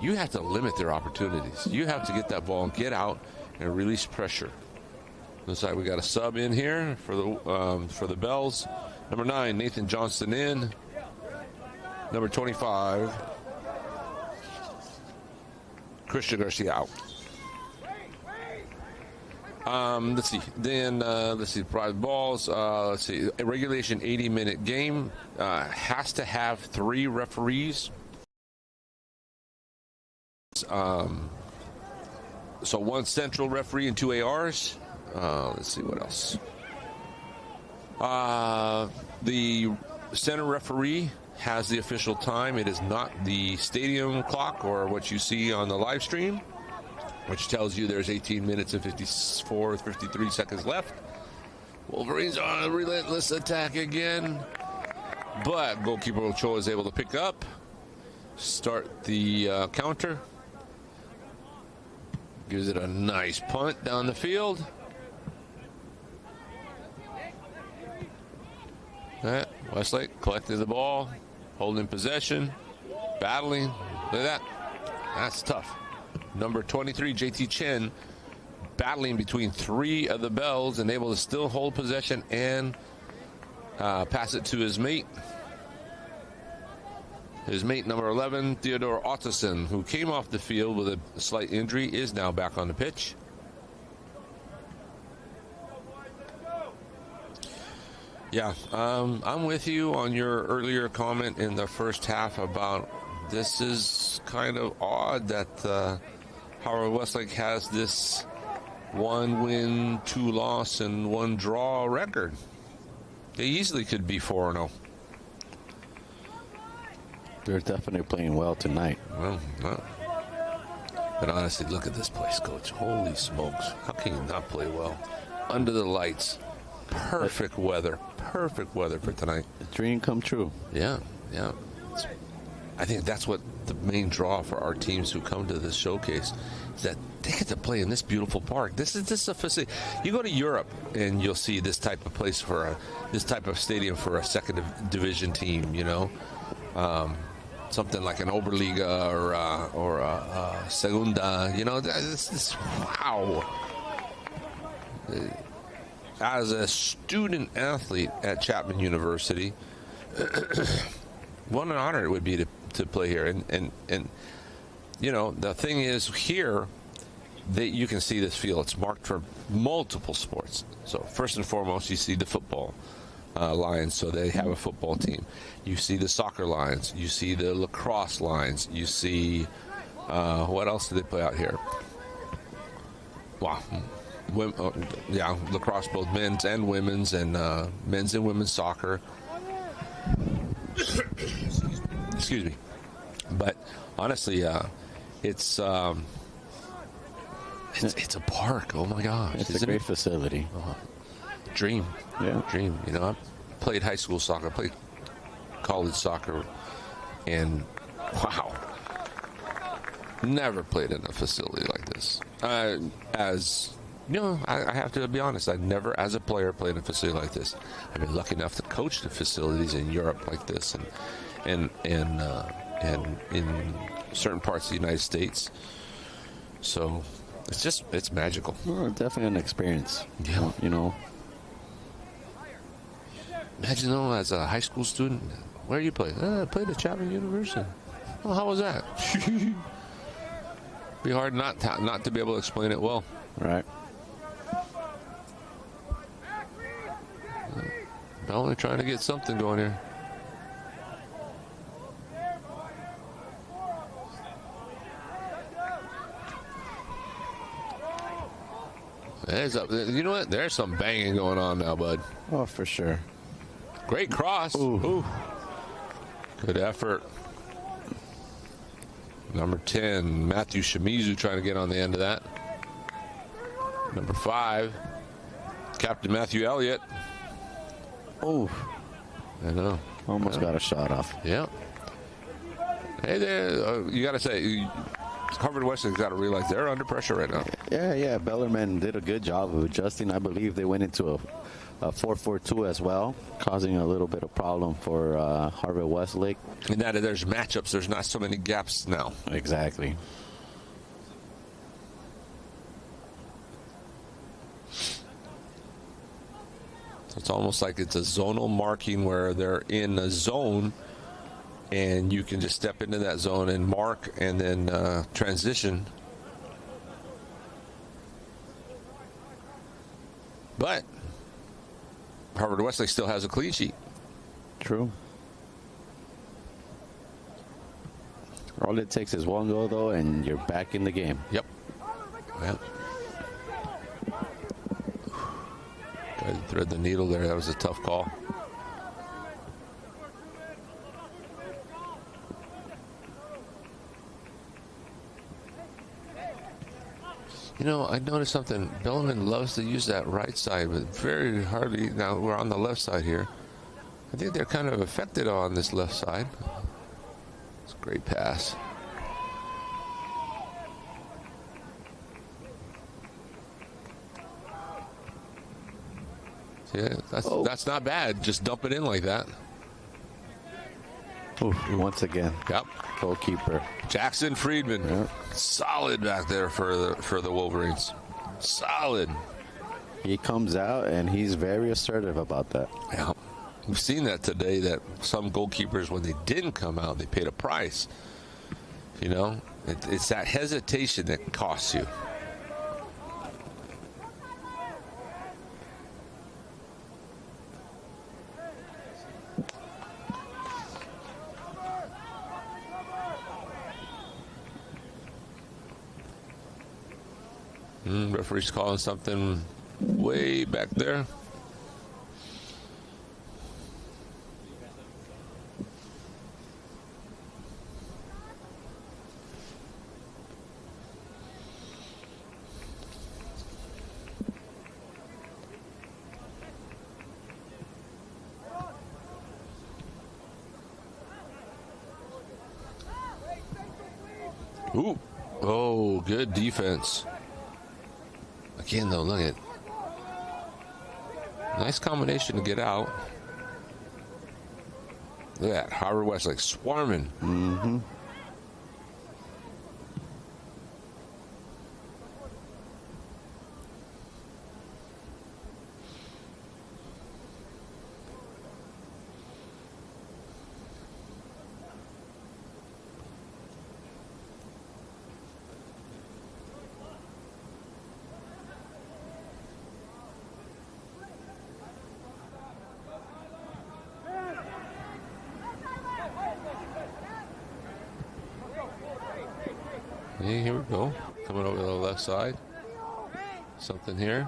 you have to limit their opportunities. You have to get that ball and get out and release pressure. Looks like we got a sub in here for the Bells. Number 9, Nathan Johnston in. Number 25, Christian Garcia out. Let's see. Then let's see. Private balls. Let's see. A regulation 80-minute game has to have 3 referees. So 1 central referee and 2 ARs. Let's see what else. The center referee has the official time. It is not the stadium clock or what you see on the live stream, which tells you there's 18 minutes and 53 seconds left. Wolverines on a relentless attack again. But goalkeeper Ochoa is able to pick up, start the counter. Gives it a nice punt down the field. Westlake collecting the ball, holding possession, battling. Look at that. That's tough. Number 23, JT Chen, battling between three of the Bells and able to still hold possession and pass it to his mate. His mate, number 11, Theodore Otteson, who came off the field with a slight injury, is now back on the pitch. Yeah, I'm with you on your earlier comment in the first half about this is kind of odd that Howard Westlake has this 1 win, 2 loss, and 1 draw record. They easily could be 4-0.
They're definitely playing well tonight.
Well, but honestly, look at this place, Coach. Holy smokes. How can you not play well? Under the lights. Perfect weather. Perfect weather for tonight.
The dream come true.
Yeah. I think that's what the main draw for our teams who come to this showcase is that they get to play in this beautiful park. This is a facility. You go to Europe and you'll see this type of place this type of stadium for a second division team, you know. Something like an Oberliga or a Segunda, you know. This wow. As a student athlete at Chapman University, what an honor it would be to play here. And you know, the thing is here that you can see this field. It's marked for multiple sports. So first and foremost, you see the football Lions, so they have a football team. You see the soccer Lions. You see the lacrosse Lions. You see what else do they play out here? Wow. Lacrosse, both men's and women's, and men's and women's soccer. Excuse me. But honestly, it's a park. Oh my gosh,
it's a great facility.
Dream.
Yeah.
Dream. You know, I played high school soccer, played college soccer, and wow, never played in a facility like this. As you know, I have to be honest, I never, as a player, played in a facility like this. I've been lucky enough to coach the facilities in Europe like this, and in certain parts of the United States. So it's magical.
Well, definitely an experience.
Yeah.
You know.
Imagine though, as a high school student, where you play? I played at Chapman University. Oh, how was that? Be hard not to be able to explain it well.
Right.
Only trying to get something going here. You know what? There's some banging going on now, bud.
Oh, for sure.
Great cross. Ooh. Good effort. Number 10, Matthew Shimizu trying to get on the end of that. Number 5, Captain Matthew Elliott.
Oh,
I know.
Almost got a shot off.
Yeah. Hey, there. You got to say, Harvard Westlake's got to realize they're under pressure right now.
Yeah. Bellarmine did a good job of adjusting. I believe they went into a 4-4-2 as well, causing a little bit of problem for Harvard Westlake.
And that there's matchups. There's not so many gaps now.
Exactly.
It's almost like it's a zonal marking where they're in a zone and you can just step into that zone and mark and then transition. But Harvard Westlake still has a clean sheet.
True. All it takes is one goal, though, and you're back in the game.
Yep. Tried to thread the needle there. That was a tough call. You know, I noticed something. Bellarmine loves to use that right side, but very hardly. Now we're on the left side here. I think they're kind of affected on this left side. It's a great pass. See, that's not bad. Just dump it in like that.
Ooh, once again.
Yep.
Goalkeeper.
Jackson Friedman.
Yep.
Solid back there for the Wolverines. Solid.
He comes out and he's very assertive about that.
Yeah. We've seen that today, that some goalkeepers, when they didn't come out, they paid a price. You know, it's that hesitation that costs you. Referee's calling something way back there. Ooh. Oh, good defense. Again, though, look at nice combination to get out. Look at that, Harvard Westlake swarming.
Mm-hmm.
Hey, here we go. Coming over to the left side. Something here.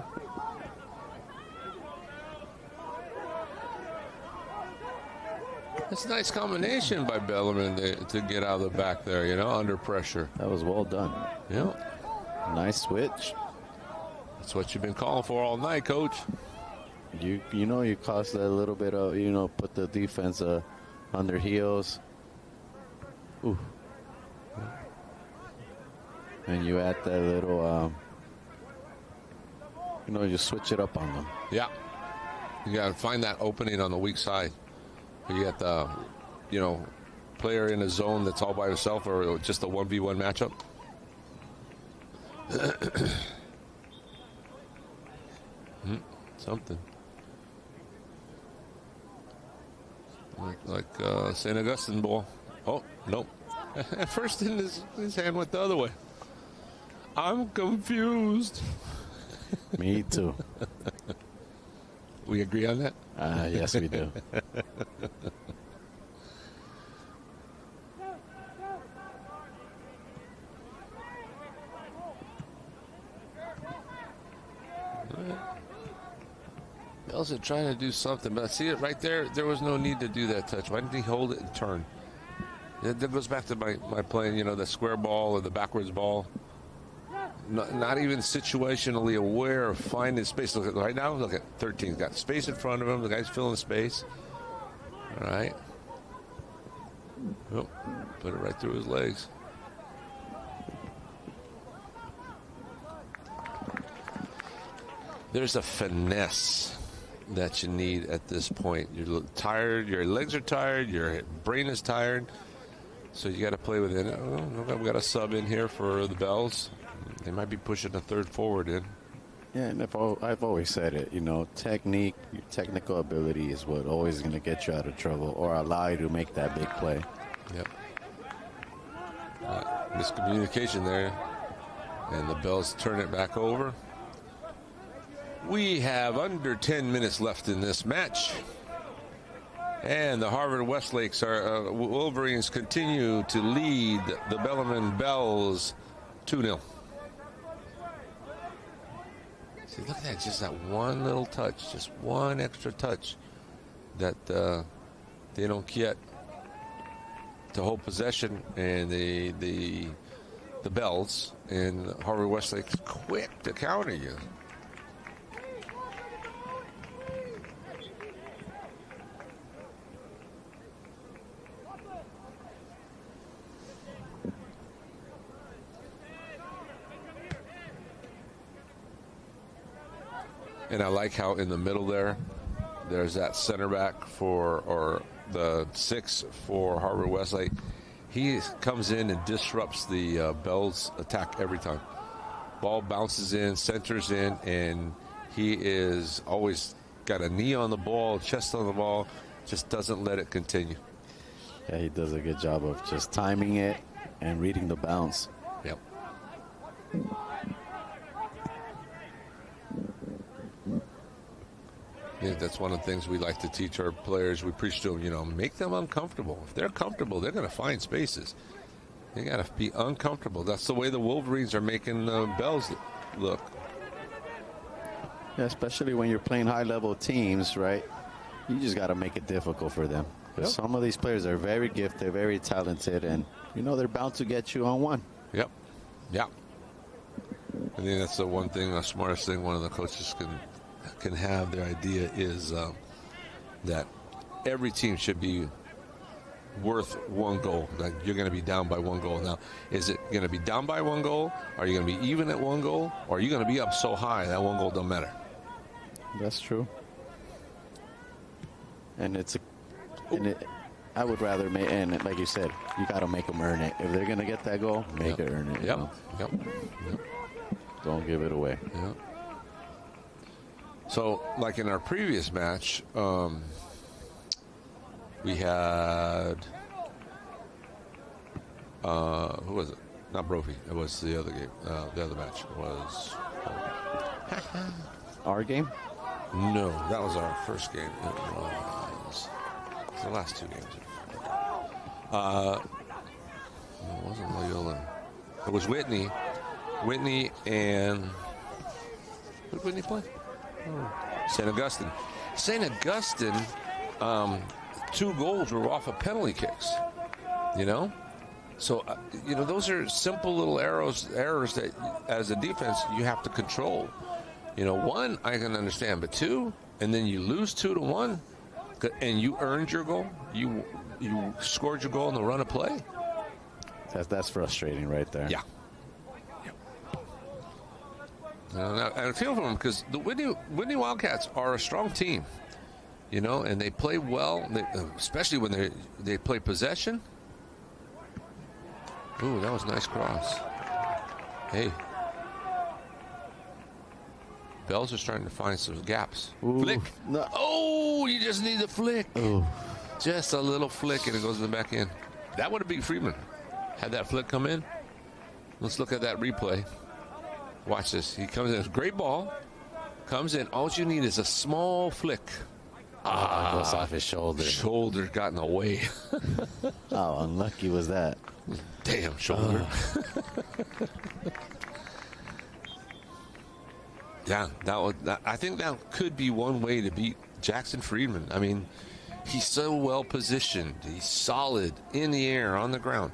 It's a nice combination by Bellarmine to get out of the back there, you know, under pressure.
That was well done.
Yeah.
Nice switch.
That's what you've been calling for all night, Coach.
You know, you cost a little bit of, you know, put the defense on their heels. Ooh. And you add that little, you know, you switch it up on them.
Yeah. You got to find that opening on the weak side. You got the, you know, player in a zone that's all by himself or just a 1v1 matchup. Something. Like St. Augustine ball. Oh, nope. At first his hand went the other way. I'm confused.
Me too.
We agree on that?
Yes, we do.
Bells are trying to do something, but see it right there? There was no need to do that touch. Why didn't he hold it and turn? That goes back to my playing, you know, the square ball or the backwards ball. Not even situationally aware of finding space. Look at right now. Look at 13. He's got space in front of him. The guy's filling space. All right. Oh, put it right through his legs. There's a finesse that you need at this point. You're tired. Your legs are tired. Your brain is tired. So you got to play within it. Oh, we got a sub in here for the Bells. They might be pushing a third forward in.
Yeah, and I've always said it, you know, technique, your technical ability is what always going to get you out of trouble or allow you to make that big play.
Yep. Miscommunication there. And the Bells turn it back over. We have under 10 minutes left in this match. And the Harvard Westlakes Wolverines continue to lead the Bellarmine Bells 2-0. See, look at that, just that one little touch, just one extra touch that they don't get to hold possession, and the the bells, and Harvard Westlake's quick to counter you. And I like how in the middle there's that center back or the 6 for Harvard Westlake. He comes in and disrupts the Bells attack every time. Ball bounces in, centers in, and he is always got a knee on the ball, chest on the ball, just doesn't let it continue.
Yeah, he does a good job of just timing it and reading the bounce.
Yep. Yeah, that's one of the things we like to teach our players. We preach to them, make them uncomfortable. If they're comfortable, they're going to find spaces. They got to be uncomfortable. That's the way the Wolverines are making the Bells look.
Yeah, especially when you're playing high-level teams, right? You just got to make it difficult for them.
Yep.
Some of these players are very gifted, very talented, and, they're bound to get you on one.
Yep. Yeah. I think that's the one thing, the smartest thing one of the coaches can have. Their idea is that every team should be worth one goal. Like you're going to be down by one goal. Now, is it going to be down by one goal? Are you going to be even at one goal? Or are you going to be up so high that one goal don't matter?
That's true. And I would rather and like you said, you got to make them earn it. If they're going to get that goal, make it earn it.
Yep.
Don't give it away.
Yep. So, like in our previous match, we had who was it? Not Brophy. It was the other game. The other match was
our game.
No, that was our first game. It was the last two games. No, it wasn't Loyola. It was Whitney. Whitney and who did Whitney play? St. Augustine. St. Augustine, 2 goals were off of penalty kicks, So, those are simple little errors that, as a defense, you have to control. 1, I can understand, but 2, and then you lose 2-1, and you earned your goal. You scored your goal in the run of play.
That's frustrating right there.
Yeah. And I feel for them because the Whitney Wildcats are a strong team, and they play well, especially when they play possession. Ooh, that was a nice cross. Hey. Bells are starting to find some gaps.
Ooh,
flick.
No.
Oh, you just need a flick.
Ooh.
Just a little flick, and it goes in the back end. That would have beat Freeman. Had that flick come in. Let's look at that replay. Watch this. He comes in. Great ball. Comes in. All you need is a small flick.
Goes off his shoulder.
Shoulder got in the way.
How unlucky was that?
Damn shoulder. Yeah, I think that could be one way to beat Jackson Friedman. I mean, he's so well positioned. He's solid in the air, on the ground.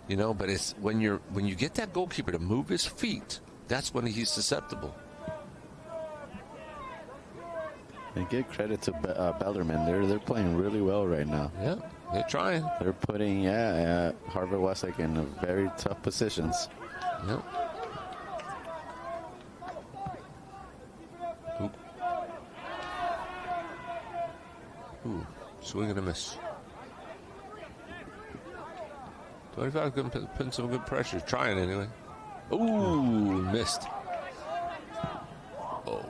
But it's when you get that goalkeeper to move his feet, that's when he's susceptible.
And give credit to Bellarmine. They're playing really well right now.
Yeah, they're trying.
They're putting Harvard Westlake in very tough positions.
Yep. Ooh, swing and a miss. 25 can put some good pressure. Trying anyway. Ooh, missed. Oh.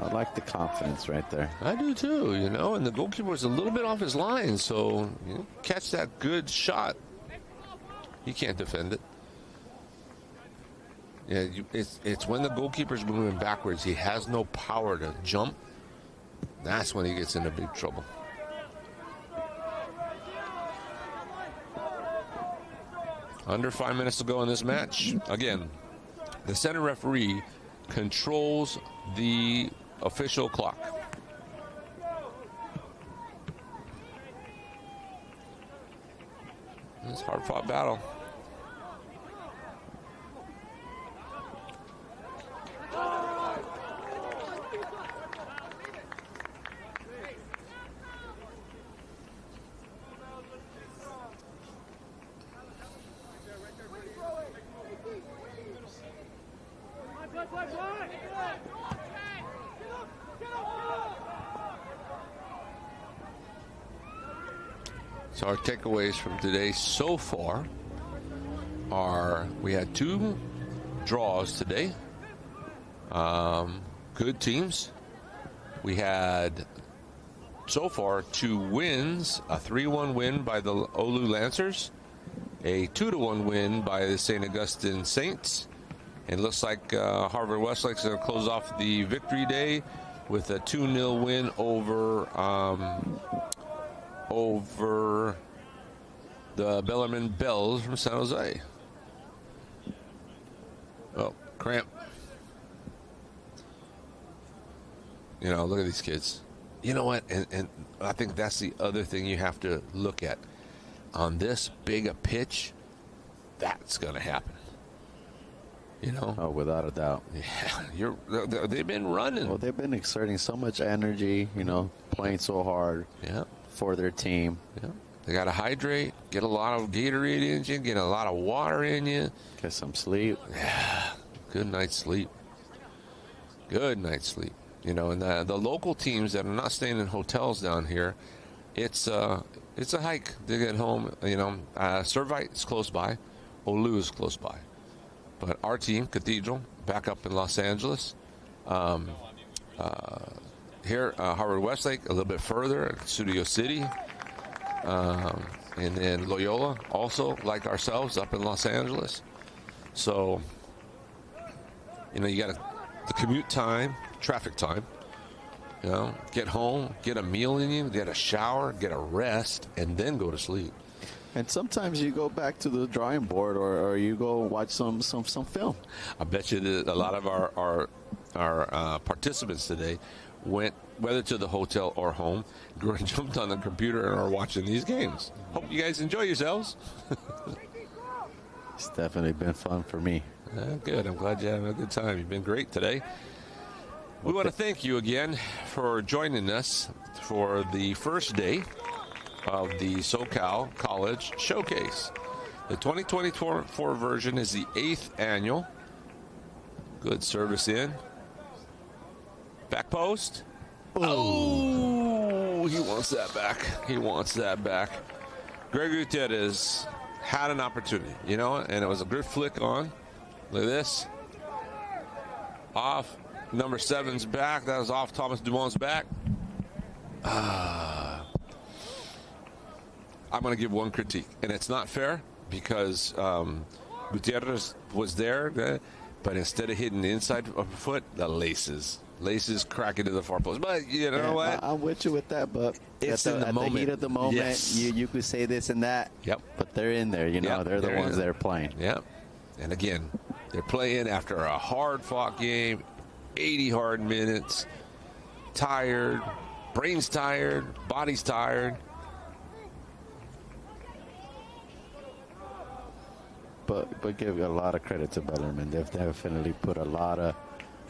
I like the confidence right there.
I do too, and the goalkeeper was a little bit off his line, so catch that good shot. He can't defend it. Yeah, it's when the goalkeeper's moving backwards, he has no power to jump. That's when he gets into big trouble. Under 5 minutes to go in this match. Again, the center referee controls the official clock. It's a hard-fought battle. So our takeaways from today so far are we had 2 draws today. Good teams. We had so far 2 wins, a 3-1 win by the Olu Lancers, a 2-1 win by the St. Augustine Saints. And it looks like Harvard Westlake is going to close off the victory day with a 2-0 win over the Bellarmine Bells from San Jose. Oh, cramp. You know, look at these kids. You know what? And I think that's the other thing you have to look at. On this big a pitch, that's going to happen. You know?
Oh, without a doubt.
Yeah, they've been running.
Well, they've been exerting so much energy, you know, playing so hard for their team.
Yeah. They got to hydrate, get a lot of Gatorade in you, get a lot of water in you.
Get some sleep.
Yeah, good night's sleep. Good night's sleep. You know, and the local teams that are not staying in hotels down here, it's a hike to get home. You know, Servite is close by, Olu is close by, but our team, Cathedral, back up in Los Angeles. Here, Harvard Westlake, a little bit further, Studio City, and then Loyola, also like ourselves, up in Los Angeles. So, you know, you got the commute time, traffic time. You know, get home, get a meal in you, get a shower, get a rest, and then go to sleep.
And sometimes you go back to the drawing board, or you go watch some film.
I bet you that a lot of our participants today went, whether to the hotel or home, jumped on the computer and are watching these games. Hope you guys enjoy yourselves.
It's definitely been fun for me.
Good. I'm glad you're having a good time. You've been great today. We want to thank you again for joining us for the first day of the SoCal College Showcase. The 2024 version is the 8th annual. Good service in. Back post. Oh, he wants that back. He wants that back. Greg Gutierrez had an opportunity, you know, and it was a good flick on. Look at this. Off. Number 7's back. That was off Thomas Dumont's back. I'm going to give one critique, and it's not fair because Gutierrez was there, but instead of hitting the inside of the foot, the laces crack into the far post. But you know what?
I'm with you with that, but
it's
at the heat of the moment,
yes.
you could say this and that.
Yep.
But they're in there, you know.
Yep,
they're the ones that are playing.
Yep. And again, they're playing after a hard-fought game, 80 hard minutes, tired, brain's tired, body's tired.
But give a lot of credit to Bellarmine. They've definitely put a lot of,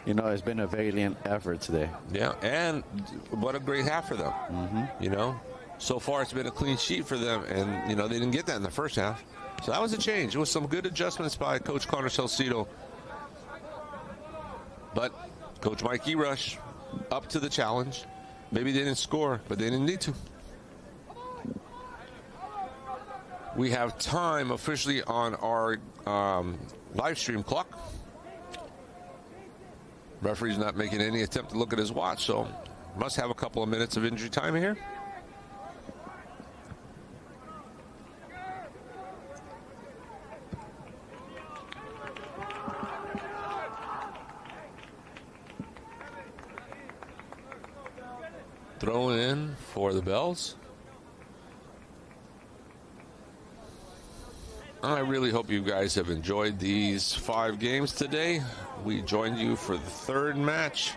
you know, it's been a valiant effort today.
Yeah, and what a great half for them.
Mm-hmm.
You know, so far it's been a clean sheet for them, and, you know, they didn't get that in the first half. So that was a change. It was some good adjustments by Coach Connor Salcido. But Coach Mike Rush up to the challenge. Maybe they didn't score, but they didn't need to. We have time officially on our live stream clock. Referee's not making any attempt to look at his watch, so must have a couple of minutes of injury time here. Throw in for the Bells. I really hope you guys have enjoyed these 5 games today. We joined you for the 3rd match,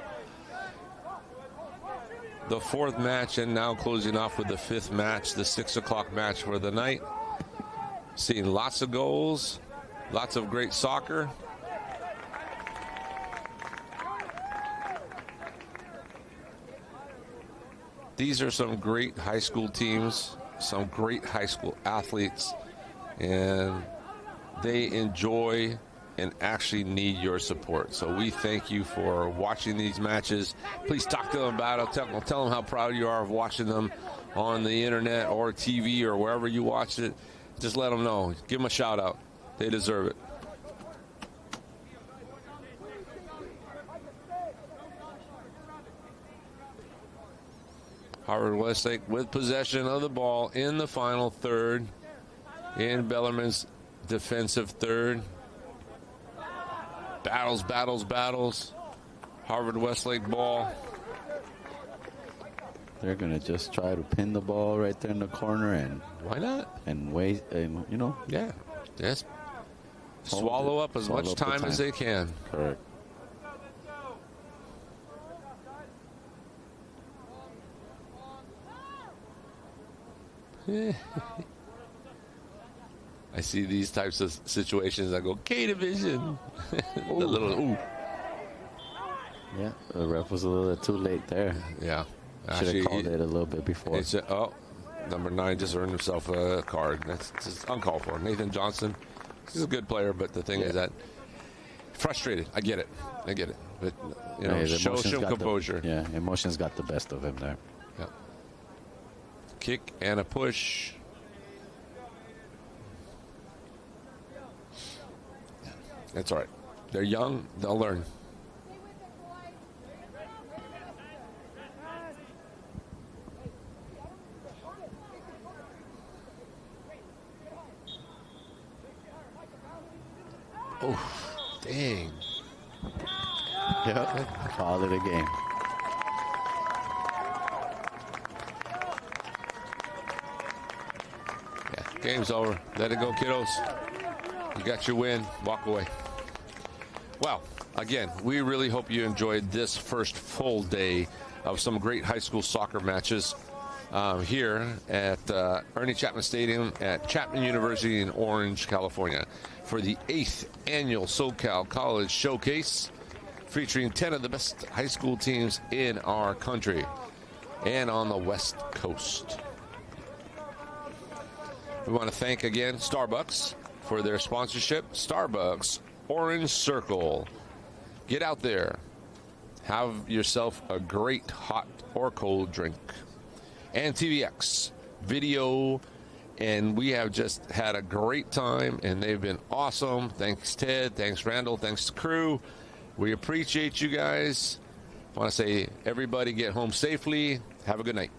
the 4th match, and now closing off with the 5th match, the 6 o'clock match for the night. Seeing lots of goals, lots of great soccer. These are some great high school teams, some great high school athletes, and they enjoy and actually need your support. So we thank you for watching these matches. Please talk to them about it. Tell them how proud you are of watching them on the internet or TV or wherever you watch it. Just let them know. Give them a shout out. They deserve it. Harvard Westlake with possession of the ball in the final third in Bellarmine's defensive third. Battles. Harvard Westlake ball.
They're going to just try to pin the ball right there in the corner and
why not?
And wait, and
yeah, just swallow up as much time as they can.
Correct.
I see these types of situations. I go, K-Division. The little, ooh.
Yeah, the ref was a little too late there.
Yeah.
Should have called it a little bit before.
Number 9 just earned himself a card. That's just uncalled for. Nathan Johnson, he's a good player, but the thing is that frustrated. I get it. But, show him composure.
Emotions got the best of him there.
Yeah. Kick and a push. That's all right. They're young. They'll learn. Oh, dang.
Yep. Call it a game.
Yeah, game's over. Let it go, kiddos. You got your win. Walk away. Well, again, we really hope you enjoyed this first full day of some great high school soccer matches here at Ernie Chapman Stadium at Chapman University in Orange, California, for the 8th annual SoCal College Showcase, featuring 10 of the best high school teams in our country and on the West Coast. We want to thank again Starbucks for their sponsorship. Starbucks Orange Circle. Get out there. Have yourself a great hot or cold drink. And TVX Video. And we have just had a great time, and they've been awesome. Thanks, Ted. Thanks, Randall. Thanks, crew. We appreciate you guys. I want to say, everybody get home safely. Have a good night.